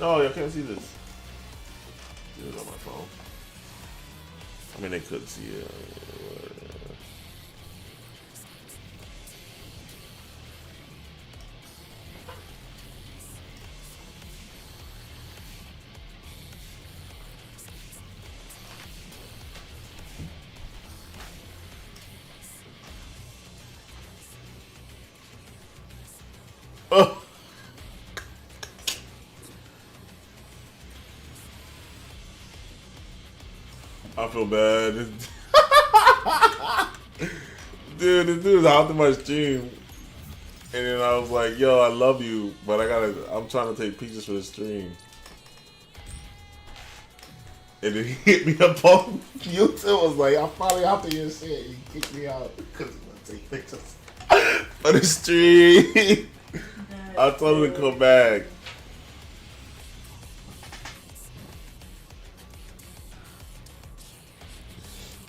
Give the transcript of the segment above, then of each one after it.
No, y'all can't see this. Do it on my phone. I mean, they could see it. Oh. I feel bad. Dude, this dude's hopped in my stream. And then I was like, yo, I love you, but I'm trying to take pictures for the stream. And then he hit me up on YouTube. Was like, I finally hopped in your shit. He kicked me out because he wanted to take pictures for the stream. I told him to come back.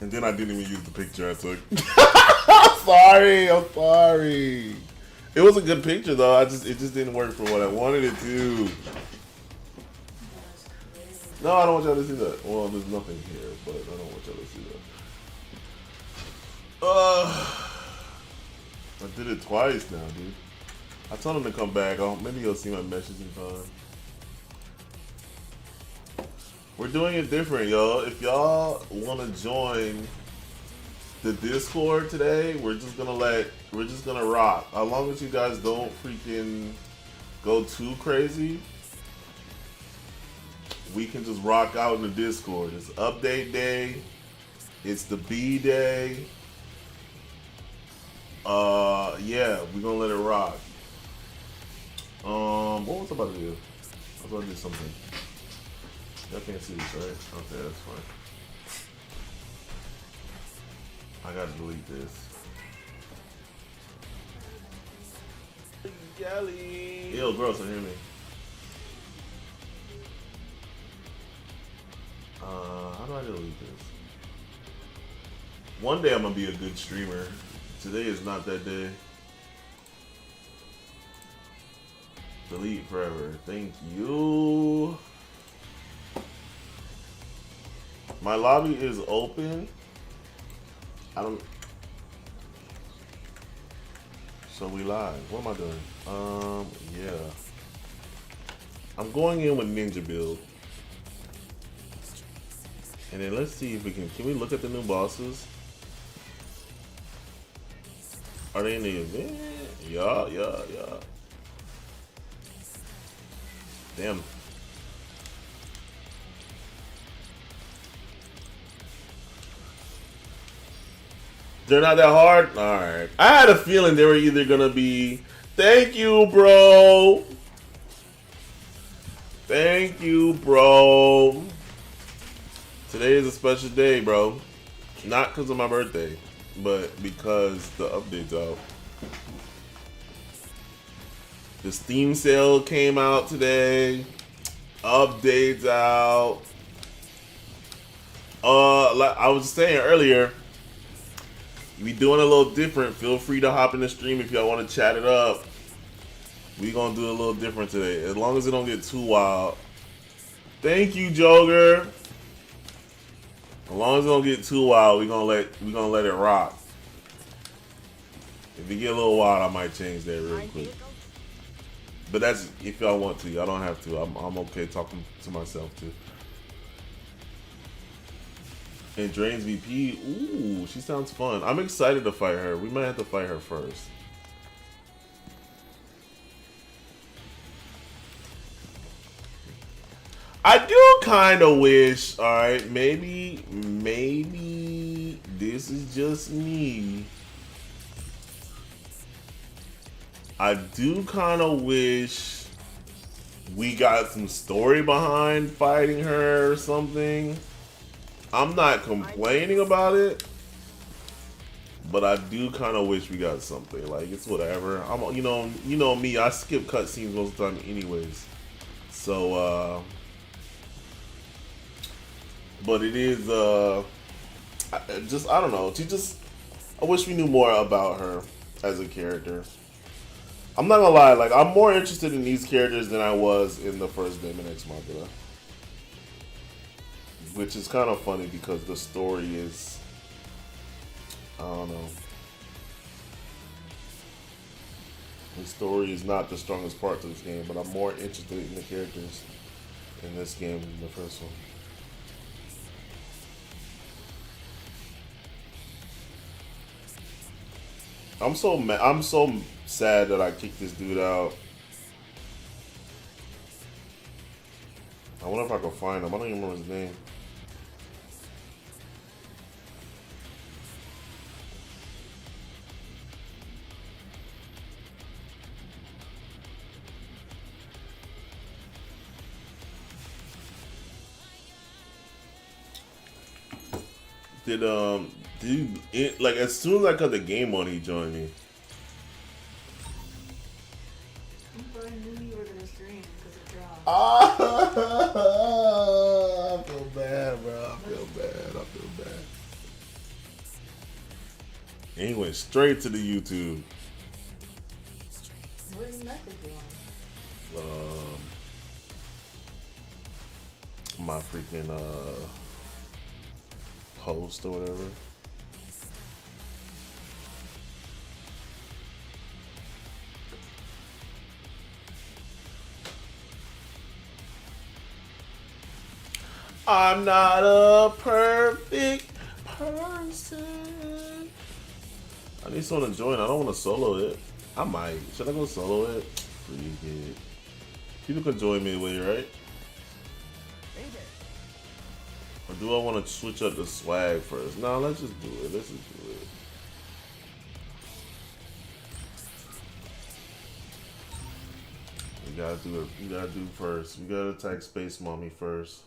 And then I didn't even use the picture I took. I'm sorry. It was a good picture though. It just didn't work for what I wanted it to. No, I don't want y'all to see that. Well, there's nothing here, but I don't want y'all to see that. I did it twice now, dude. I told him to come back. Maybe he'll see my message in time. We're doing it different, y'all. If y'all want to join the Discord today, we're just gonna rock. As long as you guys don't freaking go too crazy, we can just rock out in the Discord. It's update day. It's the B day. Yeah, we're gonna let it rock. What was I about to do? I was about to do something. Y'all can't see this, right? Okay, that's fine. I gotta delete this. Jelly. Ew, gross, I hear me. How do I delete this? One day I'm gonna be a good streamer. Today is not that day. Delete forever. Thank you. My lobby is open. So we live. What am I doing? Yeah. I'm going in with Ninja build. And then let's see if we can we look at the new bosses? Are they in the event? Yeah. Damn. They're not that hard? Alright. I had a feeling they were either gonna be. Thank you, bro. Thank you, bro. Today is a special day, bro. Not because of my birthday, but because the update's out. The Steam sale came out today. Updates out. Like I was saying earlier, we doing a little different. Feel free to hop in the stream if y'all want to chat it up. We gonna do a little different today, as long as it don't get too wild. Thank you, Joker. As long as it don't get too wild, we gonna let it rock. If it get a little wild, I might change that real quick. But that's if y'all want to. Y'all don't have to. I'm okay talking to myself too. And Drains VP. Ooh, she sounds fun. I'm excited to fight her. We might have to fight her first. I do kind of wish, alright, maybe this is just me. I do kind of wish we got some story behind fighting her or something. I'm not complaining about it, but I do kind of wish we got something. Like, it's whatever. You know me, I skip cutscenes most of the time anyways. So, but it is, I don't know. I wish we knew more about her as a character. I'm not gonna lie, like I'm more interested in these characters than I was in the first Daemon X Machina. Which is kind of funny because the story is, I don't know. The story is not the strongest part to this game, but I'm more interested in the characters in this game than the first one. I'm so sad that I kicked this dude out. I wonder if I can find him. I don't even remember his name. Like as soon as I cut the game on, he joined me. I knew you were gonna stream because it dropped. I feel bad, bro. I feel bad. And he went straight to the YouTube. What did you message you on? My freaking post or whatever. I'm not a perfect person. I need someone to join. I don't want to solo it. I might. Should I go solo it? Pretty good. People can join me away, right? Or do I want to switch up the swag first? No, let's just do it. Let's just do it. We gotta do it. We gotta do first. We gotta attack Space Mommy first.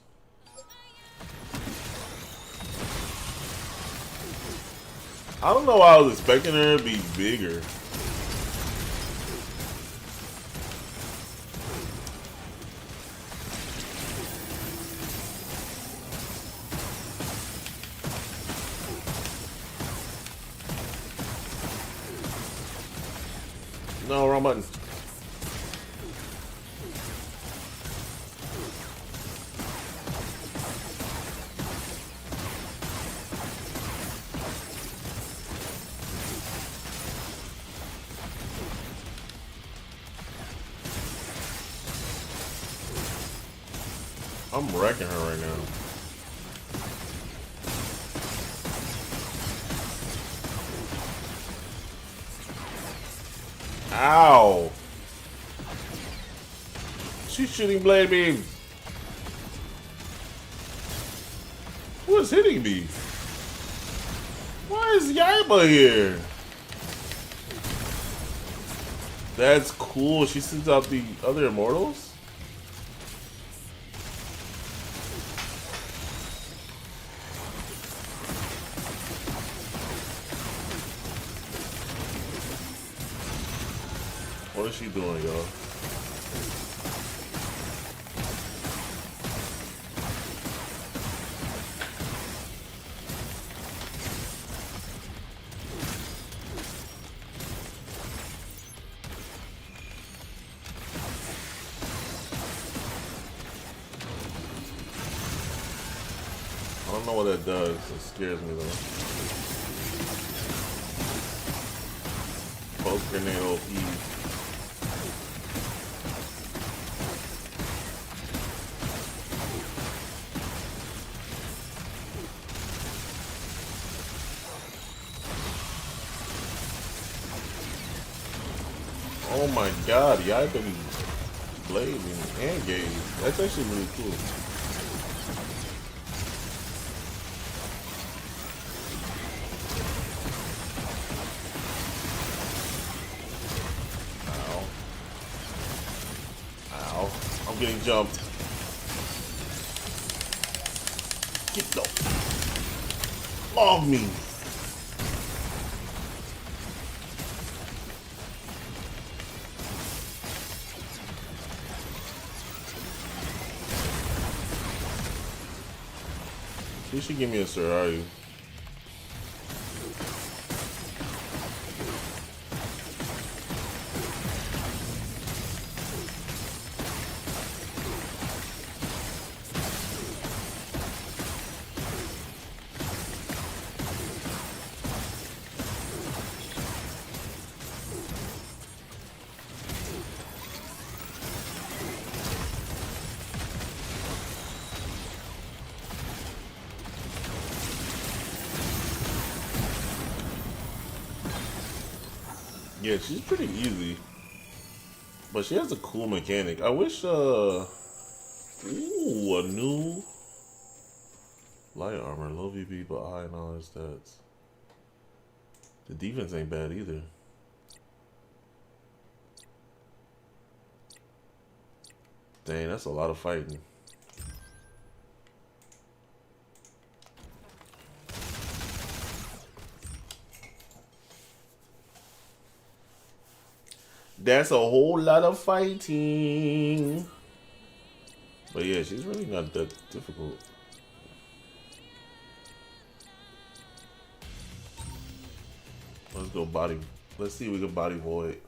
I don't know why I was expecting her to be bigger. No, wrong button. I'm wrecking her right now. Ow! She's shooting blade beams. Who is hitting me? Why is Yaiba here? That's cool. She sends out the other immortals? What is she doing, y'all? I don't know what that does. It scares me though. Post grenade OP. Oh my god, yeah, I've been blading and gauge. That's actually really cool. Ow. Ow. I'm getting jumped. Get the off me. You should give me a sir, are you? Yeah, she's pretty easy. But she has a cool mechanic. I wish, ooh, a new light armor, low VP, but high in all her stats. The defense ain't bad either. Dang, that's a lot of fighting. That's a whole lot of fighting. But yeah, she's really not that difficult. Let's go body. Let's see if we can body void.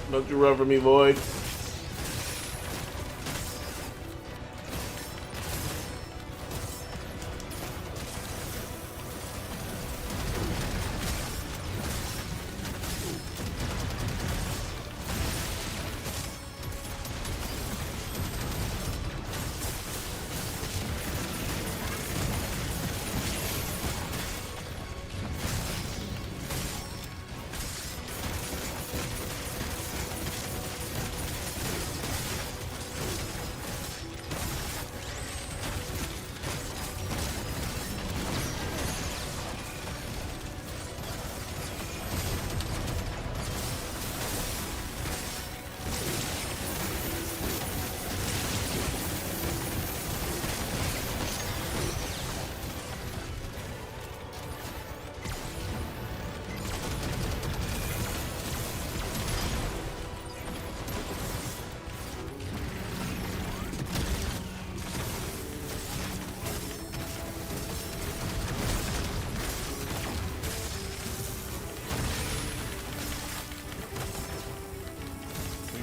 Don't you run for me, Void.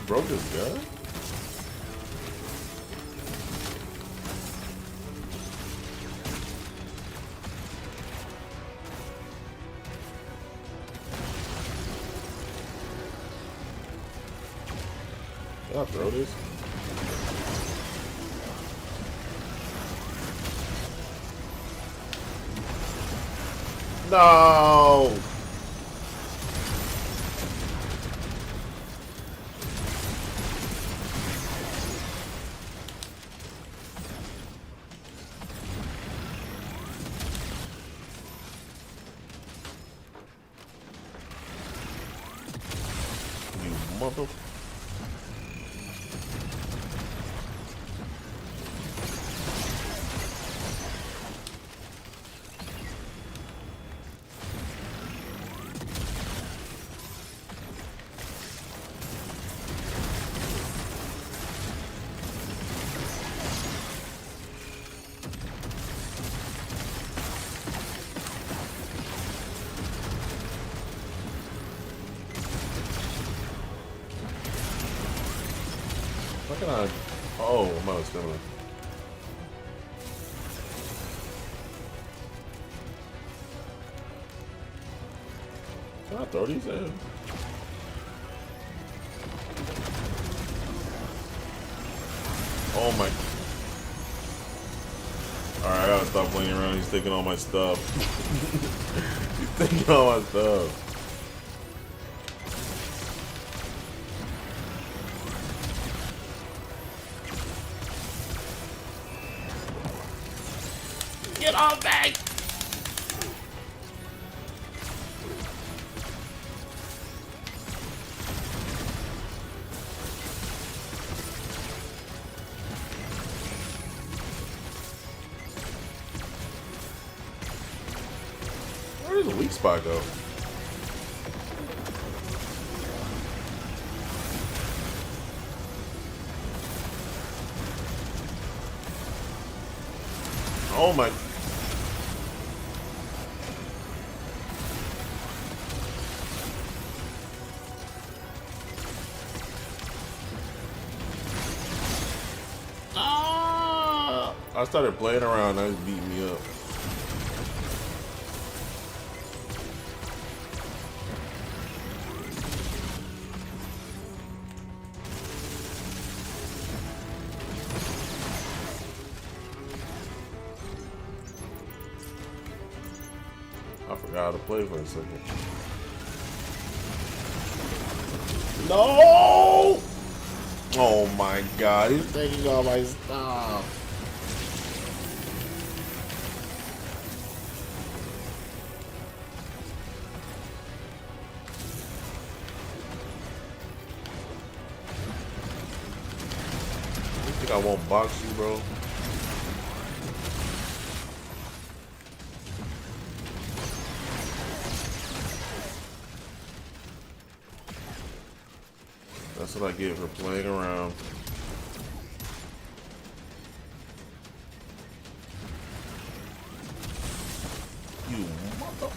Broke his gun? Can I throw this? No! Mother. How can I? Oh, I'm out of stamina. Can I throw these in? Oh my. Alright, I gotta stop playing around. He's taking all my stuff. He's taking all my stuff. Get off me! spot go? Oh my. Ah! I started playing around, that was beating me up. I forgot how to play for a second. No! Oh my god, he's taking all my stuff. You think I won't box you, bro? That's what I get for playing around. You mother...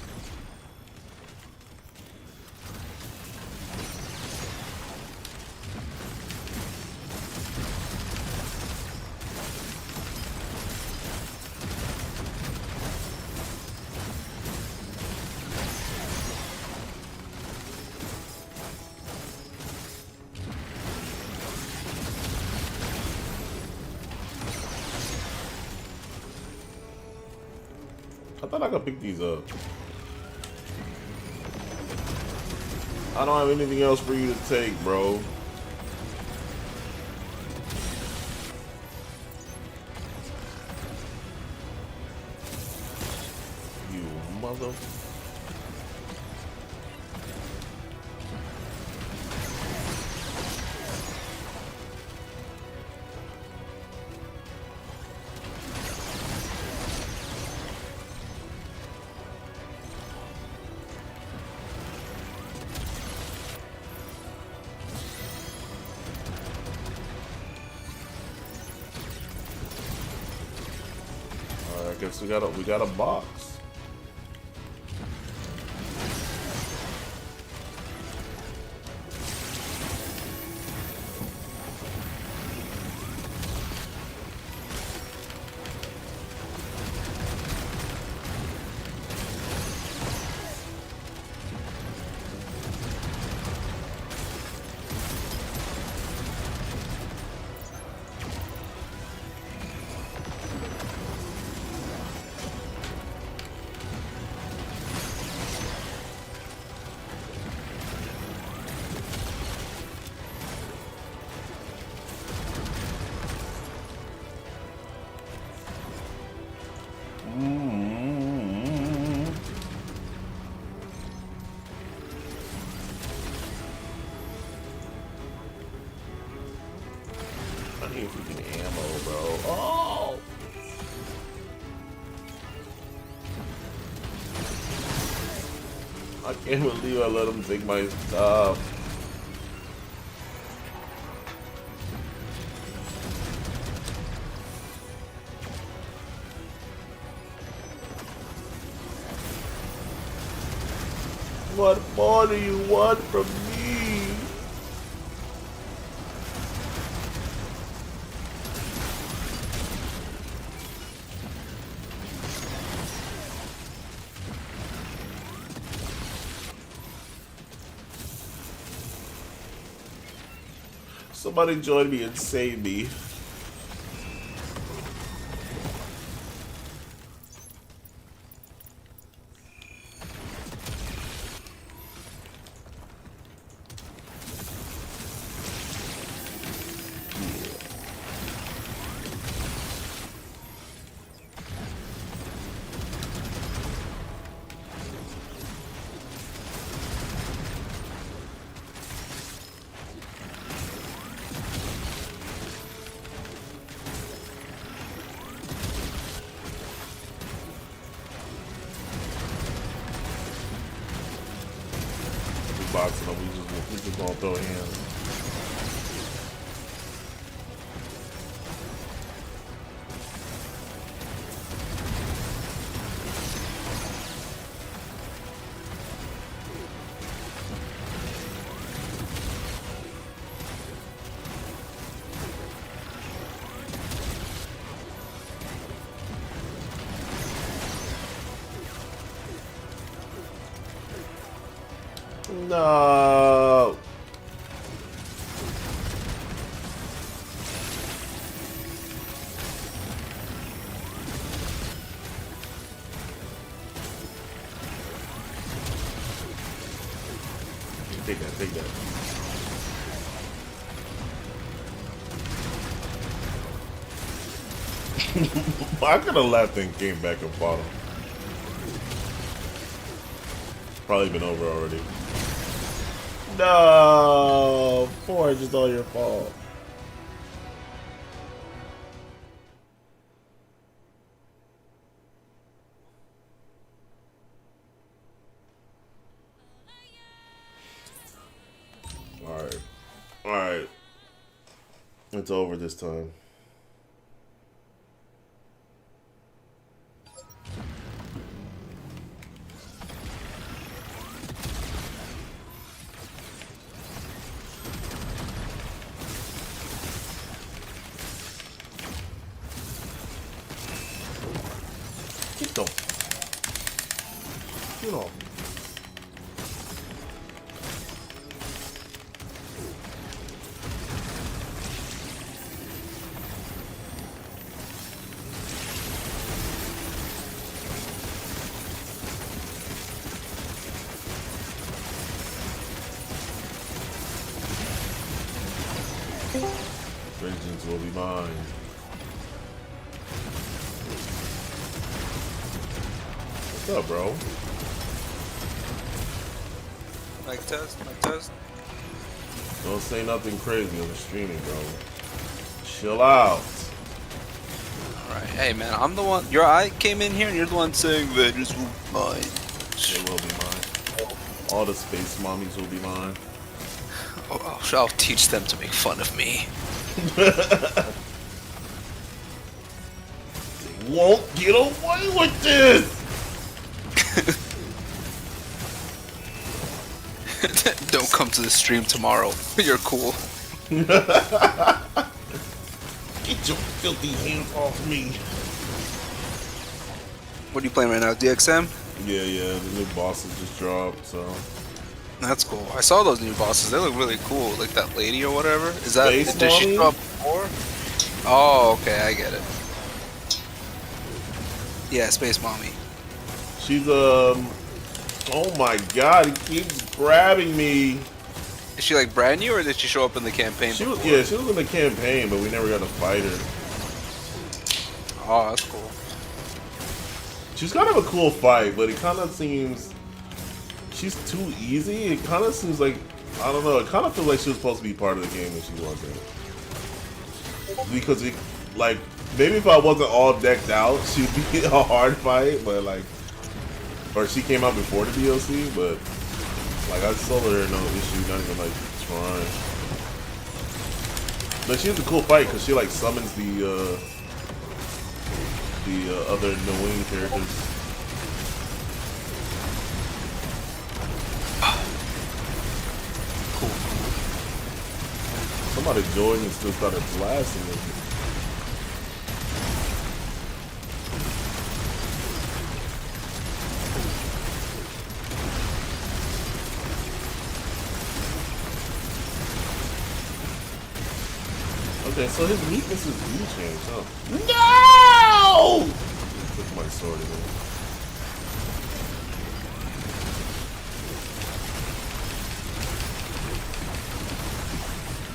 I thought I could pick these up. I don't have anything else for you to take, bro. You mother... I guess we got a box. I need freaking ammo, bro. Oh! I can't believe I let him take my stuff. What more do you want from me? Somebody join me and save me. beatboxing and we just gonna throw hands. No. Take that, take that. I could have left and came back and fought him. Probably been over already. No, Forge, it's all your fault. Alright. Alright. It's over this time. Get off. Get off. Vengeance will be mine. What's up, bro? Mic test, mic test. Don't say nothing crazy on the streaming, bro. Chill out. Alright, hey man, I'm the one. I came in here and you're the one saying vengeance will be mine. It will be mine. All the space mommies will be mine. Oh, I'll teach them to make fun of me. They won't get away with this! Don't come to the stream tomorrow. You're cool. Get your filthy hands off me. What are you playing right now? DXM? Yeah, the new bosses just dropped, so. That's cool. I saw those new bosses. They look really cool. Like that lady or whatever. Is that? Space Did she Mommy? show up before? Oh, okay, I get it. Yeah, Space Mommy. She's, oh my god, he keeps grabbing me. Is she like brand new or did she show up in the campaign She was, before? yeah, she was in the campaign, but we never got to fight her. Oh, that's cool. She's kind of a cool fight, but it kind of seems she's too easy. It kind of seems like, I don't know, it kind of feels like she was supposed to be part of the game and she wasn't. Because, like, maybe if I wasn't all decked out, she'd be a hard fight, but like, or she came out before the DLC, but like, I soloed her no issue, not even like trying. But she has a cool fight because she like summons the other annoying characters. Cool. Somebody joined and still started blasting it. Okay, so his weakness is view change, huh? No! Took my sword again.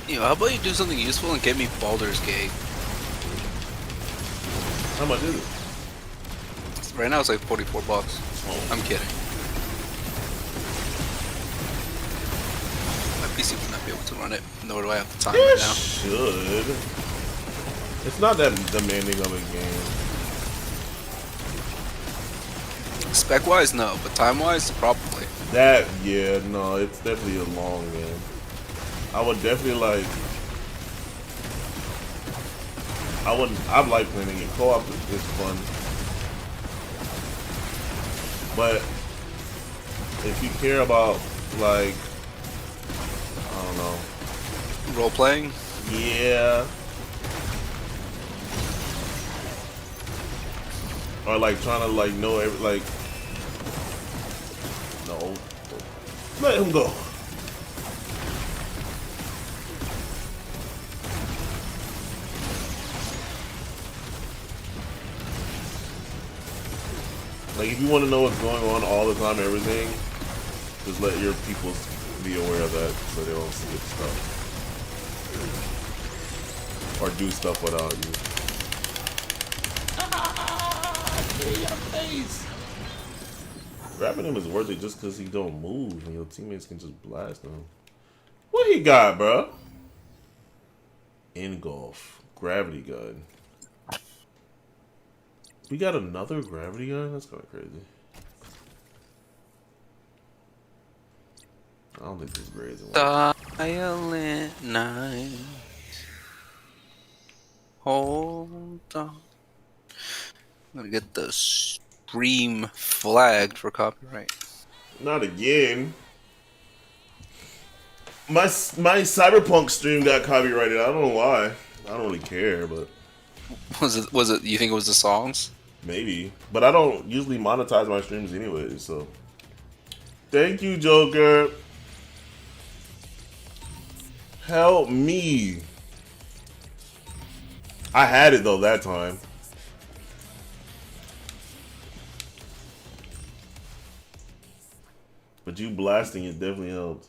Yo, how about you do something useful and get me Baldur's Gate? How much is it? Right now it's like $44. Oh. I'm kidding. My PC would not be able to run it, nor do I have the time It right now. should. It's not that demanding of a game. Spec-wise, no, but time-wise, probably. That, yeah, no, it's definitely a long game. I would definitely like. I like playing it. Co-op is fun. But if you care about, like, I don't know. Role playing? Yeah. Or like trying to like know every, like, no. Let him go. Like, if you want to know what's going on all the time, everything, just let your people be aware of that so they don't skip stuff. Or do stuff without you. Get in your face! Grabbing him is worth it just because he don't move and your teammates can just blast him. What he got, bro? Engulf. Gravity gun. We got another gravity gun? That's kind of crazy. I don't think this is crazy. Silent night. Hold on. I'm gonna get the stream flagged for copyright. Not again. My Cyberpunk stream got copyrighted. I don't know why. I don't really care, but Was it you think it was the songs? maybe. But I don't usually monetize my streams anyway, so. Thank you, Joker. Help me. I had it though that time. But you blasting it definitely helped.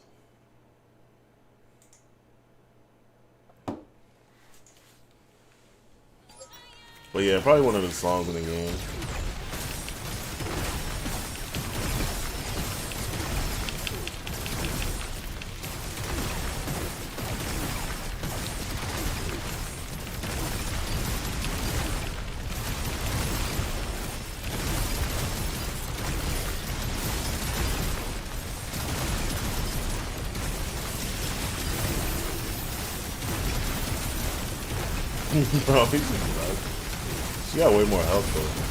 But yeah, probably one of the songs in the game. Bro, he's just nuts. She got way more health though.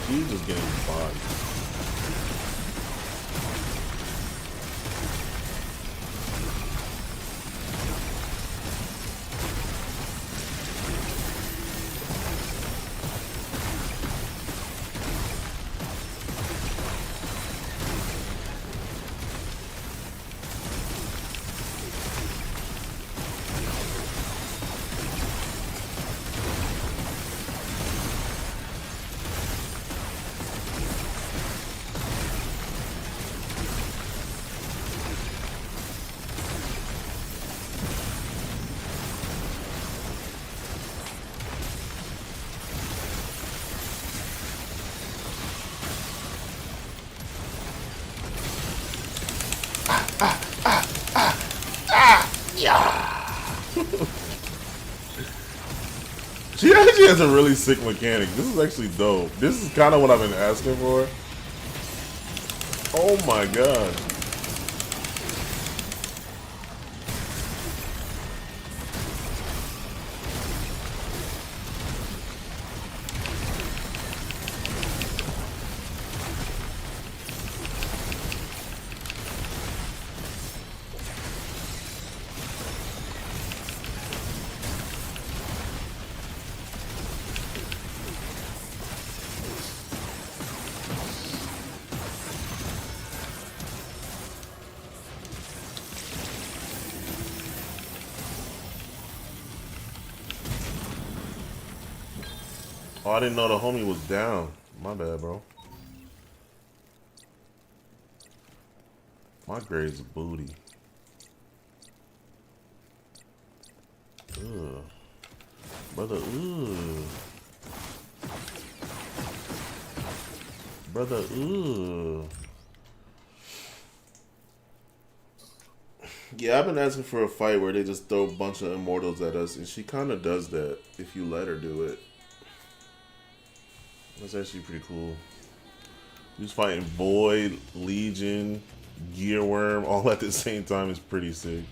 He's just getting fun. She actually has a really sick mechanic. This is actually dope. This is kind of what I've been asking for. Oh my god. Oh, I didn't know the homie was down. My bad, bro. My grade's booty. Ugh. Brother, ugh. Brother, ugh. Yeah, I've been asking for a fight where they just throw a bunch of immortals at us, and she kind of does that if you let her do it. That's actually pretty cool. Just fighting Void, Legion, Gearworm, all at the same time is pretty sick.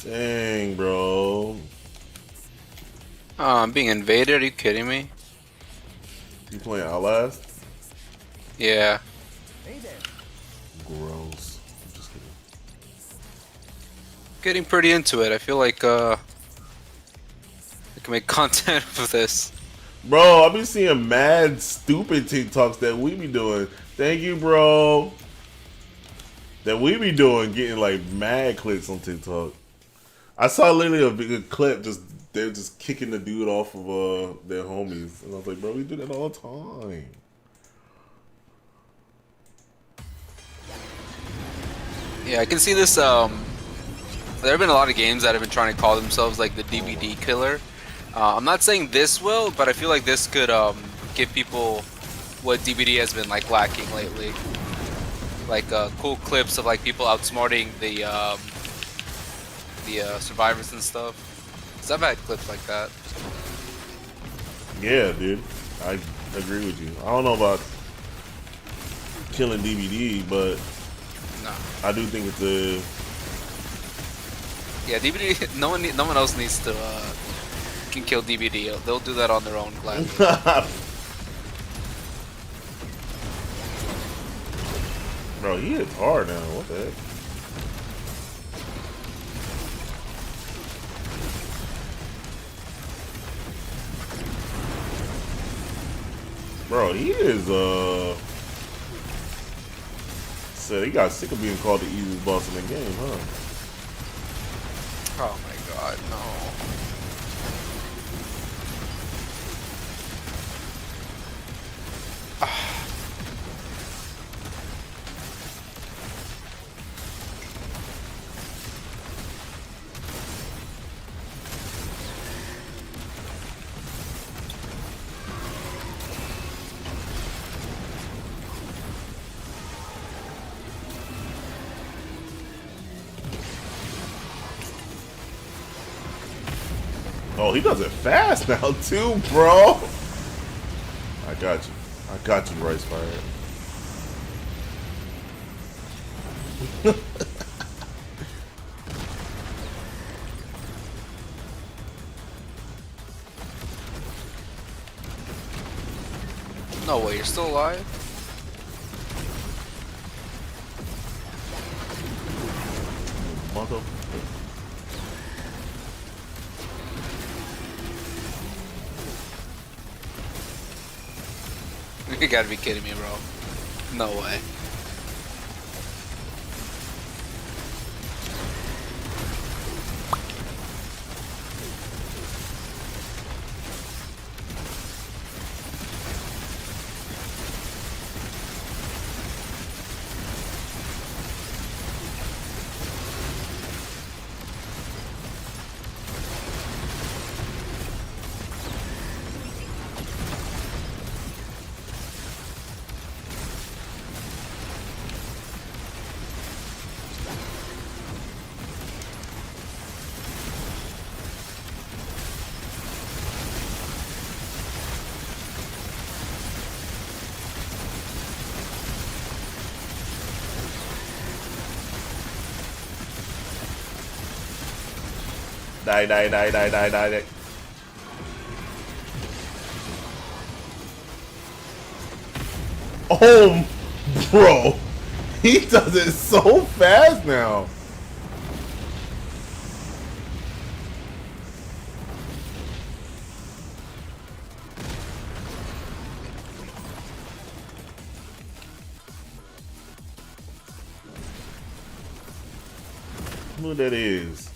Dang, bro. I'm being invaded, are you kidding me? You playing Outlast? Yeah. Gross. I'm just kidding. Getting pretty into it. I feel like I can make content of this. Bro, I've been seeing mad stupid TikToks that we be doing. Thank you, bro. That we be doing, getting like mad clicks on TikTok. I saw literally a big clip, just they're just kicking the dude off of their homies, and I was like, bro, we do that all the time. Yeah, I can see this. There have been a lot of games that have been trying to call themselves like the DVD killer. I'm not saying this will, but I feel like this could give people what DVD has been like lacking lately. Like cool clips of like people outsmarting the survivors and stuff. 'Cause I've had clips like that. Yeah, dude, I agree with you. I don't know about killing DVD, but No. I do think it's a Yeah, DVD. No one else needs to can kill DVD. They'll do that on their own gladly. Bro, he hits hard now. What the heck? Bro, he is said he got sick of being called the easiest boss in the game, huh? Oh my god, no. Oh, he does it fast now too, bro. I got you. I got you, Rice Fire. No way, you're still alive? Monko. You gotta be kidding me, bro. No way. Die, die, die, die, die, die, die. Oh, bro. He does it so fast now. Who that is?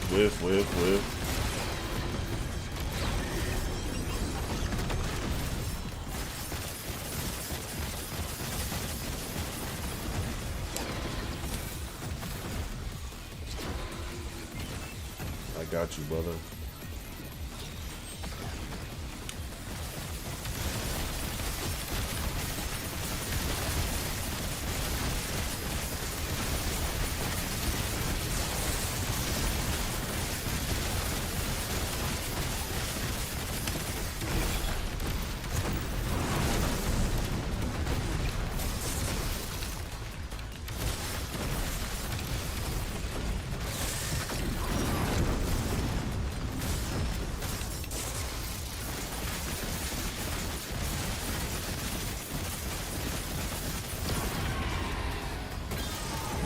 Whiff, whiff, whiff. I got you, brother.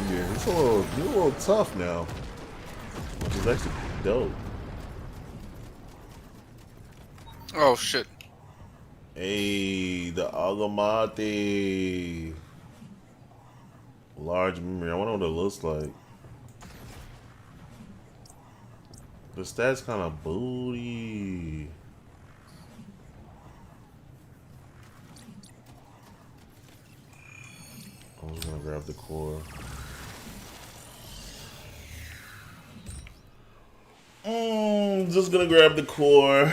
Yeah, it's you're a little tough now, which is actually dope. Oh shit. Hey, the Agamate. Large memory. I wonder what it looks like. The stats kind of booty. I'm just gonna grab the core. Just gonna grab the core.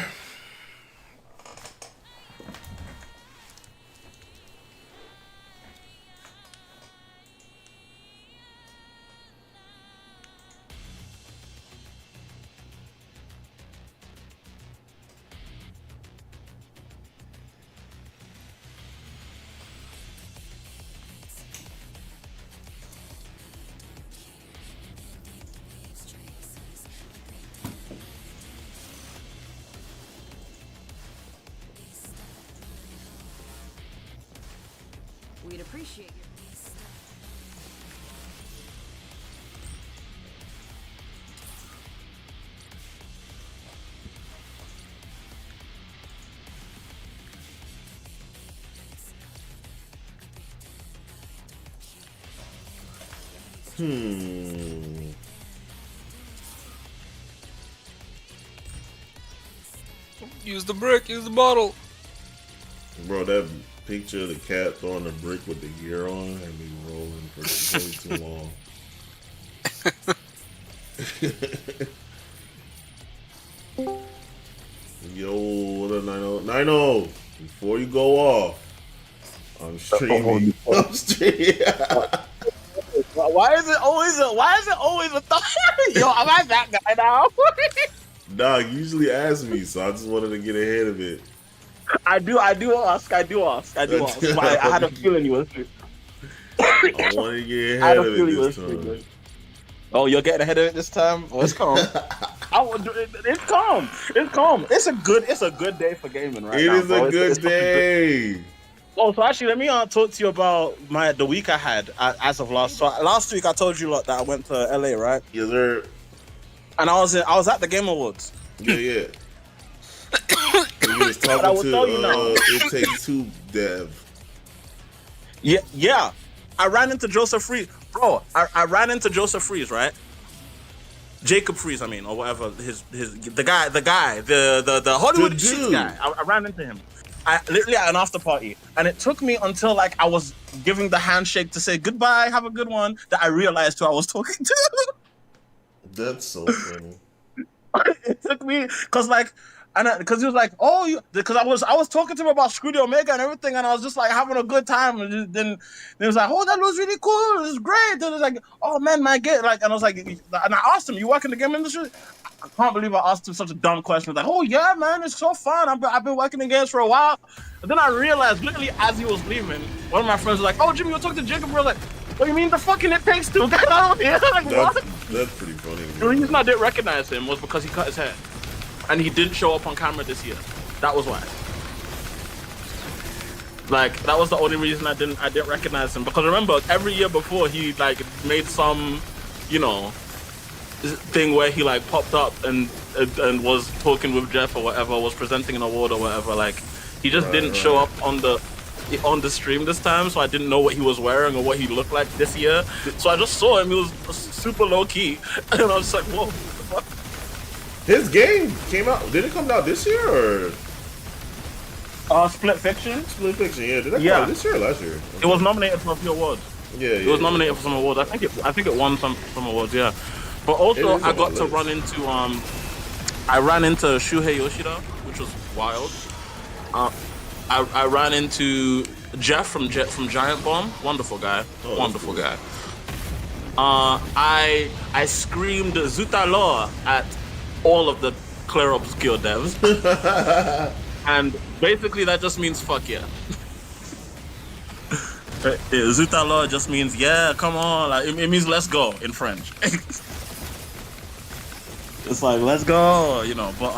We'd appreciate your Use the brick, use the bottle. Bro, that picture of the cat throwing the brick with the gear on had me rolling for way too long. Yo, what up, 90? 90, before you go off, I'm streaming. I'm streaming. Why is it always a thought? Yo, am I that guy now? Nah, you usually ask me, so I just wanted to get ahead of it. I do ask. I had a feeling you were streaming. I wanted to get ahead of it this time. Oh, you're getting ahead of it this time? Oh, it's calm. It's calm. It's calm. It's a good day for gaming right now. It is a good day. Oh, so actually, let me talk to you about the week I had as of last. So last week I told you lot that I went to LA, right? Yes, sir. And I was at the Game Awards. Yeah. You was talking I will to tell you now. It Takes Two dev. Yeah. I ran into Joseph Freeze, bro. I ran into Joseph Freeze, right? Jacob Freeze, I mean, or whatever. The Hollywood The shit dude. guy. I ran into him. I literally at an after party, and it took me until like I was giving the handshake to say goodbye, have a good one, that I realized who I was talking to. That's so funny. It took me because he was like, because I was talking to him about Screw the Omega and everything, and I was just like having a good time, and then he was like, oh, that was really cool, it was great. And I was like, oh man, my game, like, and I was like, and I asked him, you work in the game industry? I can't believe I asked him such a dumb question. Like, oh yeah, man, it's so fun. I've been working in games for a while. And then I realized, literally as he was leaving, one of my friends was like, oh Jimmy, you're talking to Jacob. Bro, like, what do you mean the fucking It Takes Two? Get out of here. Like, what? That's pretty funny. The reason I didn't recognize him was because he cut his hair. And he didn't show up on camera this year. That was why. Like, that was the only reason I didn't recognize him. Because remember, every year before he like made some, thing where he like popped up and was talking with Jeff or whatever, was presenting an award or whatever. Like, he just didn't show up on the stream this time, so I didn't know what he was wearing or what he looked like this year. So I just saw him. He was super low key, and I was like, whoa. What the fuck? His game came out. Did it come out this year or Split Fiction. Split Fiction? Yeah, did that come out this year or last year? It was nominated for a few awards. Yeah, It was nominated for some awards. I think it won some awards. Yeah, but also I got to run into I ran into Shuhei Yoshida, which was wild. I ran into Jeff from Giant Bomb. Wonderful guy. Wonderful guy. I screamed Zutalo at all of the Clear Obscure devs. And basically that just means fuck yeah. Zutalo just means yeah, come on. Like, it means let's go in French. It's like let's go, you know. But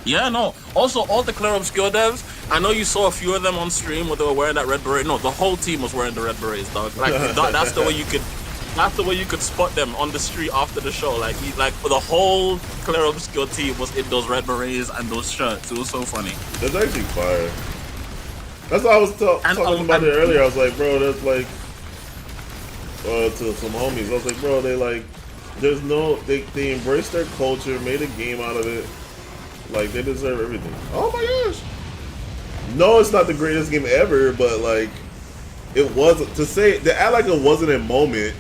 yeah, no. Also, all the Clear Obscure devs, I know you saw a few of them on stream where they were wearing that red beret. No, the whole team was wearing the red berets, dog. Like that's the way you could. That's the way you could spot them on the street after the show. Like the whole Clear Obscure team was in those red berets and those shirts. It was so funny. That's actually fire. That's what I was talking about it earlier. I was like, bro, that's like to some homies. I was like, bro, they like, there's no, they embraced their culture, made a game out of it. Like they deserve everything. Oh my gosh. No, it's not the greatest game ever, but like it wasn't to act like it wasn't a moment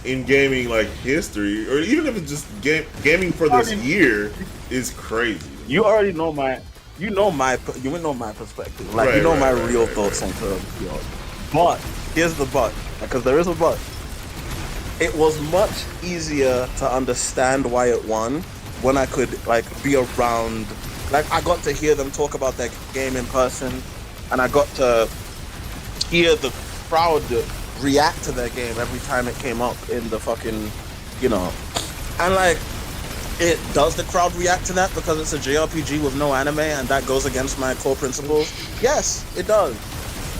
in gaming like history, or even if it's just gaming for this year, is crazy. You already know my, you know my perspective. Like you know my real thoughts on Clear Obscure. But here's the but, because there is a but. It was much easier to understand why it won when I could like be around. Like I got to hear them talk about their game in person, and I got to hear the crowd react to their game every time it came up in the fucking, you know. And like, does the crowd react to that because it's a JRPG with no anime and that goes against my core principles? Yes, it does.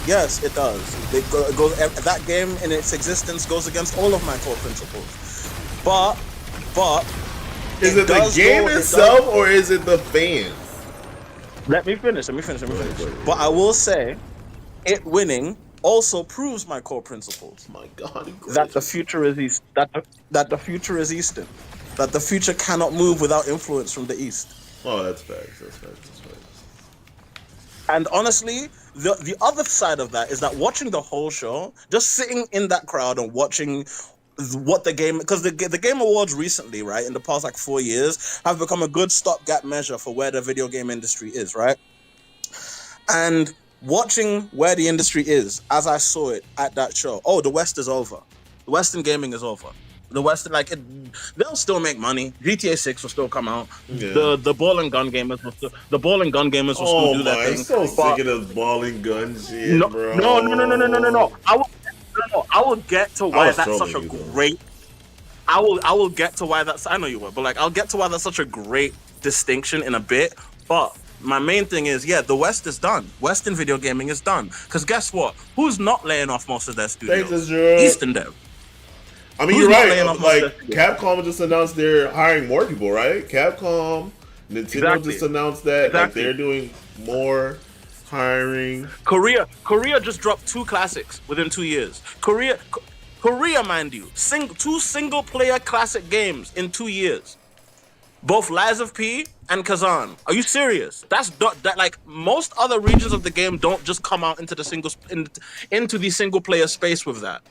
Yes, it does. That game in its existence goes against all of my core principles. But is it the game itself or is it the fans? Let me finish. But I will say, it winning also proves my core principles. My God, that the future is east. That the future is Eastern. That the future cannot move without influence from the East. Oh, that's facts. And honestly, the other side of that is that watching the whole show, just sitting in that crowd and watching what the game, because the Game Awards recently, right, in the past like 4 years, have become a good stopgap measure for where the video game industry is, right? And watching where the industry is, as I saw it at that show, oh, the West is over. The Western gaming is over. The Western, like, they'll still make money. GTA 6 will still come out. Yeah. The ball and gun gamers will still do their thing. I'm so sick of this ball and gun shit, bro. No. I will get to why that's such a great. I will get to why that's. I know you will, but like I'll get to why that's such a great distinction in a bit. But my main thing is, yeah, the West is done. Western video gaming is done. Because guess what? Who's not laying off most of their studios? Eastern Dev. I mean, you're right. Like, Capcom just announced they're hiring more people, right? Capcom, Nintendo just announced that like they're doing more hiring. Korea just dropped 2 classics within 2 years. Korea, mind you, 2 single-player classic games in 2 years. Both Lies of P and Kazan. Are you serious? That like most other regions of the game don't just come out into the single-player space with that.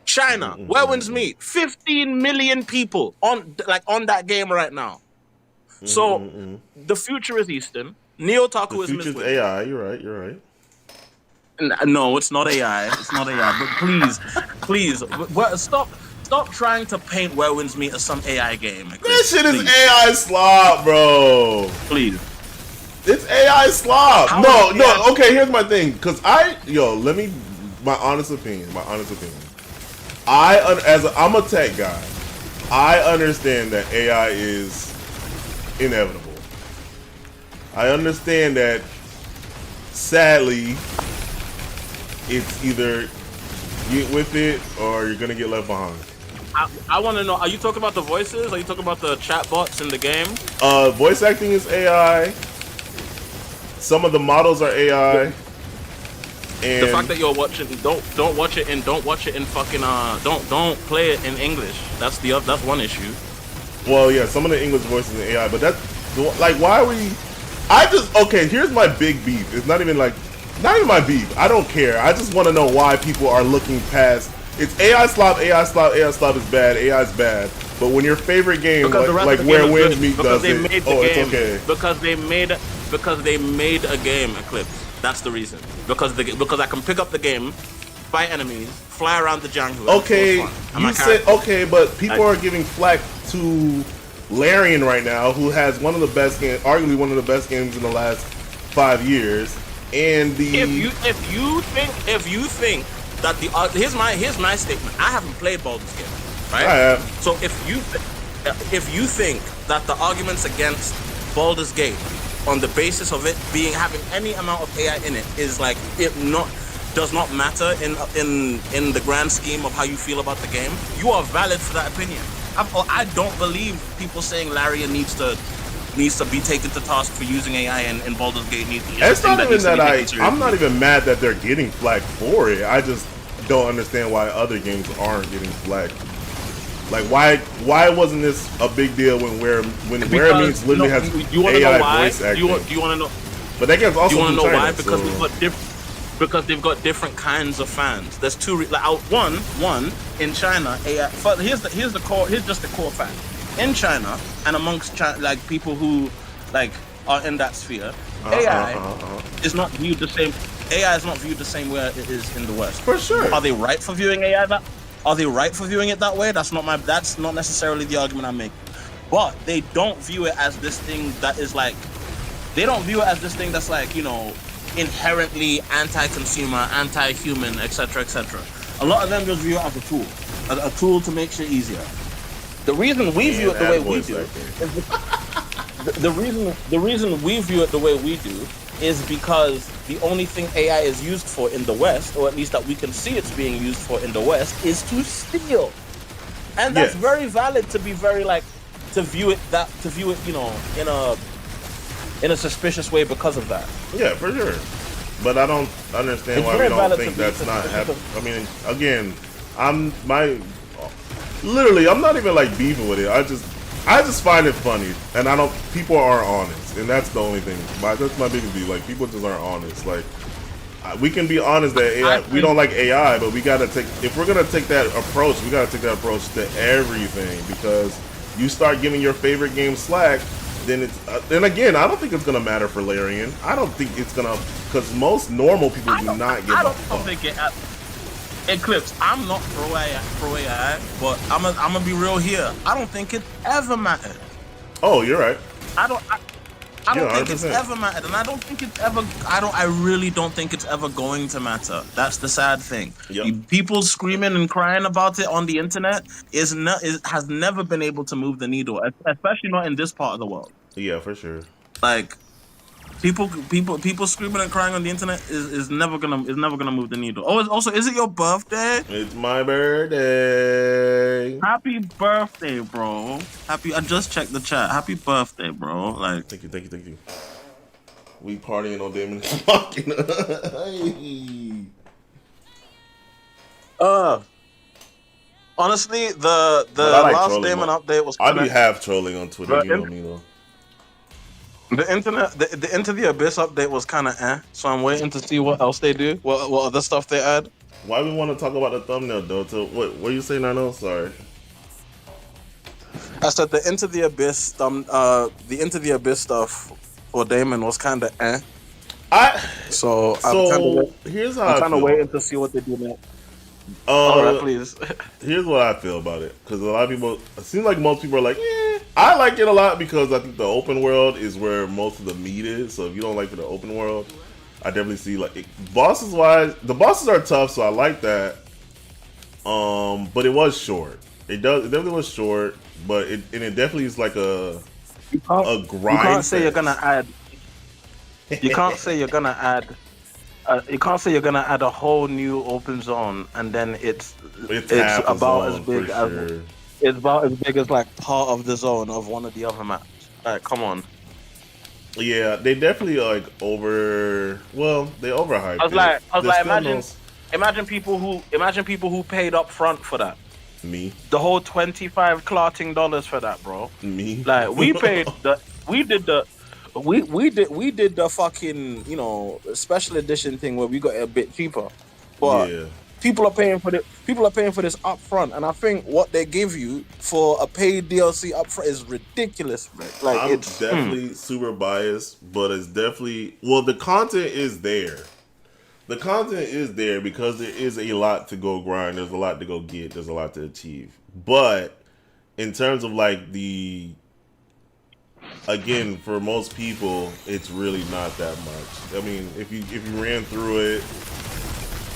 China, Where Winds Meet, 15 million people on that game right now. So the future is Eastern. Neo Taku is Midwest. The future is AI. You're right. No, it's not AI. It's not AI. But please, stop trying to paint Where Winds Meet as some AI game. Like this shit is AI slop, bro. Please. It's AI slop. No. Okay, here's my thing. My honest opinion. I'm a tech guy. I understand that AI is inevitable. I understand that, sadly, it's either get with it or you're gonna get left behind. I want to know, are you talking about the voices? Are you talking about the chatbots in the game? Voice acting is AI. Some of the models are AI. And the fact that you're watching, don't watch it in fucking don't play it in English. That's one issue. Well, yeah, some of the English voices in AI, but that's like, why are we? Okay, here's my big beef. It's not even my beef. I don't care. I just want to know why people are looking past. It's AI slop, AI slop, AI slop is bad, AI is bad. But when your favorite game, like Where Winds Meet does it, it's okay. Because they made a game, Eclipse. That's the reason. Because I can pick up the game, fight enemies, fly around the jungle. Okay, you said okay, but people are giving flack to Larian right now, who has one of the best games, arguably one of the best games in the last 5 years. And if you think that here's my statement. I haven't played Baldur's Gate, right? I have. So if you think that the arguments against Baldur's Gate on the basis of it having any amount of AI in it is like does not matter in the grand scheme of how you feel about the game, you are valid for that opinion. I don't believe people saying Larian needs to be taken to task for using AI in Baldur's Gate. It's not even that I'm not even mad that they're getting flack for it. I just don't understand why other games aren't getting flack. Like, why wasn't this a big deal when Where Means literally has AI voice acting? Do you want to know? But that game's also. Do you want to know China, why? Because they've got different kinds of fans. There's two. One in China. AI. Here's just the core fact. In China and amongst like people who like are in that sphere, AI is not viewed the same. AI is not viewed the same way it is in the West. For sure. Are they right for viewing AI that? Are they right for viewing it that way? That's not necessarily the argument I'm making. But they don't view it as this thing that is like. They don't view it as this thing that's like, you know, inherently anti-consumer, anti-human, etc., etc. A lot of them just view it as a tool to make shit easier. The reason we view it the way we do is the reason we view it the way we do is because the only thing AI is used for in the West, or at least that we can see it's being used for in the West, is to steal. And that's very valid to be very like to view it, you know, in a suspicious way because of that. Yeah, for sure. But I don't understand why we don't think that's not happening. I mean, again, I'm not even like beefing with it. I just find it funny, and people aren't honest, and that's the only thing. That's my biggest beef. Like, people just aren't honest. Like, we can be honest that AI, we don't like AI, but if we're gonna take that approach, we gotta take that approach to everything, because you start giving your favorite game slack, then then again, I don't think it's gonna matter for Larian. I don't think it's gonna, because most normal people do not give a fuck. Eclipse, I'm not pro AI, but I'm gonna be real here. I don't think it ever mattered. Oh, you're right. I don't think it's ever mattered, and I really don't think it's ever going to matter. That's the sad thing. Yep. People screaming and crying about it on the internet has never been able to move the needle, especially not in this part of the world. Yeah, for sure. Like, people screaming and crying on the internet is never gonna move the needle. Oh, also, is it your birthday? It's my birthday. Happy birthday, bro. I just checked the chat. Happy birthday, bro. Like, thank you. We partying on Daemon Machina. Hey. Honestly, the last Daemon update was. I be half trolling on Twitter. You know me though. The Into the Abyss update was kind of so I'm waiting to see what else they do, what other stuff they add. Why we want to talk about the thumbnail though? So what are you saying, Nano? Sorry. I said the Into the Abyss stuff for Daemon was kind of So here's how I'm kind of waiting to see what they do next. Alright, please. Here's what I feel about it, because a lot of people, it seems like most people are like, I like it a lot because I think the open world is where most of the meat is. So if you don't like the open world, I definitely see like bosses wise, the bosses are tough, so I like that. But it was short. It definitely was short, but it definitely is like a grind. You can't say you're gonna add. You can't say you're gonna add. You can't say you're gonna add a whole new open zone and then it's about as big as it's about as big as like part of the zone of one of the other maps. Like, come on. Yeah, they definitely they overhyped. I was like, imagine people who paid up front for that. Me. The whole 25 clotting dollars for that, bro. Me. Like we did the fucking, you know, special edition thing where we got it a bit cheaper. But Yeah. people are paying for this up front, and I think what they give you for a paid DLC up front is ridiculous, man. Like I'm it's definitely super biased, but it's definitely the content is there. The content is there because there is a lot to go grind. There's a lot to go get. There's a lot to achieve. But in terms of like again, for most people, it's really not that much. I mean, if you ran through it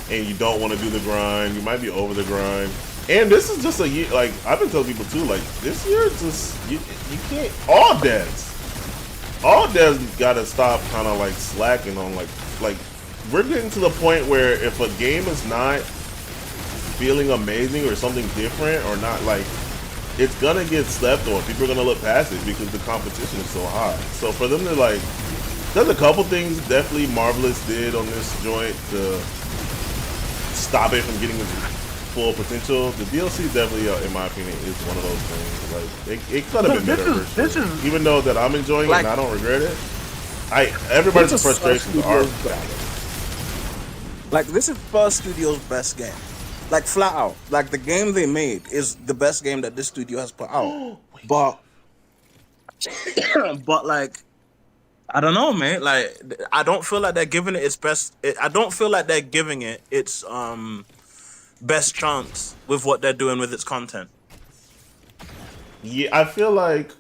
and you don't want to do the grind, you might be over the grind. And this is just a year. Like I've been telling people too. Like this year, just you can't. All devs gotta stop kind of like slacking on like. We're getting to the point where if a game is not feeling amazing or something different or not like, it's gonna get slept on. People are gonna look past it because the competition is so high. So for them to like, there's a couple things definitely Marvelous did on this joint to stop it from getting its full potential. The DLC definitely, in my opinion, is one of those things. Like it could have been better. This is even though that I'm enjoying like, it and I don't regret it. Everybody's frustrations are valid. Like this is First Studio's best game, like flat out. Like the game they made is the best game that this studio has put out. But like I don't know, man. Like I don't feel like they're giving it its best. I don't feel like they're giving it its best chance with what they're doing with its content. Yeah, I feel like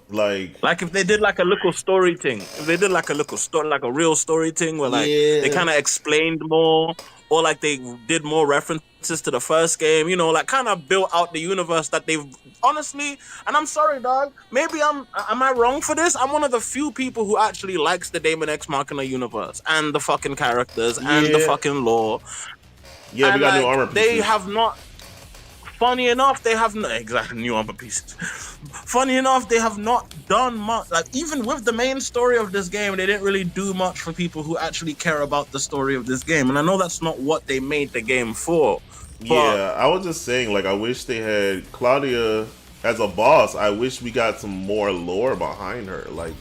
if they did like a little story thing, if they did like a little story, like a real story thing where like they kind of explained more, or like they did more references to the first game, you know, like kind of built out the universe that they've honestly. And I'm sorry, dog. Maybe am I wrong for this? I'm one of the few people who actually likes the Daemon X Machina universe and the fucking characters and the fucking lore. Yeah, and we got like, new armor pieces. They have not. Funny enough, they have not exactly new armor pieces. Funny enough, they have not done much. Like even with the main story of this game, they didn't really do much for people who actually care about the story of this game. And I know that's not what they made the game for. Yeah, I was just saying, like I wish they had Claudia as a boss. I wish we got some more lore behind her. Like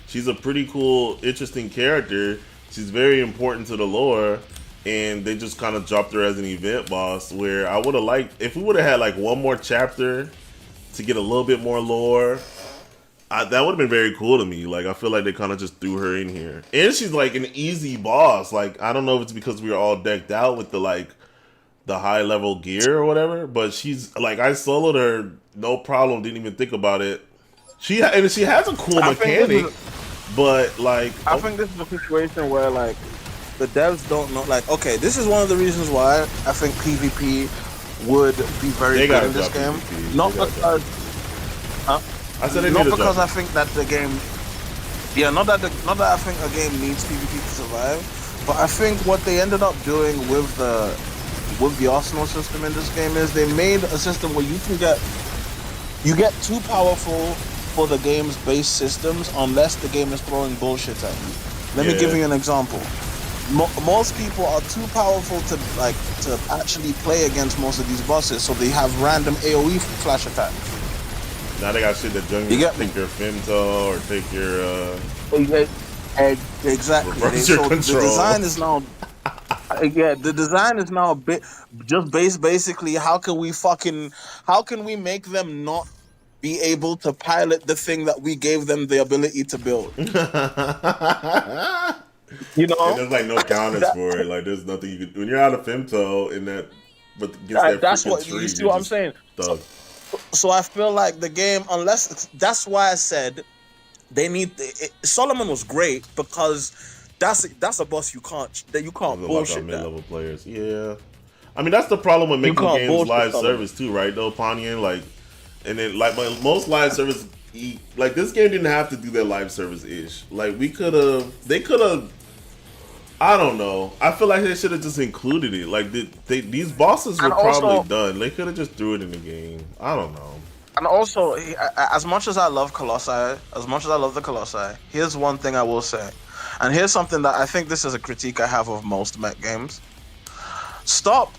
she's a pretty cool, interesting character. She's very important to the lore. And they just kind of dropped her as an event boss, where I would have liked, if we would have had like one more chapter to get a little bit more lore, that would have been very cool to me. Like I feel like they kind of just threw her in here. And she's like an easy boss. Like I don't know if it's because we were all decked out with the high level gear or whatever, but she's like, I soloed her, no problem, didn't even think about it. She has a cool mechanic, but like I think this is a situation where like the devs don't know. Like, okay, this is one of the reasons why I think PvP would be very good in this game. PvP. Not because, I said they not need to because drop I think that the game. Yeah, not that I think a game needs PvP to survive, but I think what they ended up doing with the arsenal system in this game is they made a system where you get too powerful for the game's base systems unless the game is throwing bullshit at you. Let me give you an example. Most people are too powerful to actually play against most of these bosses, so they have random AoE flash attacks. Now they got shit that jungle take your femto or take your exactly. Reverse your control. The design is now the design is now a bit just basically how can we make them not be able to pilot the thing that we gave them the ability to build. You know, and there's like no counters for it. Like there's nothing you can do when you're out of femto in that. But that's what you see. What I'm saying. So I feel like the game, that's why I said they need. Solomon was great because that's a boss you can't bullshit. Mid-level players, yeah. I mean that's the problem with making games live service too, right? Though Ponyan, like, and then like most live service. Like this game didn't have to do that live service ish. Like they could have. I don't know. I feel like they should have just included it. Like these bosses were probably done. They could have just threw it in the game. I don't know. And also, as much as I love Colossi, as much as I love the Colossi, here's one thing I will say, and here's something that I think this is a critique I have of most mech games. Stop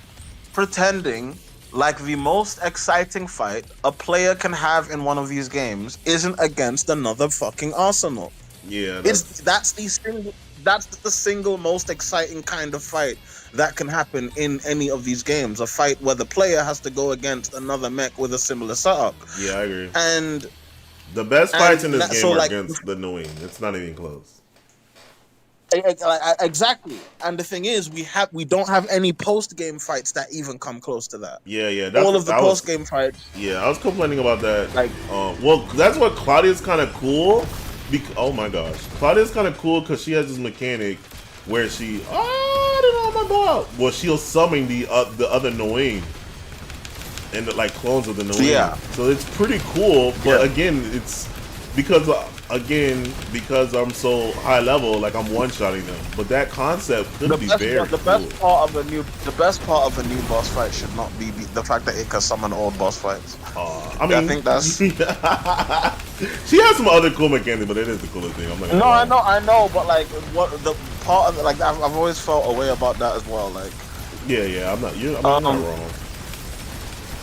pretending like the most exciting fight a player can have in one of these games isn't against another fucking Arsenal. Yeah, That's the single most exciting kind of fight that can happen in any of these games. A fight where the player has to go against another mech with a similar setup. yeah, I agree. And The best fights in this game so are like against the New England. It's not even close. exactly. And the thing is, we don't have any post game fights that even come close to that. Yeah. All of the post game fights. Yeah, I was complaining about that. Like, well, that's what Claudia's kind of cool. Oh my gosh, Claudia's kind of cool because she has this mechanic where she, I don't know my ball. Well, she'll summon the other Noine and like clones of the Noine. Yeah. So it's pretty cool. But Yeah. again, it's because I'm so high level, like I'm one shotting them. But that concept could be very cool. The best part of a new boss fight should not be the fact that it can summon old boss fights. I mean, I think that's. she has some other cool mechanics, but it is the coolest thing. I'm like, No, I know, but like what the part of it, like I've always felt a way about that as well. Like, yeah, I'm not not wrong.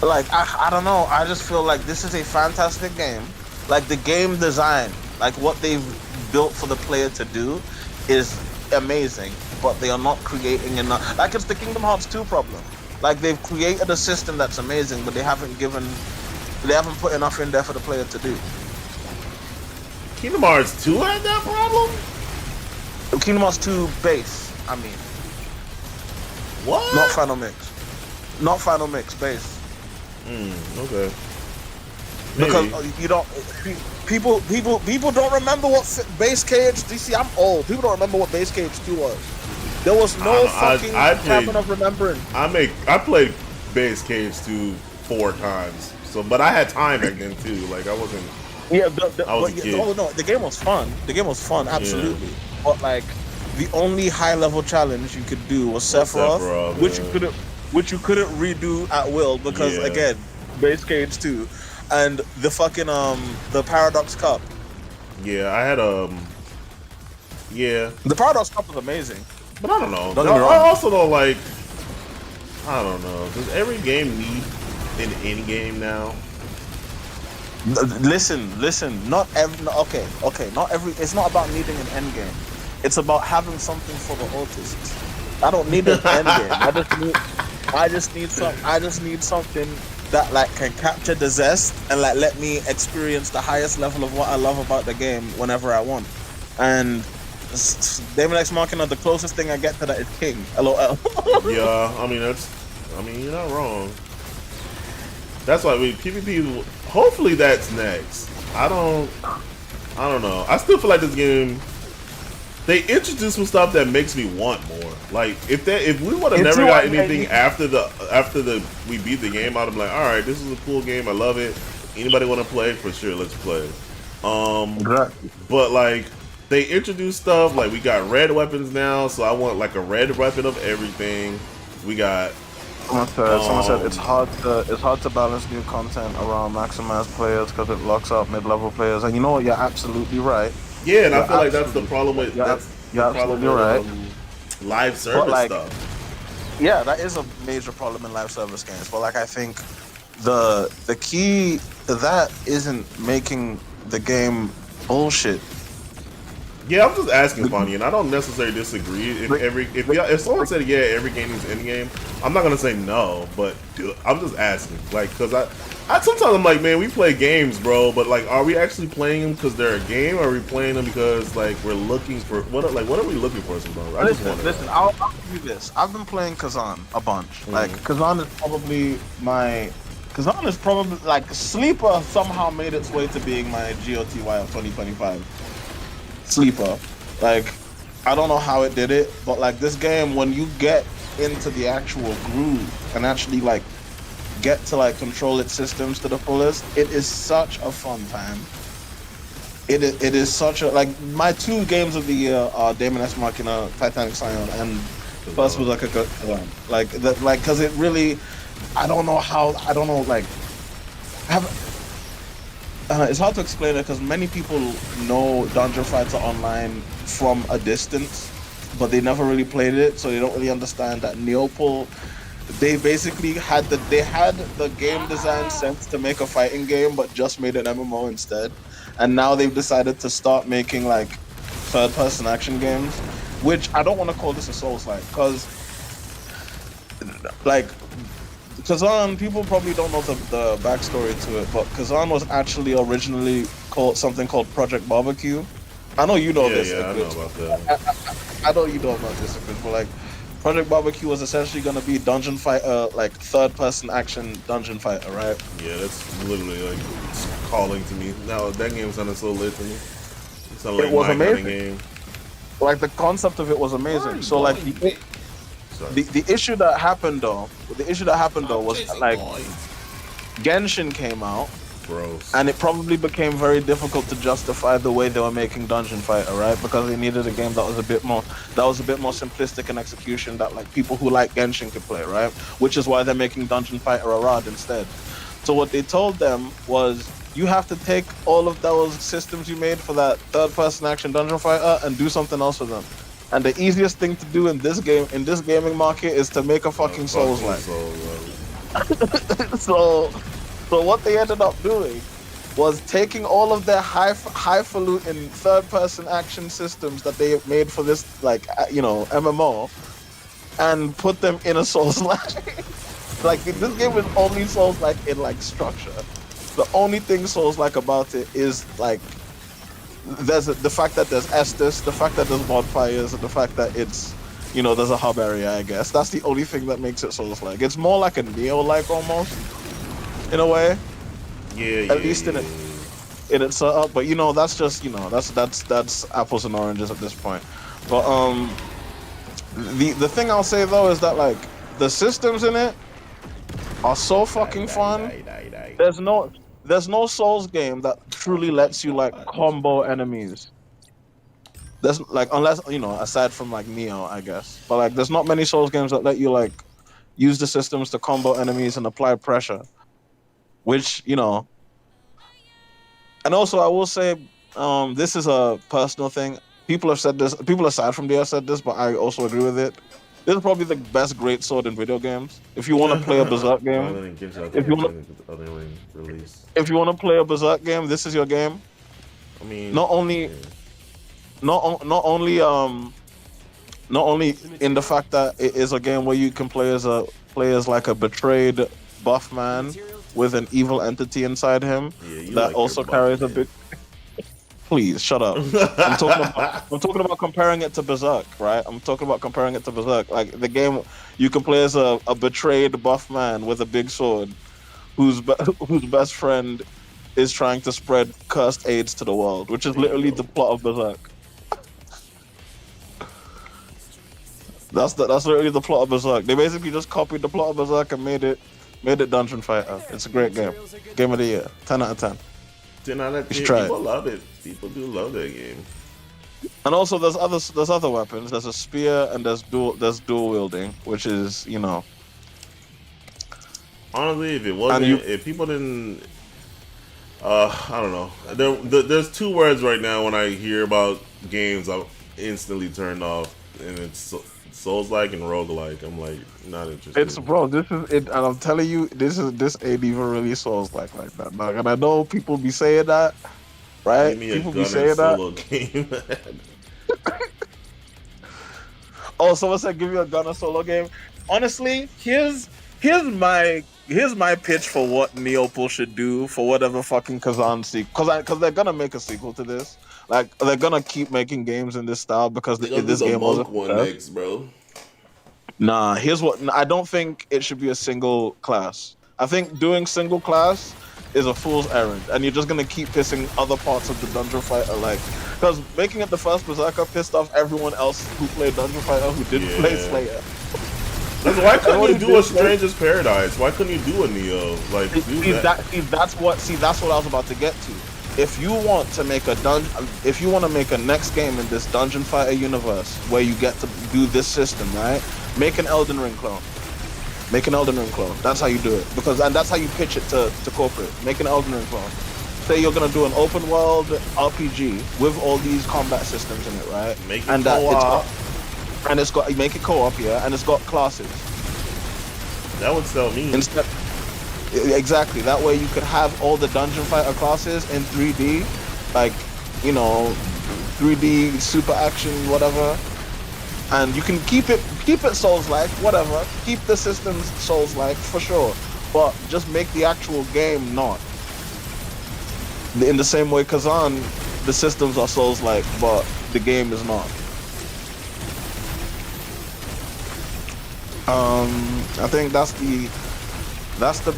like I don't know. I just feel like this is a fantastic game. Like the game design, like what they've built for the player to do, is amazing. But they are not creating enough. Like it's the Kingdom Hearts 2 problem. Like they've created a system that's amazing, but they haven't put enough in there for the player to do. Kingdom Hearts 2 had that problem? Kingdom Hearts 2 base, I mean. What? Not Final Mix. Not Final Mix, base. Okay. Maybe. Because you don't... People don't remember what base KH... See, I'm old. People don't remember what base KH2 was. There was no fucking cabinet of remembering. I played base KH2 4 times. So, but I had time back then too. Like I wasn't... Yeah, I was a kid. Oh no, the game was fun. The game was fun, absolutely. Yeah. But like, the only high level challenge you could do was Sephiroth, which you couldn't redo at will because again, base cage 2, and the fucking the Paradox Cup. Yeah, I had the Paradox Cup was amazing. But I don't know. Don't get me wrong. I also don't like. I don't know. Does every game need an end game now? Listen. Not every. Okay. Not every. It's not about needing an end game. It's about having something for the autists. I don't need an end game. I just need something that like can capture the zest and like let me experience the highest level of what I love about the game whenever I want. And Daemon X Machina, the closest thing I get to that is King. LOL. Yeah, I mean, you're not wrong. That's why PvP. Hopefully, that's next. I don't know. I still feel like this game. They introduced some stuff that makes me want more. Like if we would have never got anything after we beat the game, I'd be like, all right, this is a cool game. I love it. Anybody want to play? For sure, let's play. But like. They introduced stuff like we got red weapons now, so I want like a red weapon of everything. We got. Someone said it's hard to balance new content around maximized players because it locks up mid-level players. And you know what? You're absolutely right. Yeah, and I feel like that's the problem with live service stuff. Yeah, that is a major problem in live service games. But like I think the key to that isn't making the game bullshit. Yeah, I'm just asking, Fonny, and I don't necessarily disagree. If someone said every game is end game, I'm not gonna say no, but I'm just asking, like, cause I sometimes I'm like, man, we play games, bro, but like, are we actually playing them because they're a game, or are we playing them because like we're looking for what are we looking for sometimes? Listen, I'll give you this. I've been playing Kazan a bunch. Like Kazan is probably like Sleeper somehow made its way to being my GOTY of 2025. Sleeper, like I don't know how it did it, but like this game, when you get into the actual groove and actually like get to like control its systems to the fullest, it is such a fun time. It is such a like my 2 games of the year are Daemon X Machina, Titanic, Scion, and first was like a good like that, like because it really it's hard to explain it because many people know Dungeon Fighter Online from a distance, but they never really played it, so they don't really understand that Neopol they basically had the game design sense to make a fighting game, but just made an MMO instead. And now they've decided to start making like third-person action games, which I don't want to call this a Souls-like, because like Kazan, people probably don't know the backstory to it, but Kazan was actually originally called something called Project Barbecue. I know you know this. Yeah, I know about that. I know you know about this, but like Project Barbecue was essentially gonna be dungeon fighter, like third-person action dungeon fighter, right? Yeah, that's literally like calling to me. Now that game sounded so lit to me. It sounded like It was my amazing. kind of game. Like the concept of it was amazing. So like the issue that happened though, was like Genshin came out, Gross. and it probably became very difficult to justify the way they were making Dungeon Fighter, right? Because they needed a game that was a bit more simplistic in execution, that like people who like Genshin could play, right? Which is why they're making Dungeon Fighter a rod instead. So what they told them was, you have to take all of those systems you made for that third-person action Dungeon Fighter and do something else with them. And the easiest thing to do in this game, in this gaming market, is to make a fucking Souls-like. So what they ended up doing was taking all of their highfalutin third-person action systems that they made for this, like, MMO, and put them in a Souls-like. Like, this game is only Souls-like in, like, structure. The only thing Souls-like about it is, like, the fact that there's Estus, the fact that there's bonfires, and the fact that it's, there's a hub area, I guess. That's the only thing that makes it Souls-like. It's more like a Neo-like almost, in a way. Yeah, At least in its setup. But that's just that's apples and oranges at this point. But the thing I'll say though is that like the systems in it are so fucking fun. There's no Souls game that truly lets you like combo enemies. There's like, unless aside from like Neo, I guess. But like there's not many Souls games that let you like use the systems to combo enemies and apply pressure. Which, and also I will say, this is a personal thing. People have said this, people aside from me have said this, but I also agree with it. This is probably the best greatsword in video games. If you want to play a Berserk game, if you want to play a Berserk game, this is your game. I mean, not only in the fact that it is a game where you can play as like a betrayed buff man with an evil entity inside him that also carries a big. Please shut up. I'm talking about comparing it to Berserk, right? I'm talking about comparing it to Berserk. Like the game, you can play as a betrayed buff man with a big sword, whose best friend is trying to spread cursed AIDS to the world, which is literally the plot of Berserk. That's literally the plot of Berserk. They basically just copied the plot of Berserk and made it Dungeon Fighter. It's a great game. Game of the year. 10 out of 10. 10 out of 10. People love it. People do love that game. And also there's other weapons. There's a spear and there's dual wielding, which is, Honestly, if people didn't I don't know. There's two words right now when I hear about games I'm instantly turned off, and it's Souls-like and roguelike. I'm like, not interested. This is it, and I'm telling you, this ain't even really Souls-like that, dog. And I know people be saying that, right? People be saying that. Game. Oh, someone said give you a gunner solo game. Honestly, here's my pitch for what Neopol should do for whatever fucking Kazan sequel. Because they're gonna make a sequel to this. Like they're gonna keep making games in this style because this game wasn't one next, bro. Nah, here's what I don't think it should be a single class. I think doing single class is a fool's errand, and you're just gonna keep pissing other parts of the Dungeon Fighter, like, because making it the first Berserker pissed off everyone else who played Dungeon Fighter who didn't play Slayer. Why couldn't you do a Stranger's Paradise? Why couldn't you do a Neo? Like, that's what I was about to get to. If you want to make a next game in this Dungeon Fighter universe where you get to do this system, right? Make an Elden Ring clone. That's how you do it. And that's how you pitch it to corporate. Make an Elden Ring clone. Say you're gonna do an open world RPG with all these combat systems in it, right? Make it co-op. Make it co-op, yeah, and it's got classes. That would sell me. Instead, exactly. That way you could have all the dungeon fighter classes in 3D, like, you know, 3D super action, whatever. And you can keep it Souls-like, whatever. Keep the systems Souls-like for sure, but just make the actual game not. In the same way Kazan, the systems are Souls-like, but the game is not. I think that's the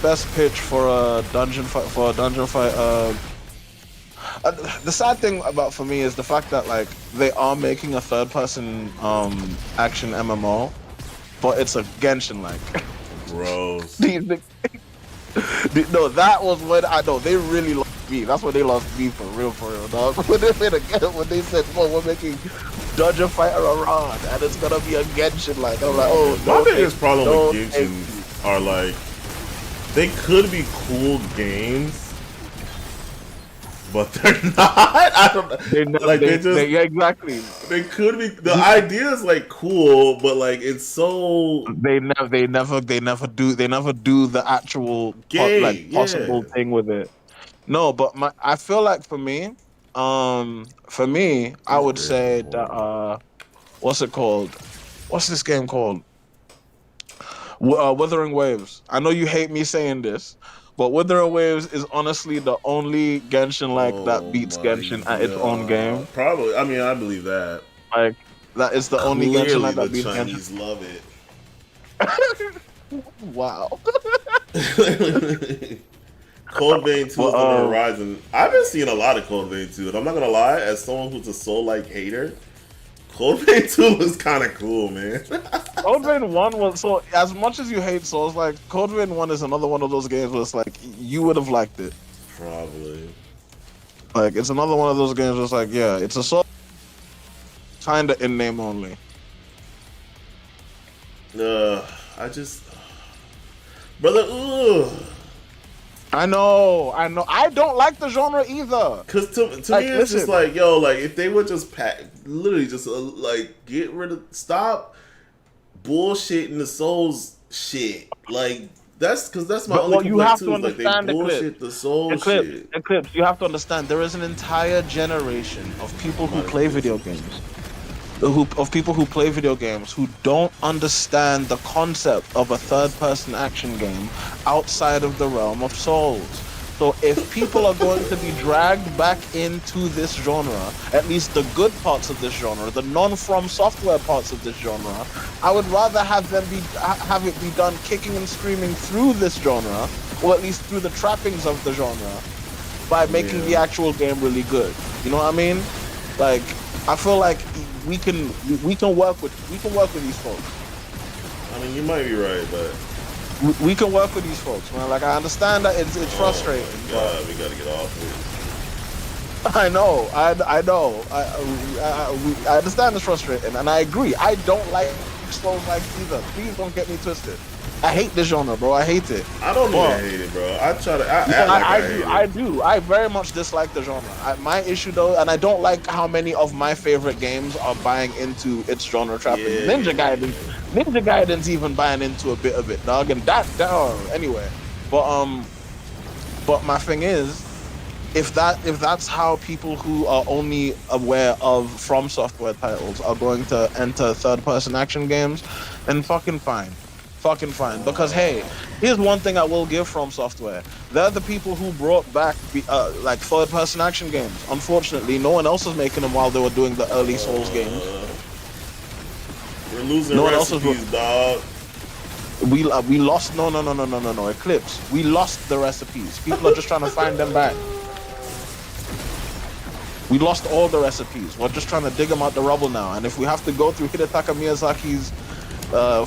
best pitch for a dungeon fight. The sad thing about for me is the fact that like they are making a third-person action MMO, but it's a Genshin like. Gross. No, that was when I know they really lost me. That's when they lost me for real, dog. When they said, "Oh, we're making Dungeon Fighter around, and it's gonna be a Genshin," like I'm like, "Oh, my no, biggest problem no, with Genshin are like they could be cool games, but they're not. I don't yeah, exactly. They could be. The idea is like cool, but like it's so They never do the actual gay, possible thing with it. No, but I feel like for me, I would say that what's it called? What's this game called? Wuthering Waves. I know you hate me saying this, but Wuthering Waves is honestly the only Genshin that beats Genshin at its own game. Probably. I mean, I believe that. Like that is the only Genshin like that beats Chinese Genshin. love it. Wow. Code Vein 2 is on the horizon. I've been seeing a lot of Code Vein 2, and I'm not gonna lie, as someone who's a Soul-like hater, Code Vein 2 is kind of cool, man. Code Vein 1 was so. As much as you hate Souls, like Code Vein 1 is another one of those games where it's like you would have liked it. Probably. Like it's another one of those games where it's like, yeah, it's a Soul, kinda in name only. Brother, ugh. I know. I don't like the genre either. Cause to me, it's just like, yo, like if they would just literally just like get rid of, stop bullshitting the Souls shit. Like that's my only complaint too. Like they bullshit the Souls shit. Eclipse, you have to understand there is an entire generation of people who play video games. Of people who play video games who don't understand the concept of a third-person action game outside of the realm of Souls. So if people are going to be dragged back into this genre, at least the good parts of this genre, the non-From Software parts of this genre, I would rather have it be done kicking and screaming through this genre, or at least through the trappings of the genre, by making the actual game really good. You know what I mean? Like, I feel like we can work with these folks. I mean, you might be right, but we can work with these folks, man. Like I understand that it's frustrating. God, we gotta get off it. I know. I understand it's frustrating, and I agree. I don't like Souls like either. Please don't get me twisted. I hate this genre, bro. I hate it. I don't even hate it, bro. I try to. I do. I very much dislike the genre. My issue though, and I don't like how many of my favorite games are buying into its genre trapping. Ninja Gaiden's even buying into a bit of it, dog. And that anyway. But my thing is, if that's how people who are only aware of From Software titles are going to enter third-person action games, then fucking fine. Because hey, here's one thing I will give From Software. They're the people who brought back like third-person action games. Unfortunately, no one else was making them while they were doing the early Souls games. We're losing recipes, dog. We lost no Eclipse. We lost the recipes. People are just trying to find them back. We lost all the recipes. We're just trying to dig them out the rubble now. And if we have to go through Hidetaka Miyazaki's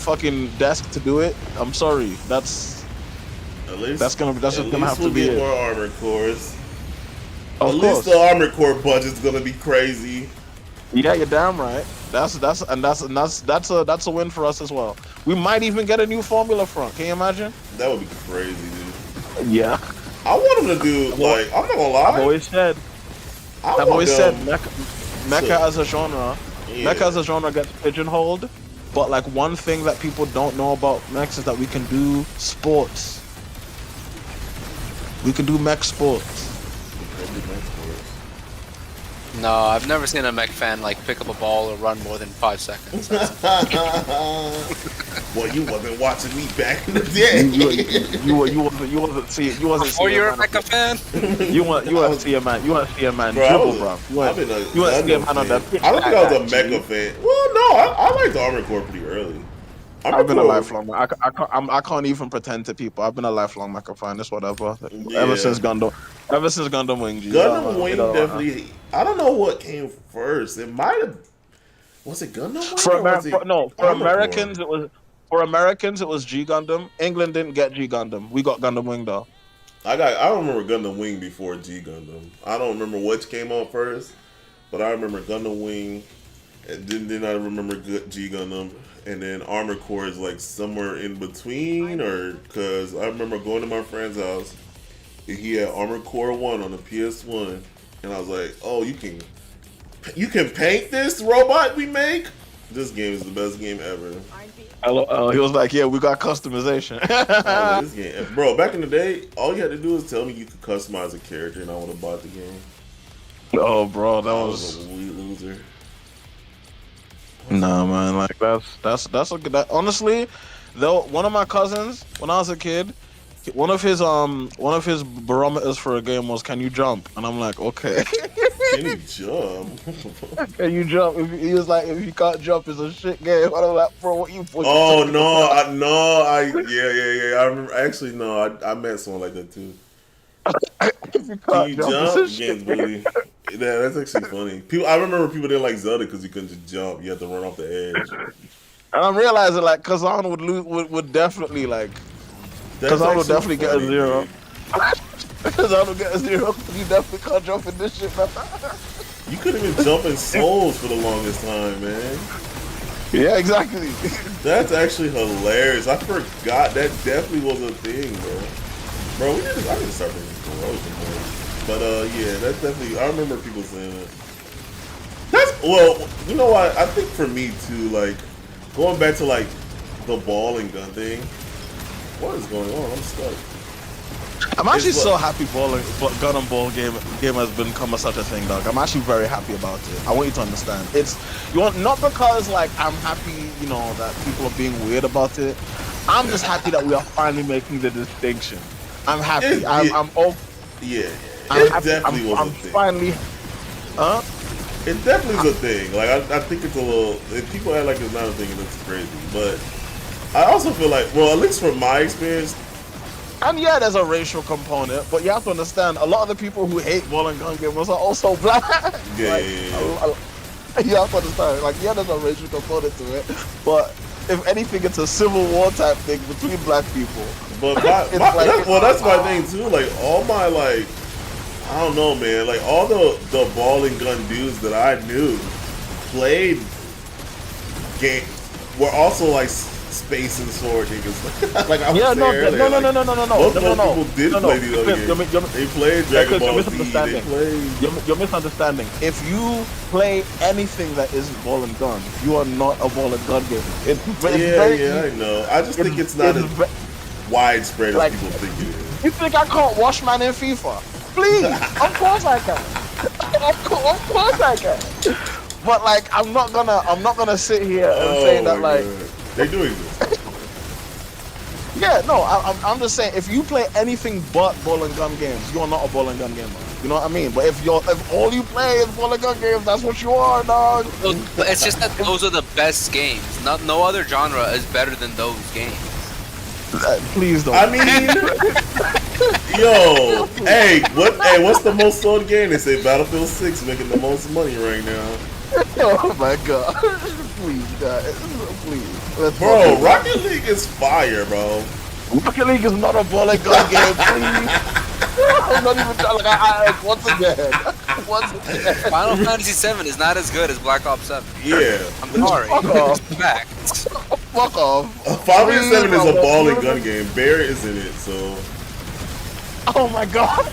fucking desk to do it, I'm sorry. That's just gonna have to be it. More armored cores. At least the armored core budget's gonna be crazy. Yeah, you're damn right. That's a win for us as well. We might even get a new Formula Front. Can you imagine? That would be crazy, dude. Yeah. I want them to do like, I'm not gonna lie. I've always said mecha as a genre. Yeah. Mecha as a genre gets pigeonholed But like one thing that people don't know about mechs is that we can do sports. We can do mech sports. No, I've never seen a mech fan like pick up a ball or run more than 5 seconds. Well, you wasn't watching me back in the day. You wasn't seeing You're a man. mecha fan? You want to see a man. You want to see a man Bro, dribble, bro. You want I've been a to see a man on that Gundam pitch. fan. I don't think I was a like mecha that, fan. Well, no, I liked Armored Core pretty early. I've been a lifelong. I can't even pretend to people. I've been a lifelong mecha fan. It's whatever. Yeah. Ever since Gundam Wing. G, Gundam Wing definitely. I don't know what came first. It might have. Was it Gundam Wing? For Americans, Americans it was G Gundam. England didn't get G Gundam. We got Gundam Wing though. I don't remember Gundam Wing before G Gundam. I don't remember which came out first, but I remember Gundam Wing, and then I remember G Gundam, and then Armored Core is like somewhere in between, or because I remember going to my friend's house, and he had Armored Core 1 on the PS1, and I was like, oh, you can paint this robot we make? This game is the best game ever. He was like, yeah, we got customization. Oh, this game. Bro, back in the day, all you had to do was tell me you could customize a character, and I would have bought the game. Oh, bro, that I was a complete loser. nah, man. Like that's a good. Honestly, though, one of my cousins when I was a kid, one of his barometers for a game was, "Can you jump?" And I'm like, okay. Can you jump? Can you jump? He was like, if you can't jump, it's a shit game. I don't like, bro, what you? Oh no, yeah. I remember. Actually, no, I met someone like that too. If you Can you can't jump? it's a Game's shit booty. Yeah, that's actually funny. I remember people didn't like Zelda because you couldn't just jump. You had to run off the edge. And I'm realizing like Kazan would definitely like. Kazan would definitely get a 0. Kazan would get a 0. You definitely can't jump in this shit, man. You couldn't even jump in Souls for the longest time, man. Yeah, exactly. That's actually hilarious. I forgot that definitely was a thing, bro. Bro, I need to start making corrosion more. But yeah, that's definitely. I remember people saying that. Well, you know what? I think for me too, like going back to like the ball and gun thing. What is going on? I'm stuck. I'm actually so happy gun and ball game has become such a thing, dog. I'm actually very happy about it. I want you to understand. Not because like I'm happy, you know, that people are being weird about it. I'm just happy that we are finally making the distinction. I'm happy. I'm all. Yeah. I'm It happy. definitely was I'm a thing. finally. Huh? It definitely is a thing. Like I think it's a little. If people act like it's not a thing, it's crazy. But I also feel like, well, at least from my experience. And yeah, there's a racial component, but you have to understand, a lot of the people who hate ball and gun gamers are also black. Yeah, You have to understand, like, yeah, there's a racial component to it, but if anything, it's a civil war type thing between black people. But that's my thing too. Like all my like, I don't know, man. Like all the ball and gun dudes that I knew played game were also like space and sword niggas. Like I was saying earlier. No. Most people did play these other games. They played Dragon Ball Z. They played. You're misunderstanding. If you play anything that isn't ball and gun, you are not a ball and gun gamer. I know. I just think it's not as widespread as people think it is. You think I can't wash man in FIFA? Please, of course I can. Of course I can. But like, I'm not gonna sit here and say that like. God. They do exist. Yeah, no, I'm just saying, if you play anything but ball and gun games, you're not a ball and gun gamer. You know what I mean? But if all you play is ball and gun games, that's what you are, dog. It's just that those are the best games. No other genre is better than those games. Please don't. I mean, yo, what's the most sold game? They say Battlefield 6 making the most money right now. Oh my god. Please, guys. Please. Bro, Rocket League is fire, bro. Rocket League is not a ball and gun game, please. I'm not even trying, like, once again. Final Fantasy 7 is not as good as Black Ops 7. Yeah. I'm sorry. Fuck off. Facts. Fuck off. Final Fantasy 7 is a ball and gun game. Barrett is in it, so. Oh my god.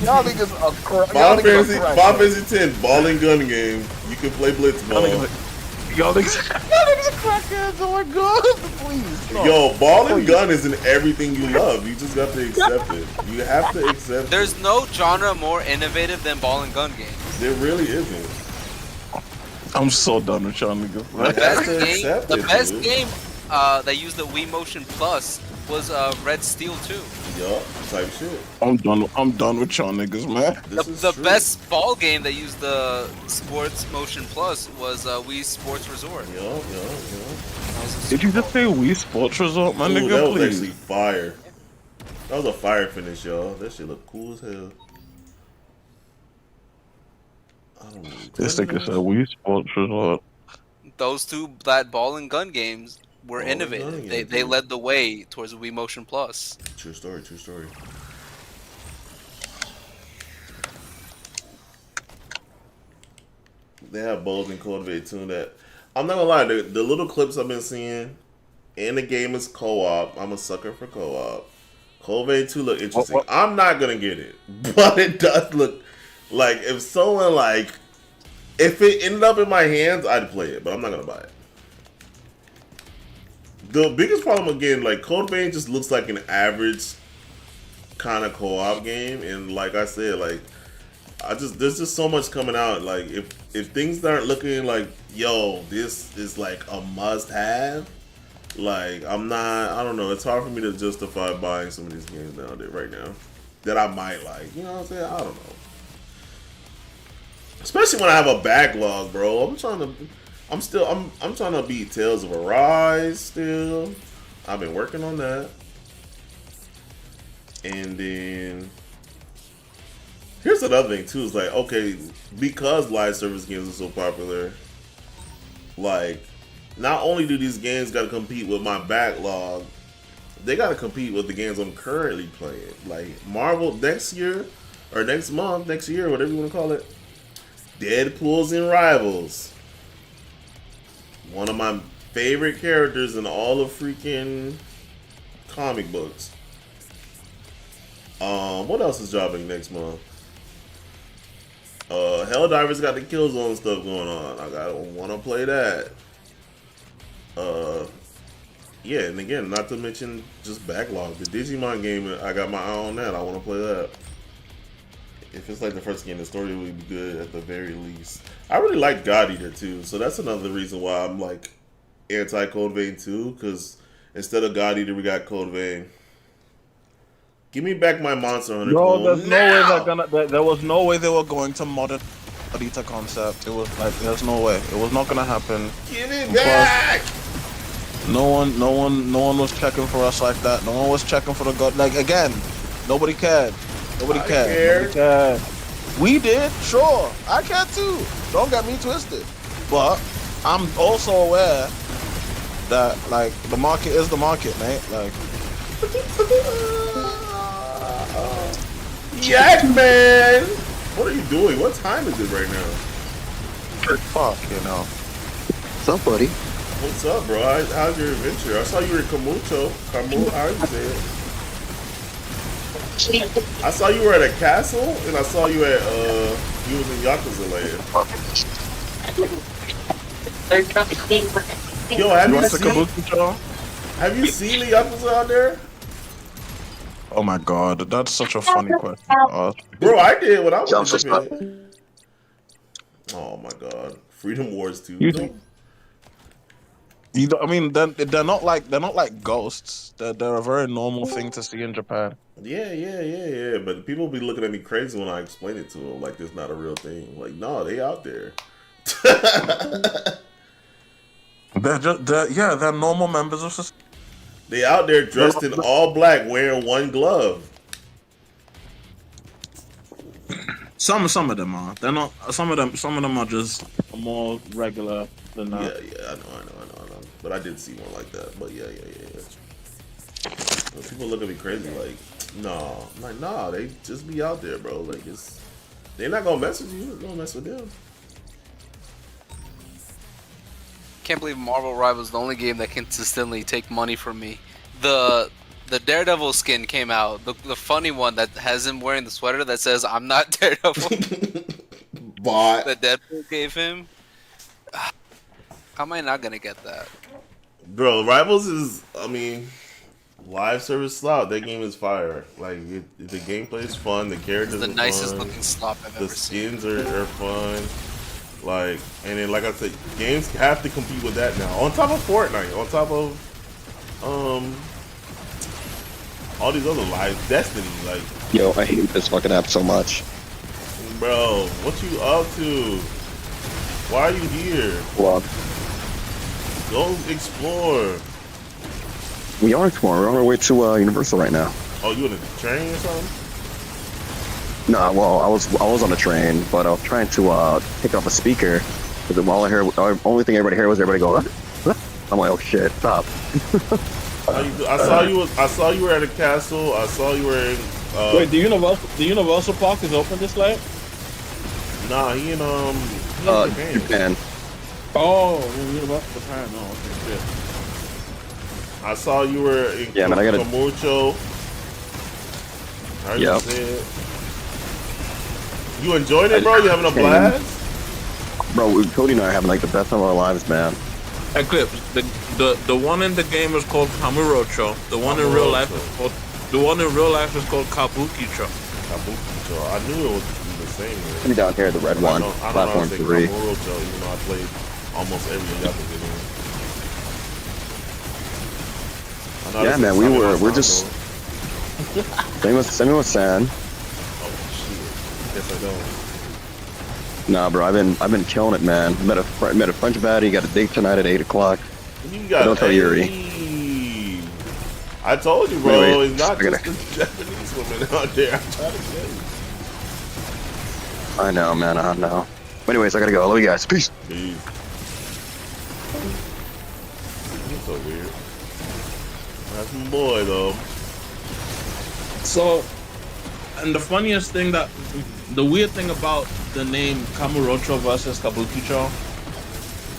Y'all niggas are Final Fantasy 10 ball and gun game. You can play Blitzball. Y'all niggas are crackheads. Oh my god, please. No. Yo, ball and gun isn't everything you love. You just got to accept it. You have to accept There's it. no genre more innovative than ball and gun games. There really isn't. I'm so done with y'all niggas. The Right? best to game, accept the it, best dude. game that used the Wii Motion Plus was Red Steel 2. Yup, type shit. I'm done with y'all niggas, man. This is The true. best ball game that used the Sports Motion Plus was Wii Sports Resort. Yup. That was a Did you Super just say Wii Sports Resort, my Ooh, nigga? that was Please. actually fire. That was a fire finish, y'all. That shit look cool as hell. I don't know. This nigga said Wii Sports Resort. Those two that ball and gun games were Ball and gun innovative. games, They dude. led the way towards Wii Motion Plus. True story. They have Bold and Cultivate too. That I'm not gonna lie, the little clips I've been seeing, and the game is co-op. I'm a sucker for co-op. Cultivate 2 look interesting. What? I'm not gonna get it, but it does look like if someone like if it ended up in my hands, I'd play it, but I'm not gonna buy it. The biggest problem again, like Cultivate just looks like an average kind of co-op game, and like I said, like there's just so much coming out. Like if things aren't looking like, yo, this is like a must-have. Like I don't know. It's hard for me to justify buying some of these games nowadays right now that I might like. You know what I'm saying? I don't know. Especially when I have a backlog, bro. I'm trying to beat Tales of Arise still. I've been working on that. And then here's another thing too, is like, okay, because live service games are so popular, like not only do these games gotta compete with my backlog, they gotta compete with the games I'm currently playing. Like Marvel next year, or next month, next year, whatever you wanna call it. Deadpool's in Rivals. One of my favorite characters in all of freaking comic books. What else is dropping next month? Helldivers got the Killzone stuff going on. I want to play that. Yeah, and again, not to mention just backlog. The Digimon game, I got my eye on that. I want to play that. If it's like the first game, the story would be good at the very least. I really like God Eater too, so that's another reason why I'm like anti Code Vein 2, because instead of God Eater, we got Code Vein. Give me back my Monster Hunter. Bro, clone there's no now! way there was no way they were going to modern Alita concept. It was like there's no way. It was not gonna happen. Give it Plus, back! No one was checking for us like that. No one was checking for the god. Like again, nobody cared. Nobody I cared. cared. Nobody cared. We did, sure. I cared too. Don't get me twisted. But I'm also aware that like the market is the market, mate. Like Yak man! What are you doing? What time is it right now? fuck, you know. What's up, buddy? What's up, bro? How's your adventure? I saw you were in Kamucho. How you say it? I saw you were at a castle, and I saw you at you was in Yakuza land. Yo, have you seen the Yakuza out there? Oh my god, that's such a funny question to ask. Bro, I did when I was Yo, in what's up? Japan. Oh my god, Freedom Wars 2. You think- You know, I mean, they're not like ghosts. They're a very normal thing to see in Japan. Yeah. But people be looking at me crazy when I explain it to them, like it's not a real thing. Like, no, they out there. They're normal members of society. They out there dressed in all black, wearing one glove. Some of them are. They're not. Some of them are just more regular than that. Yeah, I know. But I did see one like that. But yeah. But people look at me crazy, like, no. I'm like, nah, they just be out there, bro. Like, they're not gonna mess with you. They're gonna mess with them. Can't believe Marvel Rivals is the only game that consistently take money from me. The Daredevil skin came out. The funny one that has him wearing the sweater that says "I'm not Daredevil." Bot. That Deadpool gave him. How am I not gonna get that? Bro, Rivals is, I mean, live service slot. That game is fire. Like, the gameplay is fun. The It's characters the are nicest fun. looking slop I've The ever seen. skins are fun. Like, and then, like I said, games have to compete with that now. On top of Fortnite, on top of, all these other lives, Destiny. Like, Yo, I hate this fucking app so much. bro, what you up to? Why are you here? Well, Go explore. we are tomorrow. We're on our way to Universal right now. Oh, you in a train or something? No, well, I was on a train, but I was trying to take off a speaker. Because all I heard, the only thing everybody heard was everybody go, "What? What?" I'm like, oh shit, stop. I saw you were at a castle. I saw you were in. Wait, the Universal Park is open this late? Nah, he in Japan. Japan. Oh, Universal Japan. No, okay, shit. I saw you were in Yeah, man, I gotta- Kamucho. How you Yep. say it? You enjoyed it, bro? You having a blast? Bro, Cody and I are having like the best time of our lives, man. Eclipse. The one in the game is called Kamurocho. The one in real life is called Kabukicho. Kabukicho. I knew it was the same. Be down here, the red one, I don't know how platform to say 3. Kamurocho, even though I played almost every Yakuza game. I know Yeah, this man, is we're Sammy just Masato. same with San. Oh shit. Guess I don't. Nah, bro, I've been killing it, man. Met a French baddie, got a date tonight at 8 o'clock. You got Don't tell Yuri. Hey. I told you, bro. Wait, it's not I gotta- just the Japanese women out there. I'm trying to tell you. I know, man, I know. Anyways, I gotta go. Love you guys. Peace. Jeez. You're so weird. That's my boy, though. So, and the funniest thing the weird thing about the name Kamurocho versus Kabukicho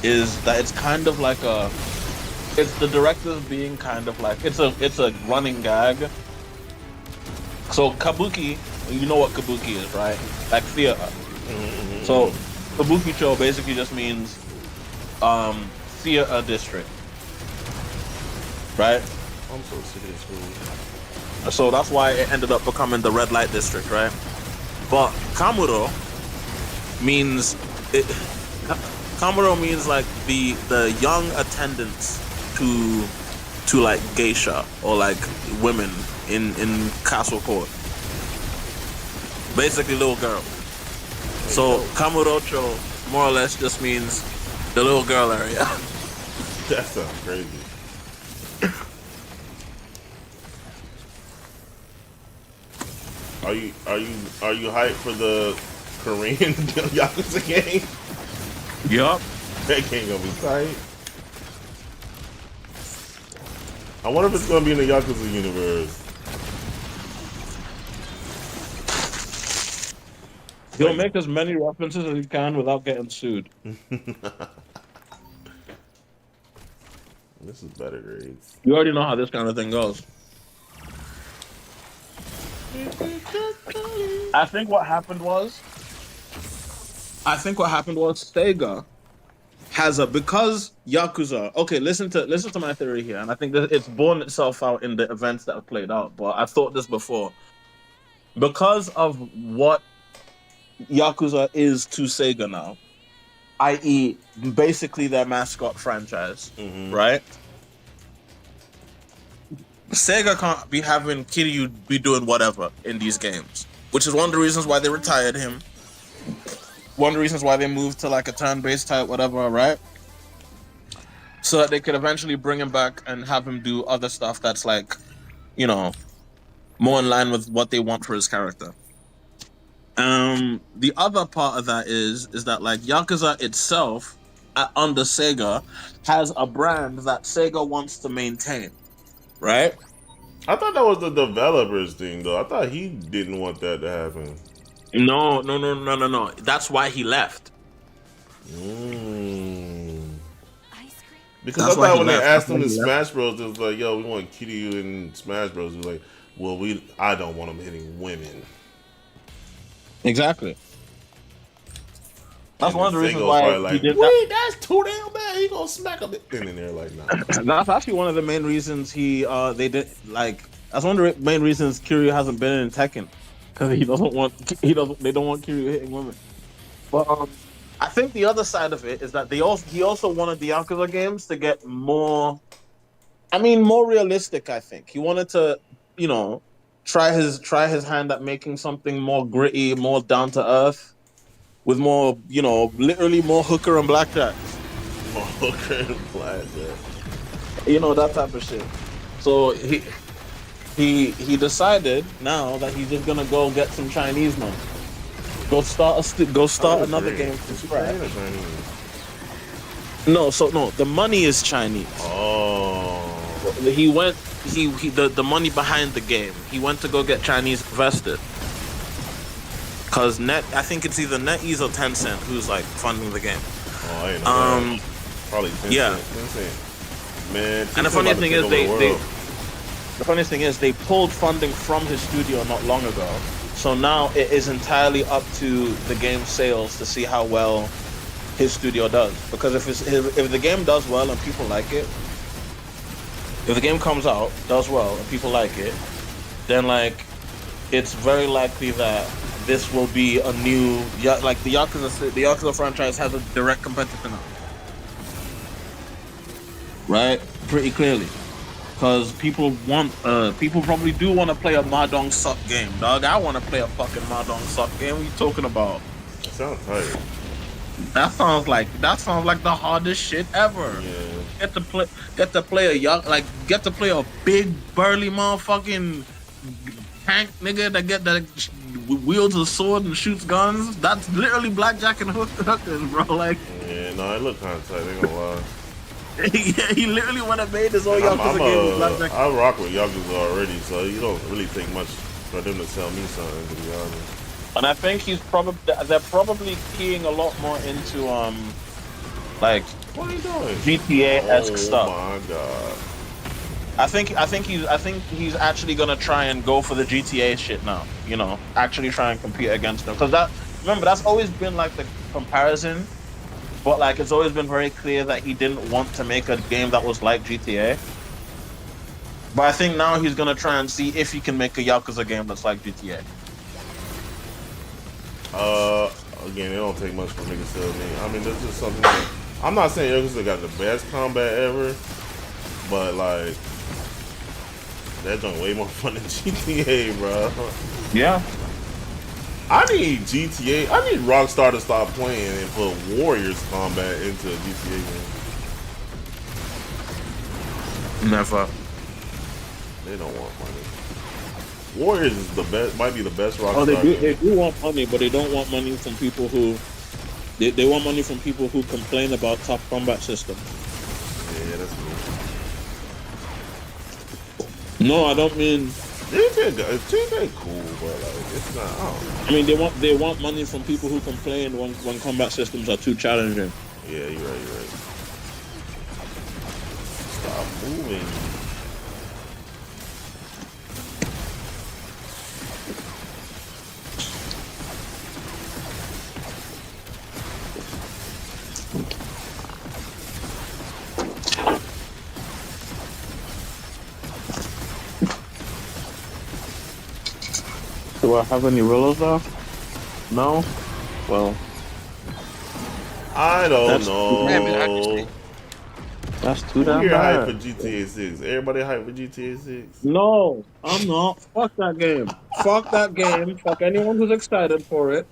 is that it's kind of like it's the directors being kind of like, it's a running gag. So Kabuki, you know what Kabuki is, right? Like theater. Mm-hmm. So Kabukicho basically just means theater district. Right? I'm so sick of this food. So that's why it ended up becoming the red light district, right? But Kamuro means Kamuro means like the young attendants to like geisha or like women in castle court. Basically little girl. So Kamurocho more or less just means the little girl area. That sounds crazy. Are you hyped for the Korean Yakuza game? Yup. That game gonna be tight. I wonder if it's gonna be in the Yakuza universe. He'll make as many references as he can without getting sued. This is better grades. You already know how this kind of thing goes. I think what happened was Sega has because Yakuza. Okay, listen to my theory here, and I think that it's borne itself out in the events that have played out. But I thought this before, because of what Yakuza is to Sega now, i.e., basically their mascot franchise, right? Sega can't be having Kiryu be doing whatever in these games, which is one of the reasons why they retired him. One of the reasons why they moved to like a turn-based type, whatever, right? So that they could eventually bring him back and have him do other stuff that's like, you know, more in line with what they want for his character. The other part of that is that like Yakuza itself, under Sega, has a brand that Sega wants to maintain. Right? I thought that was the developers thing, though. I thought he didn't want that to happen. No. That's why he left. Because That's I why thought he when they left. asked him in That's why he Smash Bros, it was like, yo, we want Kiryu in Smash Bros. He was like, well, I don't want him hitting women. Exactly. That's And one of the then reasons Sega was why probably he like, did wait, that's too damn bad. yeah, he gonna smack a bit in there like nah. That's actually one of the main reasons they did like. That's one of the main reasons Kiryu hasn't been in Tekken, because they don't want Kiryu hitting women. But I think the other side of it is that he also wanted the Yakuza games to get more. I mean, more realistic. I think he wanted to, try his hand at making something more gritty, more down to earth, with more, literally more hooker and blackjack. More hooker and blackjack. That type of shit. So he decided now that he's just gonna go get some Chinese money. Go start another game from scratch. No, the money is Chinese. Oh. The money behind the game. He went to go get Chinese invested. Cause I think it's either NetEase or Tencent who's like funding the game. Oh, I know that. Probably Tencent. Yeah. Tencent. Man, and the funniest thing is they pulled funding from his studio not long ago. So now it is entirely up to the game sales to see how well his studio does. Because if the game does well and people like it, if the game comes out, does well and people like it, then like it's very likely that this will be a new like the Yakuza franchise has a direct competitor now. Right? Pretty clearly. Because people probably do want to play a Mahjong suck game, dog. I want to play a fucking Mahjong suck game. What are you talking about? That sounds tight. That sounds like the hardest shit ever. Yeah. Get to play a big burly motherfucking tank nigga that wields a sword and shoots guns. That's literally blackjack and hookers, bro. Like, yeah, no, it looked kind of tight. Ain't gonna lie. Yeah, he literally went and made his own Yakuza game with blackjack. I rock with Yakuza already, so you don't really take much for them to sell me something, to be honest. And I think they're probably keying a lot more into like what are you doing? GTA-esque stuff. Oh my god. I think he's actually gonna try and go for the GTA shit now. Actually try and compete against them. Because that's always been like the comparison. But like it's always been very clear that he didn't want to make a game that was like GTA. But I think now he's gonna try and see if he can make a Yakuza game that's like GTA. Again, it don't take much for niggas to tell me. I mean, there's just something that, I'm not saying Yakuza got the best combat ever, but like that joint way more fun than GTA, bro. Yeah. I need GTA. I need Rockstar to stop playing and put Warriors combat into a GTA game. Never. They don't want money. Warriors is the best. Might be the best Rockstar. Oh, they do. game. They do want money, but they don't want money from people who. They want money from people who complain about tough combat systems. Yeah, that's me. No, I don't mean. GTA cool, but like it's not. I mean, they want money from people who complain when combat systems are too challenging. Yeah, you're right. Stop moving. Do I have any willows though? No? Well. I don't know. Damn it, how'd you see? That's too damn You're hyped bad. for GTA 6. Everybody hyped for GTA 6. No, I'm not. Fuck that game. Fuck that game. Fuck anyone who's excited for it.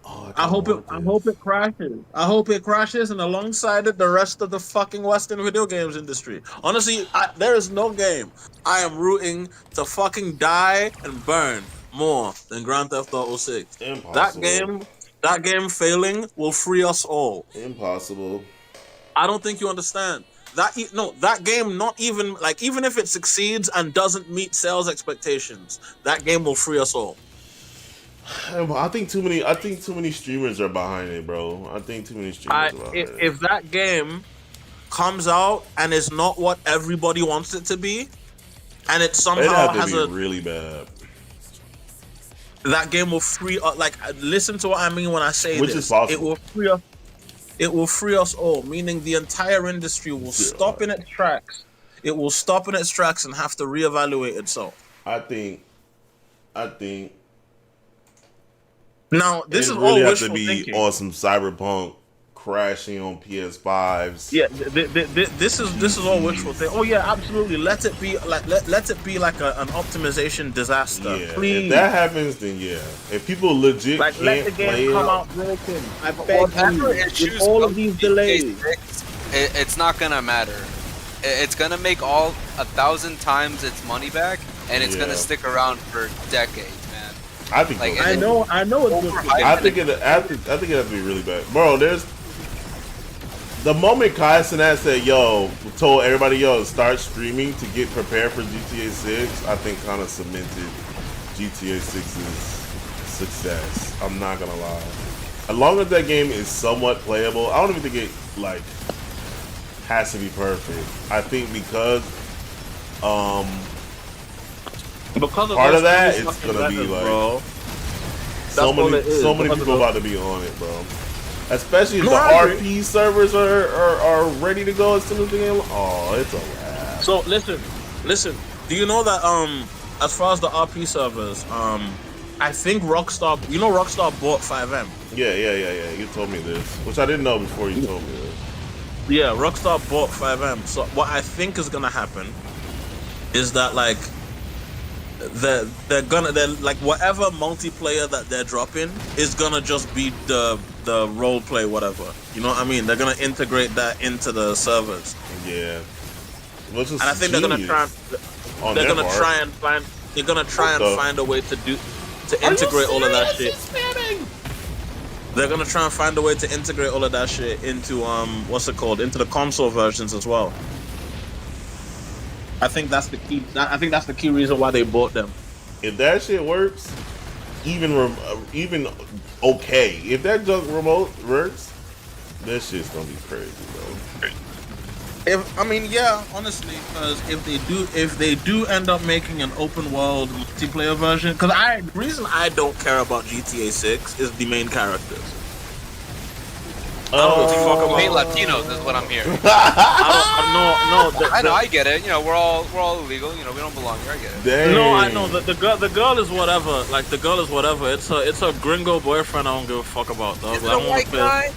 Oh, I hope it crashes. I hope it crashes, and alongside it, the rest of the fucking Western video games industry. Honestly, there is no game I am rooting to fucking die and burn more than Grand Theft Auto 6. Impossible. That game failing will free us all. Impossible. I don't think you understand. That game, not even like, even if it succeeds and doesn't meet sales expectations, that game will free us all. I think too many streamers are behind it, bro. I think too many streamers are behind it. If that game comes out and is not what everybody wants it to be, and it somehow has a really bad. That game will free up. Like, listen to what I mean when I say Which this. is possible. It will free us. it will free us all, meaning the entire industry will stop in its tracks. It will stop in its tracks and have to reevaluate itself. I think Now, this it is really all has to wishful be thinking. on some cyberpunk crashing on PS5s. Yeah, this is all wishful thinking. Oh yeah, absolutely. Let it be like let it be like an optimization disaster. Yeah, Please. if that happens, then yeah. If people legit Like let can't the play game come it, out broken. I beg Whatever you. issues With all of come these to GTA delays. 6, it's not gonna matter. It's gonna make all 1,000 times its money back, and it's gonna Yeah. stick around for decades, man. I think Like, so. I know it's good. I think it has to be really bad, bro. There's the moment Kai Cenat said, "Yo," told everybody, "Yo, start streaming to get prepared for GTA 6." I think kind of cemented GTA 6's success. I'm not gonna lie. As long as that game is somewhat playable, I don't even think it like has to be perfect. I think because Because of part of those that, three it's fucking gonna be letters, like bro. so all many it is, so many because of people the- about to be on it, bro. Especially if No, the I agree. RP servers are ready to go as soon as the game. Oh, it's a wrap. So listen. Do you know that as far as the RP servers, I think Rockstar, Rockstar bought 5M. Yeah. You told me this, which I didn't know before you told me this. Yeah, Rockstar bought 5M. So what I think is gonna happen is that like they're like whatever multiplayer that they're dropping is gonna just be the role play whatever. You know what I mean? They're gonna integrate that into the servers. Yeah, which is And I think they're gonna try on they're their gonna part. try and find a way to integrate all of that shit. They're gonna try and find a way to integrate all of that shit into into the console versions as well. I think that's the key. I think that's the key reason why they bought them. If that shit works, even okay. If that junk remote works, that shit's gonna be crazy, bro. Honestly, because if they do end up making an open world multiplayer version, because the reason I don't care about GTA 6 is the main characters. I don't give a fuck Hate about. Latinos is what I'm hearing. I know. I get it. You know, we're all illegal. You know, we don't belong here. I get it. Dang. No, I know the girl is whatever. Like the girl is whatever. It's her gringo boyfriend. I don't give a fuck about, dog. Is Like, it I a don't white wanna guy?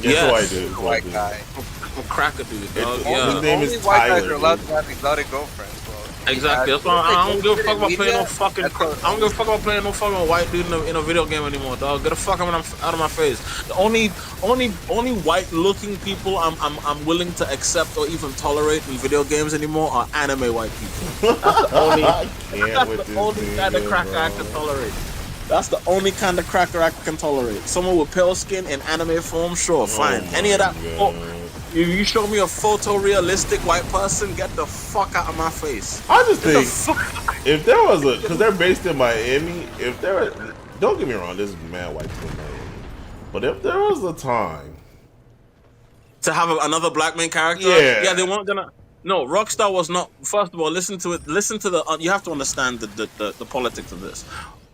Yes, Yes. white dude. White guy. a cracker dude, dog. It's- Yeah. His name Only is white guys Tyler, are allowed dude. to have exotic girlfriends, bro. Exactly. That's why I don't give a fuck about playing no fucking. That's what- I don't give a fuck about playing no fucking white dude in a video game anymore, dog. Get the fuck out of my face. The only white looking people I'm willing to accept or even tolerate in video games anymore are anime white people. That's the only. I can't That's with the this only kind of nigga, cracker I bro. can tolerate. That's the only kind of cracker I can tolerate. Someone with pale skin in anime form, sure, fine. Oh Any of that. my Oh, God. if you show me a photorealistic white person, get the fuck out of my face. I just Get the think fuck. if there was because they're based in Miami, if there, don't get me wrong, this is mad white people in Miami, but if there was a time, To have another black main character, Yeah. they weren't gonna. No, Rockstar was not. First of all, listen to it. Listen to the. You have to understand the politics of this.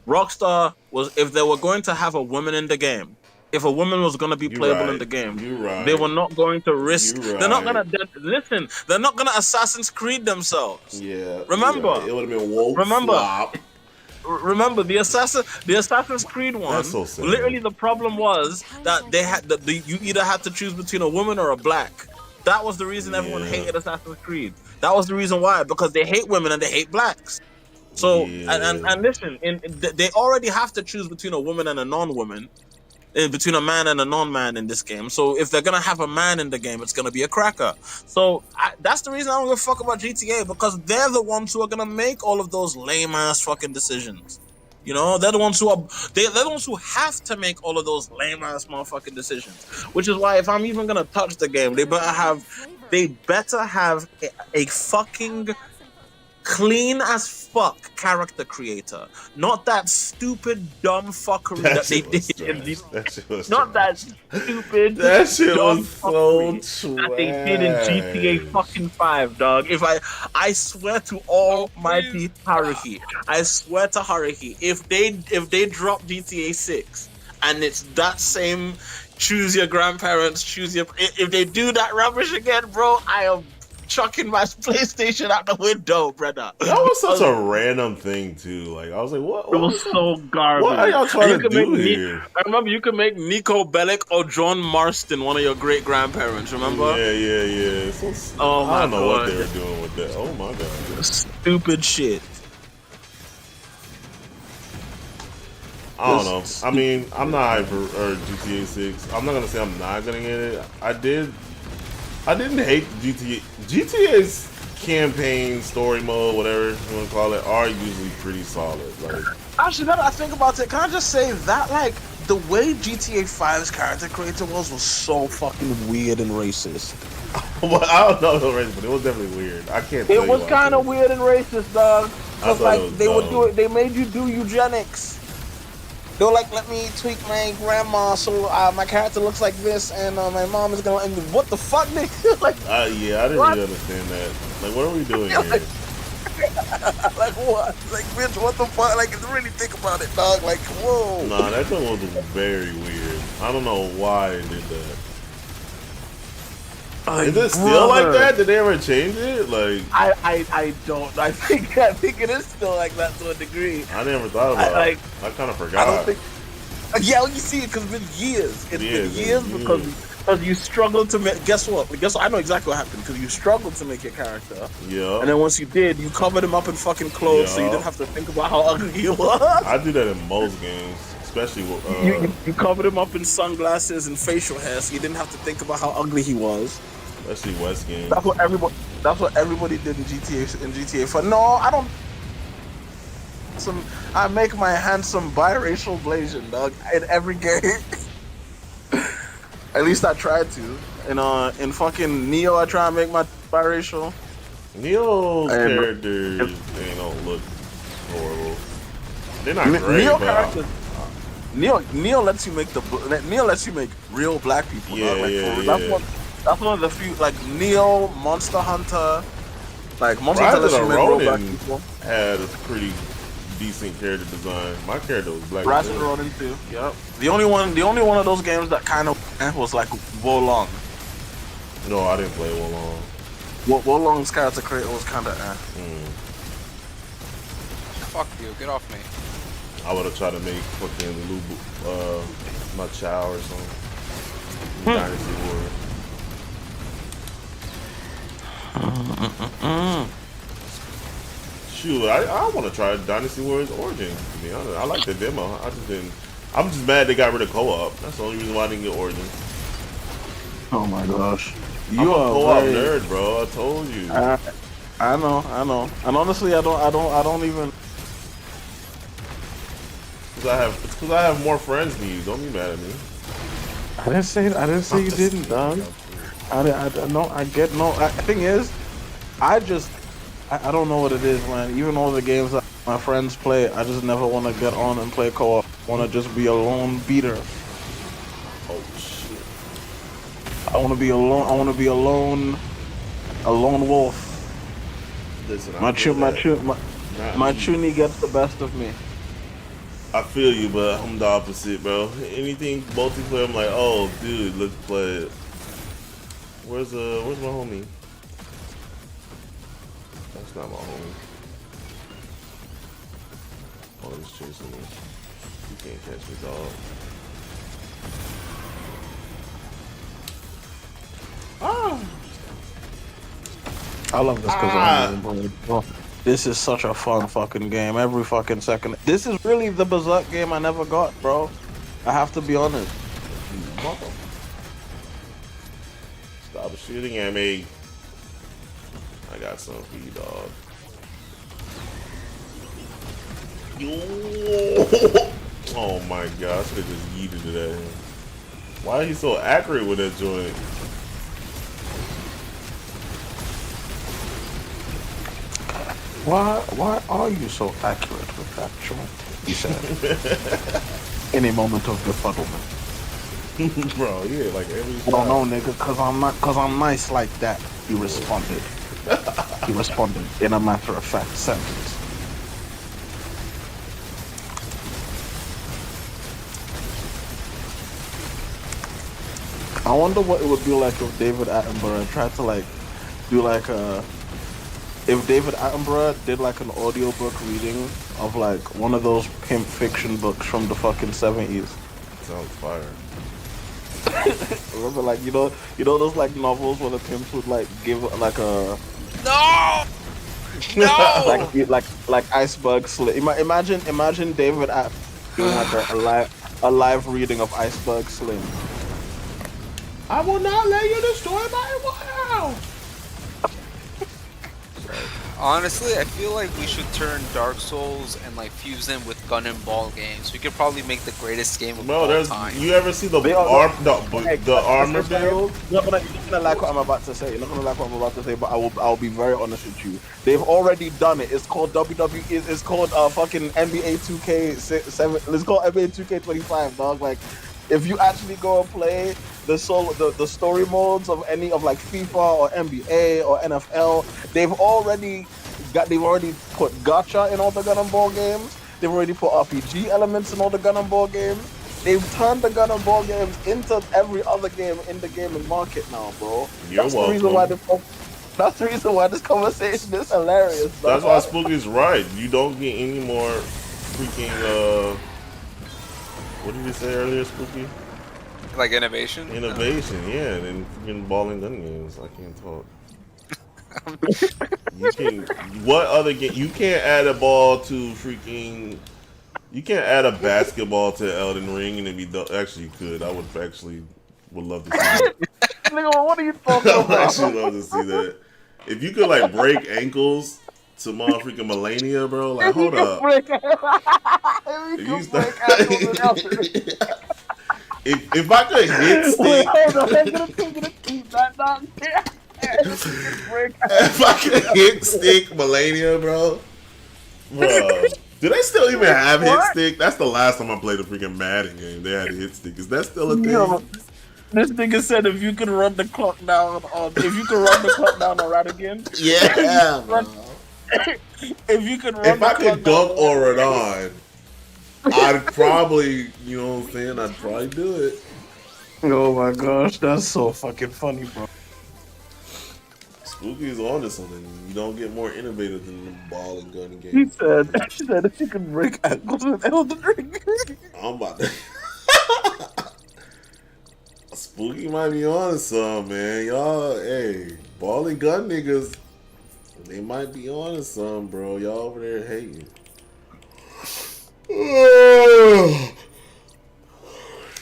Rockstar was, if they were going to have a woman in the game, if a woman was going to be You playable right. in the game, You right. they were not going to risk. You They're not right. gonna listen. They're not gonna Assassin's Creed themselves. yeah, Remember. it would have been woke Remember. flop. Remember the Assassin's Creed one. That's so sad. Literally, the problem was that they had you either had to choose between a woman or a black. That was the reason everyone Yeah. hated Assassin's Creed. That was the reason why, because they hate women and they hate blacks. So Yeah. and listen, they already have to choose between a woman and a non-woman, between a man and a non-man in this game. So if they're gonna have a man in the game, it's gonna be a cracker. So that's the reason I don't give a fuck about GTA, because they're the ones who are gonna make all of those lame ass fucking decisions. You know, they're the ones who they're the ones who have to make all of those lame ass motherfucking decisions. Which is why if I'm even gonna touch the game, they better have a fucking clean as fuck character creator, not that stupid dumb fuckery that they shit was did in trash. these. That shit was Not trash. that stupid. That shit dumb was so fuckery that they did in GTA trash. fucking 5, dog. If I swear to almighty Haruhi, I swear to Haruhi, if they drop GTA 6 and it's that same choose your grandparents, choose your. If they do that rubbish again, bro, I am chucking my PlayStation out the window, brother. That was such a random thing too. Like I was like, what? It was so garbage. What are y'all And trying you to can make do here? I remember you could make Nico Bellic or John Marston one of your great grandparents. Remember? Yeah. So, Oh my I don't know what God. they were doing with that. Oh my god. Stupid shit. I don't know. I mean, I'm not hyped for GTA 6. I'm not gonna say I'm not gonna get it. I didn't hate GTA. GTA's campaign, story mode, whatever you want to call it, are usually pretty solid. Like, Actually, now that I think about it, can I just say that like the way GTA 5's character creator was so fucking weird and racist. well, I don't know the rest, but it was definitely weird. I can't. Tell It was kind of weird and racist, dog. Cause like they would do it. They made you do eugenics. They were like, let me tweak my grandma so my character looks like this, and my mom is gonna. And what the fuck, nigga? Like, yeah, I didn't really understand that. Like, what are we doing here? like what? Like, bitch, what the fuck? Like, really think about it, dog. Like, whoa. Nah, that thing was very weird. I don't know why it did that. Is it still like that? Did they ever change it? Like, I don't. I think it is still like that to a degree. I never thought about it. I kind of forgot. I don't think. Yeah, you see it because it's been years. It's been years because you struggled to make. Guess what? I know exactly what happened because you struggled to make your character. Yeah. And then once you did, you covered him up in fucking clothes, so you didn't have to think about how ugly he was. I do that in most games, especially with. You covered him up in sunglasses and facial hair, so you didn't have to think about how ugly he was. Especially West games. That's what everybody did in GTA. In GTA 4. No, I don't. I make my handsome biracial blazing, dog, in every game. At least I tried to. In fucking Neo, I try and make my biracial. Neo's characters, they don't look horrible. They're not great, Neo but characters. Neo lets you make real black people. Yeah, dog. Like, yeah. That's one of the few, like Neo, Monster Hunter, like Monster Hunter lets you make real black people. Had a pretty decent character design. My character was black. Rise of Ronin too. Yep. The only one of those games that kind of was like Wolong. No, I didn't play Wolong. Wolong's character creator was kind of. Fuck you! Get off me. I would have tried to make fucking my child or something. Dynasty Warriors. Shoot, I want to try Dynasty Warriors Origin, to be honest. I like the demo. I'm just mad they got rid of co-op. That's the only reason why I didn't get Origin. Oh my gosh. I'm a co-op nerd, bro. I told you. I know. And honestly, I don't even. It's because I have more friends than you. Don't be mad at me. I didn't say you didn't, dog. The thing is, I don't know what it is, man. Even all the games that my friends play, I just never want to get on and play co-op. I want to just be a lone beater. Oh shit! I want to be alone. I want to be a lone wolf. Listen, My Chuni gets the best of me. I feel you, but I'm the opposite, bro. Anything multiplayer, I'm like, oh, dude, let's play it. Where's my homie? That's not my homie. Oh, he's chasing me. You can't catch me, dog. I love this because this is such a fun fucking game. Every fucking second. This is really the Berserk game I never got, bro. I have to be honest. Stop shooting at me. I got something for you, dog. Oh my god, I should have just yeeted it at him. Why is he so accurate with that joint? Why are you so accurate with that joint? He said. Any moment of befuddlement. Bro, yeah, like every I don't know, nigga, cause I'm nice like that. He responded. He responded in a matter-of-fact sentence. I wonder what it would be like if David Attenborough tried to like do like a. If David Attenborough did like an audiobook reading of like one of those pimp fiction books from the fucking 70s. Sounds fire. Remember, like you know those like novels where the pimps would like give like a No! No! like Iceberg Slim. Imagine David Attenborough doing like a live reading of Iceberg Slim. I will not let you destroy my world. Honestly, I feel like we should turn Dark Souls and like fuse them with gun and ball games. We could probably make the greatest game of Bro, all there's time. you ever see the the armor build? You're not gonna like what I'm about to say. You're not gonna like what I'm about to say, but I'll be very honest with you. They've already done it. It's called WWE. It's called fucking NBA 2K7. It's called NBA 2K25, dog. Like, if you actually go and play the story modes of any of like FIFA or NBA or NFL, they've already put gacha in all the gun and ball games. They've already put RPG elements in all the gun and ball games. They've turned the gun and ball games into every other game in the gaming market now, bro. You're welcome. That's the reason why this conversation is hilarious. That's why Spooky's right. You don't get any more freaking what did you say earlier, Spooky? Like innovation? Innovation, yeah, and freaking ball and gun games. I can't talk. You can. What other game? You can't add a ball to freaking. You can't add a basketball to Elden Ring and it be done. Actually, you could. I would love to see that. Nigga, what are you talking I would about? actually love to see that. If you could like break ankles to motherfucking Melania, bro. Like, hold up. If you start. If I could hit stick. Wait, hold on. I'm gonna keep that down. If I could hit stick Melania, bro. Do they still even have hit stick? That's the last time I played a freaking Madden game. They had a hit stick. Is that still a thing? Yo, this nigga said if you could run the clock down on Radigan. Yeah. If you could run If the I clock could dunk down or run on, I'd probably, you know what I'm saying? I'd probably do it. Oh my gosh, that's so fucking funny, bro. Spooky's on to something. You don't get more innovative than the ball and gun game. She said if you could break ankles in Elden Ring. I'm about to. Spooky might be on to something, man. Y'all, hey, ball and gun niggas, they might be on to something, bro. Y'all over there hating.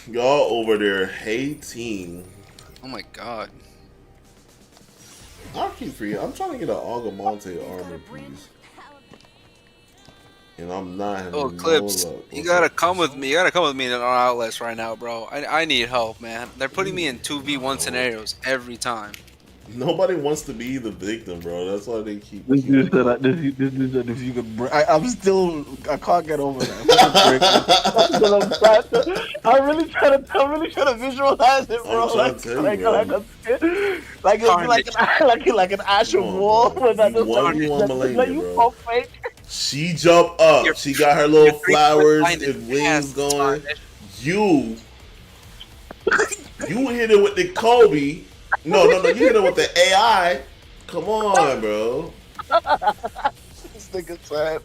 Y'all over there hating. Oh my god. I'll keep forgetting. I'm trying to get an Agamante armor piece. And I'm not having Oh, no Clips, luck. you gotta come with me. You gotta come with me in our outlets right now, bro. I need help, man. They're putting me in 2v1 scenarios every time. Nobody wants to be the victim, bro. That's why they keep. This dude said if you could break. I can't get over that. I'm really trying to visualize it, bro. I'm trying to tell you, like an actual Come on, wall bro. with that You 1v1 Melania, like you bro. so fake. She jumped up. She got her little flowers and wings going. You hit it with the Kobe. No. You hit it with the AI. Come on, bro. This nigga said,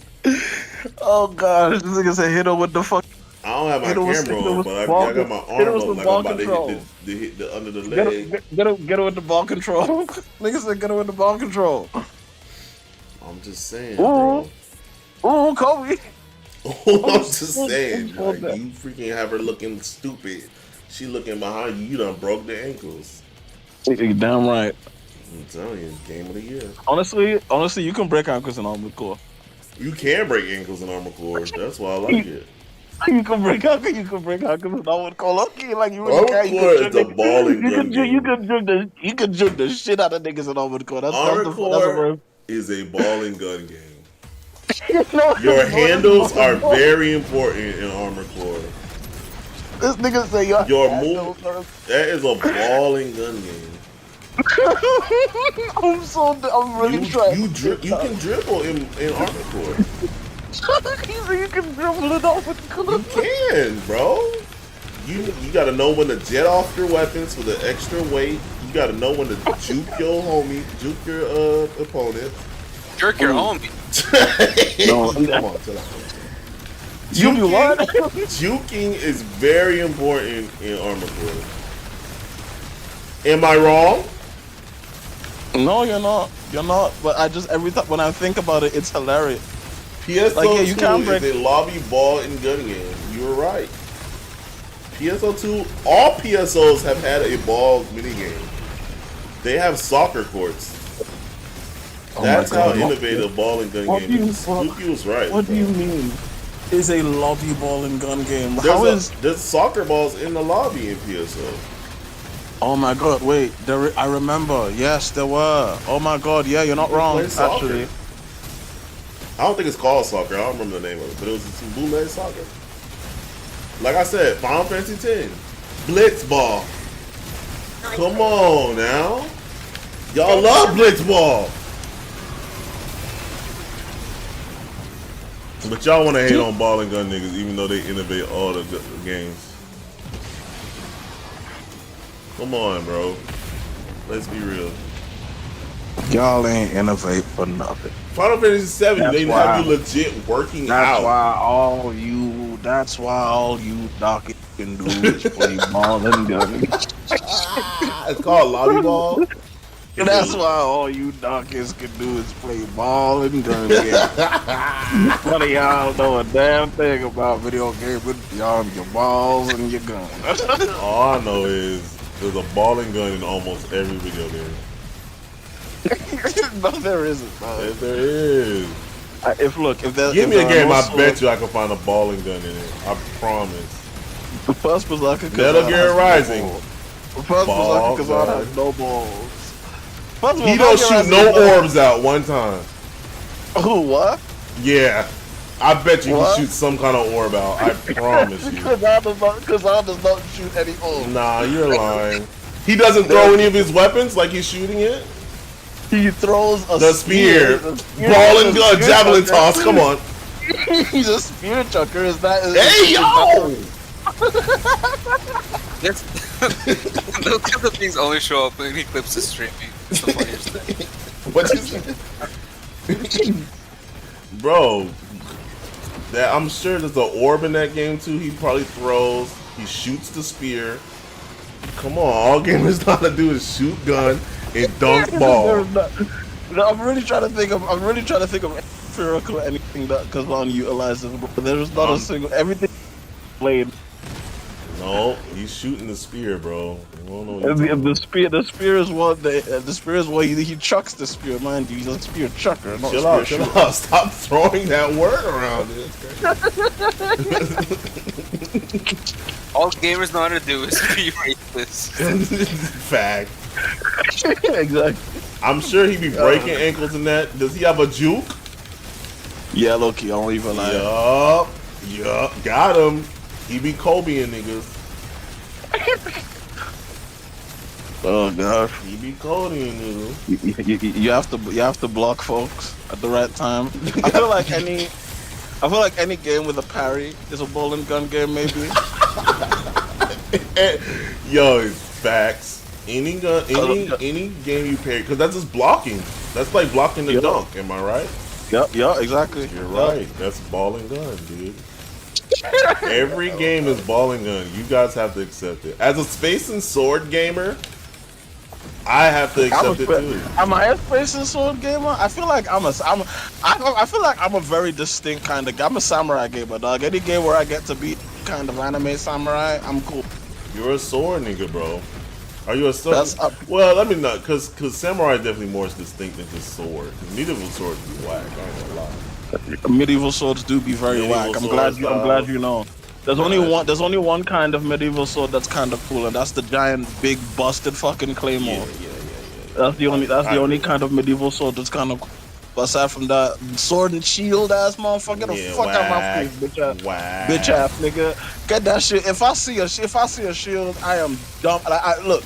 "Oh gosh, this nigga said hit her with the fuck." I don't have my camera on, but I got my arm up like I'm about to hit the under the leg. Get her with the ball control. Nigga said get her with the ball control. I'm just saying, bro. Ooh, Kobe. I'm just saying, like, you freaking have her looking stupid. She looking behind you. You done broke the ankles. You're damn right. I'm telling you, game of the year. Honestly, you can break ankles in Armored Core. You can break ankles in Armored Core. That's why I like it. You can break ankles in Armored Core. Okay, like you really Armored Core is a balling gun game. You can juke the shit out of niggas in Armored Core. Armored Core is a balling gun game. Your handles are very important in Armored Core. This nigga say your move. That is a balling gun game. I'm really trying. You can dribble in Armored Core. You can dribble it off with the You can, bro. You gotta know when to jet off your weapons for the extra weight. You gotta know when to juke your homie, juke your opponent. Jerk your homie. No, Come on, chill out. You be what? Juking is very important in Armored Core. Am I wrong? No, you're not. You're not. But I just every time when I think about it, it's hilarious. PSO2 Like, yeah, you can't break- is a lobby ball and gun game. You were right. PSO2, all PSOs have had a ball minigame. They have soccer courts. Oh That's my how God. innovative ball and gun What game do you- is. Spooky was right. What do you bro. mean? Is a lobby ball and gun game? How is? There's soccer balls in the lobby in PSO. Oh my God! Wait, I remember. Yes, there were. Oh my God! Yeah, you're not You wrong. play soccer. Actually, I don't think it's called soccer. I don't remember the name of it, but it was some bootleg soccer. Like I said, Final Fantasy X, Blitzball. Come on now, y'all love Blitzball, but y'all want to hate on ball and gun niggas, even though they innovate all the games. Come on, bro. Let's be real. y'all ain't innovate for nothing. Final Fantasy VII, That's they why- have you legit working That's out. why all you. That's why all you doc can do is play ball and gun. It's called lobby ball. That's why all you doctors can do is play ball and gun games. None of y'all know a damn thing about video games beyond your balls and your gun. All I know is there's a ball and gun in almost every video game. No, there isn't, bro. Yes, there is. If there, Give if me a there are game, no I swords- bet you I can find a ball and gun in it. I promise. The first Berserker. Metal Gear Rising. The first Ball, Berserker because I gun. have no balls. First of all, He Metal don't Gear shoot Rising no is not- orbs out one time. Who, what? Yeah. I bet you What? he shoots some kind of orb out. I promise you. Because I does not shoot any orbs. Nah, you're lying. He doesn't throw any of his weapons like he's shooting it? He throws a The spear. The Ball and He's a gun, spear javelin chucker. toss, come on. He's a spear chucker. Is that? Hey, yo! That's, those kinds of things only show up when he clips his streaming. It's the funniest thing. What you say? Bro, that I'm sure there's an orb in that game too. He probably throws. He shoots the spear. Come on, all gamers know how to do is shoot gun and dunk ball. I'm really trying to think of. Empirical anything that goes on utilizes, but there's not a single everything played. No, he's shooting the spear, bro. I don't know what you're talking The spear is what the spear is what he chucks the spear. Mind you, he's a spear chucker, not Chill a out, spear chill shooter. out. Stop throwing that word around. It's crazy. All gamers know how to do is be racist. Fact. Exactly. I'm sure he be breaking ankles in that. Does he have a juke? Yeah, Loki, I'll leave a lie. Yup, got him. He be Kobe and niggas. Oh gosh. He be Kobe and niggas. You have to block folks at the right time. I feel like any game with a parry is a ball and gun game, maybe. Yo, it's facts. Any game you parry, because that's just blocking. That's like blocking the Yup. dunk. Am I right? Yep, exactly. You're right. That's ball and gun, dude. Every game is ball and gun. You guys have to accept it. As a space and sword gamer, I have to accept it too. Am I a space and sword gamer? I feel like I feel like I'm a very distinct kind of. I'm a samurai gamer, dog. Any game where I get to be kind of anime samurai, I'm cool. You're a sword nigga, bro. Are you a sword? That's up. Well, let me not, cause samurai is definitely more distinct than just sword. Medieval swords be whack. I ain't gonna lie. Medieval swords do be very Medieval whack. I'm swords, glad you know. There's only one kind of medieval sword that's kind of cool, and that's the giant, big, busted fucking claymore. Yeah. That's the only kind of medieval sword that's kind of cool. But aside from that, sword and shield ass motherfucker, get the fuck out of my face, bitch ass nigga. Get that shit. If I see a shield, I am dumb. Look,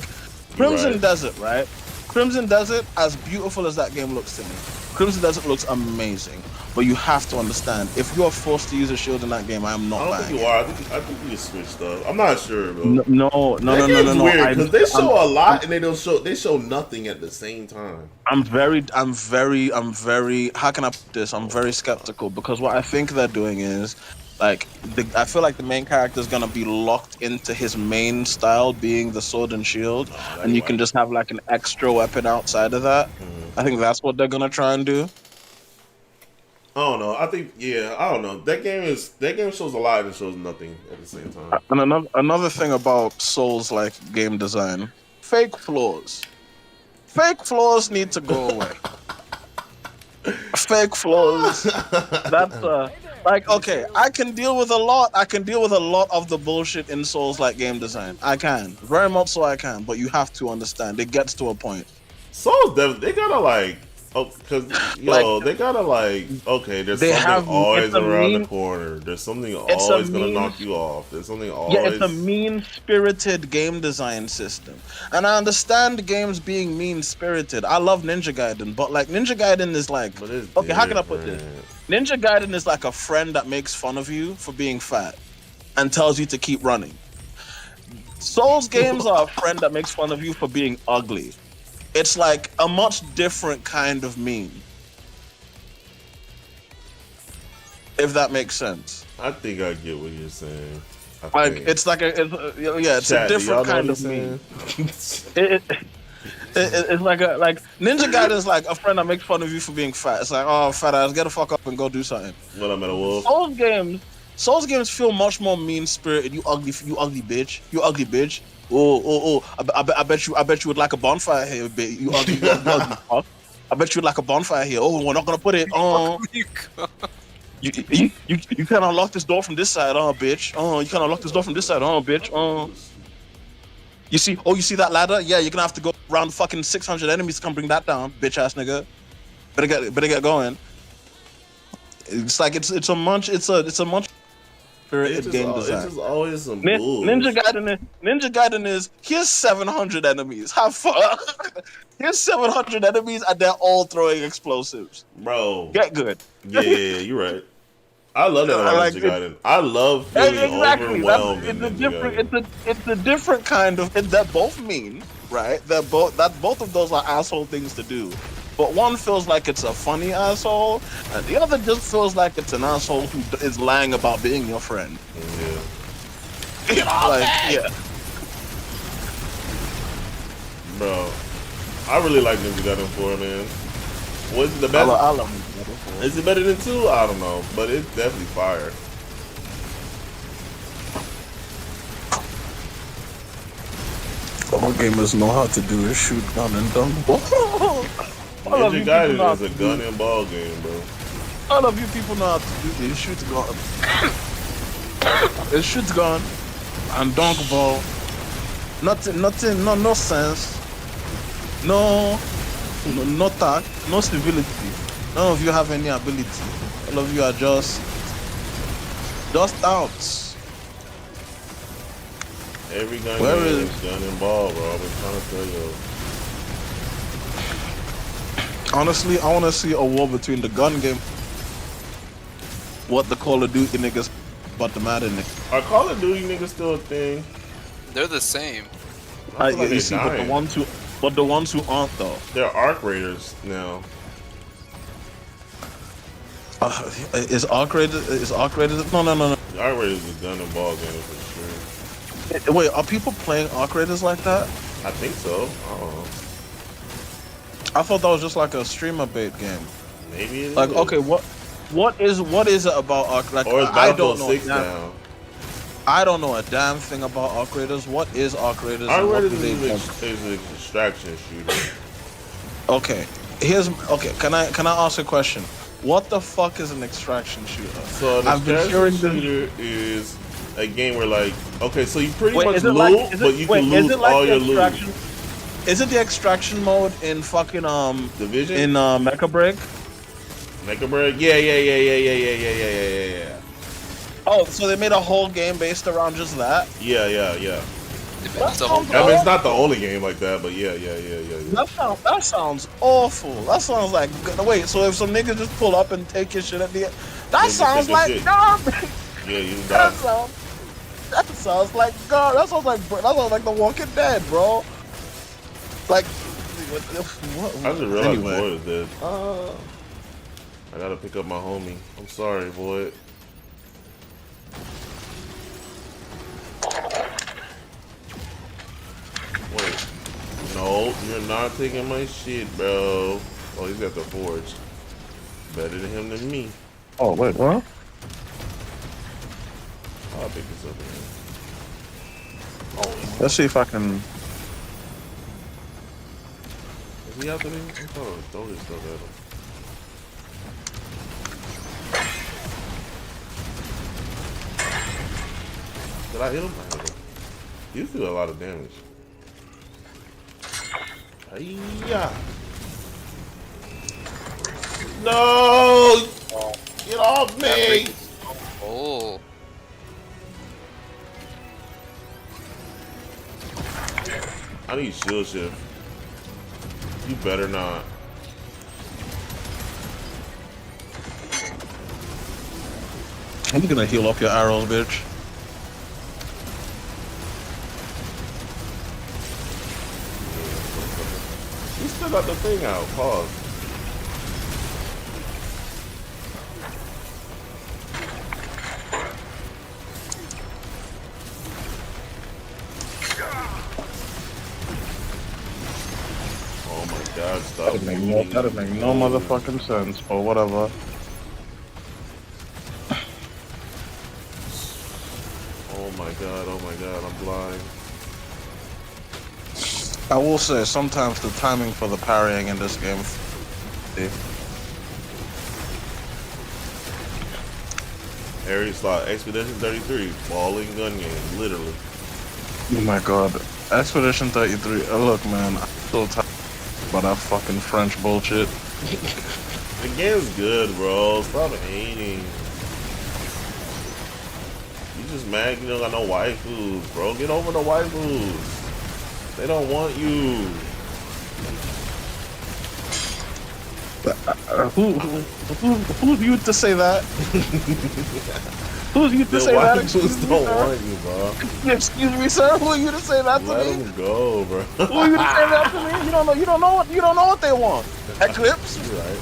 Crimson Right. Desert, right? Crimson Desert, as beautiful as that game looks to me, Crimson Desert looks amazing. But you have to understand, if you are forced to use a shield in that game, I am not I don't buying think you it. are. I think you can switch stuff. I'm not sure, bro. No. That game's weird because they show a lot I'm- and they show nothing at the same time. I'm very. How can I put this? I'm very skeptical because what I think they're doing is, like, I feel like the main character is gonna be locked into his main style, being the sword and shield, and you can just have like an extra weapon outside of that. I think that's what they're gonna try and do. I don't know. I think I don't know. That game shows a lot and shows nothing at the same time. And another thing about Souls like game design, fake flaws. Fake flaws need to go away. Fake flaws. That's like, okay, I can deal with a lot. I can deal with a lot of the bullshit in Souls like game design. I can. Very much so I can, but you have to understand it gets to a point. Souls, they gotta like, because they gotta like, okay, there's something always around the corner. There's something always gonna knock you off. There's something always. Yeah, it's a mean-spirited game design system, and I understand games being mean-spirited. I love Ninja Gaiden, but like Ninja Gaiden is like, okay, how can I put this? Ninja Gaiden is like a friend that makes fun of you for being fat and tells you to keep running. Souls games are a friend that makes fun of you for being ugly. It's like a much different kind of mean. If that makes sense. I think I get what you're saying. It's a different kind of mean. It's like Ninja Gaiden is like a friend that makes fun of you for being fat. It's like, oh, fat ass, get the fuck up and go do something. What I'm at a wolf. Souls games feel much more mean spirited. You ugly bitch. You ugly bitch. Oh! I bet you would like a bonfire here, bitch. You ugly fuck. I bet you would like a bonfire here. Oh, we're not gonna put it. Oh, you can't unlock this door from this side. Oh, bitch. Oh, you can't unlock this door from this side. Oh, bitch. Oh. You see that ladder? Yeah, you're gonna have to go around fucking 600 enemies to come bring that down, bitch ass nigga. Better get going. It's like it's a much spirited game design. It's just always some bull. Ninja Gaiden is here's 700 enemies. Have fun. Here's 700 enemies and they're all throwing explosives. Bro. Get good. Yeah, you're right. I love that about Ninja Gaiden. I love feeling overwhelmed. It's a different kind of. They're both mean, right? Both of those are asshole things to do. But one feels like it's a funny asshole, and the other just feels like it's an asshole who is lying about being your friend. Yeah. Yeah. Bro, I really like Ninja Gaiden 4, man. What's the best? I love Ninja Gaiden 4. Is it better than 2? I don't know, but it's definitely fire. All gamers know how to do is shoot gun and dunk. Ninja Gaiden is a gun and ball game, bro. All of you people know how to do this. Shoot gun. It shoots gun and dunk ball. Nothing, no sense. No tact, no civility. None of you have any ability. All of you are just outs. Every gun game is gun and ball, bro. I've been trying to tell you. Honestly, I want to see a war between the gun game, what the Call of Duty niggas, but the Madden niggas. Are Call of Duty niggas still a thing? They're the same. You see, but the ones who aren't though. They're Arc Raiders now. Is Arc Raiders? No. Arc Raiders is a gun and ball game for sure. Wait, are people playing Arc Raiders like that? I think so. I don't know. I thought that was just like a streamer bait game. Maybe it like is. Okay, what is it about Arc? Like, or is I don't Battlefield know. 6 now? I don't know a damn thing about Arc Raiders. What is Arc Raiders? Arc Raiders is an extraction shooter. Okay, Can I ask a question? What the fuck is an extraction shooter? So an extraction shooter is a game where, like, okay, so you pretty much loot, but you can lose all your loot. Is it the extraction mode in fucking Division? In Mecha Break? Mecha Break? Yeah. Oh, so they made a whole game based around just that? Yeah. It's a whole. I mean, it's not the only game like that, but yeah. That sounds awful. That sounds like wait. So if some niggas just pull up and take your shit at the end, that just sounds take your like shit. garbage. Yeah, you That done. sounds like God. That sounds like The Walking Dead, bro. Like, what? I just realized Anyway. Boyd is dead. I gotta pick up my homie. I'm sorry, Boyd. Wait. No, you're not taking my shit, bro. Oh, he's got the forge. Better than him than me. Oh wait, what? I'll pick this up again. Oh, Let's see if I can. is he after me? I thought I was throwing stuff at him. Did I hit him? I hit him. You do a lot of damage. Hiya. No! Get off me! Oh. I need shield shift. You better not. I'm gonna heal up your arrows, bitch. You still got the thing out. Pause. Oh my god, stop. That'd make no motherfucking sense, but whatever. Oh my god, I'm blind. I will say, sometimes the timing for the parrying in this game. Area slot, Expedition 33, falling gun game, literally. Oh my god. Expedition 33. Look, man, I'm so tired about that fucking French bullshit. The game's good, bro. Stop hating. You just mad you don't got no waifus, bro. Get over the waifus. They don't want you. Who's you to say that? Who's you to The say that? waifus don't want you, bro. Excuse me, sir. Who are you to say that to Let me? them go, bro. Who are you to say that to me? You don't know what they want. Eclipse. You're right.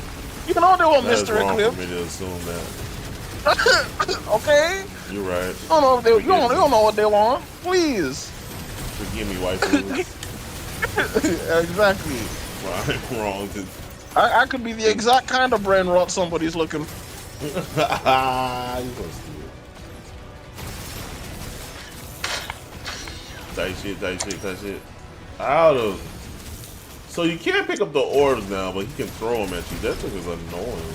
You know what they want, That's Mr. wrong Eclipse. for me to assume that. Okay. You're right. You don't know if you don't know what they want. Please. Forgive me, waifus. Exactly. I'm wrong to. I could be the exact kind of brain rot somebody's looking. You gonna steal. Tight shit. Out of. So you can't pick up the orbs now, but he can throw them at you. That thing is annoying.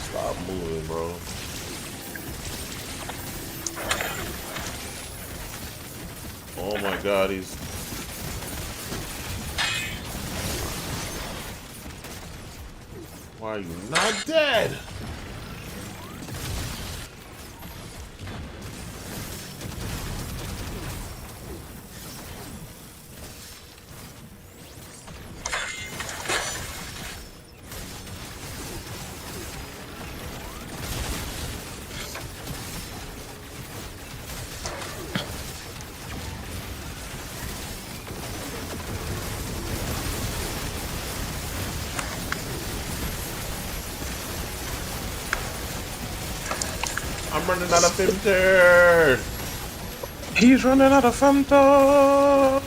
Stop moving, bro. Oh my god, he's. Why are you not dead? I'm running out of filter. He's running out of Fanta.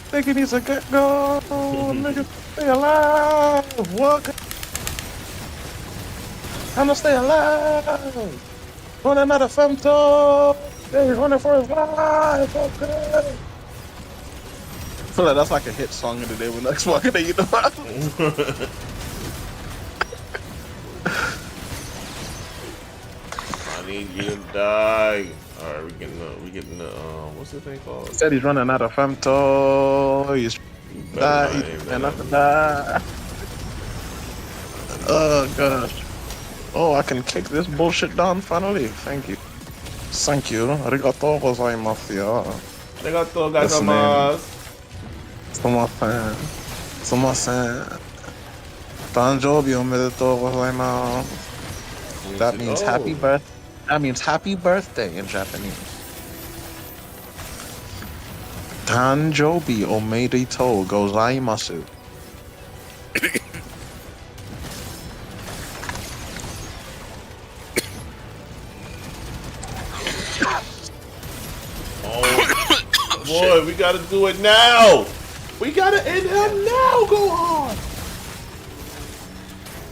Think he needs to get go. Nigga, stay alive. What? Trying to stay alive. Running out of Fanta. Yeah, he's running for his life. Okay. I feel like that's like a hit song of the day when next fucking day, you know. I need you to die. Alright, we getting the what's the thing called? Said he's running out of Femto. He's Better die. not aim And that after that. Oh gosh. Oh, I can kick this bullshit down finally. Thank you. Thank you. Arigatou gozaimasu yo. Arigatou Listening. gozaimasu. Sumasen. Sumasen. Tanjobi omedetou gozaimasu. That means happy Oh. birth. That means happy birthday in Japanese. Tanjobi omedetou gozaimasu. Oh, boy, we gotta do it now. We gotta end him now. Go on.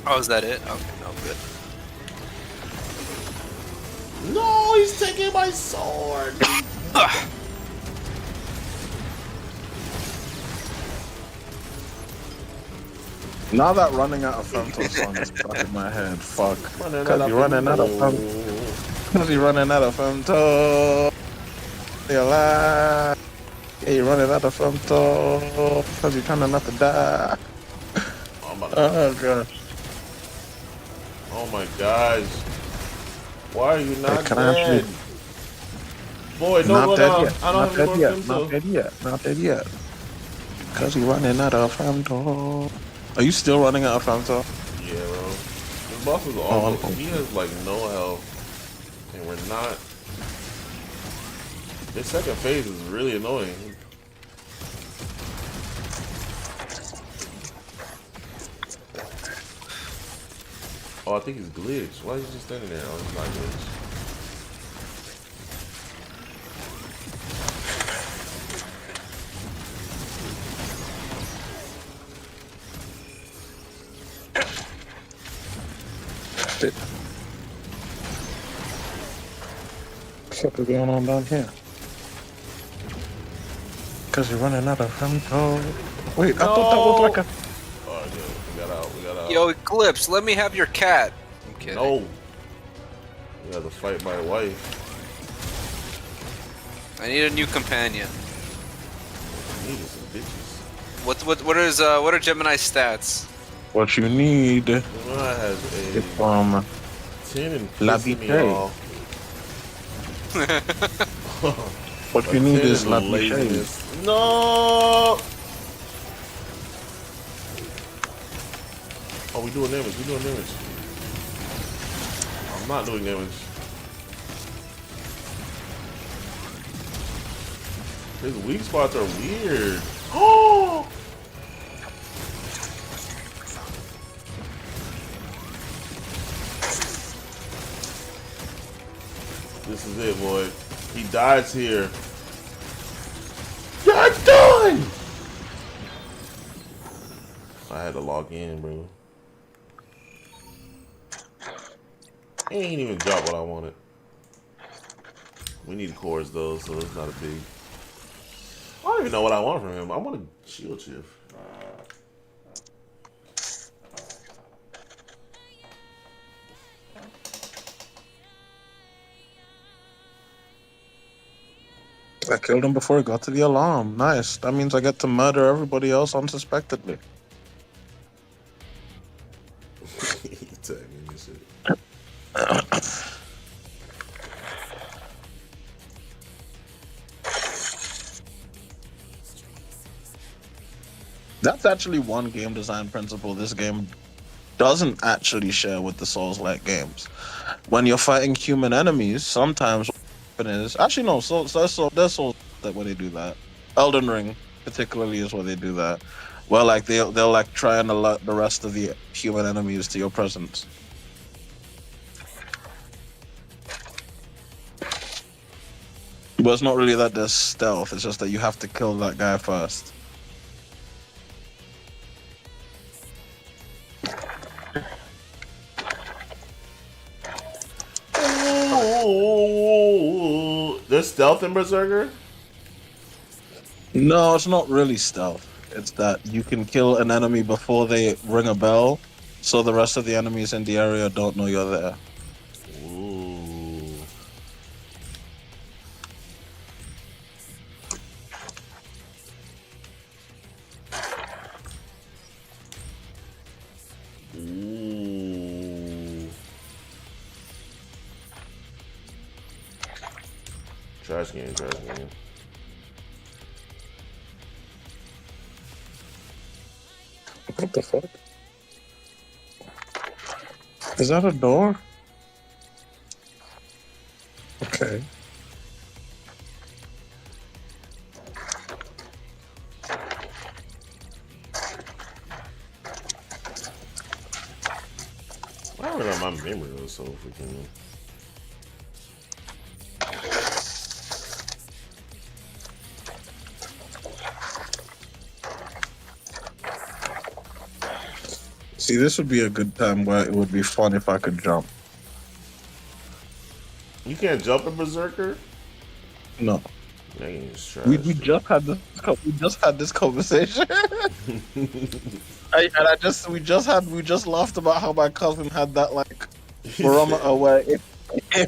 Oh, is that it? Okay, no, good. No, he's taking my sword. Now that running out of Femto song is stuck in my head. Fuck. Running Cause out you of running out of Femto. Cause you running out of Femto. You're alive. Yeah, you running out of Femto. Cause you're trying not to die. Oh my, Oh god. oh my gosh. Why are you not Can I dead? actually- Boy, no, Not go dead down. yet. I don't Not have dead any yet. more Not Femto. dead yet. Not dead yet. Cause you running out of Femto. Are you still running out of Femto? Yeah, bro. This boss is almost. He has like no health, and we're not. This second phase is really annoying. Oh, I think he's glitched. Why is he just standing there? Oh, he's not glitched. Shit. What's going on down here? Cause you're running out of Femto. Wait, I thought that was like a. Oh, yeah, we got out. We got out. Yo, Eclipse, let me have your cat. I'm kidding. No. You have to fight my wife. I need a new companion. I need some bitches. What are Gemini's stats? What you need Gemini has is a from 10 and La pissing me Vitae. off. What you need 10 is La Vitae. laziness. No! Oh, we doing damage. We doing damage. I'm not doing damage. His weak spots are weird. Oh! This is it, boy. He dies here. You're done! I had to log in, bro. He ain't even dropped what I wanted. We need cores though, so it's not a big. I don't even know what I want from him. I want a shield shift. I killed him before he got to the alarm. Nice. That means I get to murder everybody else unsuspectedly. He tagged me this shit. That's actually one game design principle this game doesn't actually share with the Souls-like games. When you're fighting human enemies, sometimes what happens is actually no, there's Souls that when they do that. Elden Ring particularly is where they do that. Well, like they'll like try and alert the rest of the human enemies to your presence. But it's not really that there's stealth. It's just that you have to kill that guy first. Oh, there's stealth in Berserker? No, it's not really stealth. It's that you can kill an enemy before they ring a bell, so the rest of the enemies in the area don't know you're there. Ooh. Ooh. Trash game, trash game. What the fuck? Is that a door? Okay. I don't know, my memory was so freaking. See, this would be a good time where it would be fun if I could jump. You can't jump a berserker? No. That game is trash. We just had this conversation. We just laughed about how my cousin had that like barometer where if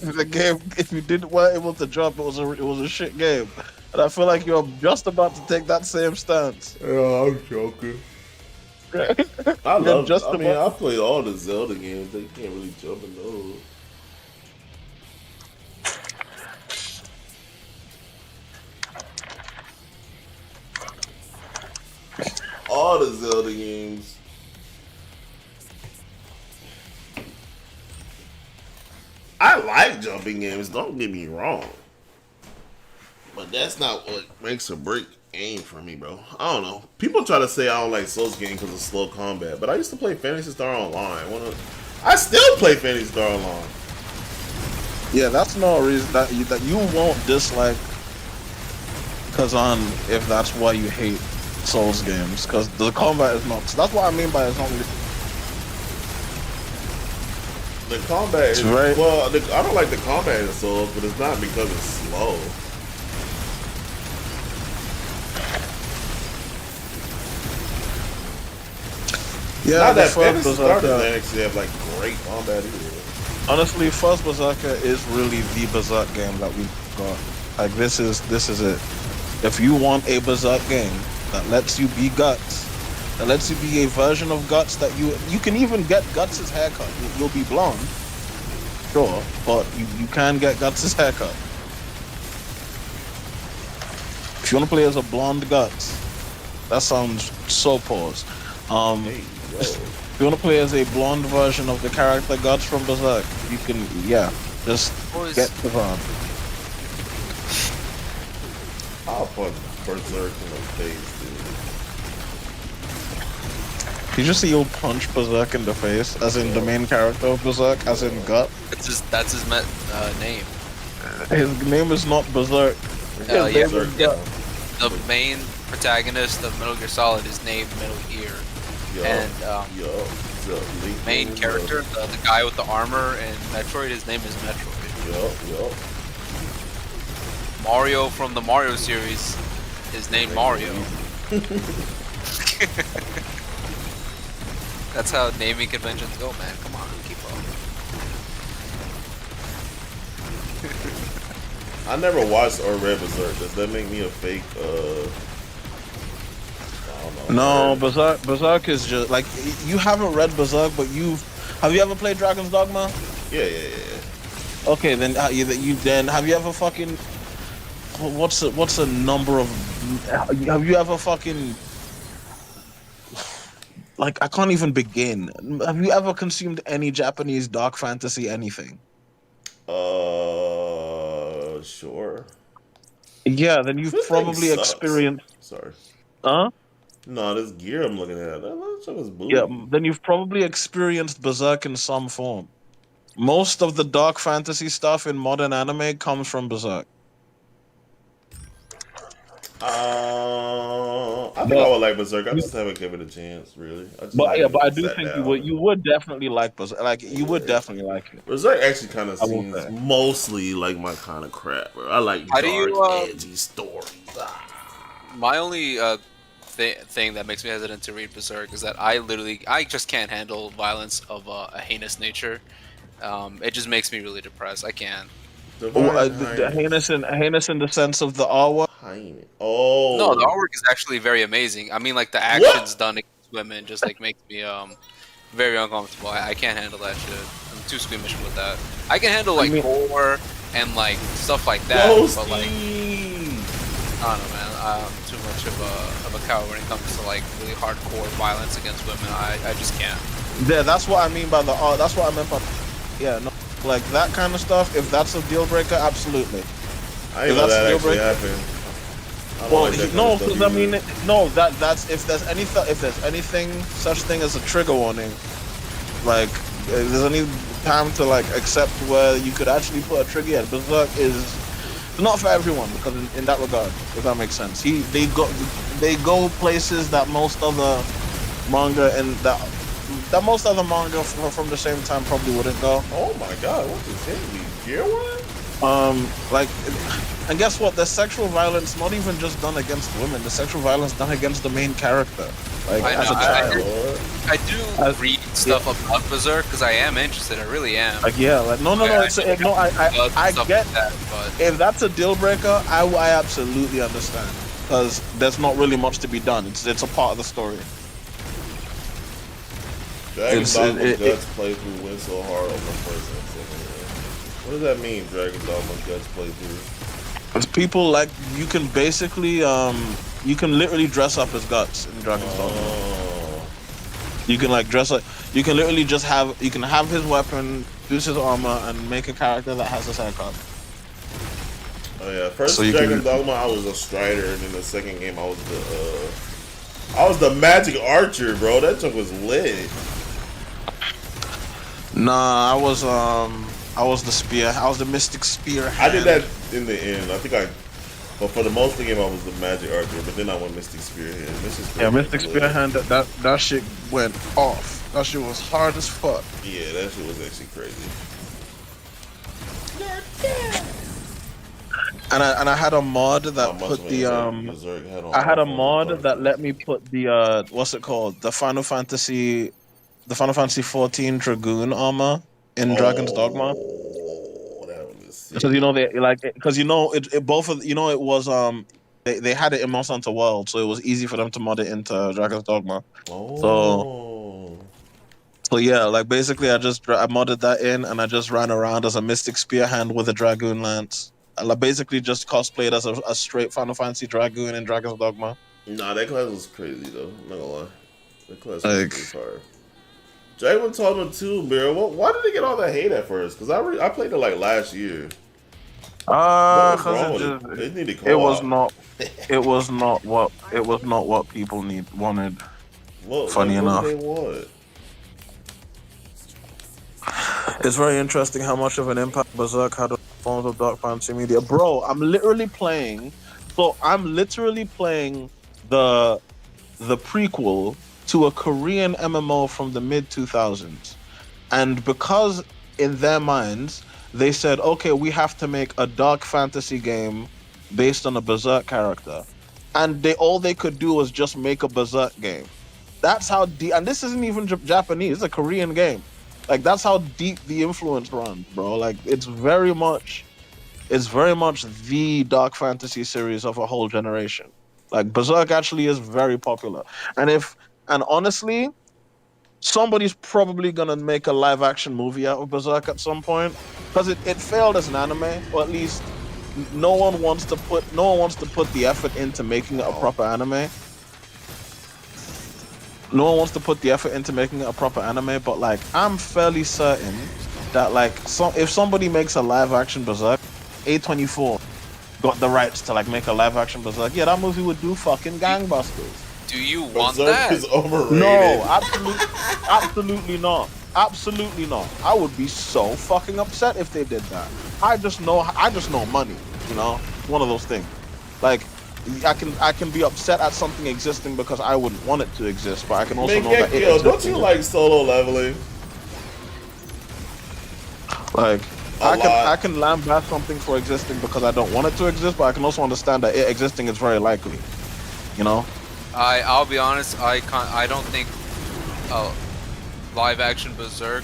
you weren't able to jump, it was a shit game. And I feel like you're just about to take that same stance. Yeah, I'm joking. I played all the Zelda games. They can't really jump in those. All the Zelda games. I like jumping games, don't get me wrong. But that's not what makes or break game for me, bro. I don't know. People try to say I don't like Souls games because of slow combat, but I used to play Phantasy Star Online. I still play Phantasy Star Online. Yeah, that's no reason that you won't dislike Kazan if that's why you hate Souls games, because the combat is not. That's what I mean by it's not really. The combat is very. Well. I don't like the combat in Souls, but it's not because it's slow. Yeah, not that first Phantasy Star Berserker. doesn't actually have like great combat either. Honestly, first Berserker is really the Berserk game that we got. Like this is it. If you want a Berserk game that lets you be Guts, that lets you be a version of Guts that you can even get Guts' haircut. You'll be blonde, sure, but you can get Guts' haircut. If you want to play as a blonde Guts, that sounds so paused. If you want to play as a blonde version of the character Guts from Berserk, you can, just get the vibe. I'll put Berserk in the face, dude. Did you see you'll punch Berserk in the face, as in the main character of Berserk, as in Gut? That's his name. His name is not Berserk. Yeah, Berserk, the main protagonist of Metal Gear Solid is named Metal Gear. And main character, the guy with the armor in Metroid, his name is Metroid. Mario from the Mario series is named Mario. That's how naming conventions go, man. Come on, keep up. I never watched or read Berserk. Does that make me a fake? I don't know. No, Berserk is just like you haven't read Berserk, but have you ever played Dragon's Dogma? Yeah. Okay, then then have you ever fucking what's a number of have you ever fucking like I can't even begin. Have you ever consumed any Japanese dark fantasy anything? Sure. Yeah, then you've This probably thing sucks. experienced. Sorry. Huh? No, this gear I'm looking at. That shit was blue. Yeah, then you've probably experienced Berserk in some form. Most of the dark fantasy stuff in modern anime comes from Berserk. I think I would like Berserk. I just haven't given it a chance, really. But I do think you would definitely like Berserk. Like you would definitely like it. Berserk actually kind of seems mostly like my kind of crap, bro. I like dark, edgy stories. My only thing that makes me hesitant to read Berserk is that I just can't handle violence of a heinous nature. It just makes me really depressed. I can't. The heinous in the sense of the R. Oh no, the artwork is actually very amazing. I mean, like the actions done against women just like makes me very uncomfortable. I can't handle that shit. I'm too squeamish with that. I can handle like gore and like stuff like that. But like, I don't know, man. I'm too much of a coward when it comes to like really hardcore violence against women. I just can't. Yeah, that's what I mean by the. That's what I meant by. Yeah, no, like that kind of stuff. If that's a deal breaker, absolutely. I didn't know that actually happened. Well, no, because I mean, no. That's if there's anything such thing as a trigger warning, like if there's any time to like accept where you could actually put a trigger. Yeah, Berserk is not for everyone because in that regard, if that makes sense. They go places that most other manga and that most other manga from the same time probably wouldn't go. Oh my god, what is it? Gear one? Like, and guess what? There's sexual violence not even just done against women. The sexual violence done against the main character. Like, as a child. I do read stuff about Berserk because I am interested. I really am. Like, yeah, like no. I get that, but if that's a deal breaker, I absolutely understand because there's not really much to be done. It's a part of the story. Dragon Dogma Guts playthrough went so hard on the first and second one. What does that mean, Dragon Dogma Guts playthrough? It's people like you can basically you can literally dress up as Guts in Dragon's Dogma. You can like dress up. You can literally just have his weapon, use his armor, and make a character that has a haircut. Oh yeah, first Dragon Dogma I was a Strider, and in the second game I was the Magic Archer, bro. That junk was lit. Nah, I was the spear. I was the Mystic Spear. I did that in the end. But for the most of the game, I was the Magic Archer. But then I went Mystic Spearhead. Mystic Spearhead. That shit went off. That shit was hard as fuck. Yeah, that shit was actually crazy. And I had a mod that put the I had a mod that let me put the what's it called? The Final Fantasy 14 Dragoon armor in Dragon's Dogma. Because you know it was they had it in Monster Hunter World, so it was easy for them to mod it into Dragon's Dogma. So yeah, like basically I modded that in and I just ran around as a Mystic Spearhand with a Dragoon lance. I basically just cosplayed as a straight Final Fantasy Dragoon in Dragon's Dogma. Nah, that class was crazy though. I'm not gonna lie. That class was pretty fire. Dragon Dogma 2, bro. Why did they get all that hate at first? Because I played it like last year. Because it was not what people wanted. Funny enough. They want? It's very interesting how much of an impact Berserk had on forms of dark fantasy media. Bro, I'm literally playing the prequel to a Korean MMO from the mid-2000s. And because in their minds, they said, okay, we have to make a dark fantasy game based on a Berserk character. And all they could do was just make a Berserk game. That's how deep, and this isn't even Japanese, it's a Korean game. Like, that's how deep the influence runs, bro. Like, it's very much the dark fantasy series of a whole generation. Like, Berserk actually is very popular. And honestly, somebody's probably gonna make a live action movie out of Berserk at some point. Because it failed as an anime, or at least no one wants to put the effort into making it a proper anime. No one wants to put the effort into making it a proper anime, but like I'm fairly certain that like if somebody makes a live action Berserk, A24 got the rights to like make a live action Berserk. Yeah, that movie would do fucking gangbusters. Do you want Berserk that? is overrated. No, absolutely not. Absolutely not. I would be so fucking upset if they did that. I just know money, you know? One of those things. Like I can be upset at something existing because I wouldn't want it to exist, but I can also know that it exists. Don't you like solo leveling? Like I can lambast something for existing because I don't want it to exist, but I can also understand that it existing is very likely. You know? I'll be honest, I don't think live action Berserk,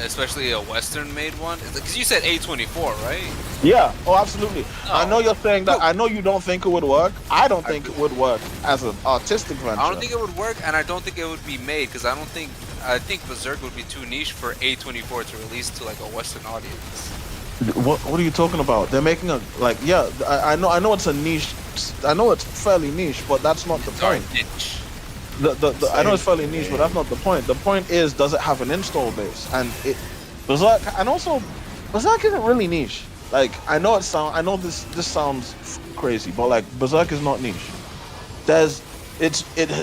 especially a Western made one, because you said A24, right? Yeah, oh absolutely. No. I know you're saying that. I know you don't think it would work. I don't think it would work as an artistic venture. I don't think it would work, and I don't think it would be made, because I think Berserk would be too niche for A24 to release to like a Western audience. What are you talking about? They're making a yeah. I know it's a niche. I know it's fairly niche, but that's not the It's our point. niche. I know it's fairly Same niche, but thing. that's not the point. The point is, does it have an install base? And it Berserk, and also Berserk isn't really niche. Like I know this sounds crazy, but like Berserk is not niche.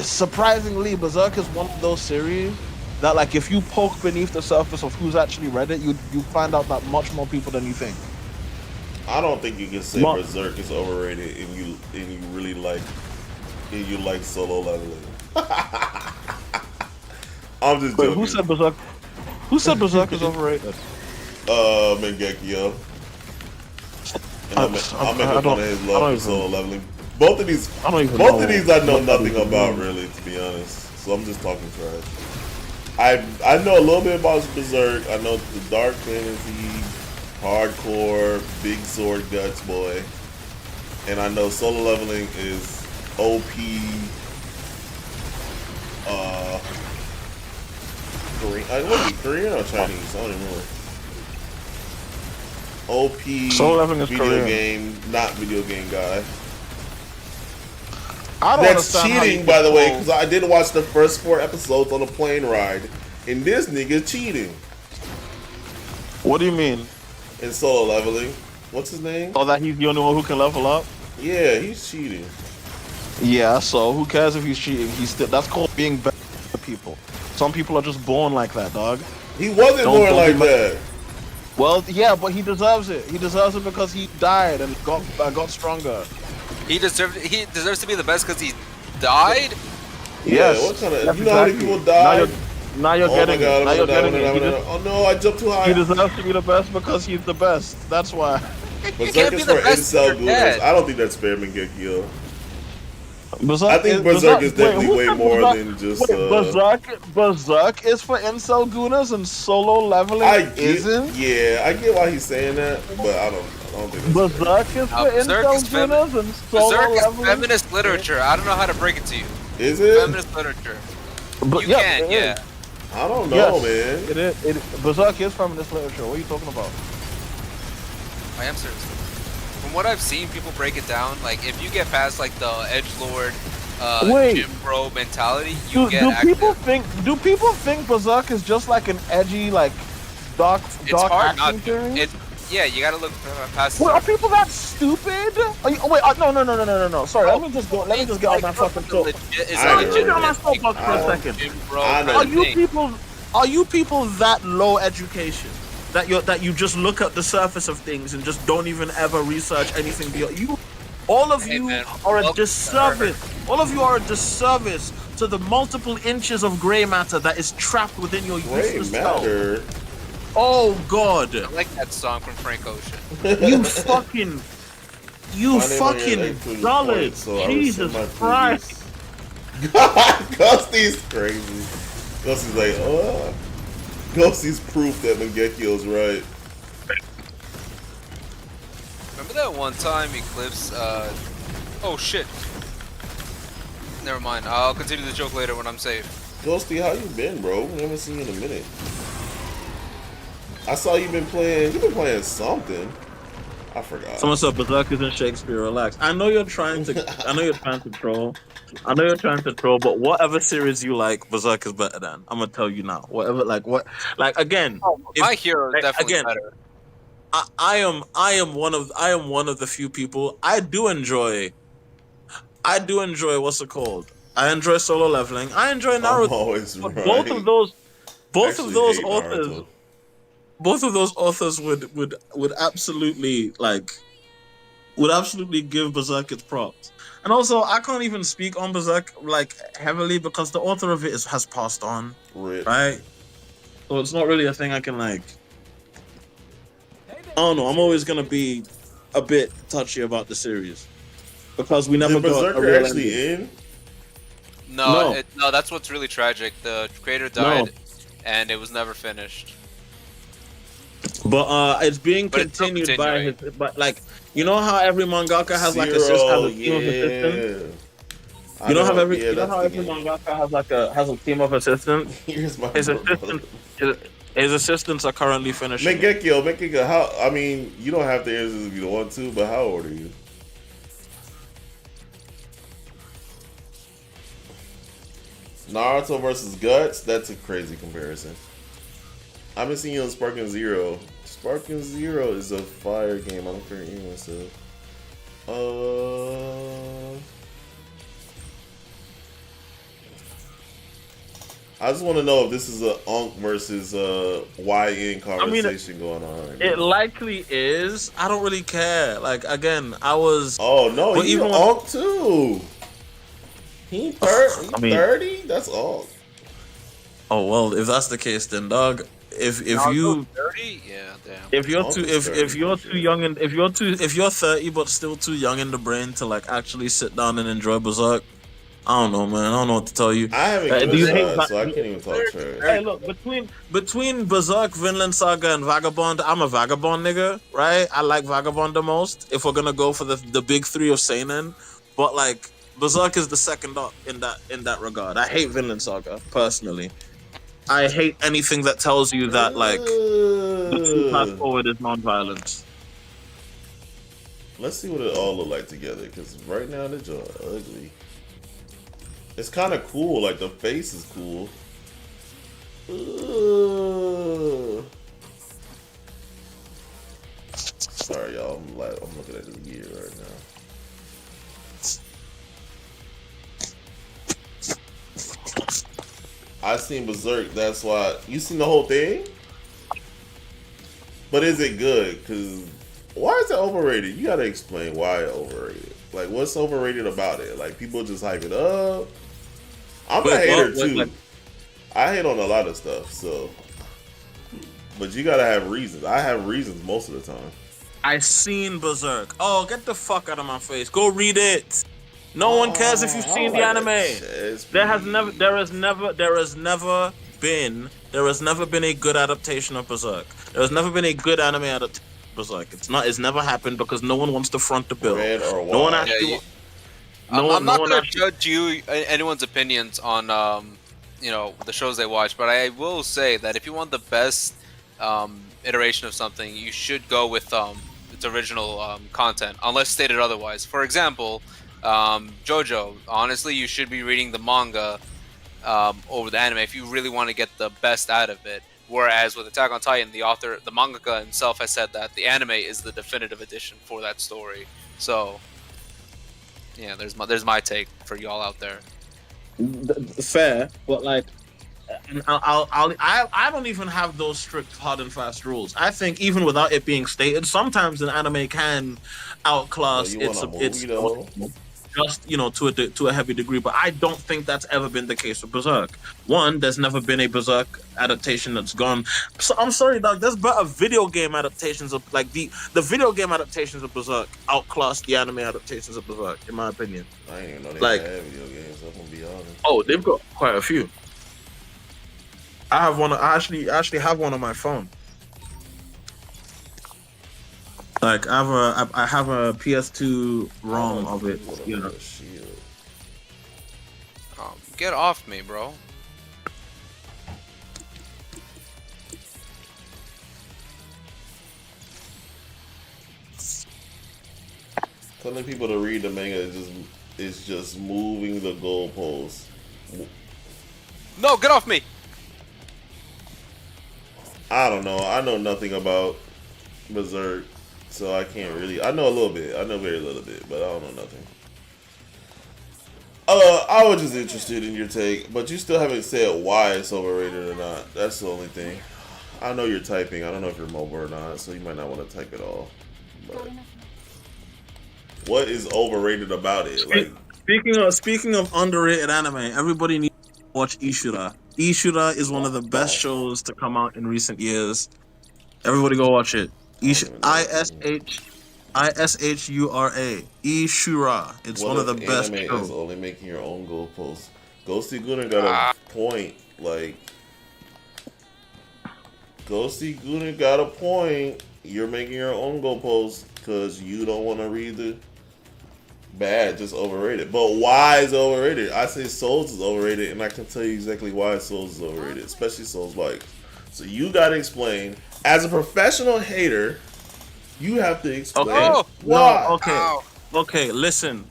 Surprisingly, Berserk is one of those series that like if you poke beneath the surface of who's actually read it, you find out that much more people than you think. I don't think you can say Mo- Berserk is overrated and you really like solo leveling. I'm just Wait, joking. who said Berserk? Who said Berserk is overrated? Mangekyo. And I'm making fun of his I love don't for solo leveling. Both of these I don't even both know of these I know what that nothing even about means. really, to be honest. So I'm just talking trash. I know a little bit about Berserk. I know the dark fantasy, hardcore, big sword guts boy. And I know solo leveling is OP Korean. Was it Korean or Chinese? I don't even remember. OP Solo leveling is video Korean. game, not video game guy. I don't That's understand how cheating, you by the way, control- because I did watch the first 4 episodes on a plane ride, and this nigga cheating What do you mean? in solo leveling. What's his name? Oh, that he's the only one who can level up? Yeah, he's cheating. Yeah, so who cares if he's cheating? That's called being better than people. Some people are just born like that, dog. He wasn't Don't- born don't like be mad- that. Well, yeah, but he deserves it. He deserves it because he died and got stronger. He deserves to be the best because he died. Yeah, Yes, what kind of? that's You know how many exactly. people died? Now you're Oh getting my god! it. Now I'm you're gonna getting die, it. I'm gonna die. Oh no! I jumped too high. He deserves to be the best because he's the best. That's why. Berserk can't is be the for best incel if you're dead. gooners. I don't think that's fair, Mangekyo. Berserk I think Berserk is definitely who way said more Berserk- than just. Wait, Berserk is for incel gooners and solo leveling I get, isn't. yeah, I get why he's saying that, but I don't think that's fair. Berserk is for Berserk incel is gooners and solo Berserk is leveling. feminist literature. I don't know how to break it to you. Is it? Feminist literature. But You can, it yeah. is. I don't know, Yes, man. It is. Berserk is feminist literature. What are you talking about? I am serious. From what I've seen, people break it down. Like, if you get past like the edgelord, Wait. gym bro mentality, you Do, get do actually. people think Berserk is just like an edgy, like dark It's hard action not to. series? Yeah, you gotta look past. Wait, are people that stupid? Are you, oh, wait, no. Sorry, let me just go. Let me just get on my fucking soap. It's I a know. Let me get on my legit thing. soapbox for a second. Gym bro I know. kind of thing. Are you people that low education that you just look at the surface of things and just don't even ever research anything beyond you? All of Hey, you man, are a welcome to disservice. All of you are a disservice to the multiple inches of gray matter that is trapped within your Great useless self. matter. Oh God! I like that song from Frank Ocean. You fucking, My name on your fucking leg to your dullard! point, so I Jesus rescind my Christ! previous- Ghosty's crazy. Ghosty's like, oh. Ghosty's proof that Mangekyo's right. Remember that one time Eclipse? Oh shit. Never mind. I'll continue the joke later when I'm safe. Ghosty, how you been, bro? We haven't seen you in a minute. I saw you've been playing something. I forgot. Someone said Berserk isn't Shakespeare. Relax. I know you're trying to troll. But whatever series you like, Berserk is better than. I'm gonna tell you now. Again. My hero is definitely again, better. I am one of the few people. I do enjoy what's it called? I enjoy solo leveling. I enjoy I'm Naruto. always But right. both of those Actually hate authors. Naruto. Both of those authors would absolutely give Berserk its props. And also, I can't even speak on Berserk like heavily because the author of it has passed on, Rip. right? So it's not really a thing I can like. I don't know. I'm always gonna be a bit touchy about the series because we never Did got a Berserker real actually ending. in? No. No, that's what's really tragic. The creator died, and it was never finished. But it's being But it's still continued by continuing. his. But like, you know how every mangaka has like a team of assistants. You know how every mangaka has a team of assistants. Here's my His brother. assistant, His assistants are currently finishing. Mengekyo, how? I mean, you don't have to answer this if you don't want to, but how old are you? Naruto versus Guts? That's a crazy comparison. I haven't seen you on Sparking Zero. Sparking Zero is a fire game. I don't care what anyone says. I just want to know if this is a Unk versus YN conversation going on. Right It now. likely is. I don't really care. Like again, I was. Oh no, But he's even even when- Unk too. He 30. I mean- 30? That's Unk. Oh well, if that's the case, then dog. If Naruto you 30, yeah, damn. if you're Unk too is 30 if you're for too sure. young and if you're 30 but still too young in the brain to like actually sit down and enjoy Berserk, I don't know, man. I don't know what to tell you. I haven't Do given you a hate shot, so I can't even talk trash. Hey, look, between Berserk, Vinland Saga, and Vagabond, I'm a Vagabond nigga, right? I like Vagabond the most. If we're gonna go for the big three of seinen, but like Berserk is the second up in that regard. I hate Vinland Saga personally. I hate anything that tells you that like the true path forward is non-violence. Let's see what it all look like together, because right now the jaw ugly. It's kind of cool, like the face is cool. Sorry, y'all. I'm looking at this gear right now. I seen Berserk. That's why you seen the whole thing. But is it good? Cause why is it overrated? You gotta explain why it overrated. Like, what's overrated about it? Like, people just hype it up. I'm a hater too. I hate on a lot of stuff, so. But you gotta have reasons. I have reasons most of the time. I seen Berserk. Oh, get the fuck out of my face. Go read it. No one cares if you've I seen don't the like anime. that There has never been a good adaptation of Berserk. There has never been a good anime adaptation of Berserk. It's never happened because no one wants to front the bill. Red or No one white. actually. Yeah, No I'm not one gonna actually. judge anyone's opinions on the shows they watch, but I will say that if you want the best iteration of something, you should go with its original content, unless stated otherwise. For example, JoJo. Honestly, you should be reading the manga over the anime if you really want to get the best out of it. Whereas with Attack on Titan, the mangaka himself has said that the anime is the definitive edition for that story. So, yeah, there's my take for y'all out there. Fair, but like, I don't even have those strict hard and fast rules. I think even without it being stated, sometimes an anime can outclass You want a movie though? just to a heavy degree. But I don't think that's ever been the case with Berserk. One, there's never been a Berserk adaptation that's gone. So I'm sorry, dog. There's better video game adaptations of like the video game adaptations of Berserk outclass the anime adaptations of Berserk, in my opinion. I didn't even know they Like- had video games. I'm gonna be honest. Oh, they've got quite a few. I have one. I actually have one on my phone. Like I have a PS2 ROM of it. What You know. a shield. Get off me, bro. Telling people to read the manga is just moving the goalposts. No, get off me. I don't know. I know nothing about Berserk, so I can't really. I know a little bit. I know very little bit, but I don't know nothing. I was just interested in your take, but you still haven't said why it's overrated or not. That's the only thing. I know you're typing. I don't know if you're mobile or not, so you might not want to type it all. But what is overrated about it? Like, Speaking of underrated anime, everybody needs to watch Ishura. Ishura is one of the best shows to come out in recent years. Everybody go watch it. Ishura. Ishura. It's one of the best anime shows. is only making your own goalposts. Ghosty Gooden got a point. Like, Ghosty Gooden got a point. You're making your own goalposts because you don't want to read the bad, just overrated. But why is it overrated? I say Souls is overrated, and I can tell you exactly why Souls is overrated, especially Souls like. So you gotta explain. As a professional hater, you have to explain Okay. Oh! why. No, okay. Ow. Okay, listen.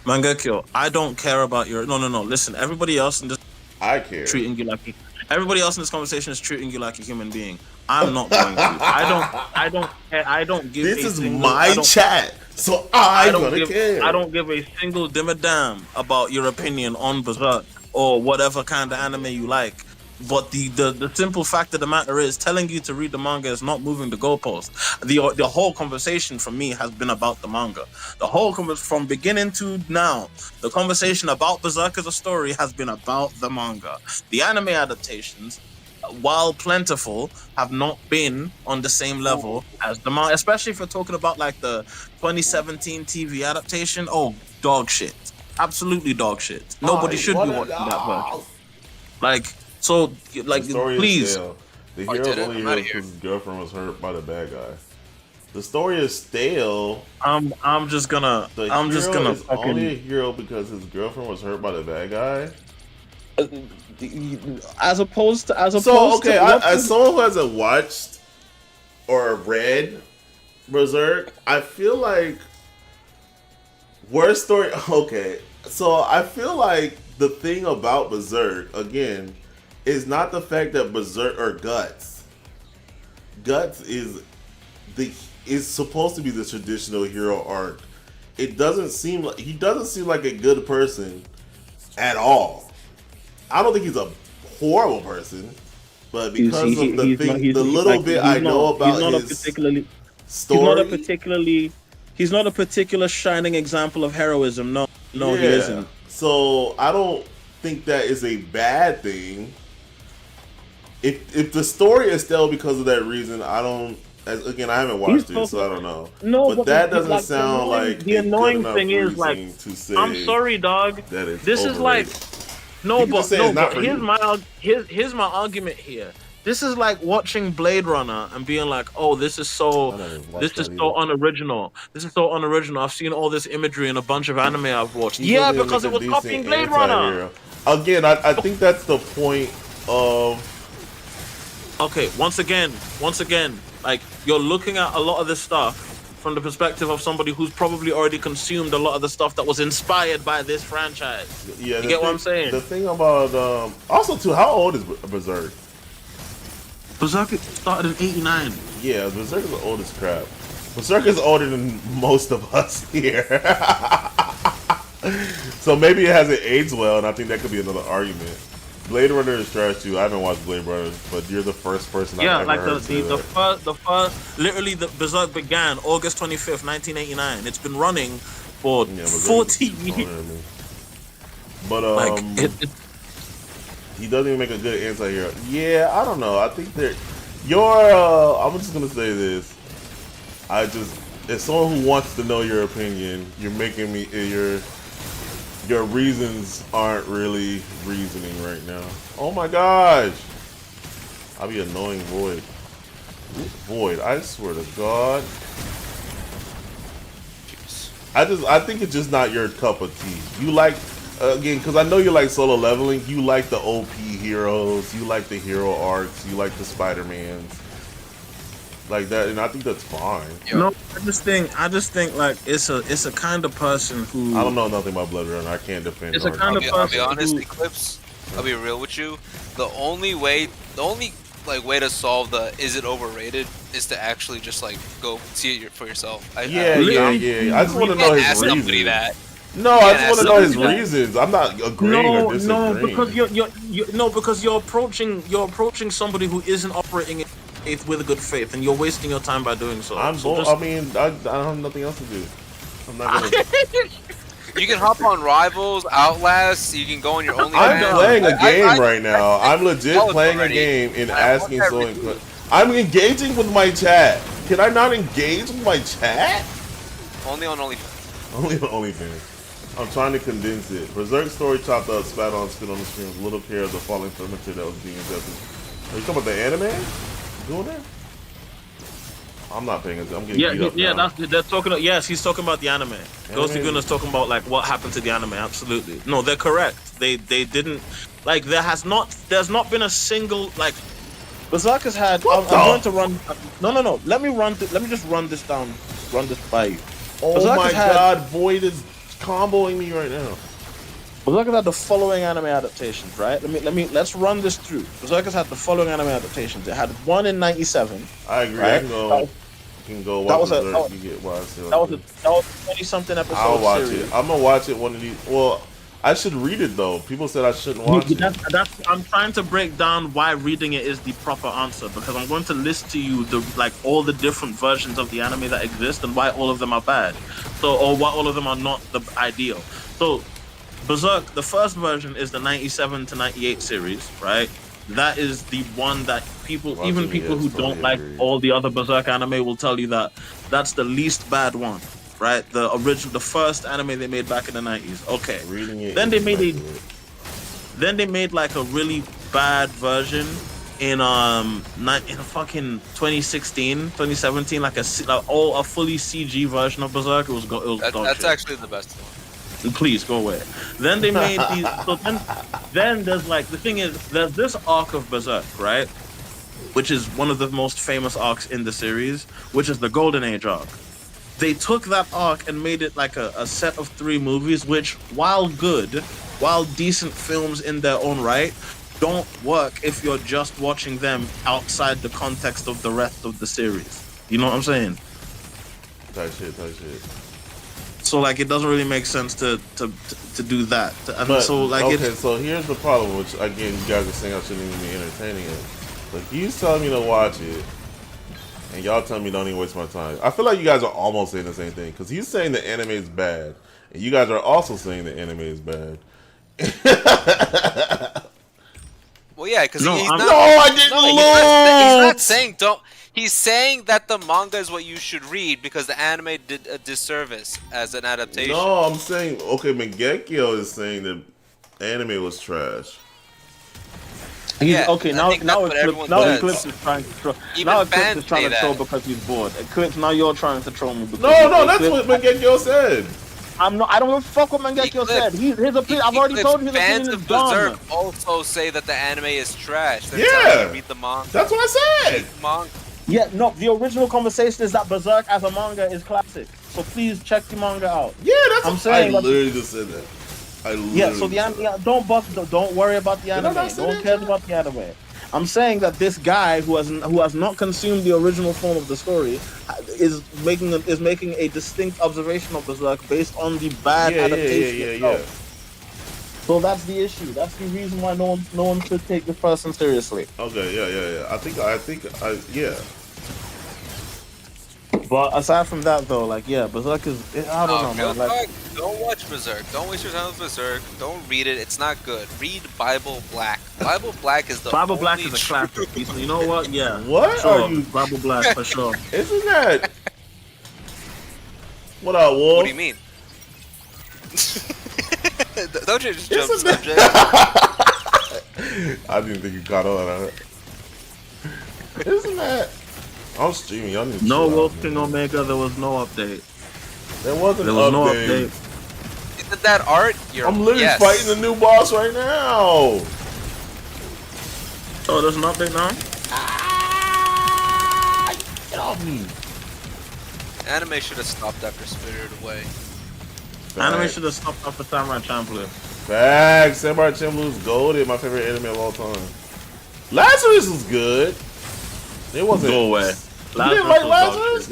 Mangekyo, I don't care about your no. Listen, everybody else in this I care. treating you like everybody else in this conversation is treating you like a human being. I'm not going to. I don't care. I don't give This a is single, my chat, so I'm gonna care. I don't give a single dim a damn about your opinion on Berserk or whatever kind of anime you like. But the simple fact of the matter is, telling you to read the manga is not moving the goalpost. The whole conversation for me has been about the manga. The whole from beginning to now, the conversation about Berserk as a story has been about the manga. The anime adaptations, while plentiful, have not been on the same level as the manga. Especially if you're talking about like the 2017 TV adaptation. Oh, dog shit! Absolutely dog shit. Nobody should be watching that version. Like. So, like, The story please. is stale. The I hero did it. only I'm outta heals here. because his girlfriend was hurt by the bad guy. The story is stale. I'm just gonna The I'm just hero gonna is only a fucking hero because his girlfriend was hurt by the bad guy. as opposed to So okay, what as someone who hasn't watched or read Berserk, I feel like worst story. Okay, so I feel like the thing about Berserk again is not the fact that Berserk or Guts. Guts is supposed to be the traditional hero arc. It doesn't seem like he doesn't seem like a good person at all. I don't think he's a horrible person, but because of the thing, the little bit I know about his story, he's not a particular shining example of heroism. No, yeah. he isn't. So I don't think that is a bad thing. If the story is stale because of that reason, I don't. Again, I haven't watched it, so I don't know. No, but that doesn't like, sound like the a annoying good thing enough is like reason to say I'm sorry, dog. that it's This is like overrated. no, You can but just say no, it's not but for here's you. here's my argument here. This is like watching Blade Runner and being like, "Oh, this is so unoriginal. This is so unoriginal. I've seen all this imagery in a bunch of anime I've watched." He Yeah, doesn't because it make a was copying decent Blade Runner. anti-hero. Again, I think that's the point of. Okay, once again, like you're looking at a lot of this stuff from the perspective of somebody who's probably already consumed a lot of the stuff that was inspired by this franchise. Yeah, You get what I'm saying? The thing about also too, how old is Berserk? Berserk started in '89. Yeah, Berserk is the oldest crap. Berserk is older than most of us here. So maybe it hasn't aged well, and I think that could be another argument. Blade Runner is trash too. I haven't watched Blade Runner, but you're the first person I've ever heard say that. the first, literally the Berserk began August 25th, 1989. It's been running for 40 years. But he doesn't even make a good anti-hero. Yeah, I don't know. I think that I'm just gonna say this. As someone who wants to know your opinion, you're making me your reasons aren't really reasoning right now. Oh my gosh! I'll be annoying Void. Void, I swear to God. I think it's just not your cup of tea. You like, again, because I know you like solo leveling. You like the OP heroes. You like the hero arcs. You like the Spider-Mans. Like that, and I think that's fine. No, I just think like it's a kind of person who I don't know nothing about Blood Runner. I can't defend. It's a kind of I'll be person honest, who- Eclipse. I'll be real with you. The only way way to solve the is it overrated is to actually just like go see it for yourself. Yeah. I just want to know his ask somebody reasons. that. No, I just want to know his somebody that. reasons. I'm not agreeing or disagreeing. because you're approaching somebody who isn't operating in faith with a good faith, and you're wasting your time by doing so. I don't have nothing else to do. I'm not gonna. You can hop on Rivals, Outlast. You can go on your own. I'm playing a game right now. I'm legit know playing a already. game and I asking want someone. everything. I'm engaging with my chat. Can I not engage with my chat? Only on OnlyFans. Only on OnlyFans. I'm trying to condense it. Berserk story chopped up, spat on, spit on the screen with little care of the falling furniture that was being adjusted. Are you talking about the anime? Doing that? I'm not paying attention. I'm getting beat up now. They're talking. Yes, he's talking about the anime. Ghosty Anime? Gunna's talking about like what happened to the anime. Absolutely, no, they're correct. They didn't like. There's not been a single like. Berserk has had. I'm going to run. No. Let me just run this down. Run this by you. Oh Berserk my has had- god, Void is comboing me right now. Berserk has had the following anime adaptations, right? Let's run this through. Berserk has had the following anime adaptations. It had one in '97. I agree. Right? You can go watch Berserk. You get why I say That was a 20-something episode. I'll watch series. it. I'm gonna watch it one of these. Well, I should read it though. People said I shouldn't watch it. I'm trying to break down why reading it is the proper answer because I'm going to list to you all the different versions of the anime that exist and why all of them are bad. Or why all of them are not the ideal. So Berserk, the first version is the 97 to 98 series, right? That is the one that people who don't like all the other Berserk anime will tell you that that's the least bad one. Right, the first anime they made back in the 90s. Okay, then they made like a really bad version in fucking 2017, like a fully CG version of Berserk. That's actually the best one. Please go away. Then they made these. So then there's like the thing is there's this arc of Berserk, right, which is one of the most famous arcs in the series, which is the Golden Age arc. They took that arc and made it like a set of 3 movies, which, while good, while decent films in their own right, don't work if you're just watching them outside the context of the rest of the series. You know what I'm saying? Tight shit. So like, it doesn't really make sense to do that. So here's the problem, which again, you guys are saying I shouldn't even be entertaining it. But he's telling me to watch it. And y'all tell me don't even waste my time. I feel like you guys are almost saying the same thing. Because he's saying the anime is bad. And you guys are also saying the anime is bad. Well, yeah, because I didn't lose! He's not saying don't... He's saying that the manga is what you should read because the anime did a disservice as an adaptation. No, I'm saying... Okay, Mangekyo is saying the anime was trash. Yeah, okay, now Eclipse is trying to troll. Now Eclipse is trying to troll because he's bored. Eclipse, now you're trying to troll me. No, that's what Mangekyo said. I don't give a fuck what Mangekyo said. His opinion. I've already told you his opinion is dumb. Berserk also say that the anime is trash. They're telling you to read the manga. That's what I said. Yeah, no, the original conversation is that Berserk as a manga is classic. So please check the manga out. Yeah, that's I'm saying. I literally just said that. So the anime, don't worry about the anime. Don't care about the anime. I'm saying that this guy who has not consumed the original form of the story is making a distinct observation of Berserk based on the bad adaptation. Yeah. So that's the issue. That's the reason why no one should take this person seriously. Okay, yeah. I think yeah. But aside from that, though, like, yeah, Berserk is... I don't know, man. Like, don't watch Berserk. Don't waste your time with Berserk. Don't read it. It's not good. Read Bible Black. Bible Black is the Bible Black is a classic. You know what? Yeah. What sure. are you... Bible Black, for sure. Isn't that... What up, Wolf? What do you mean? Don't you just jump the subject? I didn't think you caught on that. Isn't that... I'm streaming. Y'all need to No chill Wolf out, King Omega. There was no update. There was no update. Isn't that art? I'm literally fighting the new boss right now. Oh, there's an update now? Get off me. Anime should have stopped after Spirited Away. Anime should have stopped after Samurai Champloo. Facts. Samurai Champloo is goated. My favorite anime of all time. Lazarus was good. It wasn't. Go away. You didn't like Lazarus?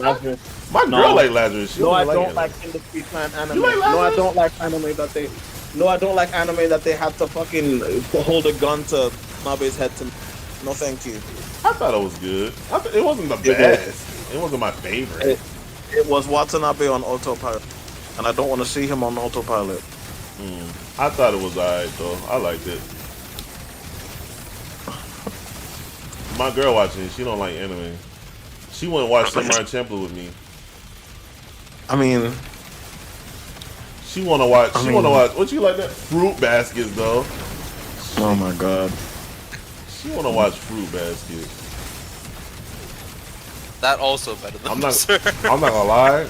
My girl liked Lazarus. She I like don't like Industry Plan anime. You like Lazarus? No, I don't like anime that they. No, I don't like anime that they had to fucking hold a gun to Nabe's head to. No, thank you. I thought it was good. It wasn't the best. It wasn't my favorite. It was Watanabe on autopilot, and I don't want to see him on autopilot. I thought it was alright though. I liked it. My girl watching it, she don't like anime. She wouldn't watch Samurai Champloo with me. I mean, she wanna watch. Wanna watch. What you like that? Fruit Baskets though. Oh my god. She wanna watch Fruit Baskets. That also better than I'm not. Sir. I'm not gonna lie.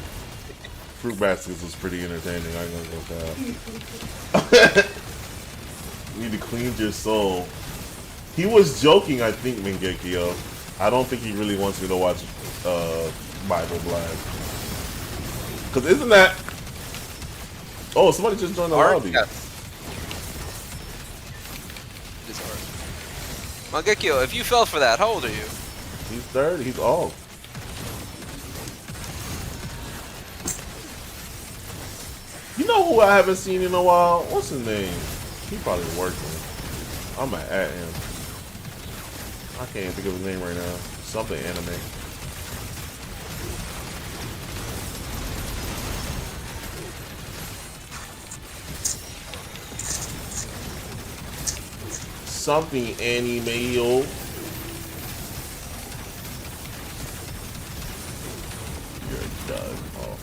Fruit baskets was pretty entertaining. I ain't gonna go with that. You need to cleanse your soul. He was joking, I think, Mingekio. I don't think he really wants me to watch Bible Blast. Cause isn't that? Oh, somebody just joined the lobby. Yes. It's hard. Mangekyo, if you fell for that, how old are you? He's 30. He's old. You know who I haven't seen in a while? What's his name? He probably working. I'm gonna at him. I can't even think of his name right now. Something anime. Something anime. You're done. Oh.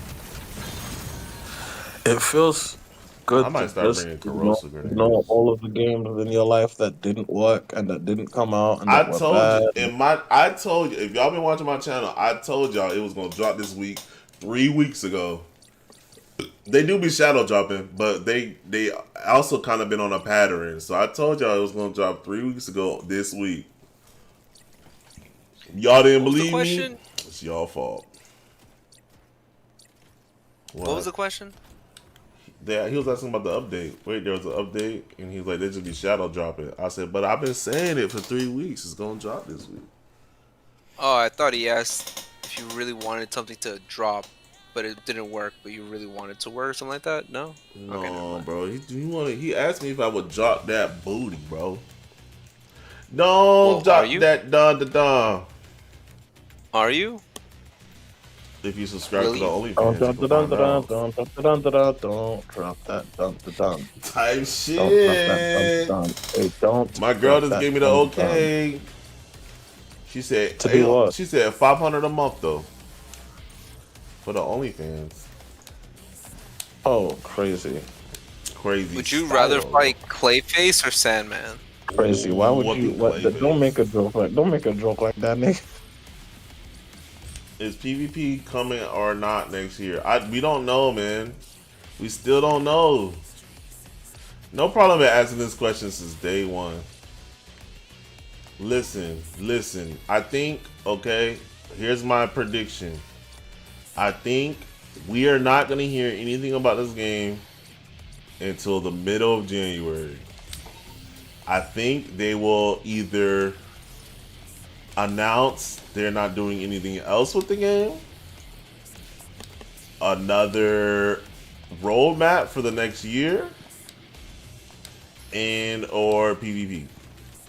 It feels good I might to start just bringing corrosive grenades. know all of the games in your life that didn't work and that didn't come out and I that were told bad. you, I told you, if y'all been watching my channel, I told y'all it was gonna drop this week, 3 weeks ago. They do be shadow dropping, but they also kind of been on a pattern. So I told y'all it was gonna drop 3 weeks ago this week. Y'all didn't What was believe the question? me. It's y'all fault. What was the question? Yeah, he was asking about the update. Wait, there was an update, and he's like, they just be shadow dropping. I said, but I've been saying it for 3 weeks. It's gonna drop this week. Oh, I thought he asked if you really wanted something to drop, but it didn't work, but you really wanted to work or something like that? No? No, Okay, never mind. bro. He asked me if I would drop that booty, bro. Don't Well, drop are you? that dun. Are you? If you subscribe Really? to the OnlyFans, Don't you drop can the dun find dun out. dun dun dun dun dun. Don't drop that dun dun dun. Type Don't shit. drop that dun dun. Hey, don't. My girl drop just that gave me the dun dun. okay. She said, To do what? She said 500 a month though. For the OnlyFans. Oh, crazy, Crazy. Would you style. rather fight Clayface or Sandman? crazy. Why would What you? the What? Clayface? Don't make a joke like. Don't make a joke like that, nigga. Is PvP coming or not next year? We don't know, man. We still don't know. No problem with asking this question since day one. Listen. I think, okay, here's my prediction. I think we are not going to hear anything about this game until the middle of January. I think they will either announce they're not doing anything else with the game, another roadmap for the next year, and or PvP.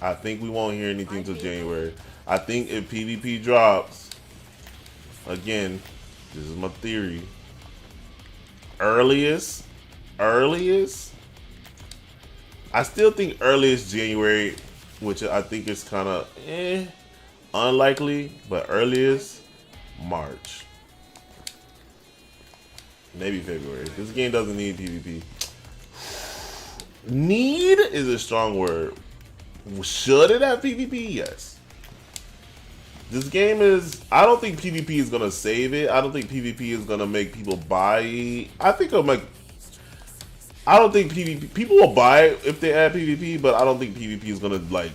I think we won't hear anything till January. I think if PvP drops, again, this is my theory, earliest, I still think earliest January, which I think is kind of unlikely, but earliest March, maybe February. This game doesn't need PvP. Need is a strong word. Should it have PvP? Yes. This game is. I don't think PvP is gonna save it. I don't think PvP is gonna make people buy. I think it'll make. I don't think PvP. People will buy it if they add PvP, but I don't think PvP is gonna like.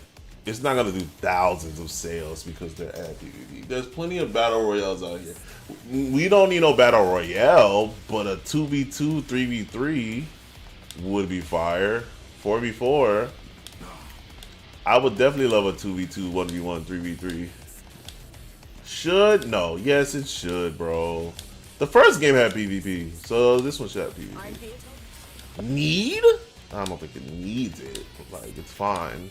It's not gonna do thousands of sales because they're add PvP. There's plenty of battle royales out here. We don't need no battle royale, but a 2v2, 3v3 would be fire. 4v4. I would definitely love a 2v2, 1v1, 3v3. Should? No. Yes, it should, bro. The first game had PvP, so this one should have PvP. Need? I don't think it needs it. Like, it's fine.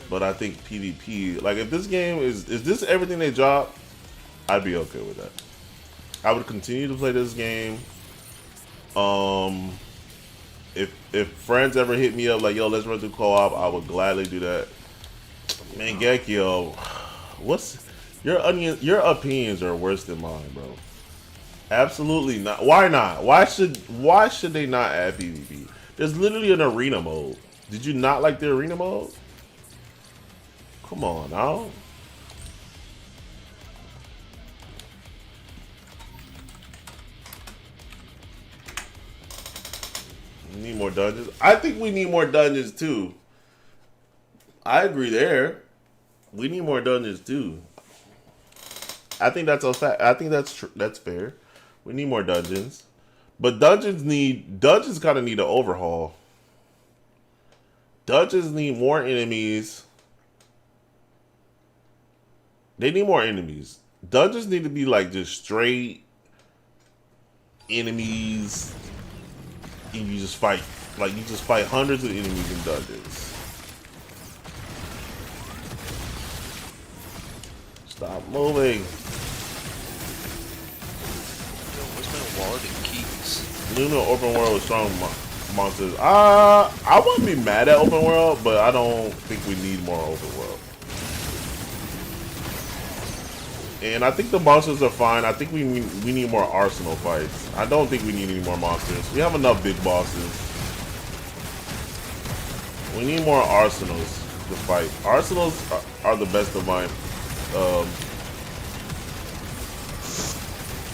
But I think PvP, like, if this game is this everything they drop, I'd be okay with that. I would continue to play this game. If friends ever hit me up like, yo, let's run through co-op, I would gladly do that. Man, Gekio, what's your opinions are worse than mine, bro. Absolutely not. Why not? Why should they not add PvP? There's literally an arena mode. Did you not like the arena mode? Come on now. We need more dungeons. I think we need more dungeons too. I agree there. We need more dungeons too. I think that's a fact. I think that's fair. We need more dungeons, but dungeons kind of need an overhaul. Dungeons need more enemies. They need more enemies. Dungeons need to be like just straight enemies, and you just fight. Like you just fight hundreds of enemies in dungeons. Stop moving. Where's my wallet and keys? New open world with strong monsters. I wouldn't be mad at open world, but I don't think we need more open world. And I think the monsters are fine. I think we need more arsenal fights. I don't think we need any more monsters. We have enough big bosses. We need more arsenals to fight. Arsenals are the best of mine.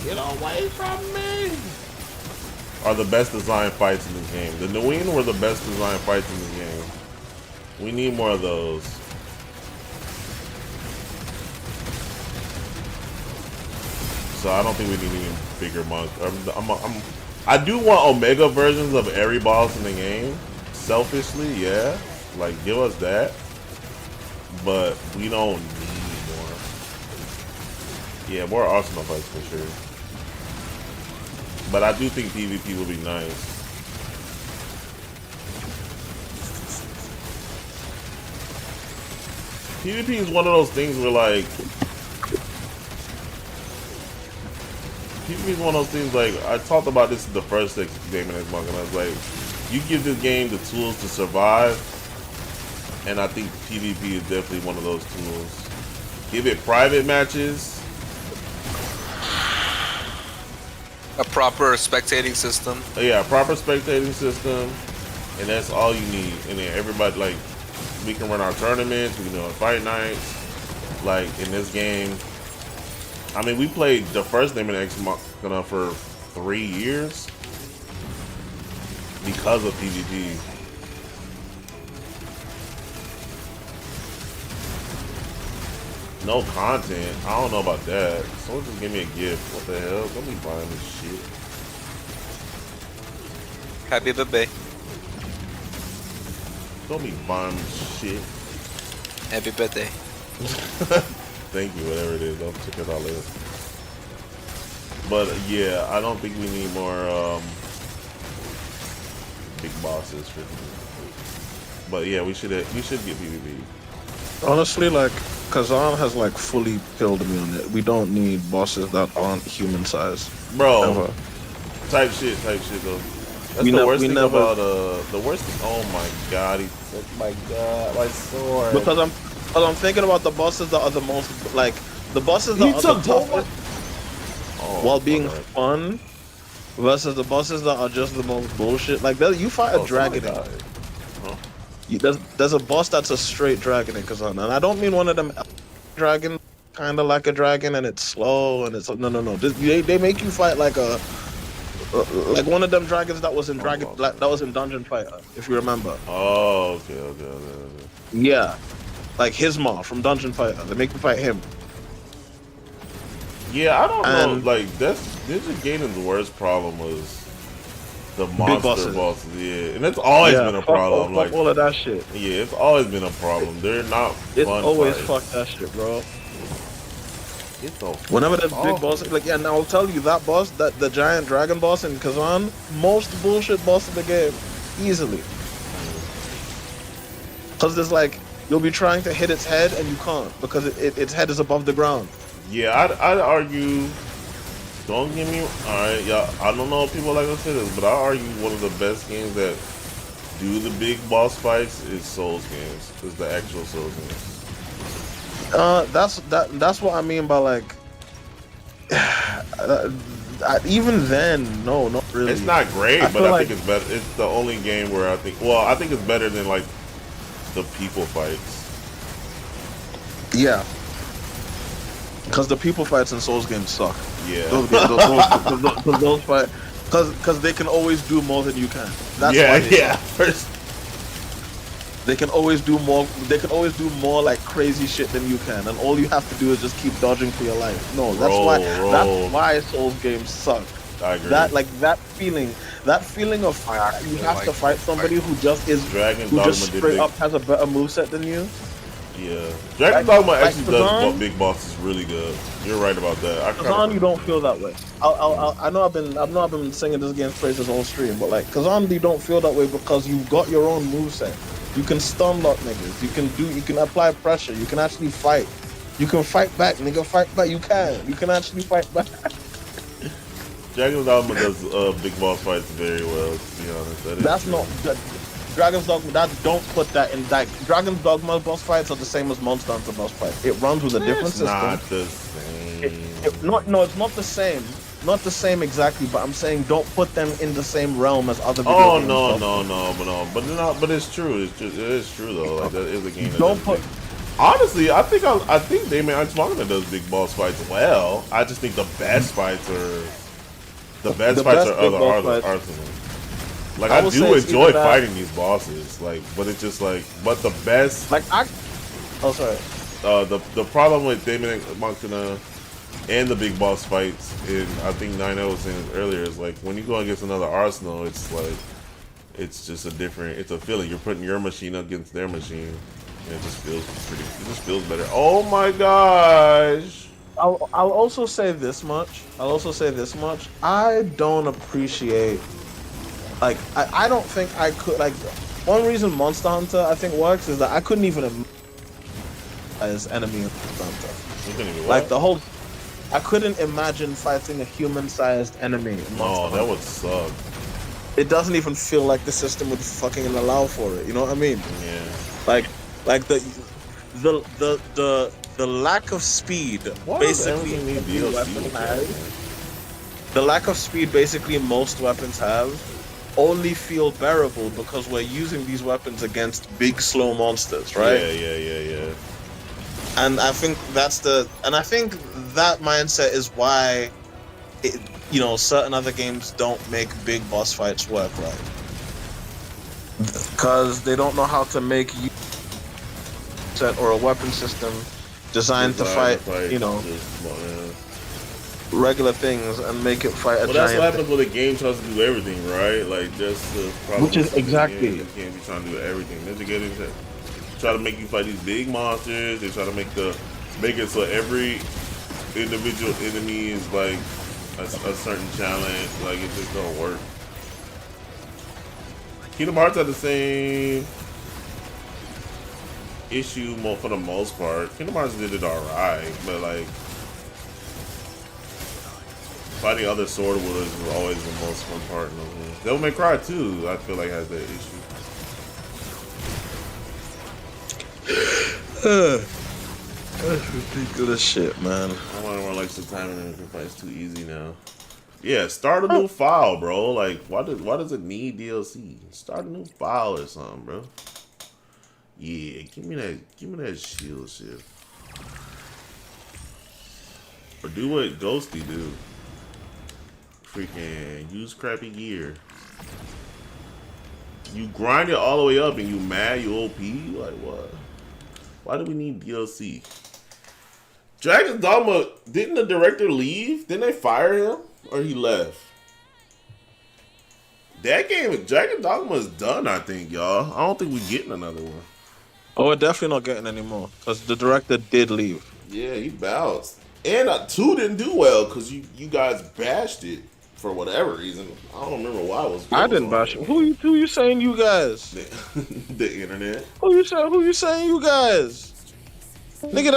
Get away from me! Are the best design fights in this game. The Nguyen were the best design fights in this game. We need more of those. So I don't think we need any bigger monsters. I do want Omega versions of every boss in the game. Selfishly, yeah. Like, give us that. But we don't need more. Yeah, more Arsenal fights for sure. But I do think PvP will be nice. PvP is one of those things where like PvP is one of those things like I talked about this in the first Daemon X Machina. I was like, you give this game the tools to survive, and I think PvP is definitely one of those tools. Give it private matches. A proper spectating system. Yeah, proper spectating system, and that's all you need. And then everybody, like, we can run our tournaments, we can do our fight nights. Like in this game, I mean, we played the first Daemon X Machina for 3 years because of PvP. No content. I don't know about that. Someone just give me a gift. What the hell? Don't be buying this shit. Happy birthday. Don't be buying this shit. Happy birthday. Thank you, whatever it is. I'll check it out later. But yeah, I don't think we need more big bosses for. But yeah, we should get PvP. Honestly, like, Kazan has like fully killed me on it. We don't need bosses that aren't human size. Bro, Ever. type shit though. That's We the ne- worst we thing never- about the worst thing. Oh my god, my god, my sword. Because I'm thinking about the bosses that are the most like the bosses that He are took the both toughest Oh, while being okay. fun versus the bosses that are just the most bullshit. Like you fight a dragon. somebody died. Huh? There's a boss that's a straight dragon in Kazan, and I don't mean one of them dragon kind of like a dragon and it's slow and it's no. They make you fight like a like one of them dragons that was in that was in Dungeon Fighter, if you remember. Oh, okay. Yeah, like Hismar from Dungeon Fighter. They make you fight him. Yeah, I don't know. And- Like that's Ninja Gaiden's worst problem was the monster bosses. Yeah, and it's always been a problem. Fuck Like all of that shit. yeah, it's always been a problem. They're not It's fun always fights. fuck that shit, bro. Get the Whenever there's fuck big off. bosses, like yeah, now I'll tell you that boss, that the giant dragon boss in Kazan, most bullshit boss in the game, easily. Cause there's like you'll be trying to hit its head and you can't because its head is above the ground. Yeah, I'd argue. Don't get me. Alright, y'all. I don't know if people like to say this, but I argue one of the best games that do the big boss fights is Souls games. Is the actual Souls games. That's what I mean by like. Even then, no, not really. It's not great, I but feel I like- think it's better. It's the only game where I think. Well, I think it's better than like the people fights. Yeah. Because the people fights in Souls games suck. Yeah. Those Cause they can always do more than you can. That's yeah, why they yeah. suck. They can always do more. They can always do more like crazy shit than you can, and all you have to do is just keep dodging for your life. No, that's Roll. That's why Souls games suck. I agree. That feeling of you have to fight somebody who just is Dragon who Dogma just did straight big. up has a better moveset than you. Yeah, Dragon Dogma actually does Kazan? big bosses really good. You're right about that. Kazan, you don't feel that way. I know I've been singing this game's praises all stream, but like Kazan, you don't feel that way because you've got your own moveset. You can stun lock niggas. You can apply pressure. You can actually fight. You can fight back, nigga. Fight back. You can actually fight back. Dragon's Dogma does big boss fights very well. To be honest, That's not Dragon's Dogma. Don't put that in. Like Dragon's Dogma boss fights are the same as Monster Hunter boss fights. It runs with a different It's system. not the same. It's not the same. Not the same exactly, but I'm saying don't put them in the same realm as other video Oh games. but it's true. It is true though. Like that is a game. That Don't does put. big- Honestly, I think Daemon X Machina does big boss fights well. I just think the best fights are other big boss fights. Arsenal. Like I I will do say it's enjoy either that- fighting these bosses. Like, but it's just like, but the best. Oh, sorry. The problem with Daemon X Machina and the big boss fights, and I think Nino was saying this earlier, is like when you go against another Arsenal, it's like it's just it's a feeling. You're putting your machine against their machine, and it just feels better. Oh my gosh! I'll also say this much. I don't appreciate. Like I don't think I could like. One reason Monster Hunter I think works is that I couldn't even as enemy in Monster Hunter. Like the whole. I couldn't imagine fighting a human-sized enemy. No, that would suck. It doesn't even feel like the system would fucking allow for it. You know what I mean? Yeah. Like the lack of speed basically the lack of speed basically most weapons have only feel bearable because we're using these weapons against big slow monsters, right? Yeah. And I think I think that mindset is why certain other games don't make big boss fights work right. Because they don't know how to make set or a weapon system designed to fight, regular things and make it fight a giant. That's what happens when the game tries to do everything, right? Like that's the problem. Which is exactly. You can't be trying to do everything. Then to get into try to make you fight these big monsters. They try to make it so every individual enemy is like a certain challenge. Like it just don't work. Kingdom Hearts had the same issue for the most part. Kingdom Hearts did it alright, but like fighting other sword wielders was always the most fun part in those games. Devil May Cry 2, I feel like has that issue. That's ridiculous shit, man. I wonder why like the timing and the fight's too easy now. Yeah, start a new file, bro. Like, why does it need DLC? Start a new file or something, bro. Yeah, give me that shield shit. Or do what Ghosty do. Freaking use crappy gear. You grind it all the way up and you mad, you OP? Like what? Why do we need DLC? Dragon's Dogma, didn't the director leave? Didn't they fire him? Or he left? That game, Dragon Dogma is done, I think, y'all. I don't think we're getting another one. Oh, we're definitely not getting any more because the director did leave. Yeah, he bounced. And 2 didn't do well because you guys bashed it for whatever reason. I don't remember why it was. I didn't bash it. Who you saying you guys? The internet. Who you saying you guys? Nigga,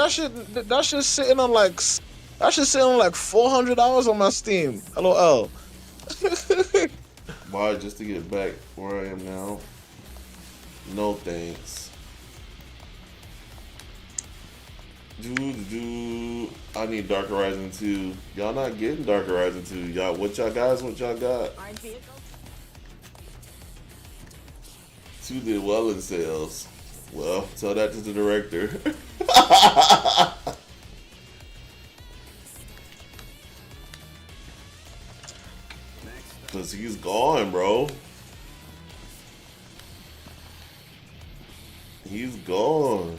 that shit sitting on like 400 hours on my Steam. LOL. Why, just to get back where I am now? No thanks. I need Dark Horizon 2. Y'all not getting Dark Horizon 2. Y'all, what y'all got? 2 did well in sales. Well, tell that to the director. Because He's gone, bro. He's gone.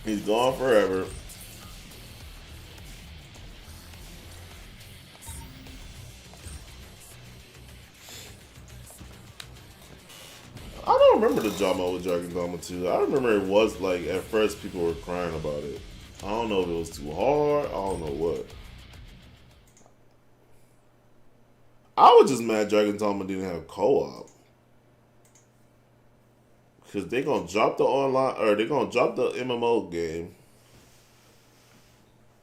He's gone forever. I don't remember the drama with Dragon Dogma 2. I remember it was like, at first people were crying about it. I don't know if it was too hard. I don't know what. I was just mad Dragon Dogma didn't have co-op. Because they gonna drop the online, or they gonna drop the MMO game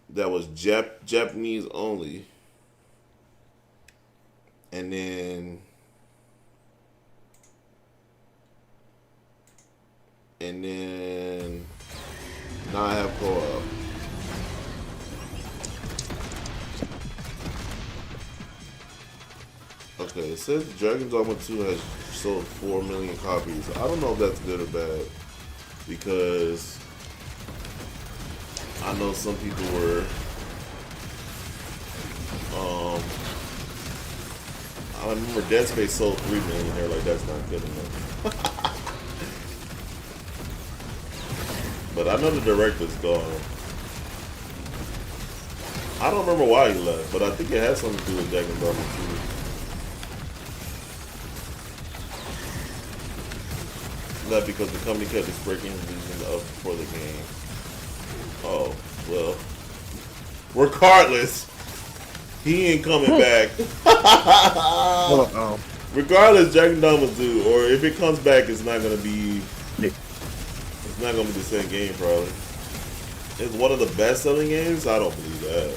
that was Japanese only. And then now I have co-op. Okay, it says Dragon Dogma 2 has sold 4 million copies. I don't know if that's good or bad, because I know some people were I remember Dead Space sold 3 million. They're like, that's not good enough. But I know the director's gone. I don't remember why he left, but I think it has something to do with Dragon Dogma 2. Not because the company kept its breaking vision up for the game. Oh, well. Regardless, he ain't coming back. Regardless, Dragon Dogma 2, or if it comes back, it's not gonna be. It's not gonna be the same game, probably. It's one of the best-selling games. I don't believe that.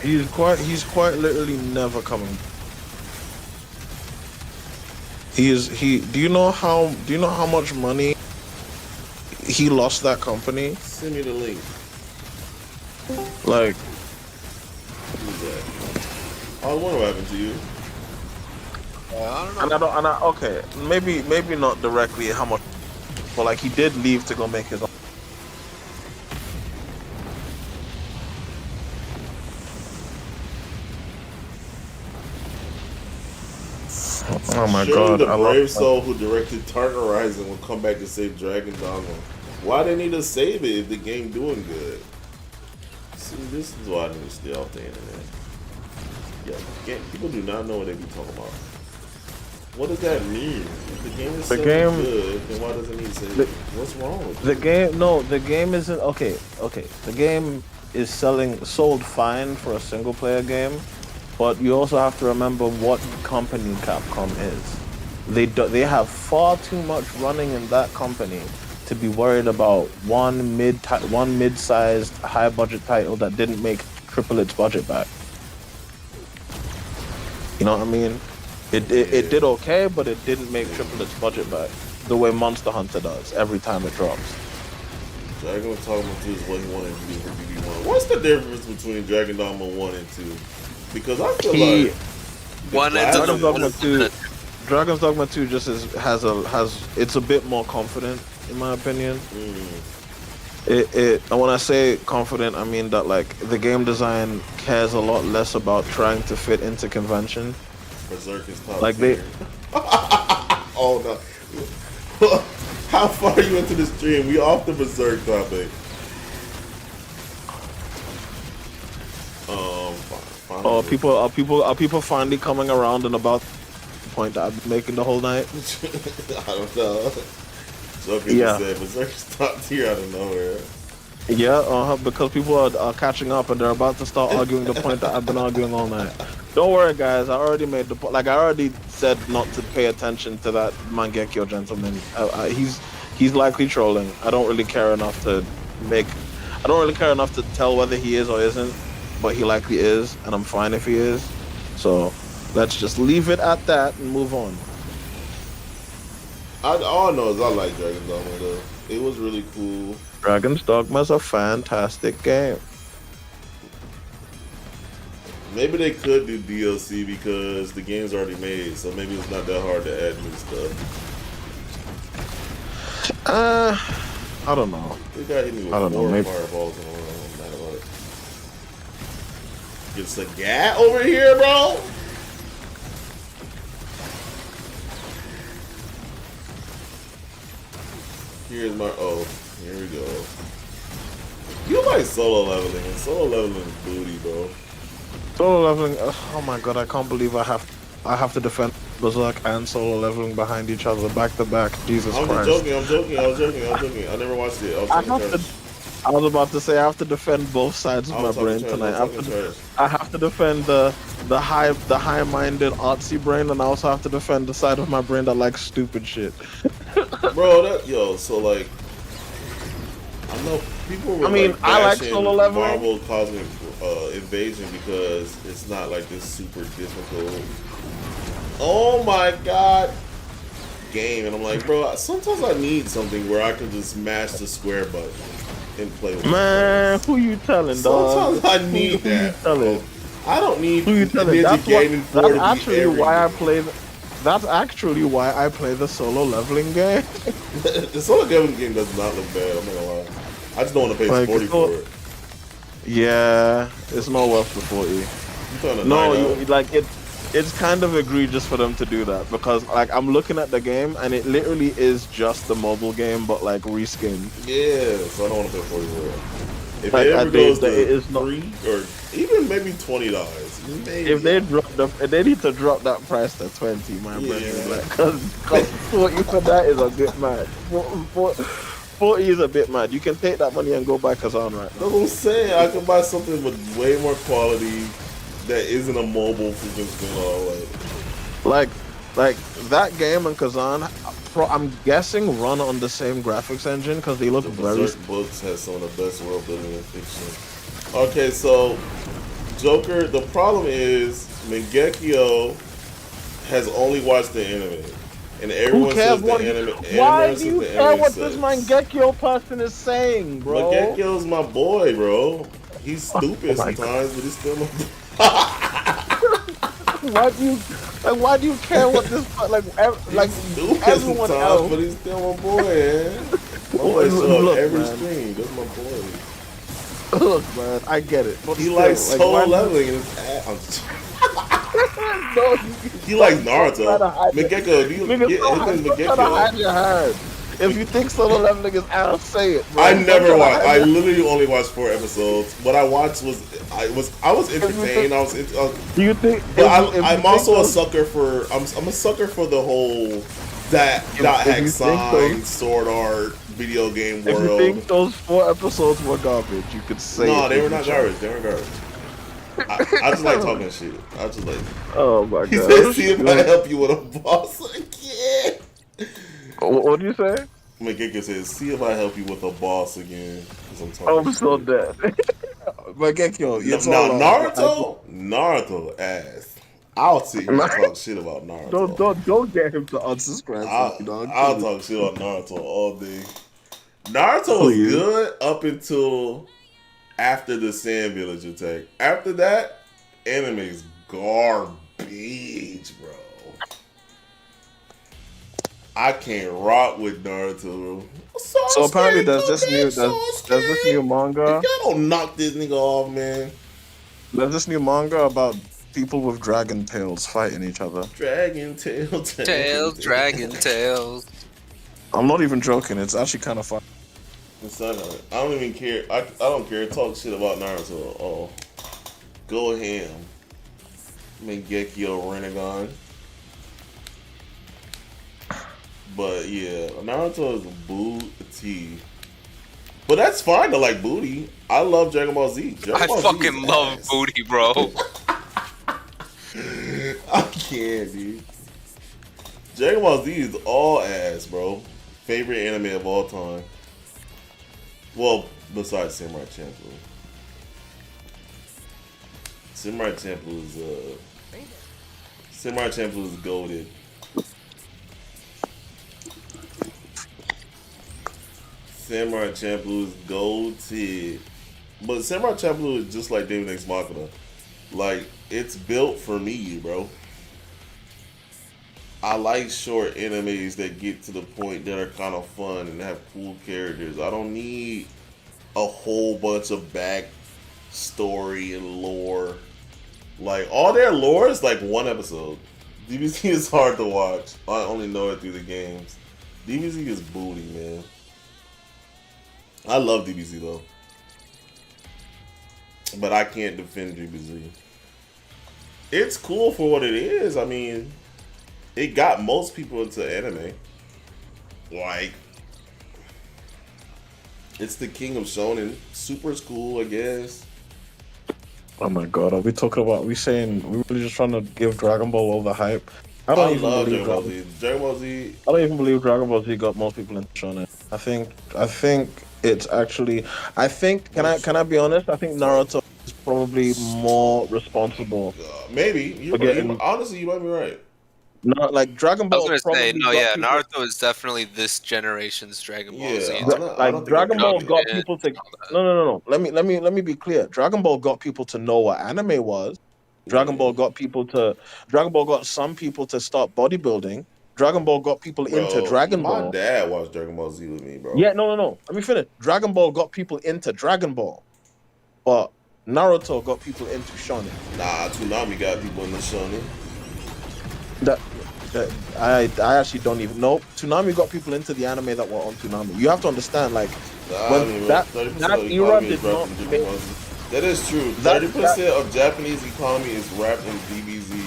He's quite literally never coming. Do you know how much money he lost that company? Send me the link. Like, who's that? I wonder what happened to you. I don't know. Okay, maybe not directly how much, but like he did leave to go make his own. Oh my Surely god! the brave soul who directed Dark Horizon will come back to save Dragon Dogma. Why they need to save it if the game doing good? See, this is why I need to stay off the internet. Yeah, people do not know what they be talking about. What does that mean? If the game is so good, then why does it need saving? What's wrong with the game? No, the game isn't okay. The game is sold fine for a single player game. But you also have to remember what company Capcom is. They have far too much running in that company to be worried about one mid-sized high-budget title that didn't make triple its budget back. You know what I mean? It did okay, but it didn't make triple its budget back the way Monster Hunter does every time it drops. Dragon Dogma 2 is what he wanted to do for BB1. What's the difference between Dragon Dogma 1 and 2? Because I feel like Dragon's Dogma 2 just has it's a bit more confident in my opinion. And when I say confident, I mean that like the game design cares a lot less about trying to fit into convention. Berserk is top like tier. Oh no. How far are you into the stream? We off the Berserk topic. Are people finally coming around and about the point that I've been making the whole night? I don't know. Joking just said Berserk's top tier out of nowhere. Yeah, because people are catching up and they're about to start arguing the point that I've been arguing all night. Don't worry, guys. I already made the point. Like I already said, not to pay attention to that Mangekyo gentleman. He's likely trolling. I don't really care enough to tell whether he is or isn't. But he likely is, and I'm fine if he is. So let's just leave it at that and move on. All I know is I like Dragon Dogma though. It was really cool. Dragon's Dogma is a fantastic game. Maybe they could do DLC because the game's already made, so maybe it's not that hard to add new stuff. I don't know. This guy hit me with I don't know, 4 maybe- fireballs in a row. I'm mad about it. Get Sagat over here, bro. Here's my here we go. You like solo leveling, and solo leveling is booty, bro. Solo leveling. Oh my god, I can't believe I have to defend Berserk and solo leveling behind each other back to back. Jesus I'm Christ. just joking. I was joking. I never watched it. I was about to say I have to defend both sides of my brain tonight. I have to defend the high-minded artsy brain, and I also have to defend the side of my brain that likes stupid shit. Bro, so like, I know people were I like bashing solo leveling. Marvel Cosmic Invasion because it's not like this super difficult. Oh my god, game, and I'm like, bro, sometimes I need something where I can just mash the square button and play with Man, who you telling, dog? Sometimes I need who that. You telling? I don't need Who you telling? Ninja Gaming 4 That's to be actually why I everything. play. That's actually why I play the solo leveling game. The solo leveling game does not look bad. I'm not gonna lie. I just don't want to pay Like, 40 for it. Yeah, it's not worth the 40. You trying to No, nine out? like it's kind of egregious for them to do that because like I'm looking at the game and it literally is just the mobile game but like reskinned. Yeah, so I don't want to pay 40 for it. If Like, it ever goes to it is not. $3 or even maybe $20, maybe. If they drop they need to drop that price to 20, my Yeah. brother. Like, cause 40 for that is a bit mad. 40 is a bit mad. You can take that money and go buy Kazan right now. That's what I'm saying. I can buy something with way more quality that isn't a mobile freaking spin-off. Like that game and Kazan, I'm guessing run on the same graphics engine because they look The very. Berserk books has some of the best world building in fiction. Okay, so Joker, the problem is Mangekyo has only watched the anime. And everyone Who cares says the what? anime. Why everyone do says you the care anime what this sucks. Mangekyo person is saying, bro? Mangekyo's my boy, bro. He's stupid my sometimes, but he's still my boy. Why do you care what this like Stupid everyone sometimes, else? but he's still my boy, man. My boy show up Look, every man. stream. That's my boy. Look, man, I get it. But He still, likes like, solo why- leveling in his ass. I'm just- No, He likes trying to Naruto. hide it. Mangekyo, do you Nigga, get stop his name trying to hide Mangekyo? your hand. If you think solo leveling is out, say it, bro. I Stop never trying to watched. hide I your- literally only watched 4 episodes. What I watched was I was entertained. Do you think? But if I'm you also think a those- sucker for I'm a sucker for the whole dot if hack you think sign those- sword art video game If you world. think those 4 episodes were garbage, you could say. No, it they were with not your garbage. They weren't garbage. I just like talking shit. I just like. chest. Oh my He god. said, "See if I help you with a boss again." What do you say? Mangekyo says, "See if I help you with a boss again." 'Cause I'm talking I'm so shit. dead. Mangekyo, it's Now all Naruto ass. I'll sit here and talk shit about Naruto. Don't get him to unsubscribe. dog. I'll talk shit about Naruto all day. Naruto was Please. good up until after the Sand Village attack. After that, anime is garbage, bro. I can't rock with Naruto. So apparently there's this new manga. Y'all don't knock this nigga off, man. There's this new manga about people with dragon tails fighting each other. Dragon Tails, dragon tails. I'm not even joking. It's actually kind of fun. I don't even care. I don't care. Talk shit about Naruto. Oh, go ham. Mangekyo Renegon. But yeah, Naruto is booty. But that's fine to like booty. I love Dragon Ball Z. I fucking love booty, bro. I can't, dude. Dragon Ball Z is all ass, bro. Favorite anime of all time. Well, besides Samurai Champloo. Samurai Champloo is goated. Samurai Champloo is goated. But Samurai Champloo is just like Daemon X Machina. Like, it's built for me, bro. I like short animes that get to the point that are kind of fun and have cool characters. I don't need a whole bunch of back story and lore. Like all their lore is like one episode. DBZ is hard to watch. I only know it through the games. DBZ is booty, man. I love DBZ though, but I can't defend DBZ. It's cool for what it is. I mean, it got most people into anime. Like, it's the king of shonen. Super cool, I guess. Oh my god, are we talking about? We saying we really just trying to give Dragon Ball all the hype? I don't even love believe Dragon Ball Z. Dragon Ball Z. I don't even believe Dragon Ball Z got most people into shonen. I think it's actually. I think can I be honest? I think Naruto is probably more responsible. Maybe honestly, you might be right. No, like Dragon I Ball. was gonna say, probably no, got yeah, people- Naruto is definitely this generation's Dragon Ball Z. Yeah, Like Dragon Ball got it, people to. No. Let me be clear. Dragon Ball got people to know what anime was. Dragon Ball got some people to start bodybuilding. Dragon Ball got people into Dragon Ball. My dad watched Dragon Ball Z with me, bro. Yeah, no. Let me finish. Dragon Ball got people into Dragon Ball, but Naruto got people into shonen. Nah, Toonami got people in the shonen. I actually don't even know. Toonami got people into the anime that were on Toonami. You have to understand, like that era did not. That is true. 30% of Japanese economy is wrapped in DBZ.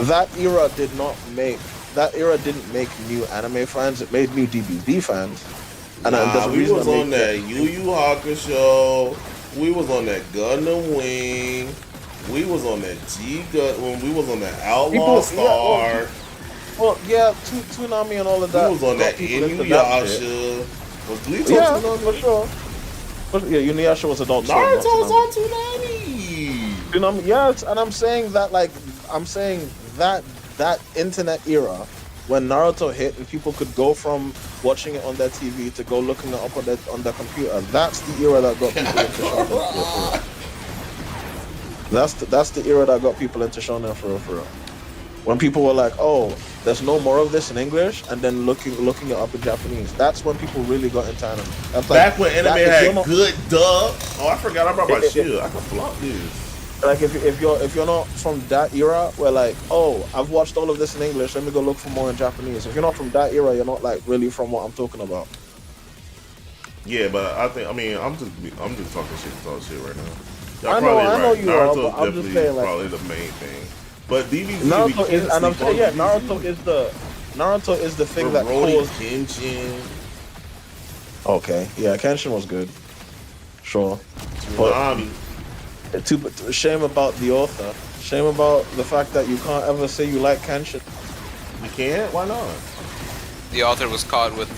That era didn't make new anime fans. It made new DBZ fans. And we was on that Yu Yu Hakusho. We was on that Gundam Wing. We was on that G-Gun. When we was on that Outlaw Star. Toonami and all of that. We was on that Inuyasha. Was Bleach on Toonami? For sure. Yeah, Inuyasha was adult. Naruto was on Toonami. Yes, and I'm saying that that internet era when Naruto hit and people could go from watching it on their TV to go looking it up on their computer. That's the era that got people into shonen. That's the era that got people into shonen for real. When people were like, "Oh, there's no more of this in English," and then looking it up in Japanese. That's when people really got into anime. Back when anime had good dub. Oh, I forgot I brought my shield. I can flop this. Like if you're not from that era where like, oh, I've watched all of this in English, let me go look for more in Japanese. If you're not from that era, you're not like really from what I'm talking about. Yeah, but I'm just talking shit right now. I know you are, but I'm just saying like probably the main thing. But DBZ, Naruto is, and I'm saying Naruto is the thing that caused Kenshin. Okay, yeah, Kenshin was good, sure. But shame about the author. Shame about the fact that you can't ever say you like Kenshin. You can't? Why not? The author was caught with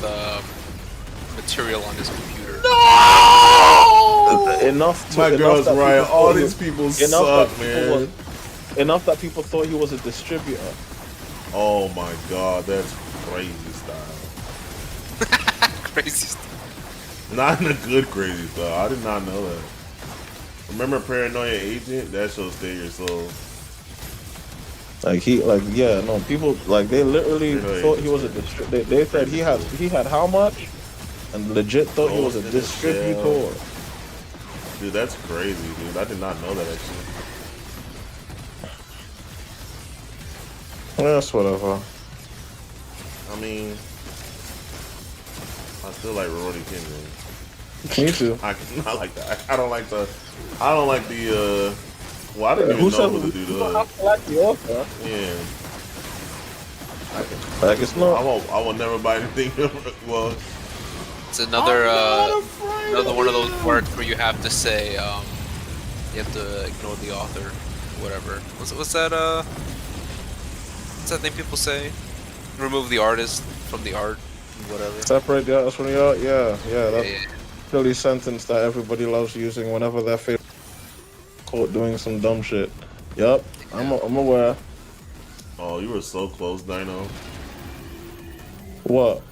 material on his computer. No! Enough. My girl's right. All these people suck, man. Enough that people thought he was a distributor. Oh my god, that's crazy style. Crazy style. Not in a good crazy style. I did not know that. Remember Paranoia Agent? That show Stay Your Soul. People they literally thought he was a distributor. They said he had how much, and legit thought he was a distributor. Dude, that's crazy, dude. I did not know that actually. That's whatever. I mean, I still like Rurouni Kenshin. Me too. I like that. I don't like the. Well, I didn't even know what to do though. I like the author. Yeah. It's not. I will never buy anything. Well, it's another one of those works where you have to say you have to ignore the author, whatever. What's that thing people say? Remove the artist from the art, whatever. Separate the artist from the art. Yeah. That's Philly sentence that everybody loves using whenever they're caught doing some dumb shit. Yep, I'm aware. Oh, you were so close, Dino. What?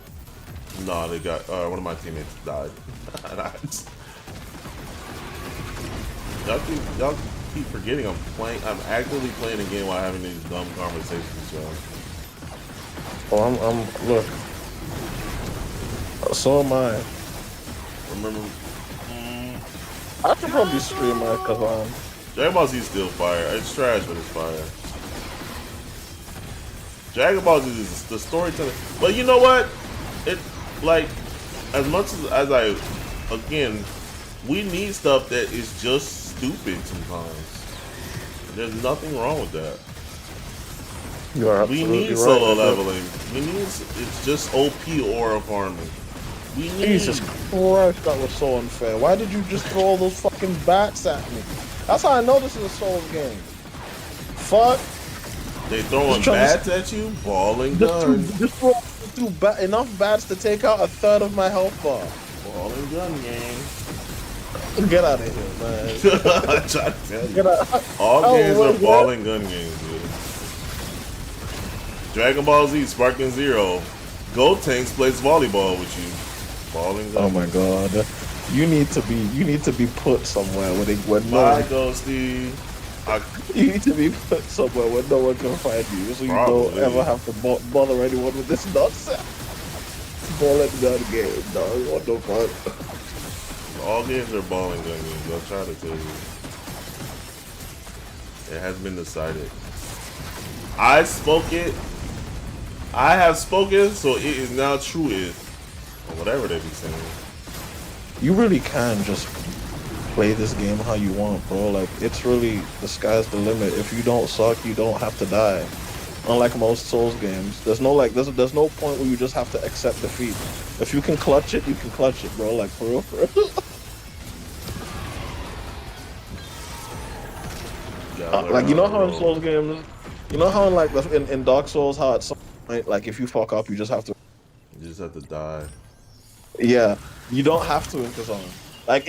No, they got one of my teammates died. Y'all keep forgetting I'm actively playing a game while having these dumb conversations with y'all. Oh, look. So am I. Remember, I should probably stream my Kazan. Dragon Ball Z is still fire. It's trash, but it's fire. Dragon Ball Z is the storytelling. But you know what? It like as much as I again, we need stuff that is just stupid sometimes. There's nothing wrong with that. You are We absolutely need right. solo leveling. We need it's just OP aura farming. We need Jesus Christ, that was so unfair. Why did you just throw all those fucking bats at me? That's how I know this is a Souls game. Fuck. They throwing Just trying to- bats at you, ball and gun. Just throw enough bats to take out a third of my health bar. Ball and gun gang. Get out of here, man. I'm trying to tell you. Get out. All Oh, games are what? ball and gun games, dude. Dragon Ball Z, Sparking Zero. Gotenks plays volleyball with you. Ball and gun. Oh my god. You need to be put somewhere where Bye, Ghosty. you need to be put somewhere where no one can find you, so you Probably. don't ever have to bother anyone with this nonsense. Ball and gun game, dog. What the fuck? All games are ball and gun games. I'll try to tell you. It has been decided. I spoke it. I have spoken, so it is now true. Or whatever they be saying. You really can just play this game how you want, bro. Like, it's really, the sky's the limit. If you don't suck, you don't have to die. Unlike most Souls games, there's no there's no point where you just have to accept defeat. If you can clutch it, you can clutch it, bro. Like, for real, for real. Like, you know how in Souls games, you know how in like in Dark Souls, how at some point, like, if you fuck up, you just have to. You just have to die. Yeah, you don't have to in Kazan. Like,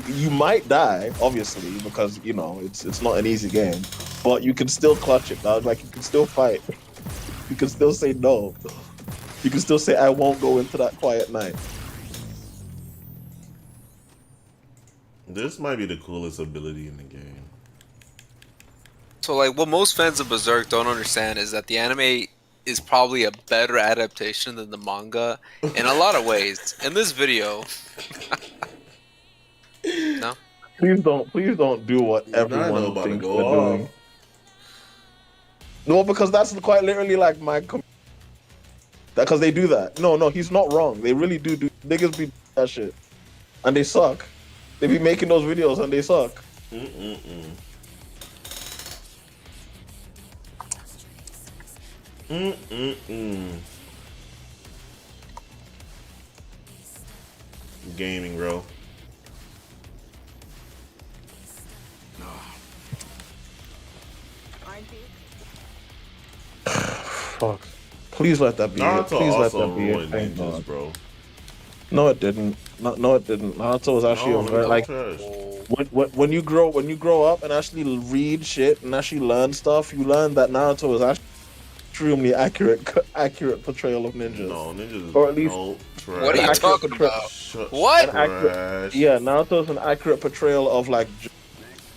you might die, obviously, because you know it's not an easy game, but you can still clutch it, dog. Like, you can still fight. You can still say no. You can still say I won't go into that quiet night. This might be the coolest ability in the game. So, like, what most fans of Berserk don't understand is that the anime is probably a better adaptation than the manga in a lot of ways. In this video, no. Please don't do what everyone about to thinks go they're off. doing. No, because that's quite literally like my. Because they do that. No, he's not wrong. They really do. Niggas be that shit, and they suck. They be making those videos and they suck. Gaming, bro. Fuck. Please let that be it. Naruto Please let also that be it. ruined Thank ninjas, God. bro. No, it didn't. No, it didn't. Naruto was actually No, a very, like, trash. when you grow up and actually read shit and actually learn stuff, you learn that Naruto is actually extremely accurate portrayal of ninjas. No, ninjas. Or at least- no, trash. What are you Accurate talking portray- about? Shut What? Trash. Yeah, Naruto is an accurate portrayal of like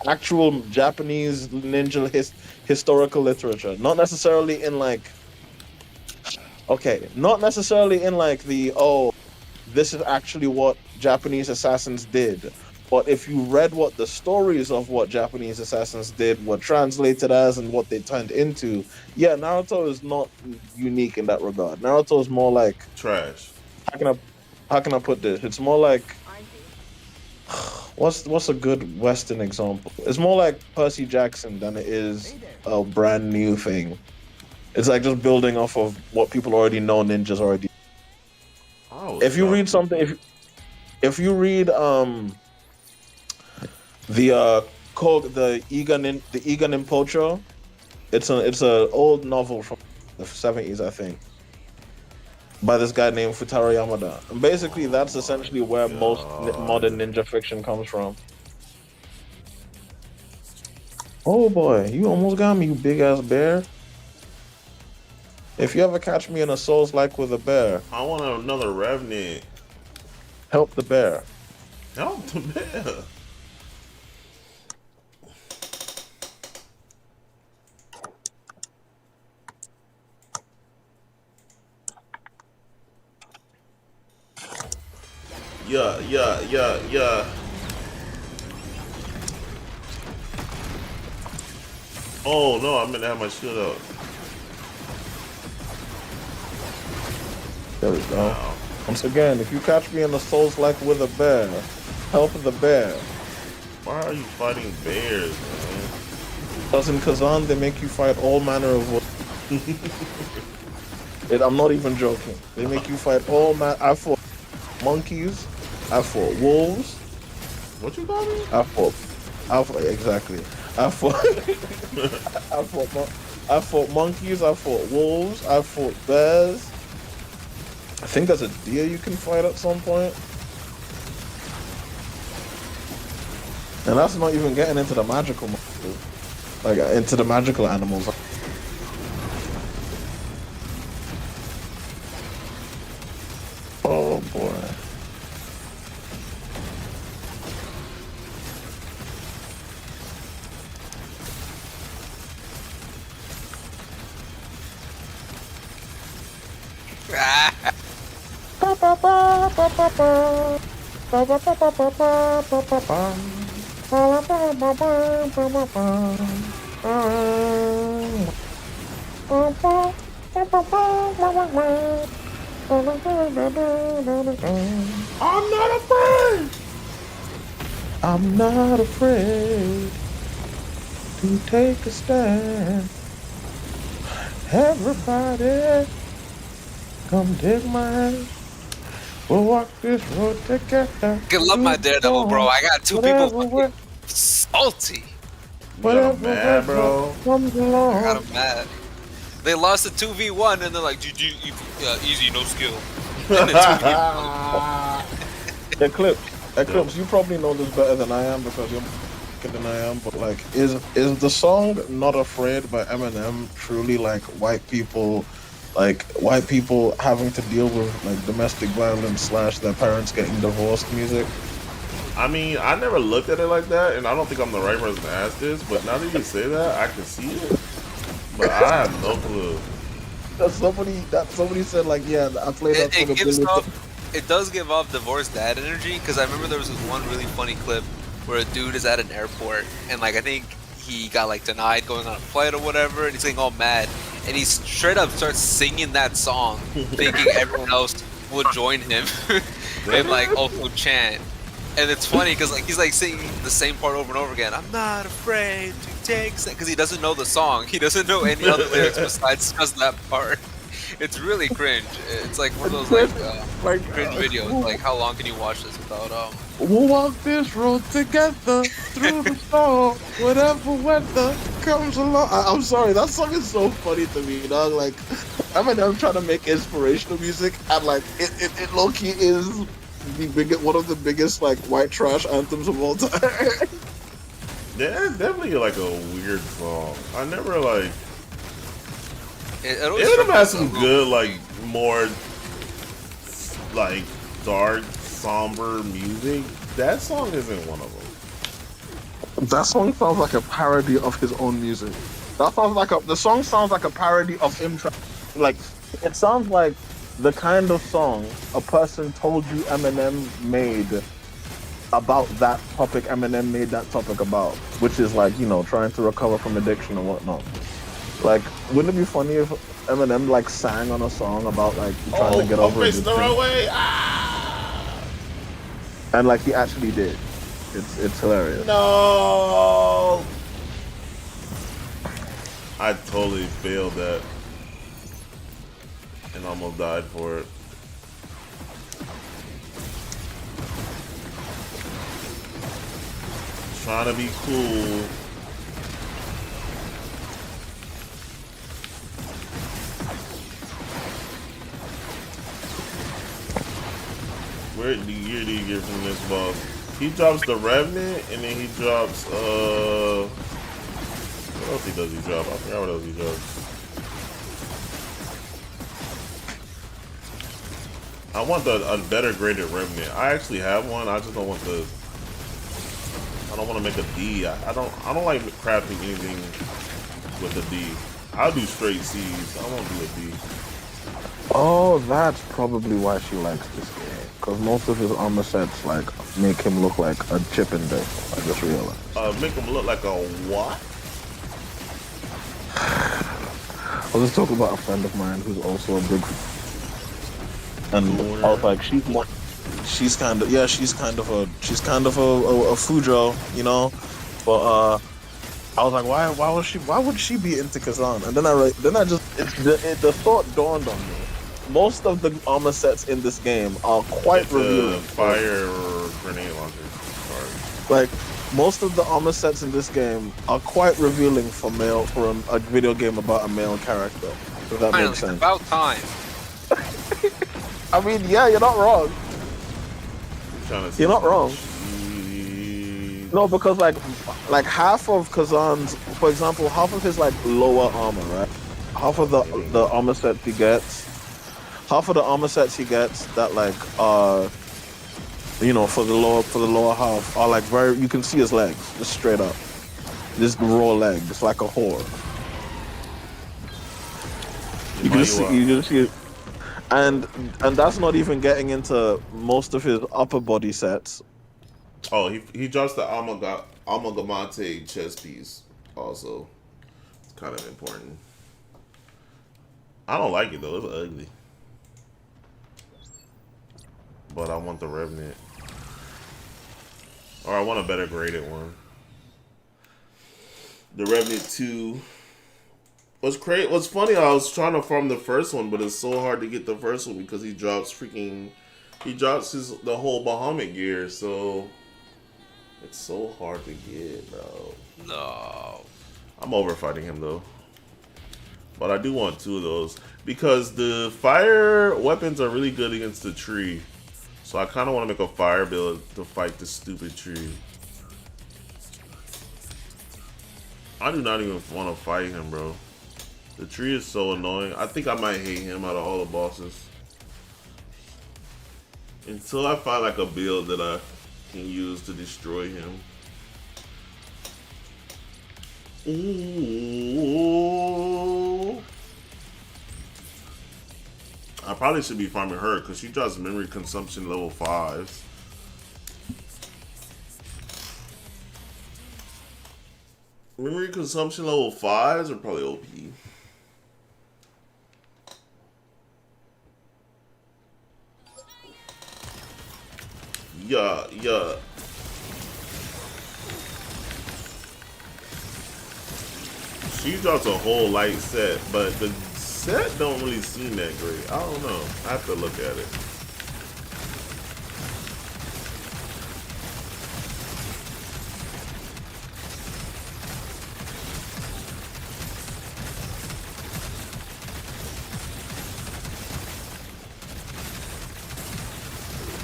actual Japanese ninja historical literature. Not necessarily in like. Okay, not necessarily in like this is actually what Japanese assassins did. But if you read what the stories of what Japanese assassins did were translated as and what they turned into, yeah, Naruto is not unique in that regard. Naruto is more like, Trash. how can I put this? It's more like, what's a good Western example? It's more like Percy Jackson than it is a brand new thing. It's like just building off of what people already know ninjas already. If you read something, if you read the Iga Ninpocho, it's an old novel from the 70s, I think, by this guy named Futaro Yamada. And basically, that's essentially where most modern ninja fiction comes from. Oh boy, you almost got me, you big ass bear. If you ever catch me in a Souls-like with a bear, I want another Revenant. help the bear. Help the bear. Yeah. Oh no, I meant to have my shield up. There we go. Wow. Once again, if you catch me in the Souls like with a bear, help the bear. Why are you fighting bears, man? Because in Kazan, they make you fight all manner of... I'm not even joking. They make you fight all I fought monkeys. I fought wolves. What you call me? Exactly. I fought monkeys. I fought wolves. I fought bears. I think there's a deer you can fight at some point. And that's not even getting into the magical, like into the magical animals. Oh boy. I'm not afraid. I'm not afraid to take a stand. Everybody, come take my hand. We'll walk this road together. I love my Daredevil, bro. I got two people fucking salty. You got 'em mad, bro. I got them mad. They lost a 2v1 and they're like, GG, easy, no skill. And then 2v1. Eclipse, you probably know this better than I am because you're than I am, but like, is the song "Not Afraid" by Eminem truly like white people having to deal with like domestic violence / their parents getting divorced music? I mean, I never looked at it like that, and I don't think I'm the right person to ask this, but now that you say that, I can see it. But I have no clue. Somebody said like, yeah, I played that for the billion. It does give off divorced dad energy, because I remember there was this one really funny clip where a dude is at an airport and like I think he got like denied going on a flight or whatever, and he's getting all mad, and he straight up starts singing that song, thinking everyone else will join him and like also chant. And it's funny because like he's like singing the same part over and over again. I'm not afraid to take, because he doesn't know the song. He doesn't know any other lyrics besides just that part. It's really cringe. It's like one of those like cringe videos. Like, how long can you watch this without We'll walk this road together through the storm, whatever weather comes along. I'm sorry, that song is so funny to me, dog. Like, I'm trying to make inspirational music, and like it low key is one of the biggest like white trash anthems of all time. Yeah, it's definitely like a weird song. I never like. Eminem has some good, like, more, like, dark, somber music. That song isn't one of them. That song sounds like a parody of his own music. The song sounds like a parody of him. Like, it sounds like the kind of song a person told you Eminem made about that topic Eminem made that topic about, which is like, you know, trying to recover from addiction and whatnot. Like, wouldn't it be funny if Eminem like sang on a song about like trying to get over it? The right way. Ah! And like he actually did. It's hilarious. No. I totally failed that and almost died for it. Trying to be cool. Where do you get from this boss? He drops the Revenant, and then he drops, what else does he drop? I forgot what else he drops. I want a better graded Revenant. I actually have one, I just don't want the, I don't want to make a D. I don't like crafting anything with a D. I'll do straight C's, I won't do a D. Oh, that's probably why she likes this game. Because most of his armor sets like make him look like a chip in deck. I just realized. Make him look like a what? I was just talking about a friend of mine who's also a big, and I was like, she's kind of a Fujo, you know, but I was like, why would she be into Kazan? And then the thought dawned on me. Most of the armor sets in this game are quite revealing. Fire or grenade launcher. Sorry. Like most of the armor sets in this game are quite revealing for a video game about a male character. If that makes sense. About time. I mean, yeah, you're not wrong. You're not wrong. No, because like half of Kazan's, for example, half of his like lower armor, right? Half of the armor sets he gets. Half of the armor sets he gets that like you know, for the lower half are like very, you can see his legs just straight up, just raw leg, just like a whore. You can see it, and that's not even getting into most of his upper body sets. Oh, he drops the Amalgamate chest piece also. It's kind of important. I don't like it though, it's ugly. But I want the Revenant. Or I want a better graded one. The Revenant 2. What's funny, I was trying to farm the first one, but it's so hard to get the first one because he drops the whole Bahamut gear, so it's so hard to get, bro. No. I'm overfighting him though. But I do want 2 of those because the fire weapons are really good against the tree. So I kind of want to make a fire build to fight this stupid tree. I do not even want to fight him, bro. The tree is so annoying. I think I might hate him out of all the bosses. Until I find like a build that I can use to destroy him. Ooh. I probably should be farming her because she drops memory consumption level 5s. Memory consumption level 5s are probably OP. Yeah. She drops a whole light set, but the set don't really seem that great. I don't know. I have to look at it.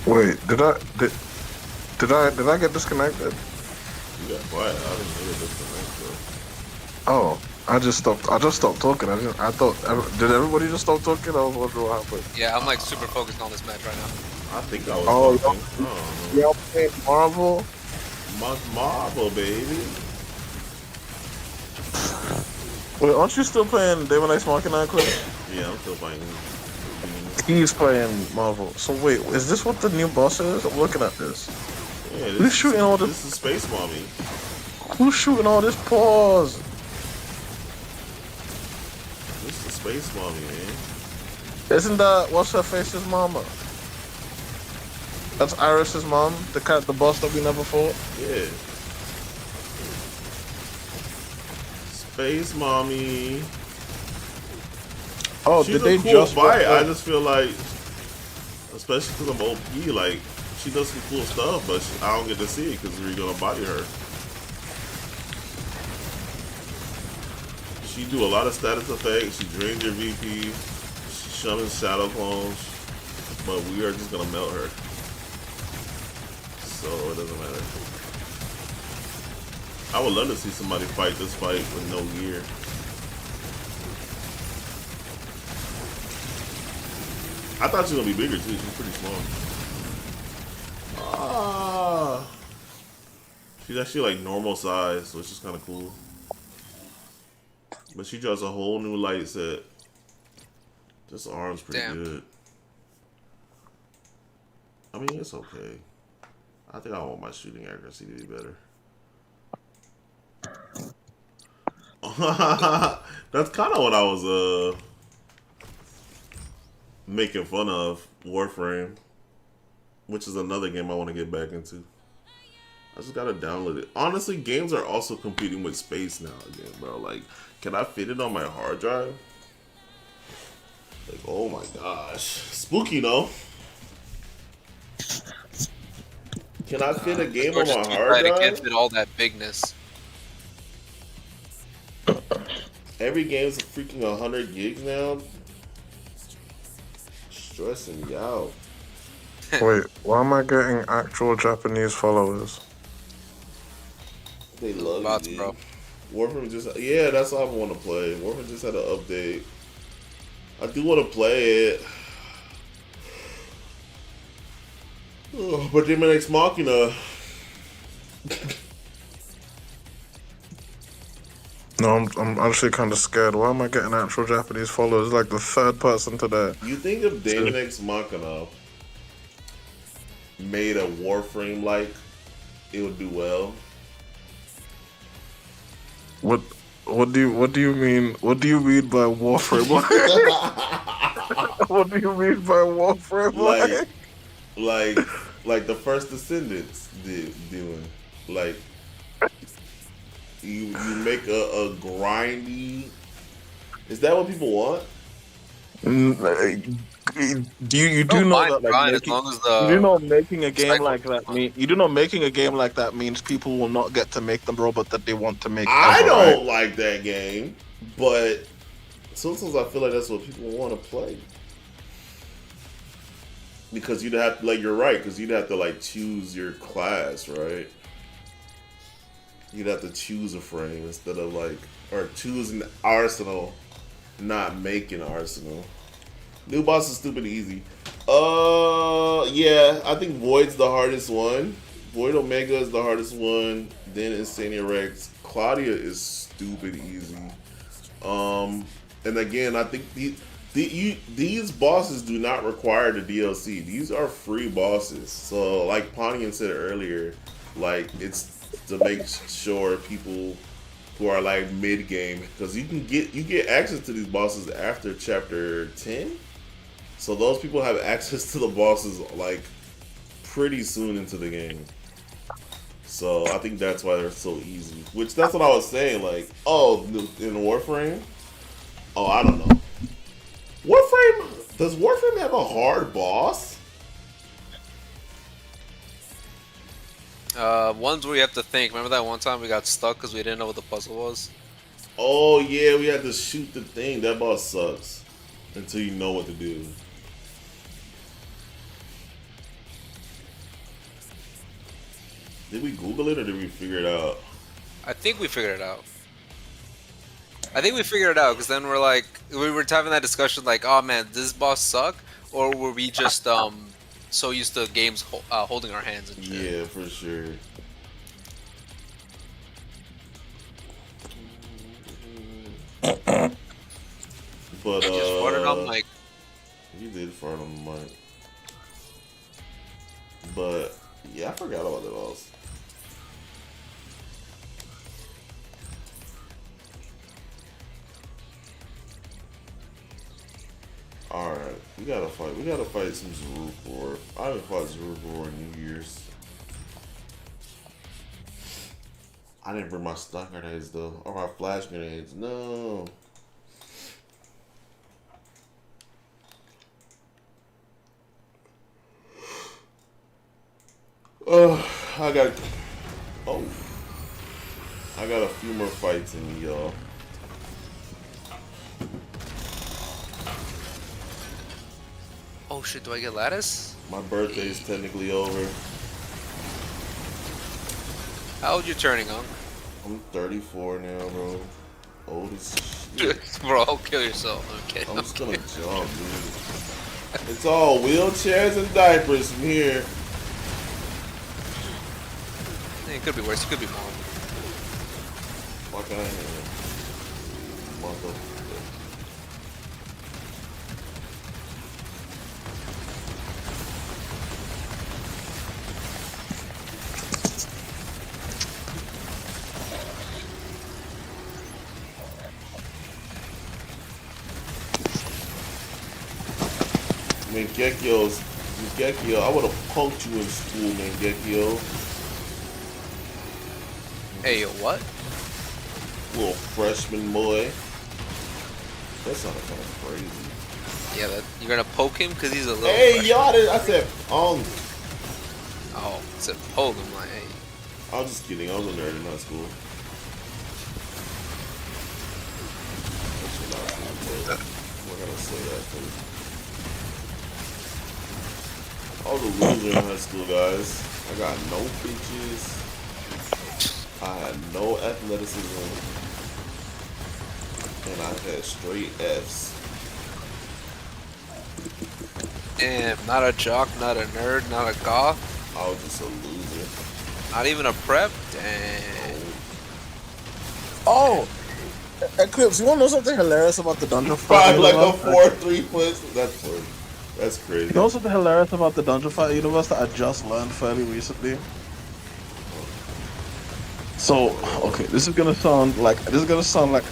Wait, did I get disconnected? You got quiet. I didn't hear it disconnect though. Oh, I just stopped talking. I thought, did everybody just stop talking? I was wondering what happened. Yeah, I'm like super focused on this match right now. I think I was talking. Y'all playing Marvel? Marvel, baby. Wait, aren't you still playing Daemon X Machina, Chris? Yeah, I'm still playing. He's playing Marvel. So wait, is this what the new boss is? I'm looking at this. Yeah, Who's shooting all this? This is Space Mommy. Who's shooting all this paws? This is Space Mommy, man. Isn't that what's her face's mama? That's Iris's mom, the boss that we never fought. Yeah. Space Mommy. Oh, She's did they a cool just fight. I just feel like, especially because I'm OP, like she does some cool stuff, but I don't get to see it because we're gonna body her. She do a lot of status effects. She drains your VP. She summons shadow clones, but we are just gonna melt her, so it doesn't matter. I would love to see somebody fight this fight with no gear. I thought she was gonna be bigger too. She's pretty small. She's actually like normal size, which is kind of cool. But she draws a whole new light set. This arm's pretty good. I mean, it's okay. I think I want my shooting accuracy to be better. That's kind of what I was making fun of, Warframe, which is another game I want to get back into. I just gotta download it. Honestly, games are also competing with space now again, bro. Like, can I fit it on my hard drive? Like, oh my gosh. Spooky, no? Can I fit a game on my hard I can't drive? fit all that bigness. Every game's freaking 100 gigs now. Stressing me out. Wait, why am I getting actual Japanese followers? They love Bots, you, bro. dude. Warframe just, yeah, that's all I want to play. Warframe just had an update. I do want to play it. Oh, but Daemon X Machina. No, I'm actually kind of scared. Why am I getting actual Japanese followers? Like the third person today. You think if Daemon X Machina made a Warframe like, it would do well? What do you mean? What do you mean by Warframe? What do you mean by Warframe? Like the first Descendants doing. Like you make a grindy. Is that what people want? Do you do know that like as long as the you do know making a game cycle like that you do know making a game like that means people will not get to make the robot that they want to make. I ever, don't right? like that game, but sometimes I feel like that's what people want to play. Because you'd have to, like, you're right, because you'd have to like choose your class, right? You'd have to choose a frame instead of like, or choose an arsenal, not make an arsenal. New boss is stupid easy. Yeah, I think Void's the hardest one. Void Omega is the hardest one. Then Insania Rex. Claudia is stupid easy. And again, I think these bosses do not require the DLC. These are free bosses. So, like Pontian said earlier, like it's to make sure people who are like mid game, because you get access to these bosses after chapter 10. So those people have access to the bosses like pretty soon into the game. So I think that's why they're so easy. Which that's what I was saying. Like, oh, in Warframe, oh, I don't know. Warframe, does Warframe have a hard boss? ones where you have to think. Remember that one time we got stuck because we didn't know what the puzzle was? Oh yeah, we had to shoot the thing. That boss sucks until you know what to do. Did we Google it or did we figure it out? I think we figured it out. Because then we're like, we were having that discussion like, oh man, does this boss suck? Or were we just so used to games holding our hands and shit? Yeah, for sure. But I just farted on mic. You did fart on the mic. But yeah, I forgot about the boss. Alright, we gotta fight. We gotta fight some Zerufor. I haven't fought Zerufor in years. I didn't bring my stock grenades though. Or my flash grenades. No. I got. Oh. I got a few more fights in me, y'all. Oh shit, do I get lattice? My birthday's technically over. How old you turning, Unc? I'm 34 now, bro. Old as shit. Bro, kill yourself. I'm kidding. I'm just gonna jump, dude. It's all wheelchairs and diapers from here. It could be worse. It could be more. Fuck out of here. Motherfucker. Mangekyo, I would have punked you in school, Mangekyo. Hey, what? Little freshman boy. That sounded kind of crazy. Yeah, you're gonna poke him because he's a little. Hey, y'all! I said punk. Oh, it's a poke. I'm like, hey. I was just kidding. I was a nerd in high school. Actually, not cool, but I'm not gonna say that because I was a loser in high school, guys. I got no bitches. I had no athleticism, and I had straight Fs. Damn, not a jock, not a nerd, not a goth, I was just a loser. not even a prep. Damn. Oh, Eclipse, you want to know something hilarious about the dungeon fight? Probably like a 4-3 foot. That's funny. That's crazy. You know something hilarious about the dungeon fight universe that I just learned fairly recently? So, okay, this is gonna sound like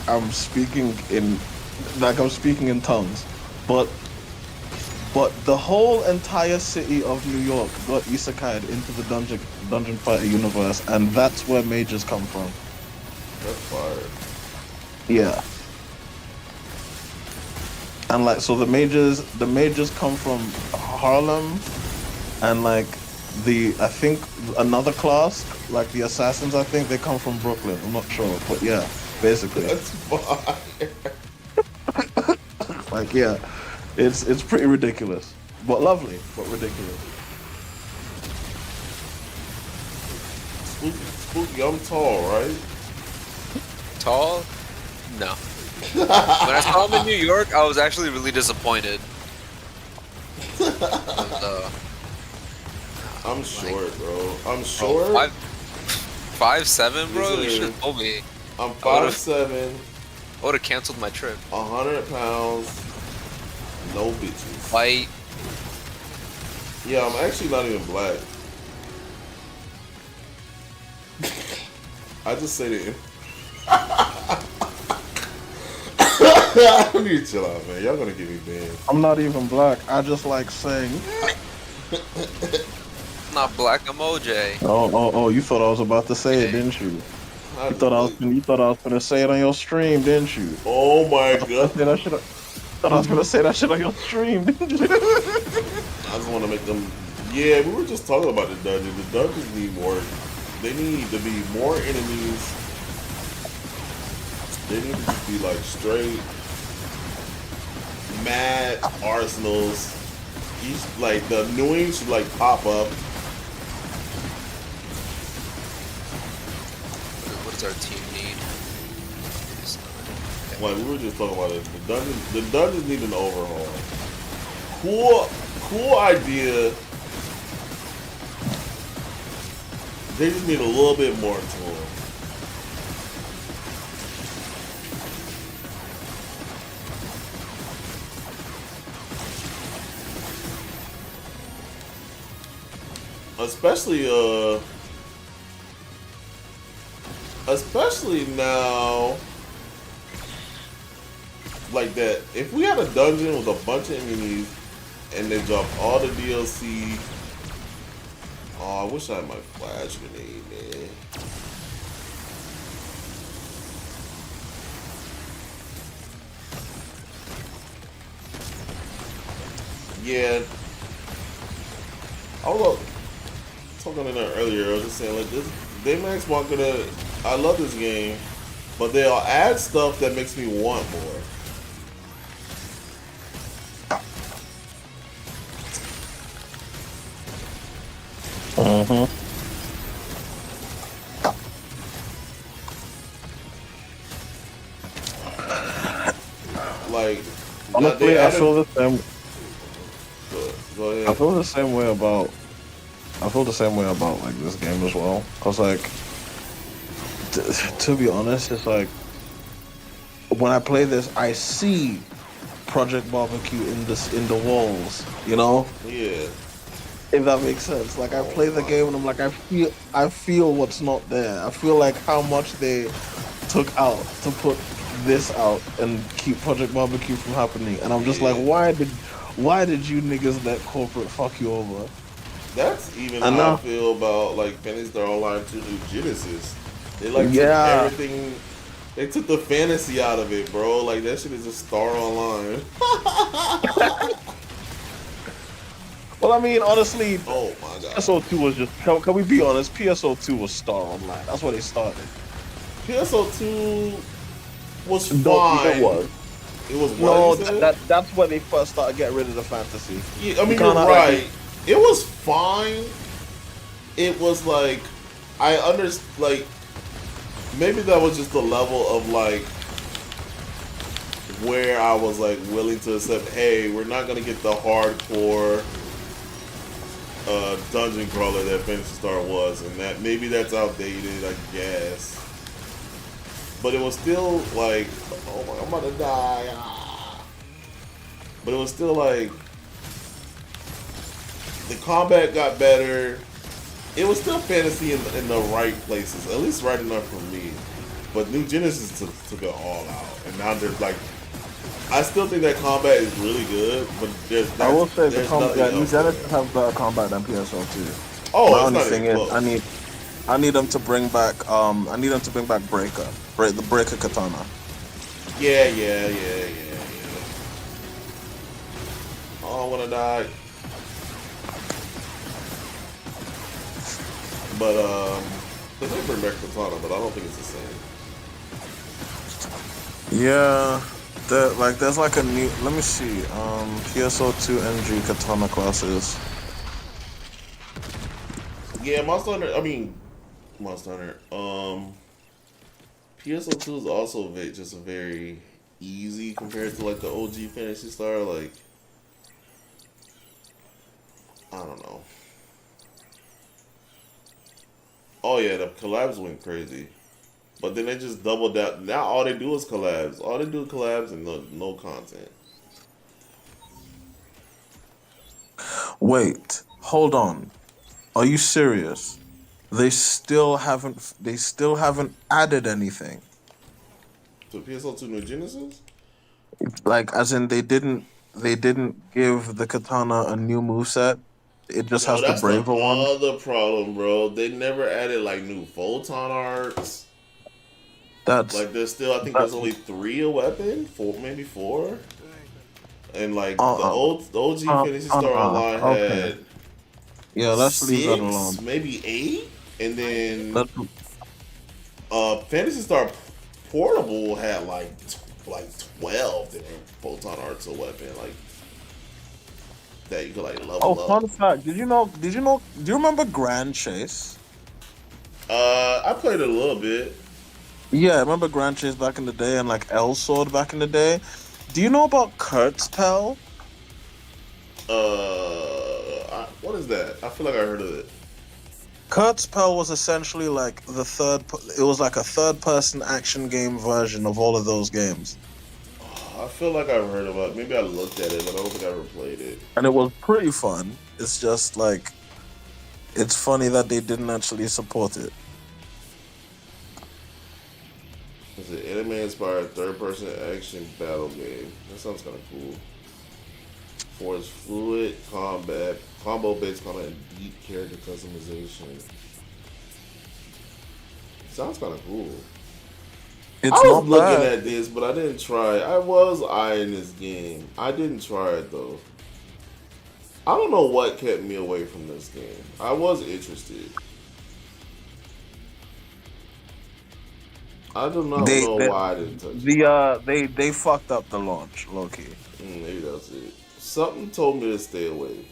I'm speaking in tongues, but the whole entire city of New York got isekai'd into the dungeon fighter universe, and that's where mages come from. That's fire. Yeah. And like, so the mages come from Harlem, and like I think another class, like the assassins, I think they come from Brooklyn. I'm not sure, but yeah, basically. That's fire. Like, yeah, it's pretty ridiculous, but lovely, but ridiculous. Spooky, I'm tall, right? Tall? No. When I saw him in New York, I was actually really disappointed. I'm short, bro. I'm Bro, short. 5'7", bro. You Yes, should sir. have told me. I'm I would've- 5'7", I would have canceled my trip. 100 pounds, no bitches. White. Yeah, I'm actually not even black. I just say that. I need to chill out, man. Y'all gonna get me banned. I'm not even black. I just like saying. I'm not black, I'm OJ. Oh! You thought I was about to say it, Okay. didn't you? You thought I was gonna say it on your stream, didn't you? Oh my I god. thought I was gonna say that shit on your stream, didn't you? I just want to make them. Yeah, we were just talking about the dungeon. The dungeons need more. They need to be more enemies. They need to just be like straight mad arsenals. Each like the annoying should like pop up. What does our team need? Like we were just talking about it. The dungeons need an overhaul. Cool idea. They just need a little bit more to them. Especially now, like that. If we had a dungeon with a bunch of enemies and they dropped all the DLC. Oh, I wish I had my flash grenade, man. Yeah. I was talking in there earlier. I was just saying, like, this Daemon gonna. I love this game, but they'll add stuff that makes me want more. Like, Honestly, I feel the same. Go ahead. I feel the same way about like this game as well. Cause like, to be honest, it's like when I play this, I see Project Barbecue in the walls. You know, Yeah. if that makes sense. Like I play the game and I'm like, I feel what's not there. I feel like how much they took out to put this out and keep Project Barbecue from happening. And I'm just like, why Why did you niggas let corporate fuck you over? That's even I how I know. feel about like Phantasy Star Online 2 New Genesis. They like took Yeah. everything. They took the fantasy out of it, bro. Like that shit is just Star Online. Well, I mean, honestly, Oh my god. PSO2 was just. Can we be honest? PSO2 was Star Online. That's where they started. PSO2 was No, it fine. was. It was what No, you said? that's when they first started getting rid of the fantasy. Yeah, I You mean can't you're act like right. It was fine. It was like I understand. Like maybe that was just the level of like where I was like willing to accept. Hey, we're not gonna get the hardcore dungeon crawler that Phantasy Star was, and that maybe that's outdated, I guess. But it was still like, oh my, I'm about to die. Ah. But it was still like the combat got better. It was still fantasy in the right places, at least right enough for me. But New Genesis took it all out, and now there's like, I still think that combat is really good, but I will say the there's combat. nothing Yeah, New else there. Genesis has better combat than PSO2. Oh, My it's only not thing even is, close. I need them to bring back. I need them to bring back the Breaker katana. Yeah. Oh, I wanna die. But they may bring back Katana, but I don't think it's the same. Yeah, there's like a new. Let me see. PSO2 NG katana classes. Yeah, Monster Hunter. I mean, Monster Hunter. PSO2 is also just a very easy compared to like the OG Fantasy Star. Like, I don't know. Oh yeah, the collabs went crazy, but then they just doubled down. Now all they do is collabs. All they do is collabs and no content. Wait, hold on. Are you serious? They still haven't. They still haven't added anything. To PSO2 New Genesis. Like, as in, they didn't. They didn't give the katana a new moveset. It just Yo, has the that's the braver one. other problem, bro. They never added like new photon arts. That's Like there's still, I think that. there's only 3 a weapon, 4, maybe 4. And like the OG Fantasy Star Online Okay. had Yeah, let's leave that 6, alone. maybe 8, and then Let's, Fantasy Star Portable had like 12 different photon arts a weapon, like that you could like oh, level up. fun fact. Did you know? Do you remember Grand Chase? I played it a little bit. Yeah, I remember Grand Chase back in the day and like L Sword back in the day. Do you know about Kurt's Pell? What is that? I feel like I heard of it. Kurt's Pell was essentially like it was like a third-person action game version of all of those games. I feel like I've heard about it. Maybe I looked at it, but I don't think I ever played it. And it was pretty fun. It's just like, it's funny that they didn't actually support it. It's an anime-inspired third-person action battle game. That sounds kind of cool. For its fluid combat, combo-based combat, and deep character customization. Sounds kind of cool. It's I was not looking bad. at this, but I didn't try it. I was eyeing this game. I didn't try it, though. I don't know what kept me away from this game. I was interested. I do not know why I didn't touch it. They fucked up the launch, low-key. Maybe that's it. Something told me to stay away,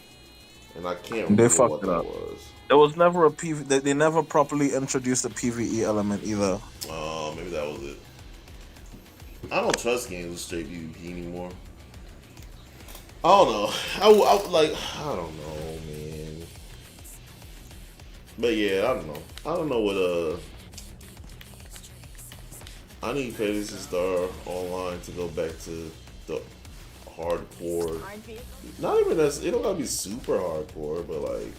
and I can't They remember fucked what it that up. was. There was never a PV. They never properly introduced a PVE element either. Oh, maybe that was it. I don't trust games with straight PvP anymore. I don't know. I don't know, man. But yeah, I don't know. I don't know what I need Fantasy Star Online to go back to the hardcore. Not even that. It don't gotta be super hardcore, but like,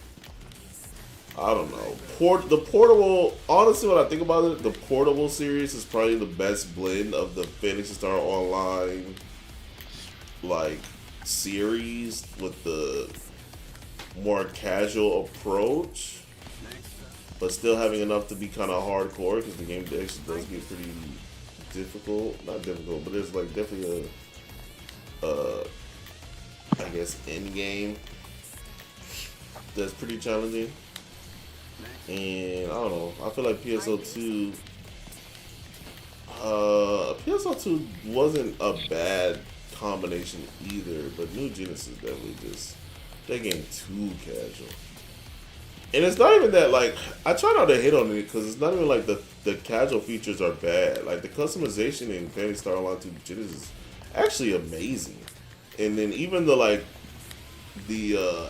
I don't know. The portable. Honestly, when I think about it, the portable series is probably the best blend of the Fantasy Star Online, like, series with the more casual approach, but still having enough to be kind of hardcore because the game actually does get pretty difficult. Not difficult, but there's like definitely a I guess end game that's pretty challenging. And I don't know. I feel like PSO2 wasn't a bad combination either, but New Genesis definitely just that game too casual. And it's not even that like I try not to hate on it because it's not even like the casual features are bad. Like the customization in Phantasy Star Online 2 Genesis is actually amazing. And then even the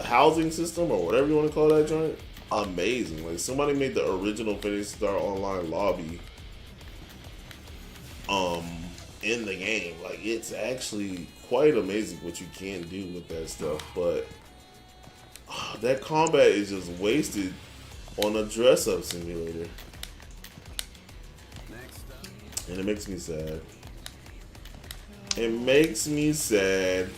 housing system or whatever you want to call that joint, amazing. Like somebody made the original Phantasy Star Online lobby in the game. Like it's actually quite amazing what you can do with that stuff, but that combat is just wasted on a dress-up simulator. And it makes me sad. It makes me sad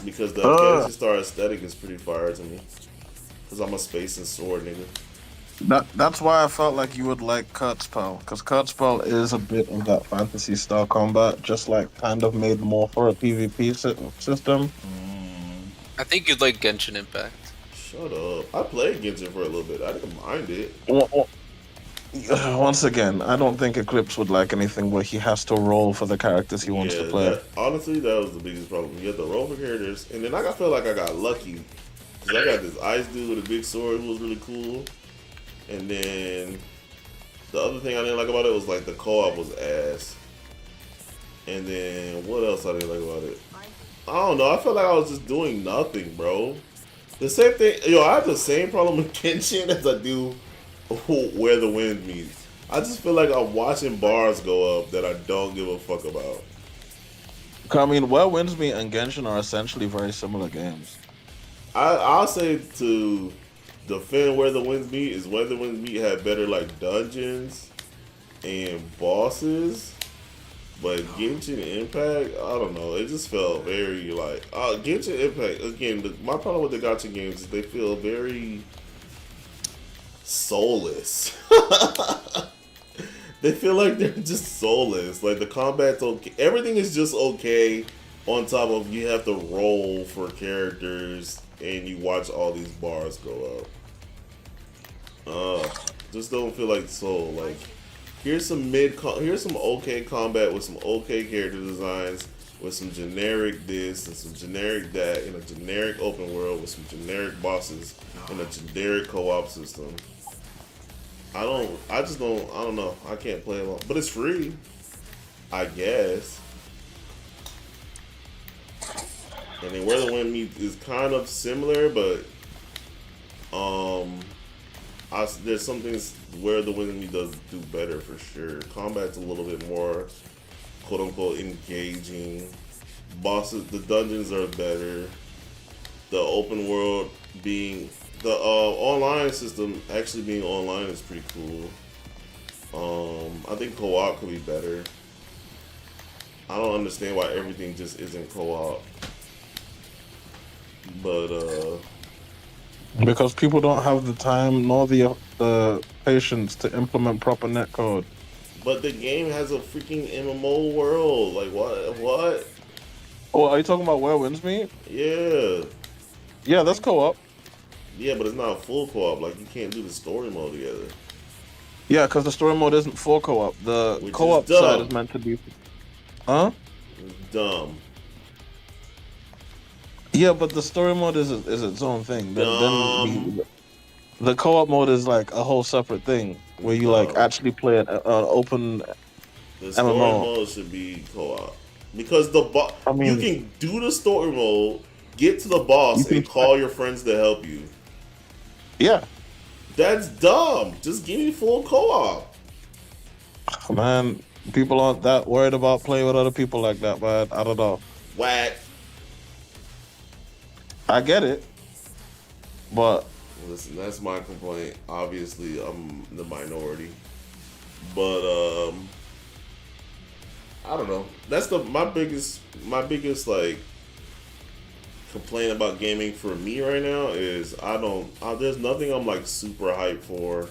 because the Phantasy Star aesthetic is pretty fire to me. Cause I'm a space and sword nigga. That's why I felt like you would like Kurtzpel, because Kurtzpel is a bit of that Fantasy Star combat, just like kind of made more for a PvP system. I think you'd like Genshin Impact. Shut up. I played Genshin for a little bit. I didn't mind it. Once again, I don't think Eclipse would like anything where he has to roll for the characters he wants to play. Honestly, that was the biggest problem. You have to roll for characters, and then I feel like I got lucky because I got this ice dude with a big sword who was really cool. And then the other thing I didn't like about it was like the co-op was ass. And then what else I didn't like about it? I don't know. I felt like I was just doing nothing, bro. The same thing. Yo, I have the same problem with Genshin as I do Where the Wind Meets. I just feel like I'm watching bars go up that I don't give a fuck about. I mean, Where Winds Meet and Genshin are essentially very similar games. I'll say to defend Where the Winds Meet is Where the Winds Meet had better like dungeons and bosses, but Genshin Impact, I don't know, it just felt very like Genshin Impact again. My problem with the gacha games is they feel very soulless. They feel like they're just soulless. Like the combat's okay, everything is just okay. On top of you have to roll for characters and you watch all these bars go up. Just don't feel like Soul. Like, here's some okay combat with some okay character designs, with some generic this and some generic that, in a generic open world with some generic bosses and a generic co-op system. I don't know. I can't play along, but it's free, I guess. And then Where the Wind Meets is kind of similar, but there's some things Where the Wind Meets does do better for sure. Combat's a little bit more quote unquote engaging. Bosses, the dungeons are better. The open world being the online system actually being online is pretty cool. I think co-op could be better. I don't understand why everything just isn't co-op. But because people don't have the time nor the patience to implement proper netcode. But the game has a freaking MMO world. Like what? Oh, are you talking about Where Winds Meet? Yeah. Yeah, that's co-op. Yeah, but it's not full co-op. Like you can't do the story mode together. Yeah, because the story mode isn't full co-op. The Which co-op is dumb. side is meant to be. Huh? It's dumb. Yeah, but the story mode is its own thing. Then the co-op mode is like a whole separate thing where you like actually play an open The story MMO. mode should be co-op because you can do the story mode, get to the boss, and call your friends to help you. Yeah. That's dumb. Just give me full co-op. Man, people aren't that worried about playing with other people like that, man. I don't know. Whack. I get it, but listen, that's my complaint. Obviously, I'm the minority, but I don't know. That's my biggest like complaint about gaming for me right now is there's nothing I'm like super hyped for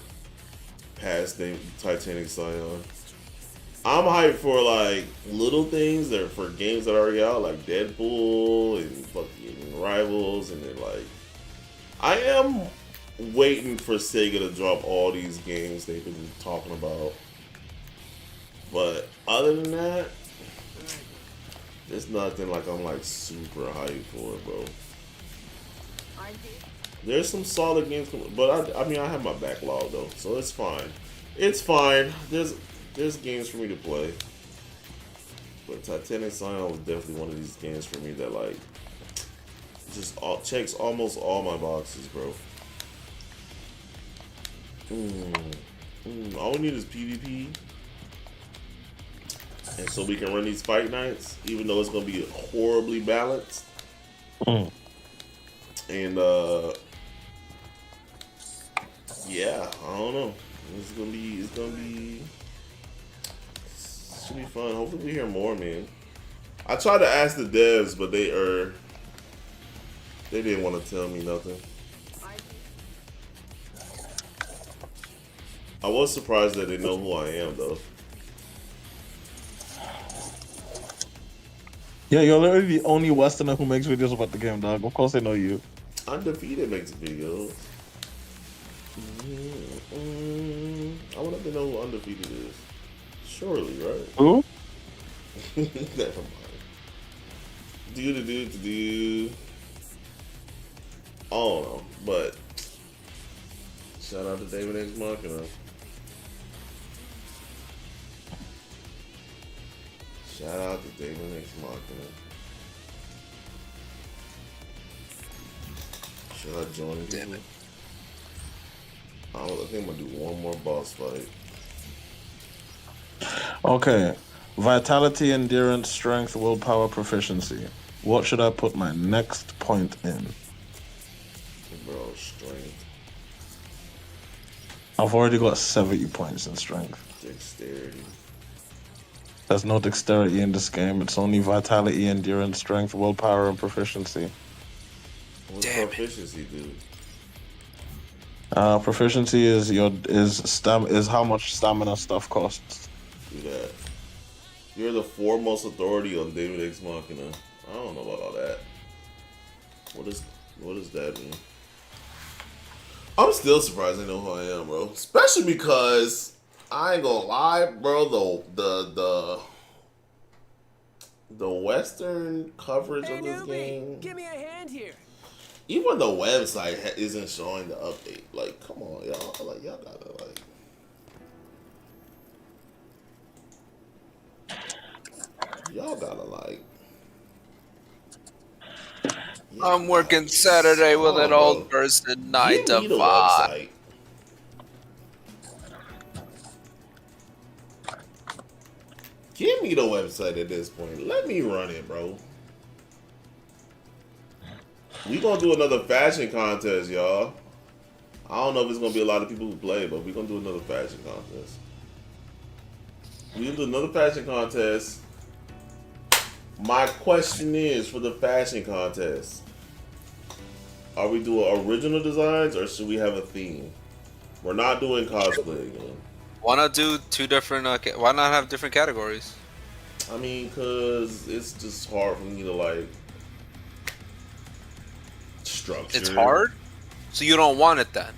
past Titanic Scion. I'm hyped for like little things that are for games that are already out, like Deadpool and fucking Rivals, and then like I am waiting for Sega to drop all these games they've been talking about. But other than that, there's nothing like I'm like super hyped for, bro. There's some solid games, but I mean I have my backlog though, so it's fine. It's fine. There's games for me to play. But Titanic Scion was definitely one of these games for me that like just checks almost all my boxes, bro. All we need is PvP. And so we can run these fight nights, even though it's gonna be horribly balanced. And yeah, I don't know. It's gonna be should be fun. Hopefully we hear more, man. I tried to ask the devs, but they didn't want to tell me nothing. I was surprised that they know who I am though. Yeah, you're literally the only Westerner who makes videos about the game, dog. Of course they know you. Undefeated makes videos. I want to know who Undefeated is. Surely, right? Who? Never mind. Do. I don't know, but shout out to Daemon X Machina. Shout out to Daemon X Machina. Should I join? Damn it. I think I'm gonna do one more boss fight. Okay. Vitality, endurance, strength, willpower, proficiency. What should I put my next point in? Bro, strength. I've already got 70 points in strength. Dexterity. There's no dexterity in this game. It's only vitality, endurance, strength, willpower, and proficiency. What's Damn it. proficiency do? Proficiency is how much stamina stuff costs. Do that. You're the foremost authority on Daemon X Machina. I don't know about all that. What does that mean? I'm still surprised they know who I am, bro. Especially because I ain't gonna lie, bro. The Western coverage of this game. Give me a hand here. Even the website isn't showing the update. Like, come on, y'all. Like, y'all gotta like. Y'all gotta like. I'm working Saturday with an bro. old person, 9 Give to me the 5. website. Give me the website at this point. Let me run it, bro. We gonna do another fashion contest, y'all. I don't know if it's gonna be a lot of people who play, but we gonna do another fashion contest. We gonna do another fashion contest. My question is for the fashion contest: are we doing original designs or should we have a theme? We're not doing cosplay again. Why not do 2 different? Why not have different categories? I mean, cause it's just hard for me to like structure. It's hard, so you don't want it then.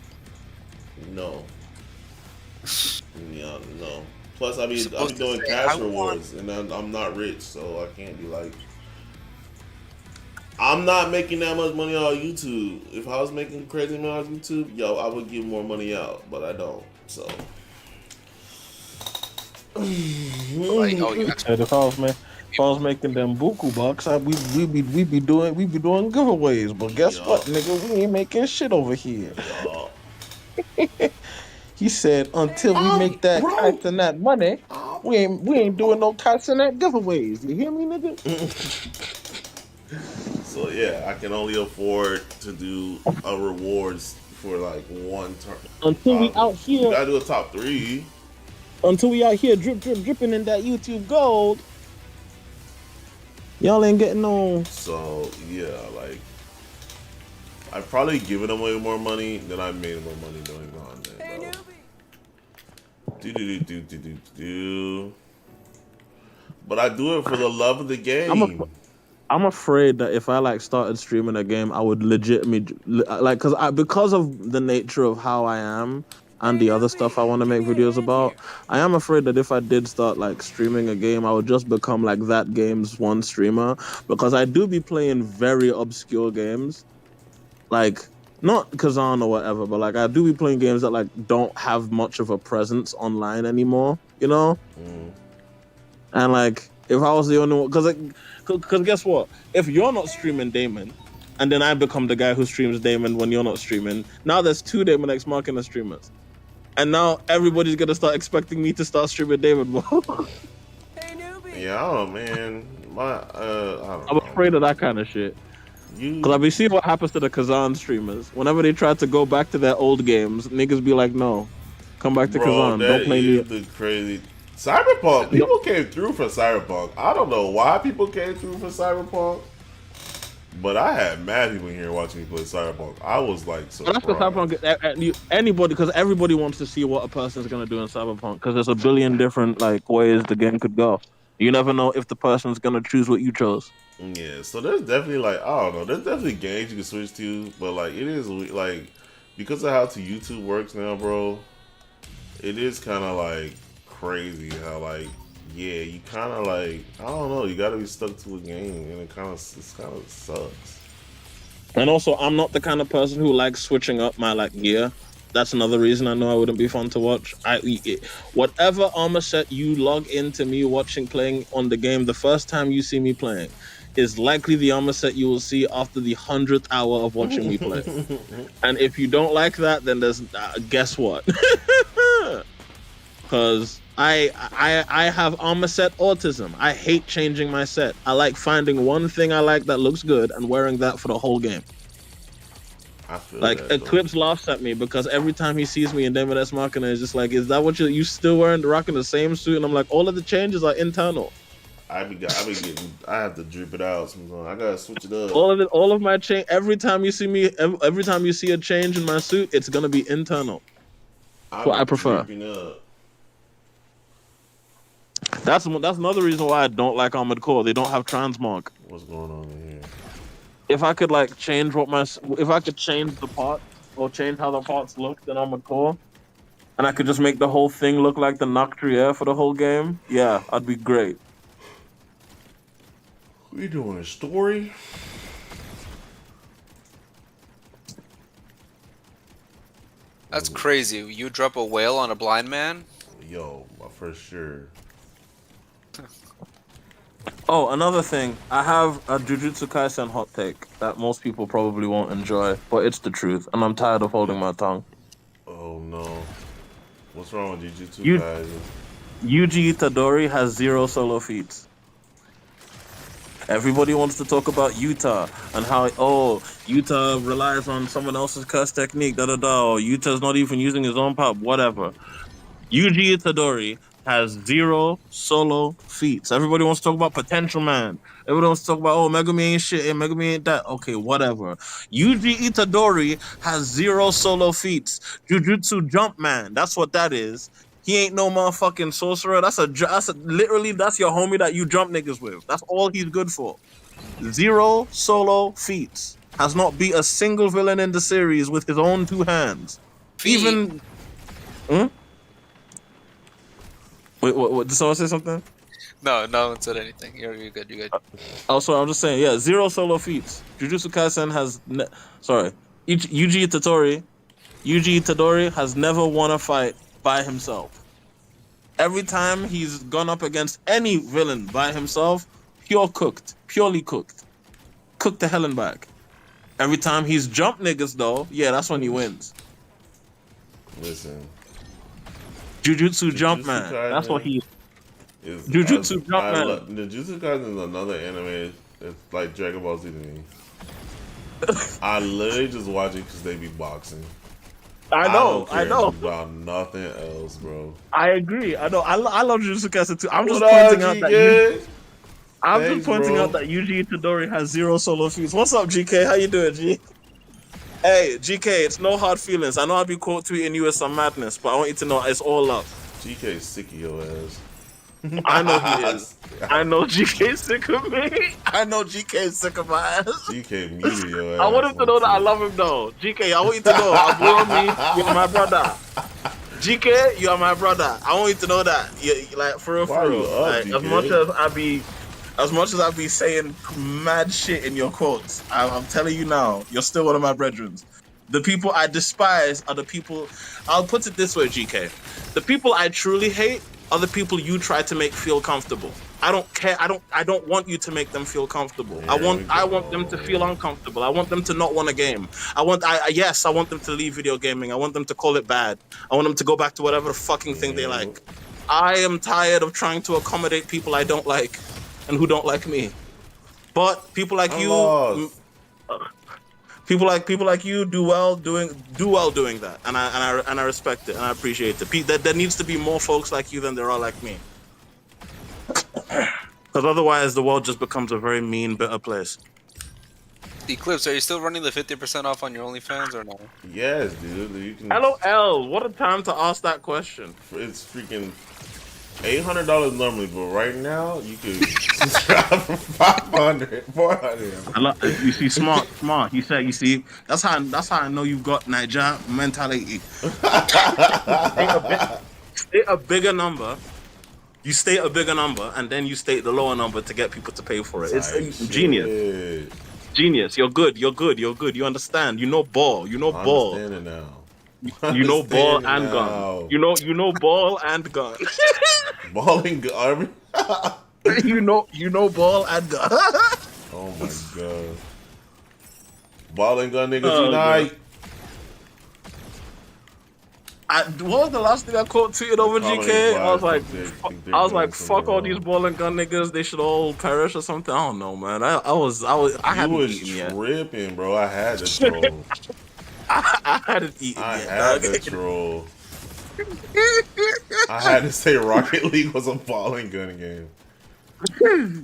No. Yeah, no. Plus, I'll be Supposed to doing say, cash I want- rewards, and I'm not rich, so I can't be like. I'm not making that much money on YouTube. If I was making crazy money on YouTube, yo, I would give more money out, but I don't. So. Like, oh, you And if I was making them buku bucks, we be doing giveaways. But guess Yeah. what, nigga? We ain't making shit over here. Y'all. He said until we make that bro. kites and that money, we ain't doing no kites and that giveaways. You hear me, nigga? So yeah, I can only afford to do a rewards for like one turn. Until we out You here, gotta do a top 3. dripping in that YouTube gold. Y'all ain't getting no. So yeah, like I've probably given him way more money than I made more money doing content, bro. Do. But I do it for the love of the I'm a. game. I'm afraid that if I like started streaming a game, I would legitimately like because of the nature of how I am and the other stuff I want to make videos about. I am afraid that if I did start like streaming a game, I would just become like that game's one streamer because I do be playing very obscure games, like not Kazan or whatever, but like I do be playing games that like don't have much of a presence online anymore, you know? Mm. And like, if I was the only one, because guess what? If you're not streaming Daemon, and then I become the guy who streams Daemon when you're not streaming, now there's two Daemon X Machina streamers, and now everybody's gonna start expecting me to start streaming Daemon more. Yeah, I don't know, man. I don't I'm know. afraid of that kind of shit. Because I've been seeing what happens to the Kazan streamers. Whenever they try to go back to their old games, niggas be like, "No, come back to Kazan. Don't play me." The crazy Cyberpunk. People came through for Cyberpunk. I don't know why people came through for Cyberpunk, but I had mad people in here watching me play Cyberpunk. I was like, But that's because Cyberpunk, anybody, because everybody wants to see what a person's gonna do in Cyberpunk. Because there's a billion different like ways the game could go. You never know if the person's gonna choose what you chose. Yeah, so there's definitely like I don't know. There's definitely games you can switch to, but like it is like because of how YouTube works now, bro. It is kind of like crazy how like yeah, you kind of like I don't know. You got to be stuck to a game, and it kind of sucks. And also, I'm not the kind of person who likes switching up my like gear. That's another reason I know I wouldn't be fun to watch. Whatever armor set you log into me watching playing on the game, the first time you see me playing is likely the armor set you will see after the 100th hour of watching me play. And if you don't like that, then there's guess what? Because I have armor set autism. I hate changing my set. I like finding one thing I like that looks good and wearing that for the whole game. I feel like that, Eclipse laughs at me because every time he sees me in Daemon X Machina, is just like, is that what you still rocking the same suit? And I'm like, all of the changes are internal. I have to drip it out sometimes. I gotta switch it up. All of my change. Every time you see me, every time you see a change in my suit, it's gonna be internal. That's what I prefer. That's another reason why I don't like Armored Core. They don't have transmog. What's going on in here? If I could like change if I could change the parts or change how the parts looked in Armored Core, and I could just make the whole thing look like the Noctrier for the whole game, yeah, I'd be great. We doing a story? That's crazy. You drop a whale on a blind man? Yo, for sure. Oh, another thing. I have a Jujutsu Kaisen hot take that most people probably won't enjoy, but it's the truth, and I'm tired of holding my tongue. Oh no. What's wrong with Jujutsu Kaisen? Yuji Itadori has 0 solo feats. Everybody wants to talk about Yuta and how, Yuta relies on someone else's curse technique, or Yuta's not even using his own power, whatever. Yuji Itadori has 0 solo feats. Everybody wants to talk about Potential Man. Everybody wants to talk about, Megumi ain't shit, and Megumi ain't that. Okay, whatever. Yuji Itadori has 0 solo feats. Jujutsu Jump Man, that's what that is. He ain't no motherfucking sorcerer. That's literally your homie that you jump niggas with. That's all he's good for. 0 solo feats. Has not beat a single villain in the series with his own 2 hands. Even. Wait, what? Did someone say something? No one said anything. You're good. You're good. Also, I'm just saying, 0 solo feats. Jujutsu Kaisen has. Yuji Itadori has never won a fight by himself. Every time he's gone up against any villain by himself, purely cooked. Cooked the hell and back. Every time he's jumped niggas though, that's when he wins. Listen. Jujutsu Jump Man. That's what he is. Jujutsu Jump Man. The Jujutsu Kaisen is another anime. It's like Dragon Ball Z to me. I literally just watch it because they be boxing. I know. About nothing else, bro. I agree. I know. I love Jujutsu Kaisen too. I'm just pointing out that I'm Thanks, just pointing bro. out that Yuji Itadori has 0 solo feats. What's up, GK? How you doing, G? Hey, GK, it's no hard feelings. I know I'll be quote tweeting you with some madness, but I want you to know it's all love. GK is sick of your ass. I know he is. I know GK's sick of me. I know GK's sick of my ass. GK muted your ass. I want him to know that I love him though. GK, I want you to know, Abu me, you're my brother. GK, you are my brother. I want you to know that. Like for real, Why for you real. up, Like GK? as much as I be saying mad shit in your quotes, I'm telling you now, you're still one of my brethren. The people I despise are the people. I'll put it this way, GK. The people I truly hate are the people you try to make feel comfortable. I don't care. I don't want you to make them feel comfortable. I want them to feel uncomfortable. I want them to not want a game. I want them to leave video gaming. I want them to call it bad. I want them to go back to whatever the fucking thing they like. I am tired of trying to accommodate people I don't like and who don't like me. But people like you, people like you do well doing that, and I respect it and I appreciate it. There needs to be more folks like you than there are like me. Because otherwise, the world just becomes a very mean, bitter place. Eclipse, are you still running the 50% off on your OnlyFans or no? Yes, dude. You can, LOL, what a time to ask that question. it's freaking $800 normally, but right now you can subscribe for 500, 400. You see, smart. You said, you see, that's how I know you've got Niger mentality. State a bigger number. You state a bigger number, and then you state the lower number to get people to pay for it. It's genius. Genius. You're good. You understand. You know ball. You know ball. I understand it now. You know ball and gun. You know ball and gun. Ball and gun. you know ball and gun. Oh my god. Ball and gun niggas unite. What was the last thing I caught tweeted over GK? I was like, fuck all these ball and gun niggas. They should all perish or something. I don't know, man. I hadn't eaten yet. You was tripping, bro. I had to troll. I hadn't eaten yet. I had to troll. I had to say Rocket League was a ball and gun game.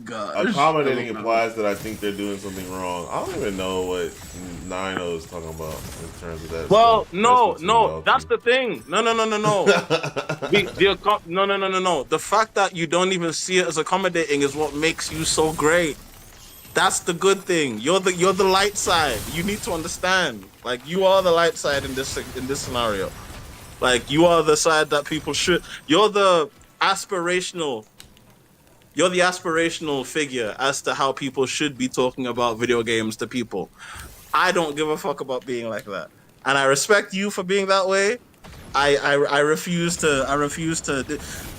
God. Accommodating implies that I think they're doing something wrong. I don't even know what 9-0 is talking about in terms of that. Well, stuff. no, that's the thing. No. No. The fact that you don't even see it as accommodating is what makes you so great. That's the good thing. You're the light side. You need to understand. Like, you are the light side in this scenario. Like, you are the side that people should. You're the aspirational figure as to how people should be talking about video games to people. I don't give a fuck about being like that, and I respect you for being that way. I refuse to.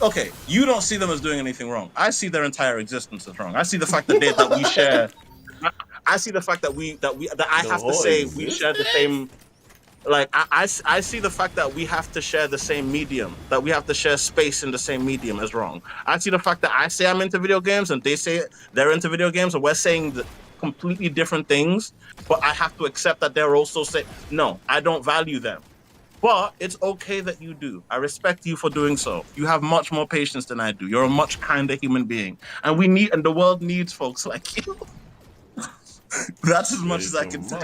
Okay, you don't see them as doing anything wrong. I see their entire existence as wrong. I see the fact that we share. I see the fact that I have to say we share the same. Like, I see the fact that we have to share the same medium, that we have to share space in the same medium as wrong. I see the fact that I say I'm into video games and they say they're into video games, and we're saying completely different things, but I have to accept that they're also saying, no, I don't value them. But it's okay that you do. I respect you for doing so. You have much more patience than I do. You're a much kinder human being. And the world needs folks like you. That's as much as I can say.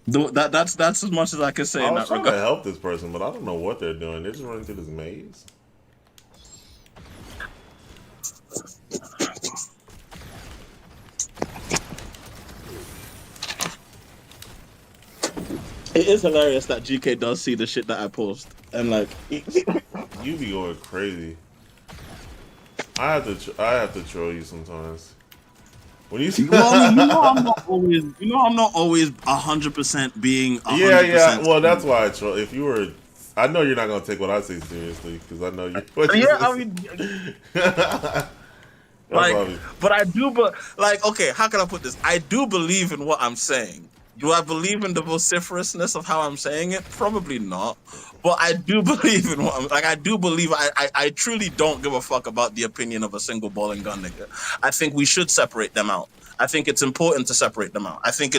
That's as much as I can say. I was trying to help this person, but I don't know what they're doing. They're just running through this maze. It is hilarious that GK does see the shit that I post, and like, you be going crazy. I have to troll you sometimes. When you well, I'm not always 100% being 100%. Yeah. Well, that's why I troll. If you were, I know you're not gonna take what I say seriously because I know you. I mean, but I do. But like, okay, how can I put this? I do believe in what I'm saying. Do I believe in the vociferousness of how I'm saying it? Probably not. But I do believe in what I'm like. I do believe. I truly don't give a fuck about the opinion of a single ball and gun nigga. I think we should separate them out. I think it's important to separate them out. I think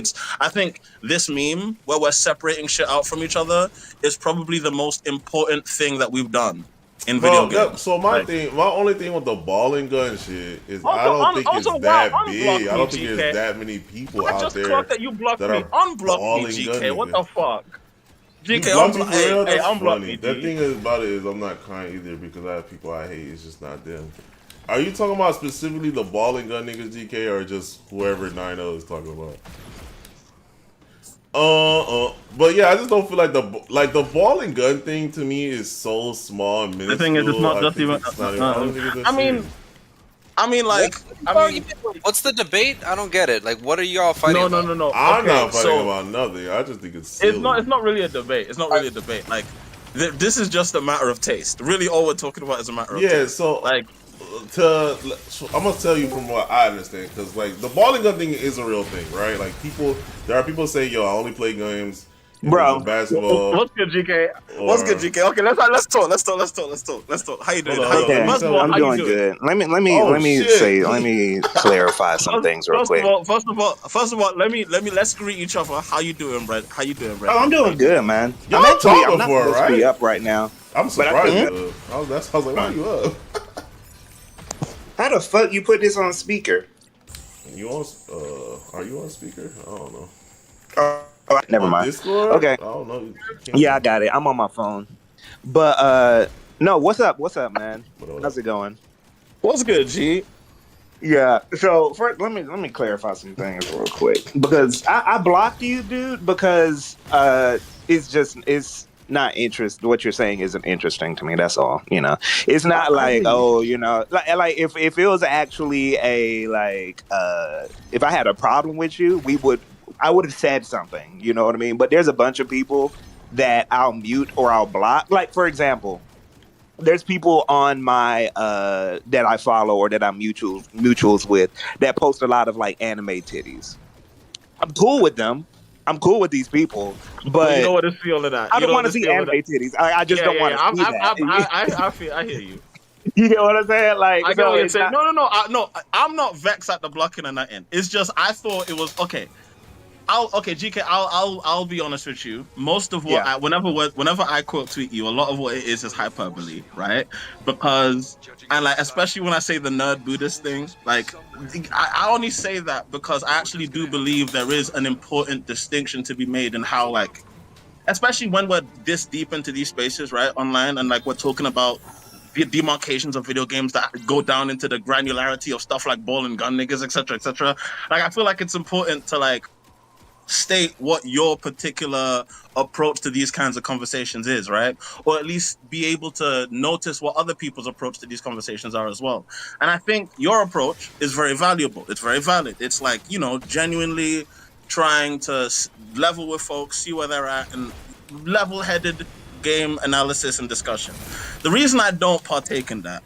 this meme where we're separating shit out from each other is probably the most important thing that we've done in video Bro, games. so my Like, my only thing with the ball and gun shit is I also, don't think it's wow, that big. unblock I me, don't think GK. there's that many people I out just there clocked that you blocked that me. are Unblock me, ball and gun GK. What niggas. the fuck? You GK, block me for real? hey, That's unblock funny. me, The G. thing about it is I'm not kind either because I have people I hate. It's just not them. Are you talking about specifically the ball and gun niggas, GK, or just whoever 9-0 is talking about? But yeah, I just don't feel like the ball and gun thing to me is so small and The thing is, it's minuscule. not I just think even. it's not even. I don't think it's that I mean, serious. like, What's the debate? I don't get it. Like, what are y'all fighting about? no. I'm Okay, not fighting so about nothing. I just think it's silly. it's not really a debate. It's not really a debate. Like, this is just a matter of taste. Really, all we're talking about is a matter of Yeah, taste. so Like, I'm gonna tell you from what I understand, because like the ball and gun thing is a real thing, right? Like there are people say, "Yo, I only play games if Bro, it's a basketball." what's good, GK? What's good, Or GK? Okay, let's talk. How you doing? Hold on, How you hold on. doing? okay, me First of tell all, I'm me- how you doing doing? good. Let Oh me shit! let me clarify some things real quick. First of all, let's greet each other. How you doing, Brett? How you doing, Brett? Oh, I'm doing good, man. Y'all I'm talked not before, supposed to be right? up right now, I'm but I surprised. feel I was like, why are you up? how the fuck you put this on speaker? You on? Are you on speaker? I don't know. Never On mind. Discord? Okay, I don't know. You can't yeah, I got it. I'm on my phone. But no, what's up? What's up, man? What How's up? it going? What's good, G? Yeah. So first, let me clarify some things real quick because I blocked you, dude, because it's not interest. What you're saying isn't interesting to me. That's all. You know, it's not I like, hear you. oh, you know, like if it was actually a like if I had a problem with you, I would have said something. You know what I mean? But there's a bunch of people that I'll mute or I'll block. Like for example, there's people on my that I follow or that I'm mutuals with that post a lot of like anime titties. I'm cool with them. I'm cool with these people, But you know but what? It's feel of that. I You don't know want what? to It's see feel of anime that. titties. I just Yeah, don't yeah, want yeah. to see that. I feel you. You get what I'm saying? Like, I get so what you're it's saying. not. No. I'm not vexed at the blocking and nothing. It's just I thought it was okay. GK. I'll be honest with you. Most of what Yeah. whenever I quote tweet you, a lot of what it is hyperbole, right? Because and like especially when I say the nerd Buddhist thing, like I only say that because I actually do believe there is an important distinction to be made in how like especially when we're this deep into these spaces, right, online, and like we're talking about the demarcations of video games that go down into the granularity of stuff like ball and gun niggas, etc., etc. Like I feel like it's important to like state what your particular approach to these kinds of conversations is, right? Or at least be able to notice what other people's approach to these conversations are as well. And I think your approach is very valuable. It's very valid. It's like, you know, genuinely trying to level with folks, see where they're at, and level-headed game analysis and discussion. The reason I don't partake in that,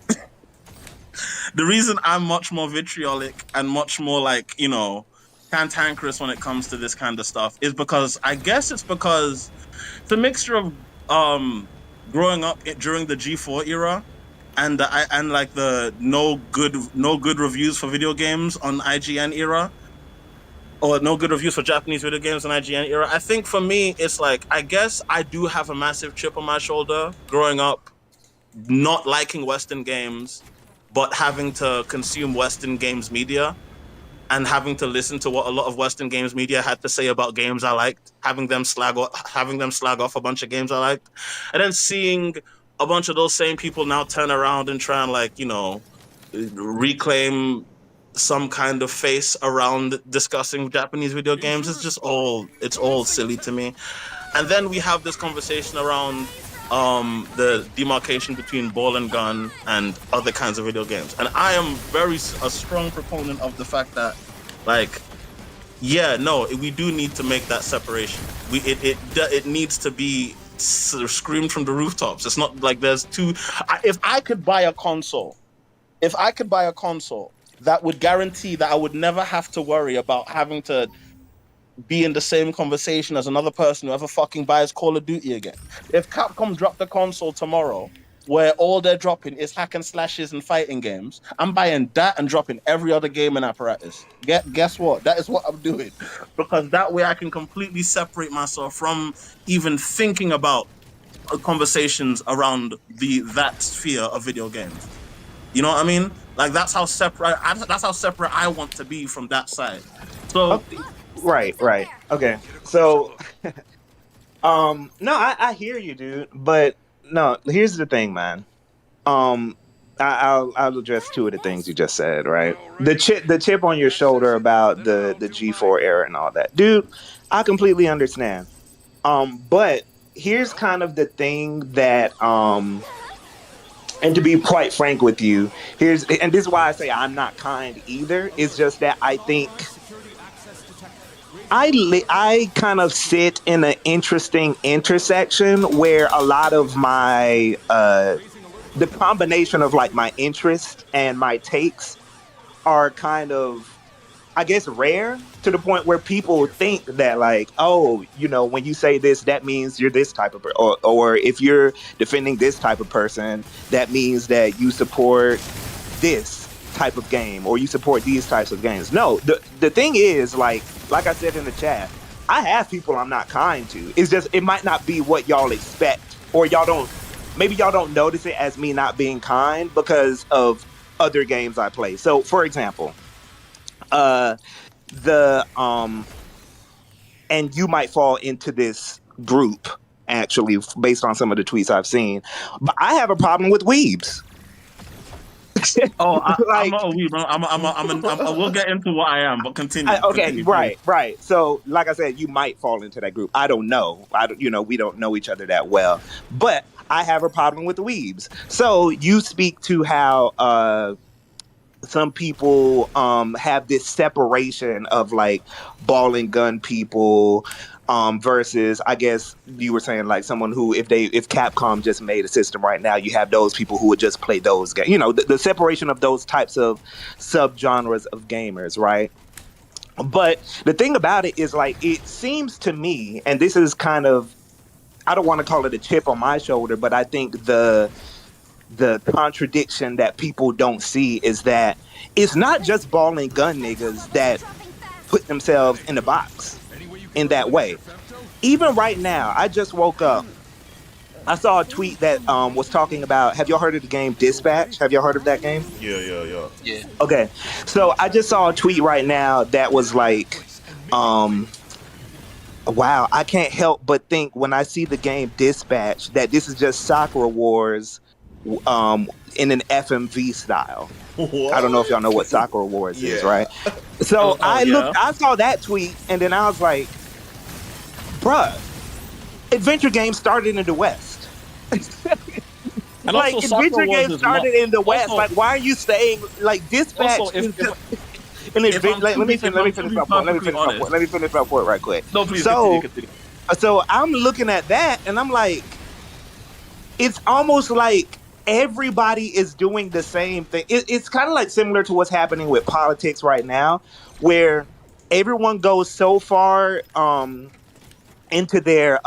the reason I'm much more vitriolic and much more like, you know, cantankerous when it comes to this kind of stuff is because I guess it's because it's a mixture of growing up during the G4 era and and like the no good reviews for video games on IGN era or no good reviews for Japanese video games on IGN era. I think for me it's like I guess I do have a massive chip on my shoulder growing up not liking Western games but having to consume Western games media and having to listen to what a lot of Western games media had to say about games I liked, having them slag off a bunch of games I liked, and then seeing a bunch of those same people now turn around and try and like, you know, reclaim some kind of face around discussing Japanese video games. It's all silly to me. And then we have this conversation around the demarcation between ball and gun and other kinds of video games. And I am a strong proponent of the fact that, like, yeah, no, we do need to make that separation. It needs to be sort of screamed from the rooftops. It's not like there's two. If I could buy a console, that would guarantee that I would never have to worry about having to be in the same conversation as another person who ever fucking buys Call of Duty again. If Capcom dropped the console tomorrow, where all they're dropping is hack and slashes and fighting games, I'm buying that and dropping every other game and apparatus. Guess what? That is what I'm doing. Because that way I can completely separate myself from even thinking about conversations around that sphere of video games. You know what I mean? Like that's how separate. That's how separate I want to be from that side. So Okay, right. Okay, so no, I hear you, dude. But no, here's the thing, man. Um, I'll address two of the things you just said. Right, the chip on your shoulder about the G4 era and all that, dude. I completely understand. But here's kind of the thing that and to be quite frank with you, and this is why I say I'm not kind either. It's just that I think I kind of sit in an interesting intersection where a lot of my the combination of like my interest and my takes are kind of, I guess, rare, to the point where people think that like, oh, when you say this, that means you're this type of person, or if you're defending this type of person, that means that you support this type of game or you support these types of games. No, the thing is, like I said in the chat, I have people I'm not kind to. It's just it might not be what y'all expect, or y'all don't notice it as me not being kind because of other games I play. So, for example, the and you might fall into this group actually based on some of the tweets I've seen, but I have a problem with weebs. oh, I'm Like, not a weeb. We'll get into what I am, but continue. okay, Continue, please. right. So, like I said, you might fall into that group. I don't know. We don't know each other that well, but I have a problem with the weebs. So you speak to how some people have this separation of like ball and gun people versus, I guess you were saying, like someone who, if Capcom just made a system right now, you have those people who would just play those games. The separation of those types of subgenres of gamers, right? But the thing about it is, like, it seems to me, and this is kind of, I don't want to call it a chip on my shoulder, but I think the contradiction that people don't see is that it's not just ball and gun niggas that put themselves in a box in that way. Even right now, I just woke up. I saw a tweet that was talking about, have y'all heard of the game Dispatch? Have y'all heard of that game? Yeah. Okay. So I just saw a tweet right now that was like, wow, I can't help but think when I see the game Dispatch that this is just Sakura Wars in an FMV style. What? I don't know if y'all know what Sakura Wars is, right? So I saw that tweet, and then I was like, bruh, adventure games started in the West. And Like, also, Sakura adventure Wars games is started in the West. also- Like, why are you saying, like, Dispatch Also, is just... Let me finish my point. Let me finish my point right quick. No, please continue. So I'm looking at that, and I'm like, it's almost like everybody is doing the same thing. It's kind of like similar to what's happening with politics right now, where everyone goes so far into their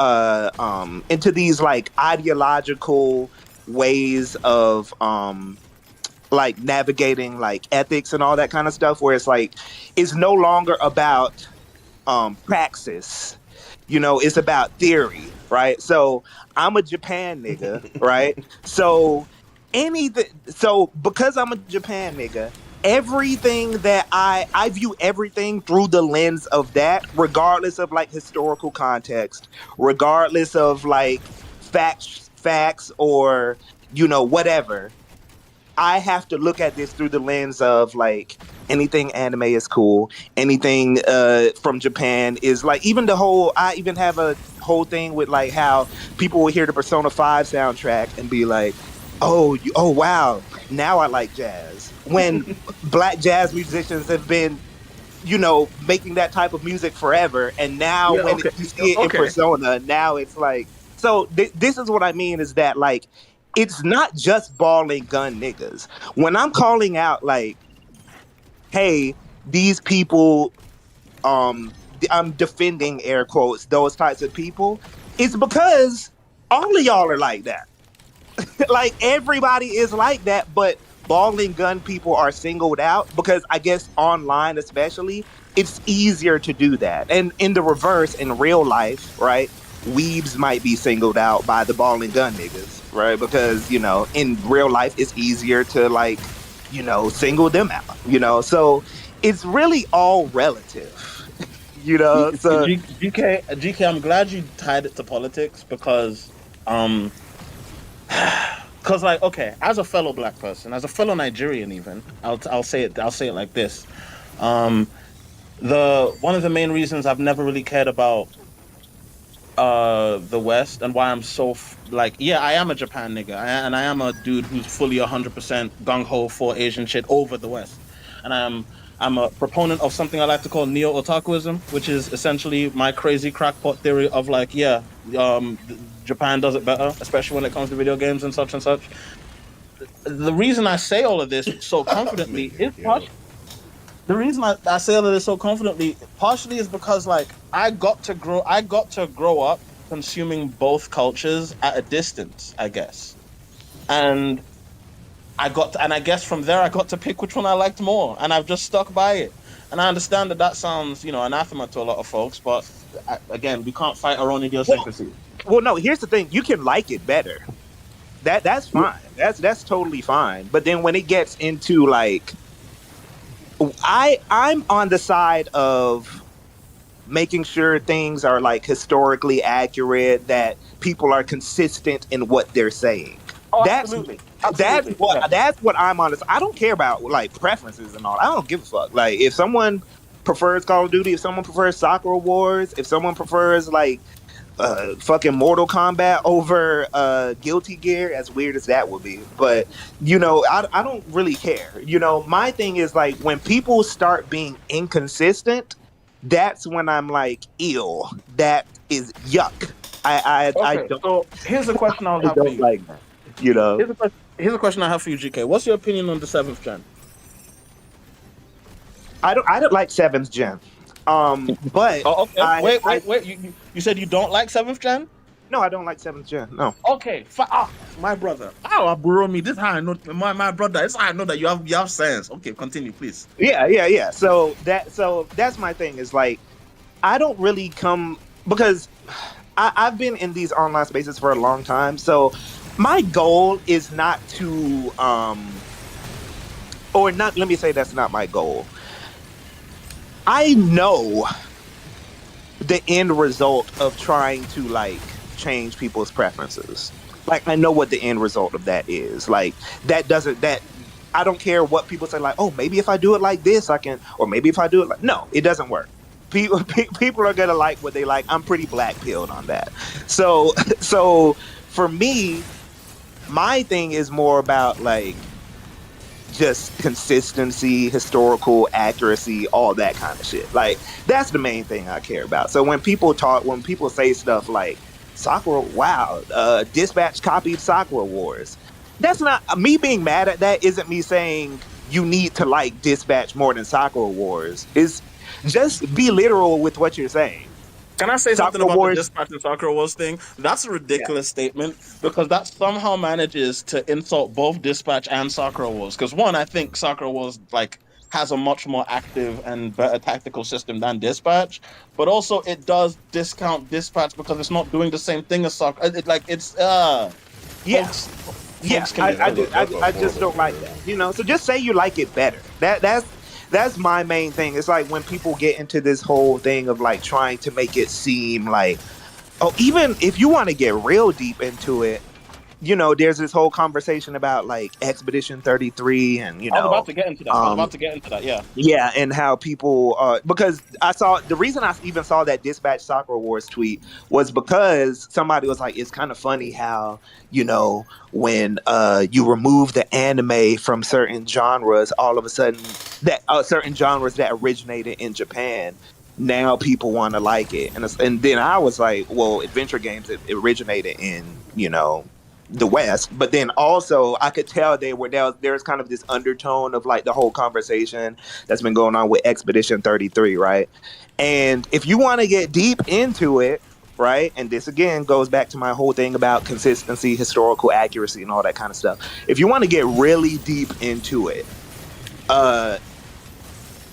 into these like ideological ways of like navigating like ethics and all that kind of stuff, where it's like it's no longer about praxis. It's about theory, right? So I'm a Japan nigga, right? So because I'm a Japan nigga, everything that I view everything through the lens of that, regardless of like historical context, regardless of like facts or whatever. I have to look at this through the lens of like anything anime is cool. Anything from Japan is like, I even have a whole thing with like how people will hear the Persona 5 soundtrack and be like, oh wow, now I like jazz. When black jazz musicians have been, making that type of music forever, and now you see it in Persona, now it's like, so this is what I mean is that like, it's not just ball and gun niggas. When I'm calling out like, hey, these people, I'm defending air quotes, those types of people, it's because all of y'all are like that. Like everybody is like that, but ball and gun people are singled out because I guess online especially, it's easier to do that. And in the reverse, in real life, right? weebs might be singled out by the ball and gun niggas, right? Because, in real life, it's easier to, like, single them out, So it's really all relative, So GK, I'm glad you tied it to politics because, like, okay, as a fellow black person, as a fellow Nigerian, even, I'll say it like this. The one of the main reasons I've never really cared about the West and why I'm so like, yeah, I am a Japan nigga, and I am a dude who's fully 100% gung ho for Asian shit over the West, and I'm a proponent of something I like to call neo otakuism, which is essentially my crazy crackpot theory of like, yeah, Japan does it better, especially when it comes to video games and such and such. The reason I say all of this so confidently is the reason I say all of this so confidently partially is because like I got to grow up consuming both cultures at a distance, I guess. And I guess from there I got to pick which one I liked more, and I've just stuck by it. And I understand that sounds, anathema to a lot of folks, but again, we can't fight our own idiosyncrasy. Well, no, here's the thing. You can like it better. That's fine. That's totally fine. But then when it gets into like I'm on the side of making sure things are like historically accurate, that people are consistent in what they're saying. Oh, Absolutely. Yeah. That's what I'm on. I don't care about like preferences and all. I don't give a fuck. Like if someone prefers Call of Duty, if someone prefers Sakura Wars, if someone prefers like fucking Mortal Kombat over Guilty Gear, as weird as that would be, but I don't really care. My thing is like when people start being inconsistent, that's when I'm like, ew, that is yuck. I don't. So here's a question I'll have for you. Like that, Here's a question I have for you, GK. What's your opinion on the 7th gen? I don't like 7th gen. But okay. Wait. You said you don't like 7th gen? No, I don't like 7th gen. No. Okay, my brother. Oh, bro, me. This is how I know my brother. This is how I know that you have sense. Okay, continue, please. Yeah. So that's my thing. Is like I don't really come because I've been in these online spaces for a long time. So my goal is not to or not. Let me say that's not my goal. I know the end result of trying to like change people's preferences. Like I know what the end result of that is. Like that I don't care what people say like, "Oh, maybe if I do it like this I can," or maybe if I do it like no, it doesn't work. People are going to like what they like. I'm pretty black-pilled on that. So for me, my thing is more about like just consistency, historical accuracy, all that kind of shit. Like that's the main thing I care about. So when people say stuff like Sakura, wow, Dispatch copied Sakura Wars, that's not me being mad at that. Isn't me saying you need to like Dispatch more than Sakura Wars. Is just be literal with what you're saying. Can I say something Sakura about Wars, the Dispatch and Sakura Wars thing? That's a ridiculous statement because that somehow manages to insult both Dispatch and Sakura Wars. Because one, I think Sakura Wars like has a much more active and better tactical system than Dispatch, but also it does discount Dispatch because it's not doing the same thing as Sakura. I just don't like that. So just say you like it better. That's my main thing. It's like when people get into this whole thing of like trying to make it seem like, oh, even if you want to get real deep into it, there's this whole conversation about like Expedition 33 and, I was about to get into that. Yeah. Yeah. And how people, because the reason I even saw that Dispatch Sakura Wars tweet was because somebody was like, it's kind of funny how, when you remove the anime from certain genres, all of a sudden that certain genres that originated in Japan, now people want to like it. And then I was like, well, adventure games it originated in, the West, but then also I could tell there's kind of this undertone of like the whole conversation that's been going on with Expedition 33, right? And if you want to get deep into it, right, and this again goes back to my whole thing about consistency, historical accuracy, and all that kind of stuff. If you want to get really deep into it,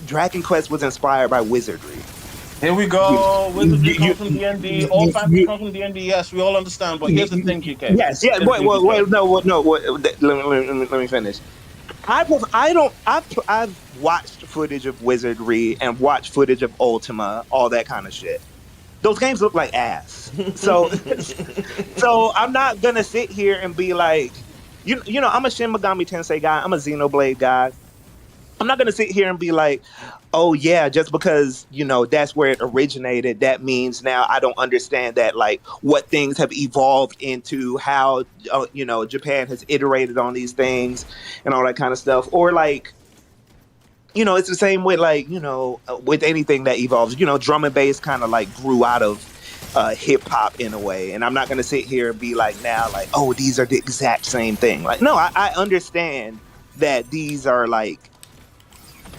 Dragon Quest was inspired by wizardry. Here we go. Wizardry comes from D&D. All fantasy you, comes from D&D. Yes, we all understand. But here's the thing, GK. yes, yeah. Here's the thing, GK. Wait, no, no. Let me finish. I don't. I've watched footage of Wizardry and watched footage of Ultima, all that kind of shit. Those games look like ass. So, so I'm not gonna sit here and be like, you know, I'm a Shin Megami Tensei guy. I'm a Xenoblade guy. I'm not gonna sit here and be like, oh yeah, just because you know that's where it originated, that means now I don't understand that like what things have evolved into, how you know Japan has iterated on these things and all that kind of stuff, or like you know it's the same with like you know with anything that evolves. You know, drum and bass kind of like grew out of hip hop in a way, and I'm not gonna sit here and be like now like oh these are the exact same thing. Like no, I understand that these are like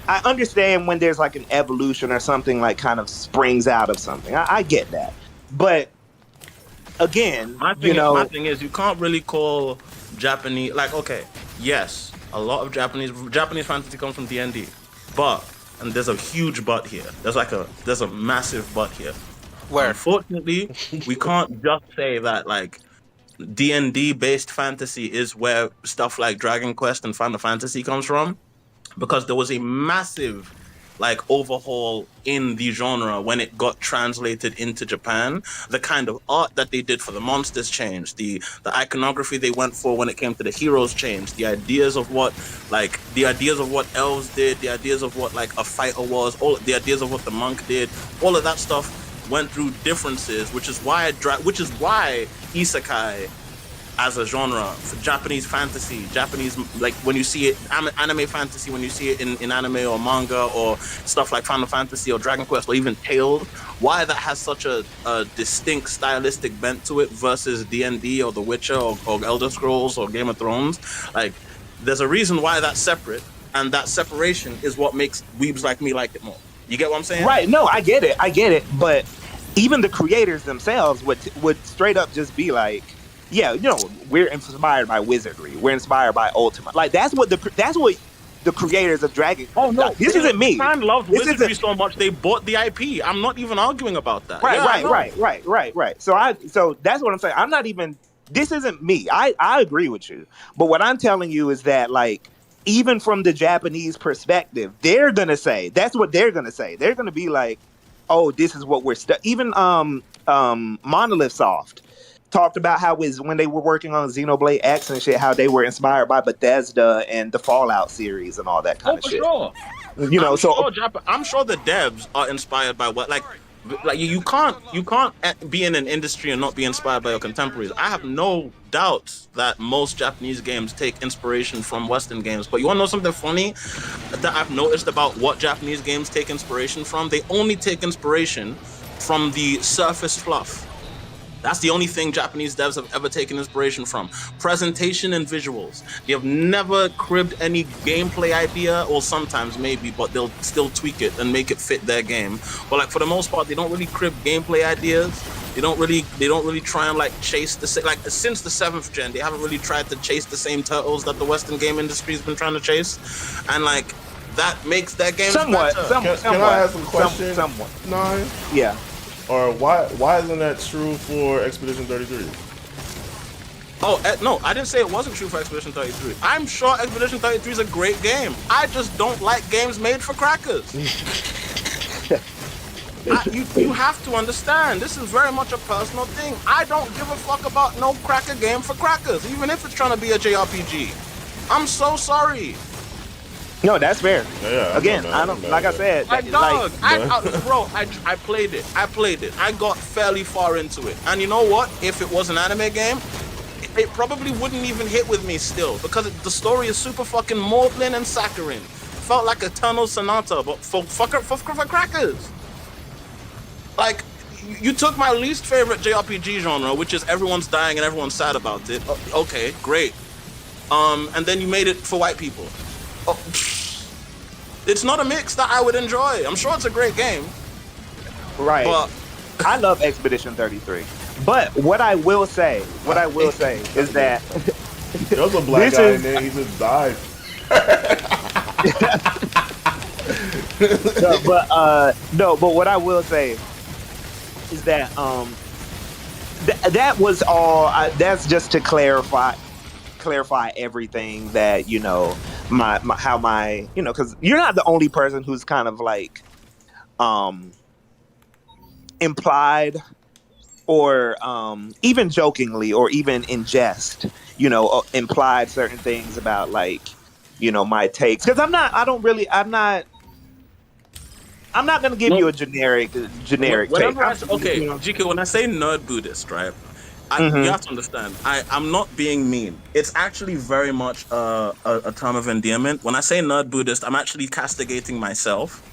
I understand when there's like an evolution or something like kind of springs out of something. I get that. But again, My you know, my thing is, you can't really call Japanese like okay, yes, a lot of Japanese fantasy comes from D&D, but and there's a huge but here. There's a massive but here. Where? Unfortunately, we can't just say that like D&D based fantasy is where stuff like Dragon Quest and Final Fantasy comes from, because there was a massive like overhaul in the genre when it got translated into Japan. The kind of art that they did for the monsters changed. The iconography they went for when it came to the heroes changed. The ideas of what elves did, the ideas of what like a fighter was, all the ideas of what the monk did, all of that stuff went through differences, which is why isekai as a genre for Japanese fantasy, Japanese like when you see it anime fantasy, when you see it in anime or manga or stuff like Final Fantasy or Dragon Quest or even Tales, why that has such a distinct stylistic bent to it versus D&D or The Witcher or Elder Scrolls or Game of Thrones. Like there's a reason why that's separate, and that separation is what makes weebs like me like it more. You get what I'm saying? right? No, I get it. But even the creators themselves would straight up just be like, yeah, you know, we're inspired by Wizardry, we're inspired by Ultima. Like that's what the creators of Dragon. Oh no, this isn't me. Japan loves This Wizardry isn't so much they bought the IP. I'm not even arguing about that. right, Yeah, I know. right. So that's what I'm saying. I'm not even. This isn't me. I agree with you, but what I'm telling you is that like even from the Japanese perspective, they're gonna say that's what they're gonna say. They're gonna be like, oh, this is what we're even Monolith Soft talked about how when they were working on Xenoblade X and shit, how they were inspired by Bethesda and the Fallout series and all that kind of for shit. sure. You know, I'm sure the devs are inspired by what like you can't be in an industry and not be inspired by your contemporaries. I have no doubts that most Japanese games take inspiration from Western games. But you want to know something funny that I've noticed about what Japanese games take inspiration from? They only take inspiration from the surface fluff. That's the only thing Japanese devs have ever taken inspiration from. Presentation and visuals. They have never cribbed any gameplay idea, or sometimes maybe, but they'll still tweak it and make it fit their game. But like for the most part, they don't really crib gameplay ideas. They don't really try and like chase like since the 7th gen, they haven't really tried to chase the same turtles that the Western game industry has been trying to chase. And like that makes their games somewhat. better. Can I ask a question? Somewhat. Nine? Yeah. Or why isn't that true for Expedition 33? Oh, no, I didn't say it wasn't true for Expedition 33. I'm sure Expedition 33 is a great game. I just don't like games made for crackers. You have to understand, this is very much a personal thing. I don't give a fuck about no cracker game for crackers, even if it's trying to be a JRPG. I'm so sorry. No, that's fair. Yeah, Again, I don't. Like I said, I played it. I got fairly far into it. And you know what? If it was an anime game, it probably wouldn't even hit with me still, because the story is super fucking maudlin and saccharine. Felt like Eternal Sonata, but for crackers. Like, you took my least favorite JRPG genre, which is everyone's dying and everyone's sad about it. Okay, great. And then you made it for white people. It's not a mix that I would enjoy. I'm sure it's a great game. Right. But I love Expedition 33. But what I will say is that There was a black guy in there, he just died. But what I will say is that that was all. That's just to clarify everything that my how my because you're not the only person who's kind of like um implied or even jokingly or even in jest implied certain things about like my takes because I'm not going to give No, you a generic take. whenever okay, GK, when I say nerd Buddhist, right? You Mhm. have to understand. I'm not being mean. It's actually very much a term of endearment. When I say nerd Buddhist, I'm actually castigating myself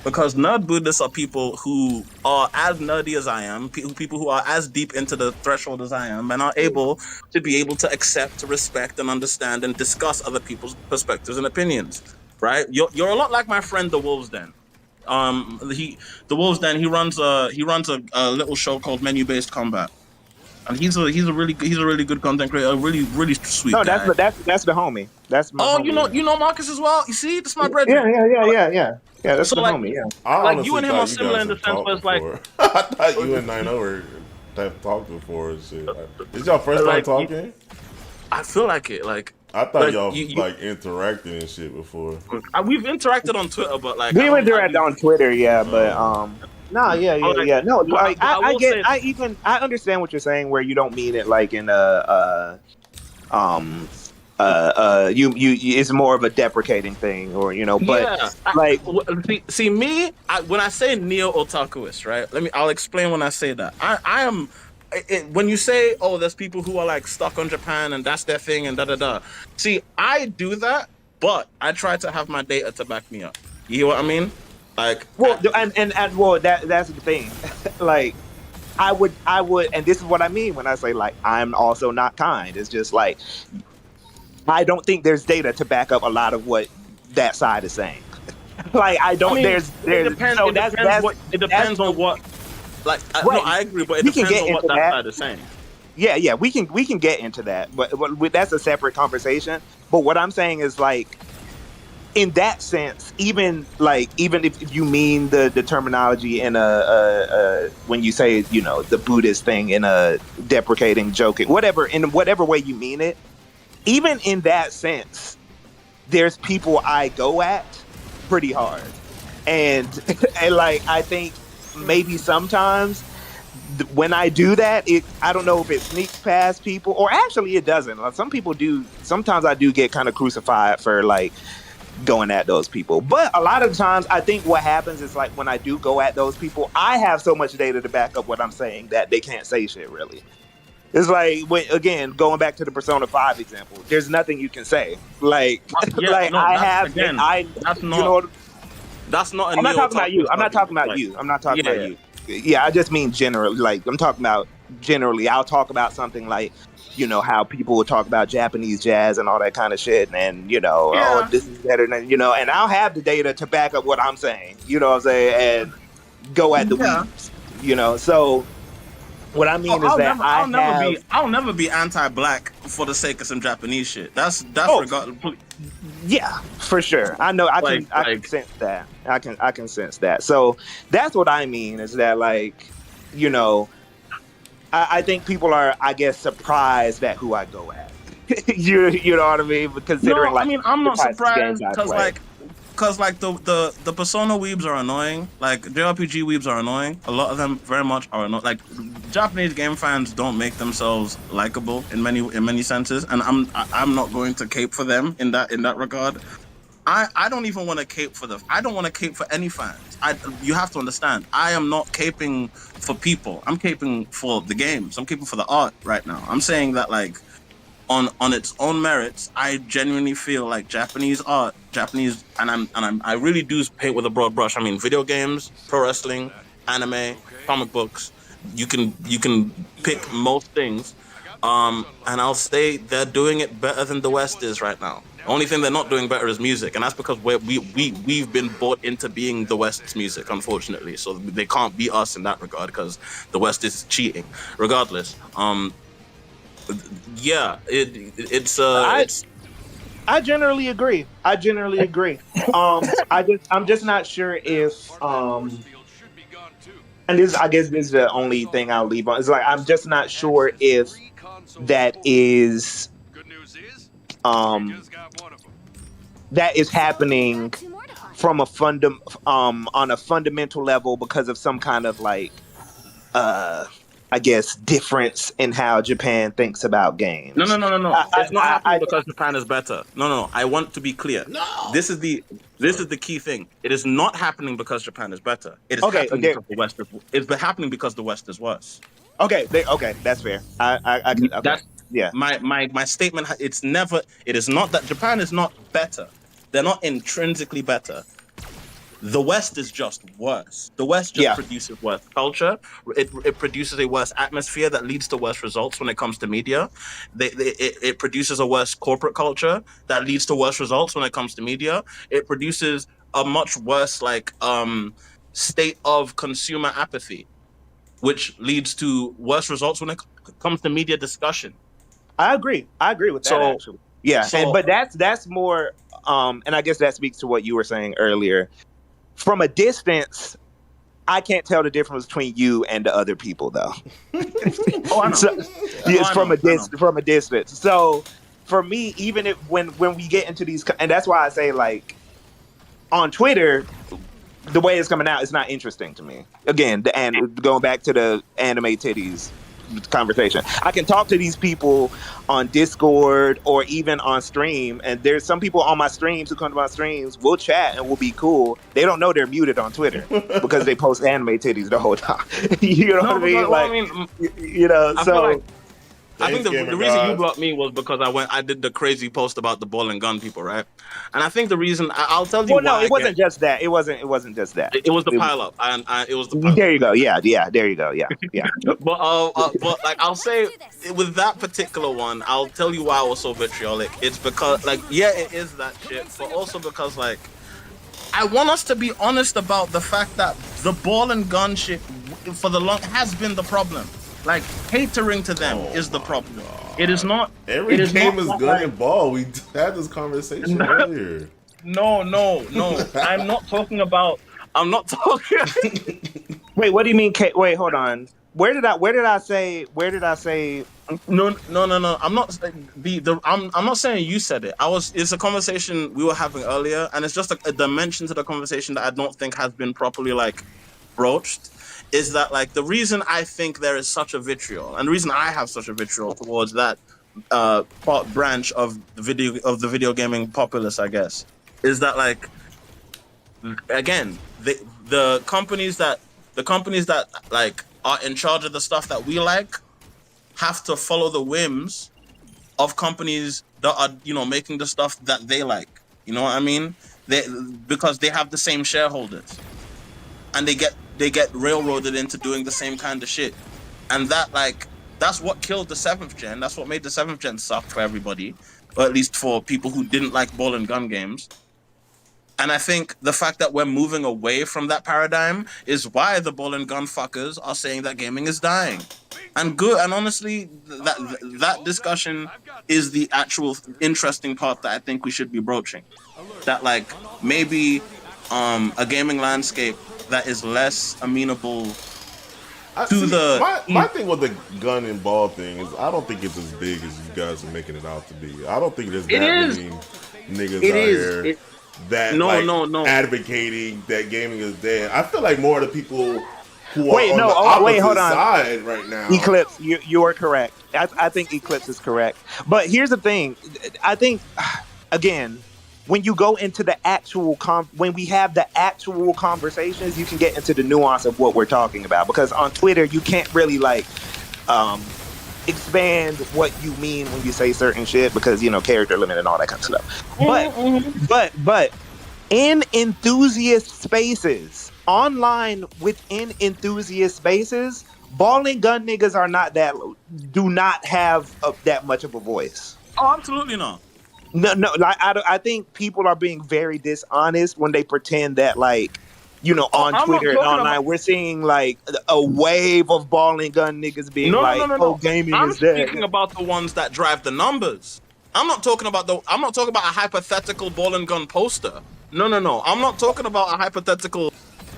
because nerd Buddhists are people who are as nerdy as I am, people who are as deep into the threshold as I am, and are able to be able to accept, to respect, and understand and discuss other people's perspectives and opinions. Right? You're a lot like my friend the Wolves Den. The Wolves Den he runs a little show called Menu Based Combat, and he's a really good content creator, a really sweet No, guy. that's the homie. That's my Oh, homie. you know Marcus as well. You see, this is my Yeah, brethren. yeah, yeah, yeah, yeah. Yeah, that's So the like homie. Yeah. I like you honestly and him are thought you similar guys in the have sense talked where it's like before. I thought you and Nino have talked before and shit. Is y'all first time like talking? I feel like it I thought like y'all you like interacted and shit before. we've interacted on Twitter, but like We were direct on Twitter, yeah, but Um, no, yeah, but, yeah, like, yeah. No, like but I I will get, say I understand what you're saying, where you don't mean it like in um, it's more of a deprecating thing, or but yeah. like, See me, when I say neo otakuist, right? I'll explain when I say that. I am. When you say, "Oh, there's people who are like stuck on Japan and that's their thing," and da da da. See, I do that, but I try to have my data to back me up. You hear what I mean? Like, well, and well, that's the thing, like. I would, and this is what I mean when I say like I'm also not kind. It's just like I don't think there's data to back up a lot of what that side is saying. Like I I don't. mean, it There's depends. so It depends what. It that's depends on what. Like, no, right. I agree, but it We can depends get on what into that that. side is saying. Yeah, yeah, we can get into that, but that's a separate conversation. But what I'm saying is like in that sense, even if you mean the terminology in a when you say the Buddhist thing in a deprecating, joking, whatever in whatever way you mean it, even in that sense, there's people I go at pretty hard, and and like I think maybe sometimes when I do that, I don't know if it sneaks past people or actually it doesn't. Like, some people do. Sometimes I do get kind of crucified for like going at those people. But a lot of times, I think what happens is like when I do go at those people, I have so much data to back up what I'm saying that they can't say shit really. It's like again going back to the Persona 5 example. There's nothing you can say. Like Yeah, like no, I that's have again. That's you know. That's not a I'm not neo talking about you. otaku I'm not talking argument. about Like, you. I'm not talking about yeah, you. Yeah, I just mean generally. Like I'm talking about generally. I'll talk about something like how people would talk about Japanese jazz and all that kind of shit, and oh, yeah, this is better than and I'll have the data to back up what I'm saying. You know what I'm saying? And go at the yeah. weebs. So what I Oh, mean is that I have. I'll never be anti-black for the sake of some Japanese shit. That's Oh, regardless. yeah, for sure. I know. I can sense that. I can sense that. So that's what I mean is that like, you know, I think people are, I guess, surprised at who I go at. You know what I mean? But considering No, I like mean I'm the not types of games surprised I because play. the Persona weebs are annoying. Like JRPG weebs are annoying. A lot of them very much are annoying. Like Japanese game fans don't make themselves likable in many senses, and I'm not going to cape for them in that regard. I don't even want to cape for I don't want to cape for any fans. You have to understand. I am not caping for people. I'm caping for the games. I'm caping for the art right now. I'm saying that like on its own merits, I genuinely feel like Japanese art, I really do paint with a broad brush. I mean, video games, pro wrestling, anime, comic books. You can pick most things, and I'll say they're doing it better than the West is right now. The only thing they're not doing better is music, and that's because we've been bought into being the West's music, unfortunately. So they can't beat us in that regard because the West is cheating. Regardless, yeah, it's I it's I generally agree. I'm just not sure if and this I guess this is the only thing I'll leave on. It's like I'm just not sure if that is um that is happening from a on a fundamental level because of some kind of like I guess difference in how Japan thinks about games. No. It's not happening I because Japan is better. No. I want to be clear. No. This is the key thing. It is not happening because Japan is better. It is Okay, happening because the West. It's happening because the West is worse. okay, that's fair. I can okay. That's Yeah. my statement. It is not that Japan is not better. They're not intrinsically better. The West is just worse. The West just produces worse culture. It produces a worse atmosphere that leads to worse results when it comes to media. It produces a worse corporate culture that leads to worse results when it comes to media. It produces a much worse state of consumer apathy, which leads to worse results when it comes to media discussion. I agree with that actually. Yeah, but that's more and I guess that speaks to what you were saying earlier. From a distance, I can't tell the difference between you and the other people, though. Oh, I know. So, it's from a distance. So for me, even if when we get into these, and that's why I say like on Twitter, the way it's coming out is not interesting to me. Again, and going back to the anime titties conversation, I can talk to these people on Discord or even on stream, and there's some people on my streams who come to my streams, we'll chat and we'll be cool. They don't know they're muted on Twitter because they post anime titties the whole time. You know what I mean? You know, so I think the reason you blocked me was because I did the crazy post about the ball and gun people, right? And I think the reason I'll tell you. Well, no, it wasn't just that. It wasn't just that. It was the pile up. It was the pile up. There you go. Yeah. There you go. Yeah. But like I'll say with that particular one, I'll tell you why I was so vitriolic. It's because it is that shit, but also because like I want us to be honest about the fact that the ball and gun shit for the long has been the problem. Like catering to them is the problem. It is not. Every game is gun and ball. We had this conversation earlier. No. I'm not talking. Wait, what do you mean? Wait, hold on. Where did I say? No. I'm not. I'm not saying you said it. It's a conversation we were having earlier, and it's just a dimension to the conversation that I don't think has been properly broached. Is that the reason I think there is such a vitriol, and the reason I have such a vitriol towards that branch of the video gaming populace, I guess, is that again the companies that are in charge of the stuff that we like have to follow the whims of companies that are making the stuff that they like. You know what I mean? Because they have the same shareholders, and they get railroaded into doing the same kind of shit. And that's what killed the 7th gen. That's what made the 7th gen suck for everybody, or at least for people who didn't like ball and gun games. And I think the fact that we're moving away from that paradigm is why the ball and gun fuckers are saying that gaming is dying. And honestly, that discussion is the actual interesting part that I think we should be broaching. That maybe a gaming landscape that is less amenable my thing with the gun and ball thing is I don't think it's as big as you guys are making it out to be. I don't think there's that many niggas out here that advocating that gaming is dead. I feel like more of the people who are on the opposite side right now. Eclipse, you are correct. I think Eclipse is correct. But here's the thing. I think again, when you go into the actual when we have the actual conversations, you can get into the nuance of what we're talking about. Because on Twitter, you can't really expand what you mean when you say certain shit because character limit and all that kind of stuff. But in enthusiast spaces, online within enthusiast spaces, ball and gun niggas do not have that much of a voice. Oh, absolutely not. No, I think people are being very dishonest when they pretend that on Twitter and online we're seeing a wave of ball and gun niggas being gaming I'm is dead. speaking about the ones that drive the numbers. I'm not talking about a hypothetical ball and gun poster. No. I'm not talking about a hypothetical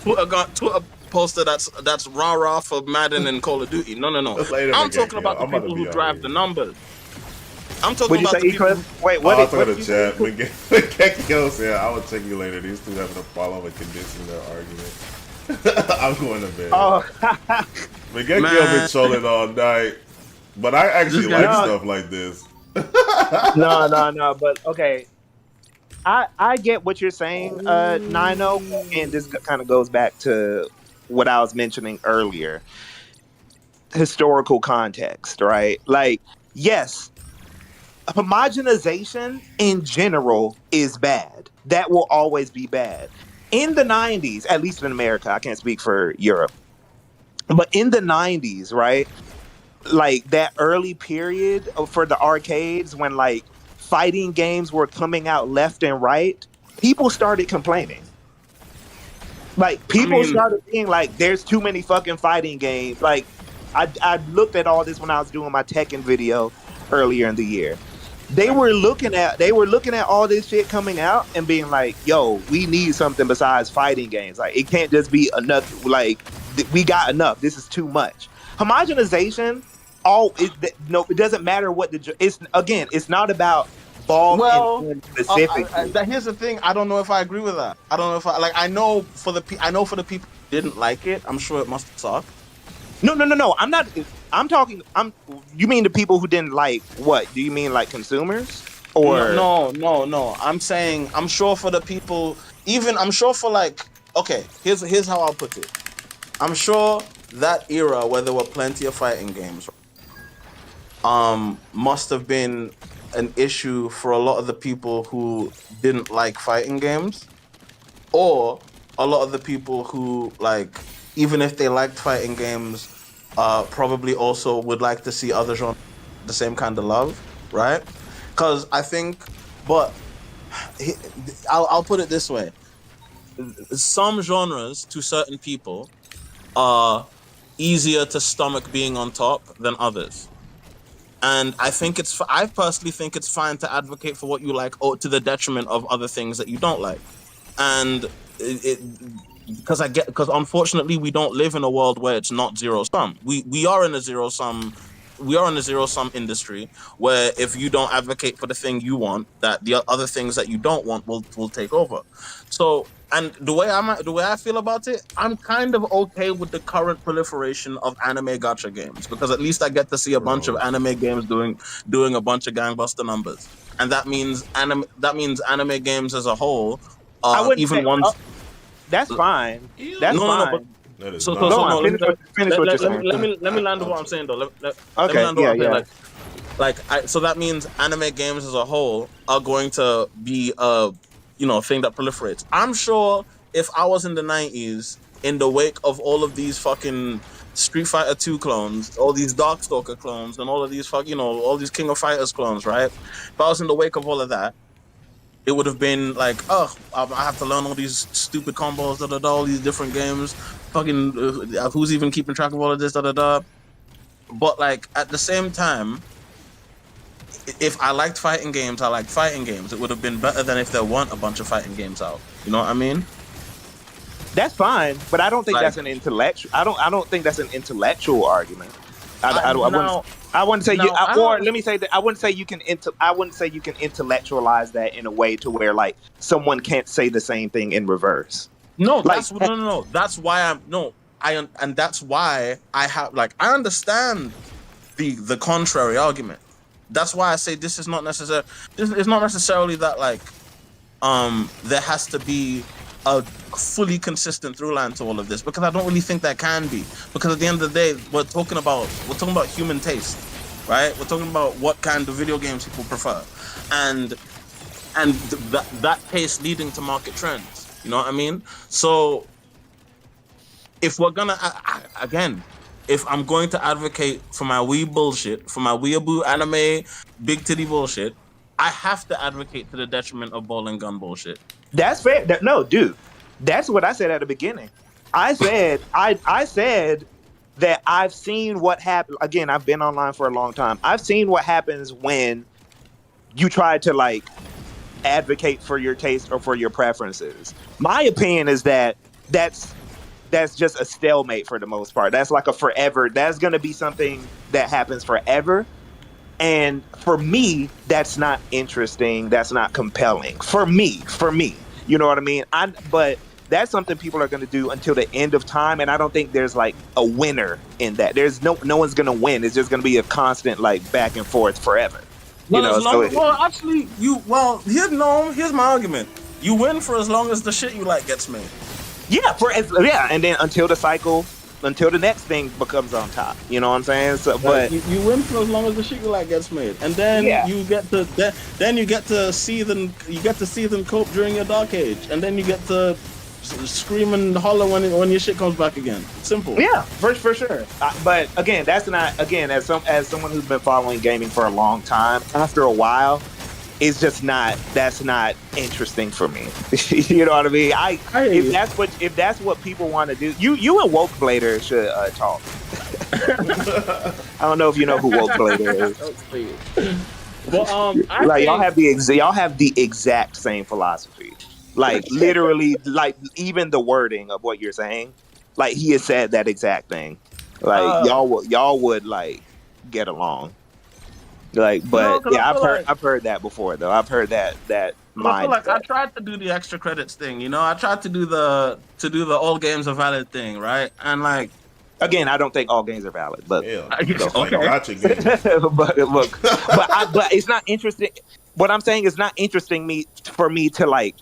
Twitter poster that's rah for Madden and Call of Duty. No. Later, I'm McGee, talking about the I'm about to people who be on drive here. the numbers. I'm talking What'd you about say, the people. Eclipse? Wait, Oh, what? I was talking What to you say? chat. McGee said, I will check you later. These two having a follow and condition their argument. I'm going to bed. Oh, McGee been trolling all night. But I actually This guy- like No. stuff like this. no. But okay, I get what you're saying, Nino, and this kind of goes back to what I was mentioning earlier. Historical context, right? Like, yes, homogenization in general is bad. That will always be bad. In the 90s, at least in America, I can't speak for Europe, but in the 90s, right? Like that early period for the arcades when like fighting games were coming out left and right, people started complaining. Like I people mean, started being like, "There's too many fucking fighting games." Like I looked at all this when I was doing my Tekken video earlier in the year. They were looking at all this shit coming out and being like, "Yo, we need something besides fighting games. Like it can't just be another. Like we got enough. This is too much." Homogenization. It doesn't matter what it's not about ball well, and specifically. here's the thing. I don't know if I agree with that. I don't know if I know for the people who didn't like it. I'm sure it must suck. No. I'm not. I'm talking. You mean the people who didn't like what? Do you mean like consumers or? No. I'm saying I'm sure for the people. Even I'm sure for like. Okay, here's how I'll put it. I'm sure that era where there were plenty of fighting games, must have been an issue for a lot of the people who didn't like fighting games, or a lot of the people who like, even if they liked fighting games, probably also would like to see other genres the same kind of love, right? Because I think, but I'll put it this way: some genres to certain people are easier to stomach being on top than others. And I personally think it's fine to advocate for what you like, or to the detriment of other things that you don't like. And because unfortunately we don't live in a world where it's not zero sum. We are in a zero sum. We are in a zero sum industry where if you don't advocate for the thing you want, that the other things that you don't want will take over. So, and the way I feel about it, I'm kind of okay with the current proliferation of anime gacha games, because at least I get to see a bunch of anime games doing a bunch of gangbuster numbers, and that means anime games as a whole, I wouldn't even say. ones. That's fine. That's No, but fine. That is so not. Go on. no. Finish what you're saying. Let me land with what I'm saying though. Let me Okay. land with what I'm saying. Yeah. So that means anime games as a whole are going to be a thing that proliferates. I'm sure if I was in the 90s, in the wake of all of these fucking Street Fighter 2 clones, all these Darkstalker clones, and all of these all these King of Fighters clones, right? If I was in the wake of all of that, it would have been like, oh, I have to learn all these stupid combos, all these different games. Fucking, who's even keeping track of all of this, But like at the same time, if I liked fighting games, I liked fighting games. It would have been better than if there weren't a bunch of fighting games out. You know what I mean? That's fine, but I don't think Like- that's an intellectual. I don't think that's an intellectual argument. I wouldn't say now, I don't- let me say that I wouldn't say you can intellectualize that in a way to where like someone can't say the same thing in reverse. No, that's no. That's why that's why I have I understand the contrary argument. That's why I say this is not necessary. It's not necessarily that there has to be a fully consistent through line to all of this, because I don't really think that can be. Because at the end of the day, we're talking about human taste, right? We're talking about what kind of video games people prefer, and that taste leading to market trends. You know what I mean? So if we're gonna again, if I'm going to advocate for my wee bullshit, for my weeaboo anime big titty bullshit, I have to advocate to the detriment of ball and gun bullshit. That's fair. No, dude, that's what I said at the beginning. I said I said that I've seen what happened. Again, I've been online for a long time. I've seen what happens when you try to like advocate for your taste or for your preferences. My opinion is that that's just a stalemate for the most part. That's like a forever. That's going to be something that happens forever. And for me, that's not interesting. That's not compelling. For me, you know what I mean? But that's something people are going to do until the end of time. And I don't think there's like a winner in that. There's no one's going to win. It's just going to be a constant like back and forth forever. Well, You know, as long, well, actually, here's my argument. You win for as long as the shit you like gets made. yeah, and then until the next thing becomes on top. You know what I'm saying? So, but you win for as long as the shit you like gets made, and then you get to then you get to see them cope during your dark age, and then you get to scream and holler when your shit comes back again. Simple. Yeah, for sure. But again, that's not as someone who's been following gaming for a long time. After a while, it's just that's not interesting for me. You know what I mean? If that's what people want to do, you and Woke Blader should talk. I don't know if you know who Woke Blader is. Well, y'all have the exact same philosophy. Like literally, like even the wording of what you're saying, like he has said that exact thing. Like y'all would like get along. Like, but I've heard that before though. I've heard that I feel like I tried to do the extra credits thing. You know, I tried to do the all games are valid thing, right? And like, again, I don't think all games are valid, but okay. Gotcha game. but look, but it's not interesting. What I'm saying is not interesting for me to like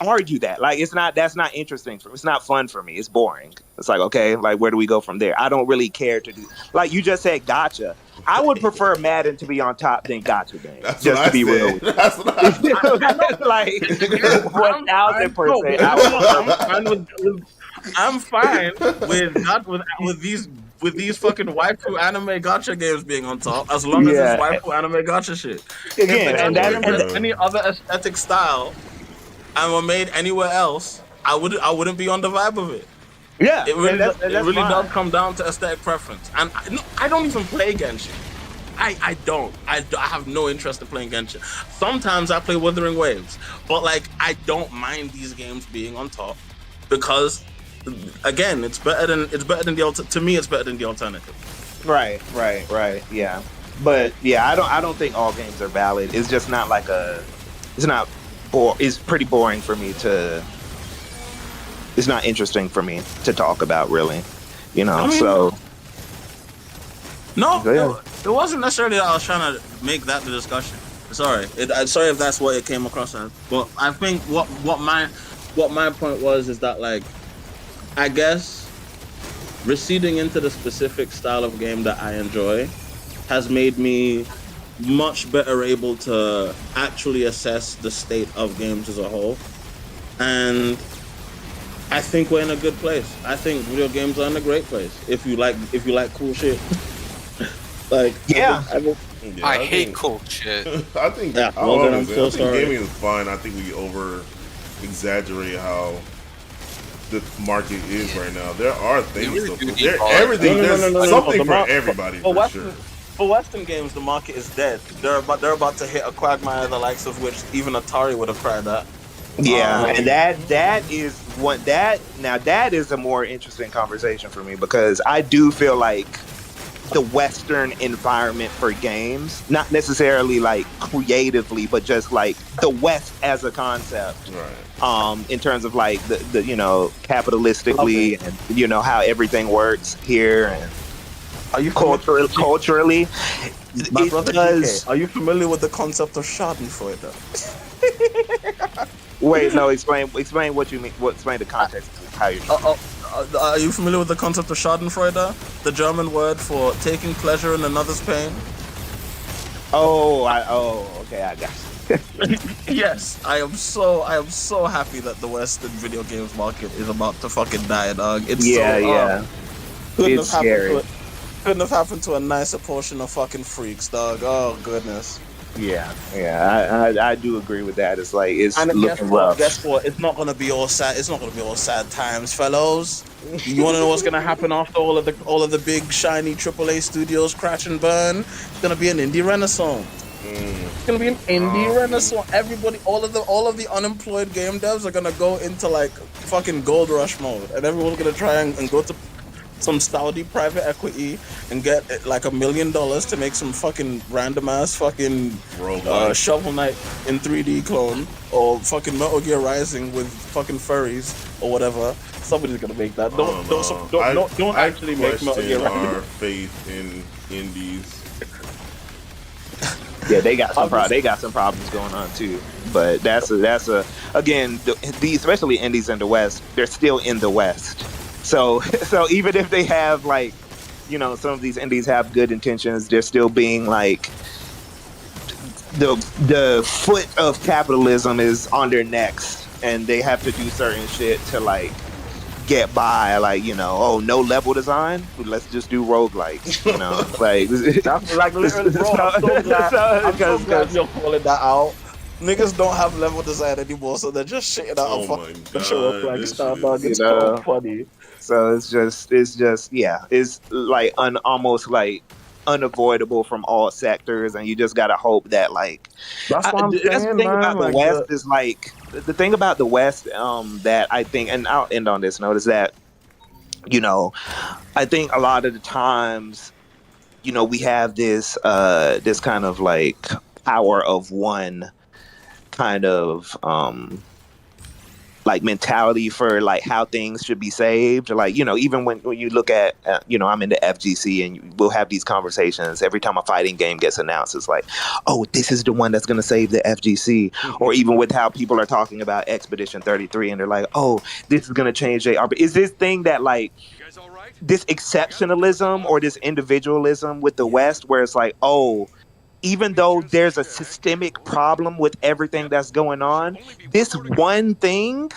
argue that. Like that's not interesting it's not fun for me. It's boring. It's like, okay, like where do we go from there? I don't really care to do, like you just said, gotcha. I would prefer Madden to be on top than gotcha games. That's just to be real. That's what I said. Like 1000%. I'm fine with these fucking waifu anime gotcha games being on top, as long as it's waifu anime gotcha shit. Again, and any other aesthetic style and were made anywhere else, I wouldn't be on the vibe of it. Yeah, it really does come down to aesthetic preference. And I don't even play Genshin. I don't. I have no interest in playing Genshin. Sometimes I play Wuthering Waves, but like I don't mind these games being on top because, again, it's better than the to me. It's better than the alternative. Right. Yeah, but yeah, I don't think all games are valid. It's just not like it's pretty boring for me to. It's not interesting for me to talk about, really. You know, No, it wasn't necessarily that I was trying to make that the discussion. Sorry, sorry if that's what it came across as. But I think what my point was is that, like, I guess receding into the specific style of game that I enjoy has made me much better able to actually assess the state of games as a whole. And I think we're in a good place. I think video games are in a great place. If you like cool shit. Like, I hate cool shit. I think I'm so sorry. Gaming is fine. I think we over exaggerate how the market is right now. There are things really there's something for everybody for sure. For Western games, the market is dead. They're about to hit a quagmire the likes of which even Atari would have cried at. Yeah, and that is a more interesting conversation for me because I do feel like the Western environment for games, not necessarily like creatively, but just like the West as a concept, right? In terms of like the capitalistically and how everything works here and are you culturally My brother does. Are you familiar with the concept of Schadenfreude? Wait, no. Explain what you mean. Explain the context of how you. Are you familiar with the concept of Schadenfreude? The German word for taking pleasure in another's pain. Okay, I got you. Yes, I am so happy that the Western video games market is about to fucking die, dog. It's It's scary. Couldn't have happened to a nicer portion of fucking freaks, dog. Oh goodness. Yeah, I do agree with that. It's like it's looking rough. Guess what? It's not gonna be all sad. It's not gonna be all sad times, fellows. You wanna know what's gonna happen after all of the big shiny AAA studios crash and burn? It's gonna be an indie renaissance. It's gonna be an indie renaissance. Everybody, all of the unemployed game devs are gonna go into like fucking gold rush mode, and everyone's gonna try and go to some Saudi private equity and get like $1 million to make some fucking random ass fucking Shovel Knight in 3D clone, or fucking Metal Gear Rising with fucking furries or whatever. Somebody's gonna make that. Don't actually make Metal Gear Rising. Our faith in indies. Yeah, they got some problems going on too. But that's a again, the especially indies in the West, they're still in the West. So even if they have like, you know, some of these indies have good intentions, they're still being like the foot of capitalism is on their necks, and they have to do certain shit to like get by, like, you know, oh, no level design, let's just do roguelike, you know, like that's like literally, bro. I'm so glad you're calling that out. Niggas don't have level design anymore, so they're just shitting out roguelike stuff, dog. It's so funny. So it's just yeah, it's like almost like unavoidable from all sectors, and you just gotta hope that like that's what I'm saying, the thing about the like West is like the thing about the West that I think, and I'll end on this note, is that, you know, I think a lot of the times, you know, we have this this kind of like power of one kind of like mentality for like how things should be saved. Like, you know, even when you look at you know, I'm in the FGC and we'll have these conversations every time a fighting game gets announced. It's like, oh, this is the one that's going to save the FGC. Or even with how people are talking about Expedition 33 and they're like, oh, this is going to change JR. But is this thing that like this exceptionalism or this individualism with the West where it's like, oh, even though there's a systemic problem with everything that's going on, this one thing,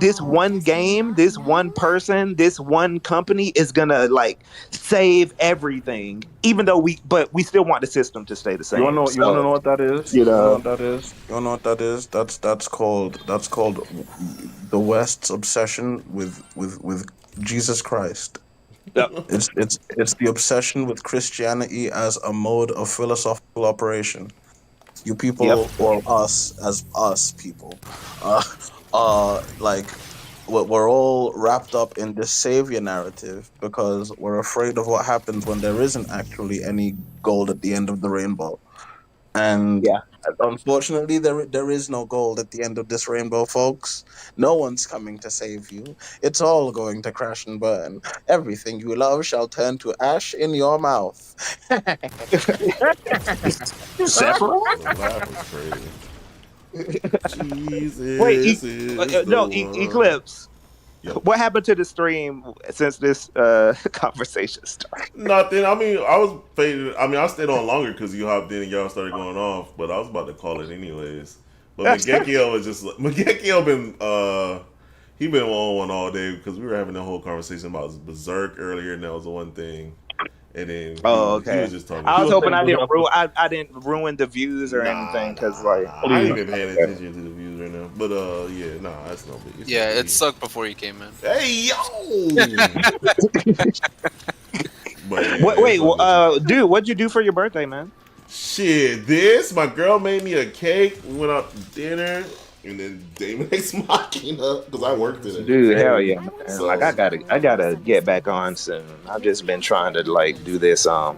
this one game, this one person, this one company is gonna like save everything. Even though we still want the system to stay the same. You wanna know what that is? You know what that is? You wanna know what that is? That's called the West's obsession with Jesus Christ. Yep. It's the obsession with Christianity as a mode of philosophical operation. You people, Yep. or us people, like we're all wrapped up in this savior narrative because we're afraid of what happens when there isn't actually any gold at the end of the rainbow. And yeah, unfortunately, there is no gold at the end of this rainbow, folks. No one's coming to save you. It's all going to crash and burn. Everything you love shall turn to ash in your mouth. Sephiroth? That was crazy. Jesus. Wait, no, Eclipse. Yep. What happened to the stream since this conversation started? Nothing. I mean, I was faded. I mean, I stayed on longer because you hopped in and y'all started going off. But I was about to call it anyways. But Mangekyo was just Mangekyo been he been on one all day because we were having a whole conversation about Berserk earlier, and that was the one thing. And then he was just talking. I was hoping I didn't ruin the views or anything because like I ain't even paying attention to the views right now. But yeah, that's no big. Yeah, it sucked before you came in. Hey yo! But, wait, dude, what'd you do for your birthday, man? Shit, my girl made me a cake. We went out to dinner, and then Daemon X Machina because I worked today. Dude, hell yeah, man. So, like I gotta get back on soon. I've just been trying to like do this. I've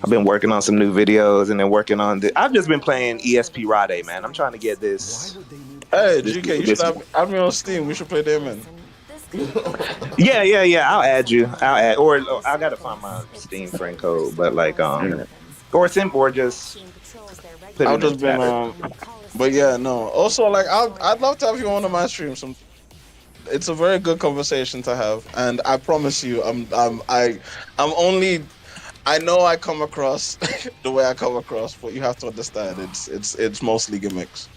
been working on some new videos and then working on I've just been playing ESP Rade, man. I'm trying to get this. Hey, GK, you should have me on Steam. We should play Daemon. Yeah. I'll add you. Or I gotta find my Steam friend code, but like or just. I've just been but yeah, no. Also, like I'd love to have you on one of my streams. It's a very good conversation to have, and I promise you, I know I come across the way I come across, but you have to understand it's mostly gimmicks.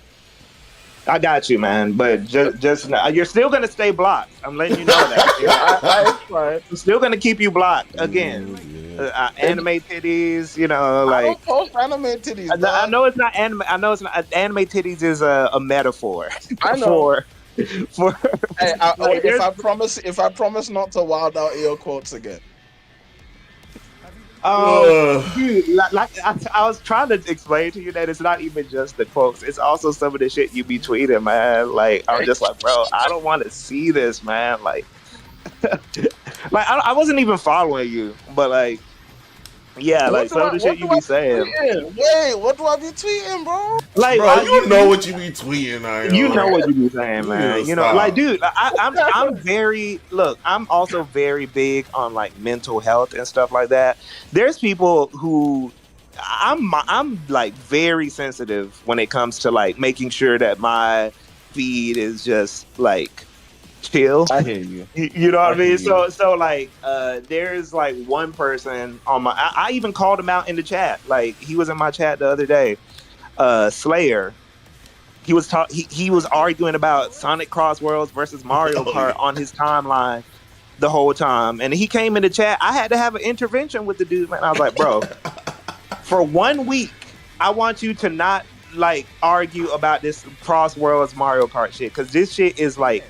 I got you, man. But just you're still gonna stay blocked. I'm letting you know that. I'm still gonna keep you blocked again. Anime titties, you know, like. I don't post anime titties. I know it's not anime. I know it's not. Anime titties is a metaphor. I know. for. Hey, if I promise not to wild out your quotes again. Ugh. Dude, I was trying to explain to you that it's not even just the quotes. It's also some of the shit you be tweeting, man. Like, I was just like, bro, I don't want to see this, man. Like, I wasn't even following you, but like, yeah, like some of the shit What you do I be be saying. tweeting? Wait, what do I be tweeting, bro? Like, Bro, you know what you be tweeting, I you know know. what you be saying, You need to man. You know, like, stop. dude, I'm very look. I'm also very big on like mental health and stuff like that. There's people who I'm like very sensitive when it comes to like making sure that my feed is just like chill. I hear you. You know what I hear mean? you. So like there's like one person on my I even called him out in the chat. Like he was in my chat the other day. Slayer. He was arguing about Sonic Cross Worlds versus Mario Oh, Kart yeah. on his timeline the whole time. And he came in the chat. I had to have an intervention with the dude, man. I was like, bro, for 1 week, I want you to not like argue about this Cross Worlds Mario Kart shit. Cause this shit is like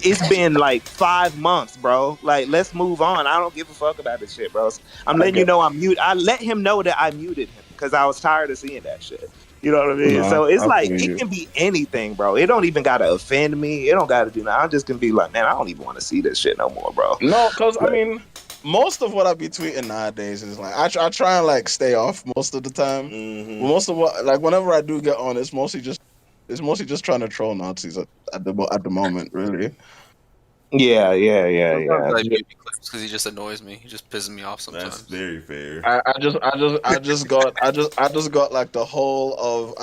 it's been like 5 months, bro. Like, let's move on. I don't give a fuck about this shit, bro. I'm letting you know I'm mute. I let him know that I muted him because I was tired of seeing that shit. You know what I mean? No, So it's I like feel it you. can be anything, bro. It don't even gotta offend me. It don't gotta do that. I'm just gonna be like, man, I don't even want to see this shit no more, bro. No, because I Like, mean, most of what I be tweeting nowadays is like I try and like stay off most of the time. Mhm. But most of what like whenever I do get on, it's mostly just trying to troll Nazis at the moment, really. yeah. Sometimes I mute clips because he just annoys me. He just pisses me off That's sometimes. very fair. I just got like the whole of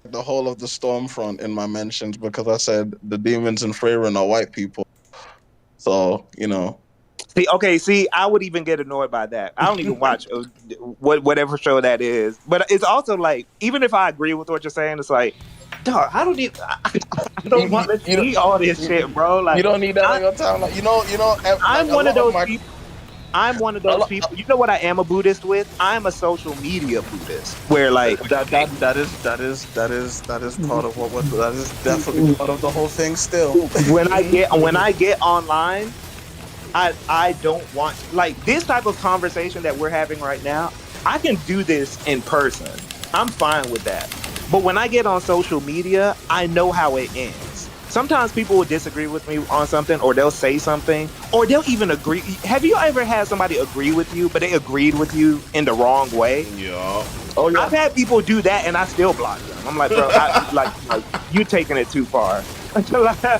the Stormfront in my mentions because I said the demons in Freyrin are white people. So See, I would even get annoyed by that. I don't even watch whatever show that is. But it's also like, even if I agree with what you're saying, it's like, dog, I don't want to You don't- see all this shit, bro. Like, you don't need that on your time. Like I'm like, one a of lot those my, people. I'm one of a those lot, people. You know what I am a Buddhist with? I'm a social media Buddhist, where like that is part of that is definitely part of the whole thing. Still, when I get online, I don't want like this type of conversation that we're having right now. I can do this in person. I'm fine with that. But when I get on social media, I know how it ends. Sometimes people will disagree with me on something, or they'll say something, or they'll even agree. Have you ever had somebody agree with you, but they agreed with you in the wrong way? Yeah. oh I've had people do that, and I still block them. I'm like, bro, like you taking it too far.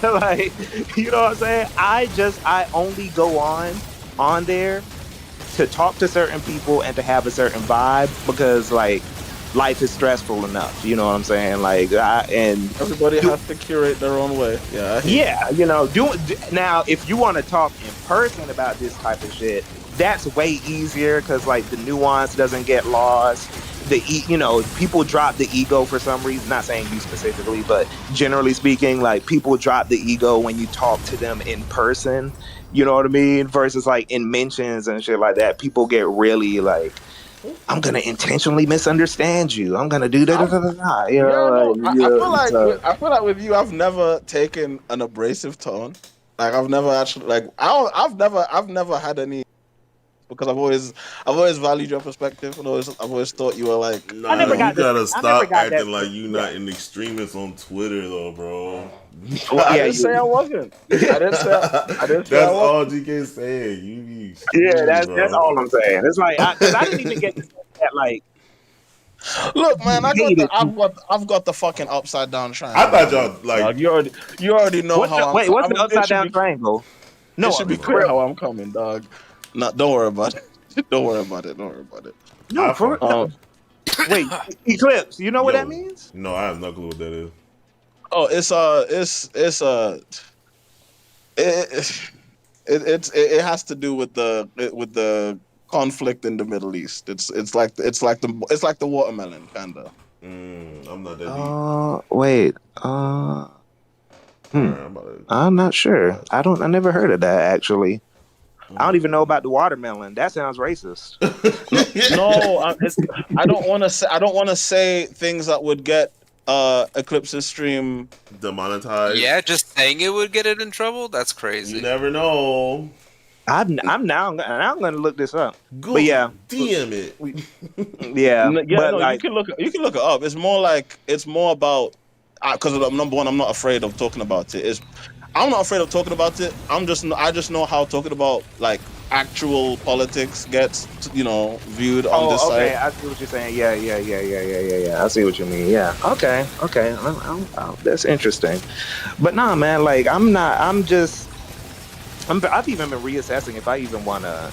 like, you know what I'm saying? I only go on there to talk to certain people and to have a certain vibe because like life is stressful enough. You know what I'm saying? Like, everybody has to curate their own way. Yeah, I hear yeah, now if you want to talk in person about this type of shit, that's way easier because like the nuance doesn't get lost. People drop the ego for some reason. Not saying you specifically, but generally speaking, like people drop the ego when you talk to them in person. You know what I mean? Versus like in mentions and shit like that, people get really like, I'm gonna intentionally misunderstand you. I'm gonna do da da da da da. You know, Yeah, no, like, yeah, so. I feel like with you, I've never taken an abrasive tone. Like I've never actually like I've never had any because I've always valued your perspective and I've always thought you were like Nah, I never you got this. gotta I never stop got that. acting like you Yeah. not an extremist on Twitter though, bro. Well, I yeah, didn't say I wasn't. I didn't say I That's wasn't. all GK saying. You be yeah, stupid, that's bro. all I'm saying. It's like because I didn't even get to say that. Like, Look, man, hated. I've got the fucking upside down I triangle. thought y'all like Dog, you already know What's how the, I'm. wait? What's I the mean, upside down triangle? it No, should be for clear real. how I'm coming, dog. No, don't worry about it. Don't worry about it. Don't worry about it. No, I for fuck. no. Wait, eclipse. You know what that Yo, means? no, I have no clue what that is. Oh, it, it has to do with the conflict in the Middle East. It's like the watermelon kinda. I'm not that deep. Wait. Alright, I'm about I'm not sure. to. I never heard of that actually. I don't even know about the watermelon. That sounds racist. No, I don't want to say things that would get Eclipse's stream. Demonetized. Yeah, just saying it would get it in trouble? That's crazy. You never know. I'm now gonna look this up. Google, But yeah, DM it. yeah, Yeah, but no, like, you can look it up. It's more about because number one, I'm not afraid of talking about it. I'm not afraid of talking about it. I just know how talking about like actual politics gets viewed on this oh, okay, side. I see what you're saying. Yeah. I see what you mean. Yeah, okay. That's interesting. But nah, man, like I'm not. I've even been reassessing if I even want to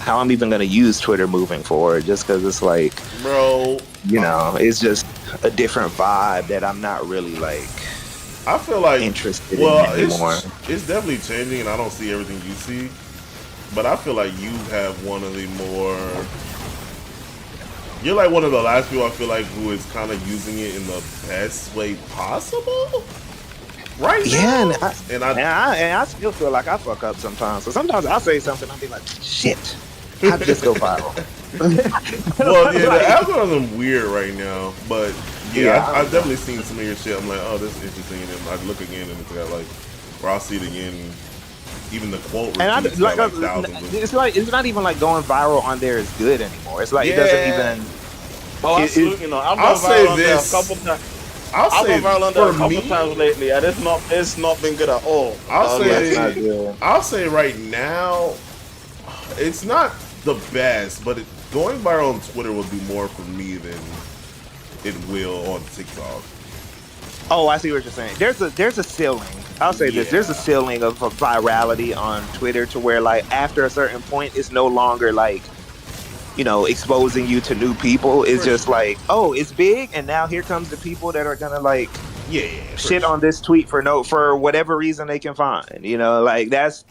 how I'm even going to use Twitter moving forward, just because it's like, Bro, it's just a different vibe that I'm not really like I feel like interested in anymore. It's definitely changing, and I don't see everything you see. But I feel like you have one of the more. You're like one of the last people I feel like who is kind of using it in the best way possible. Right now. And I still feel like I fuck up sometimes. So sometimes I'll say something, I'll be like, shit, how'd this go viral? Well, yeah, the algorithm weird right now, but I've definitely seen some of your shit. I'm like, oh, this is interesting, and then I look again and it's got like, or I'll see it again. Even the quote repeats like thousands. It's like it's not even like going viral on there is good anymore. It's like it doesn't even. Oh, absolutely. I've I'll gone say viral on there a this. couple times. I'll I've say gone viral on there a for couple me, times lately, and it's not been good at all. I'll say right now, it's not the best, but going viral on Twitter will do more for me than it will on TikTok. Oh, I see what you're saying. There's a ceiling. I'll say this. There's a ceiling of virality on Twitter to where like after a certain point, it's no longer like exposing you to new people. It's just like, oh, it's big, and now here comes the people that are gonna like shit on this tweet for whatever reason they can find. Like that's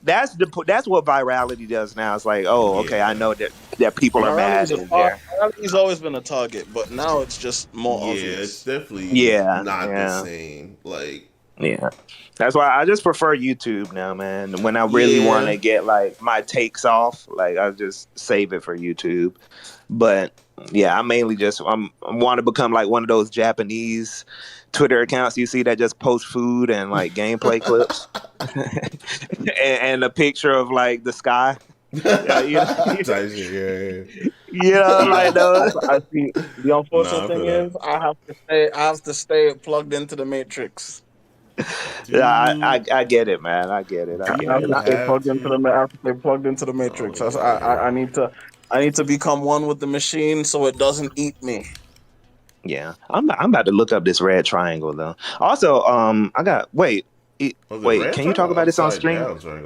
what virality does now. It's like, oh, okay, I know that people are mad. Virality's always been a target, but now it's just more obvious. It's definitely not the same. Like, that's why I just prefer YouTube now, man. When I really want to get like my takes off, like I just save it for YouTube. But I mainly just I want to become like one of those Japanese Twitter accounts you see that just post food and like gameplay clips and a picture of like the sky. Like those. I see. The unfortunate thing is, I have to stay plugged into the Matrix. I get it, man. I get it. I have to stay plugged into the Matrix. I need to become one with the machine so it doesn't eat me. Yeah, I'm about to look up this red triangle though. Also, I got wait. Can you talk about this on stream?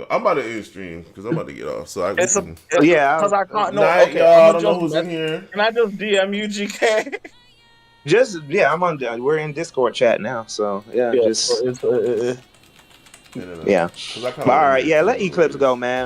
I'm about to end stream because I'm about to get off. So because I can't. No, okay. I don't know who's in here. Can I just DM you, GK? I'm on. We're in Discord chat now, so yeah. All right, let Eclipse go, man.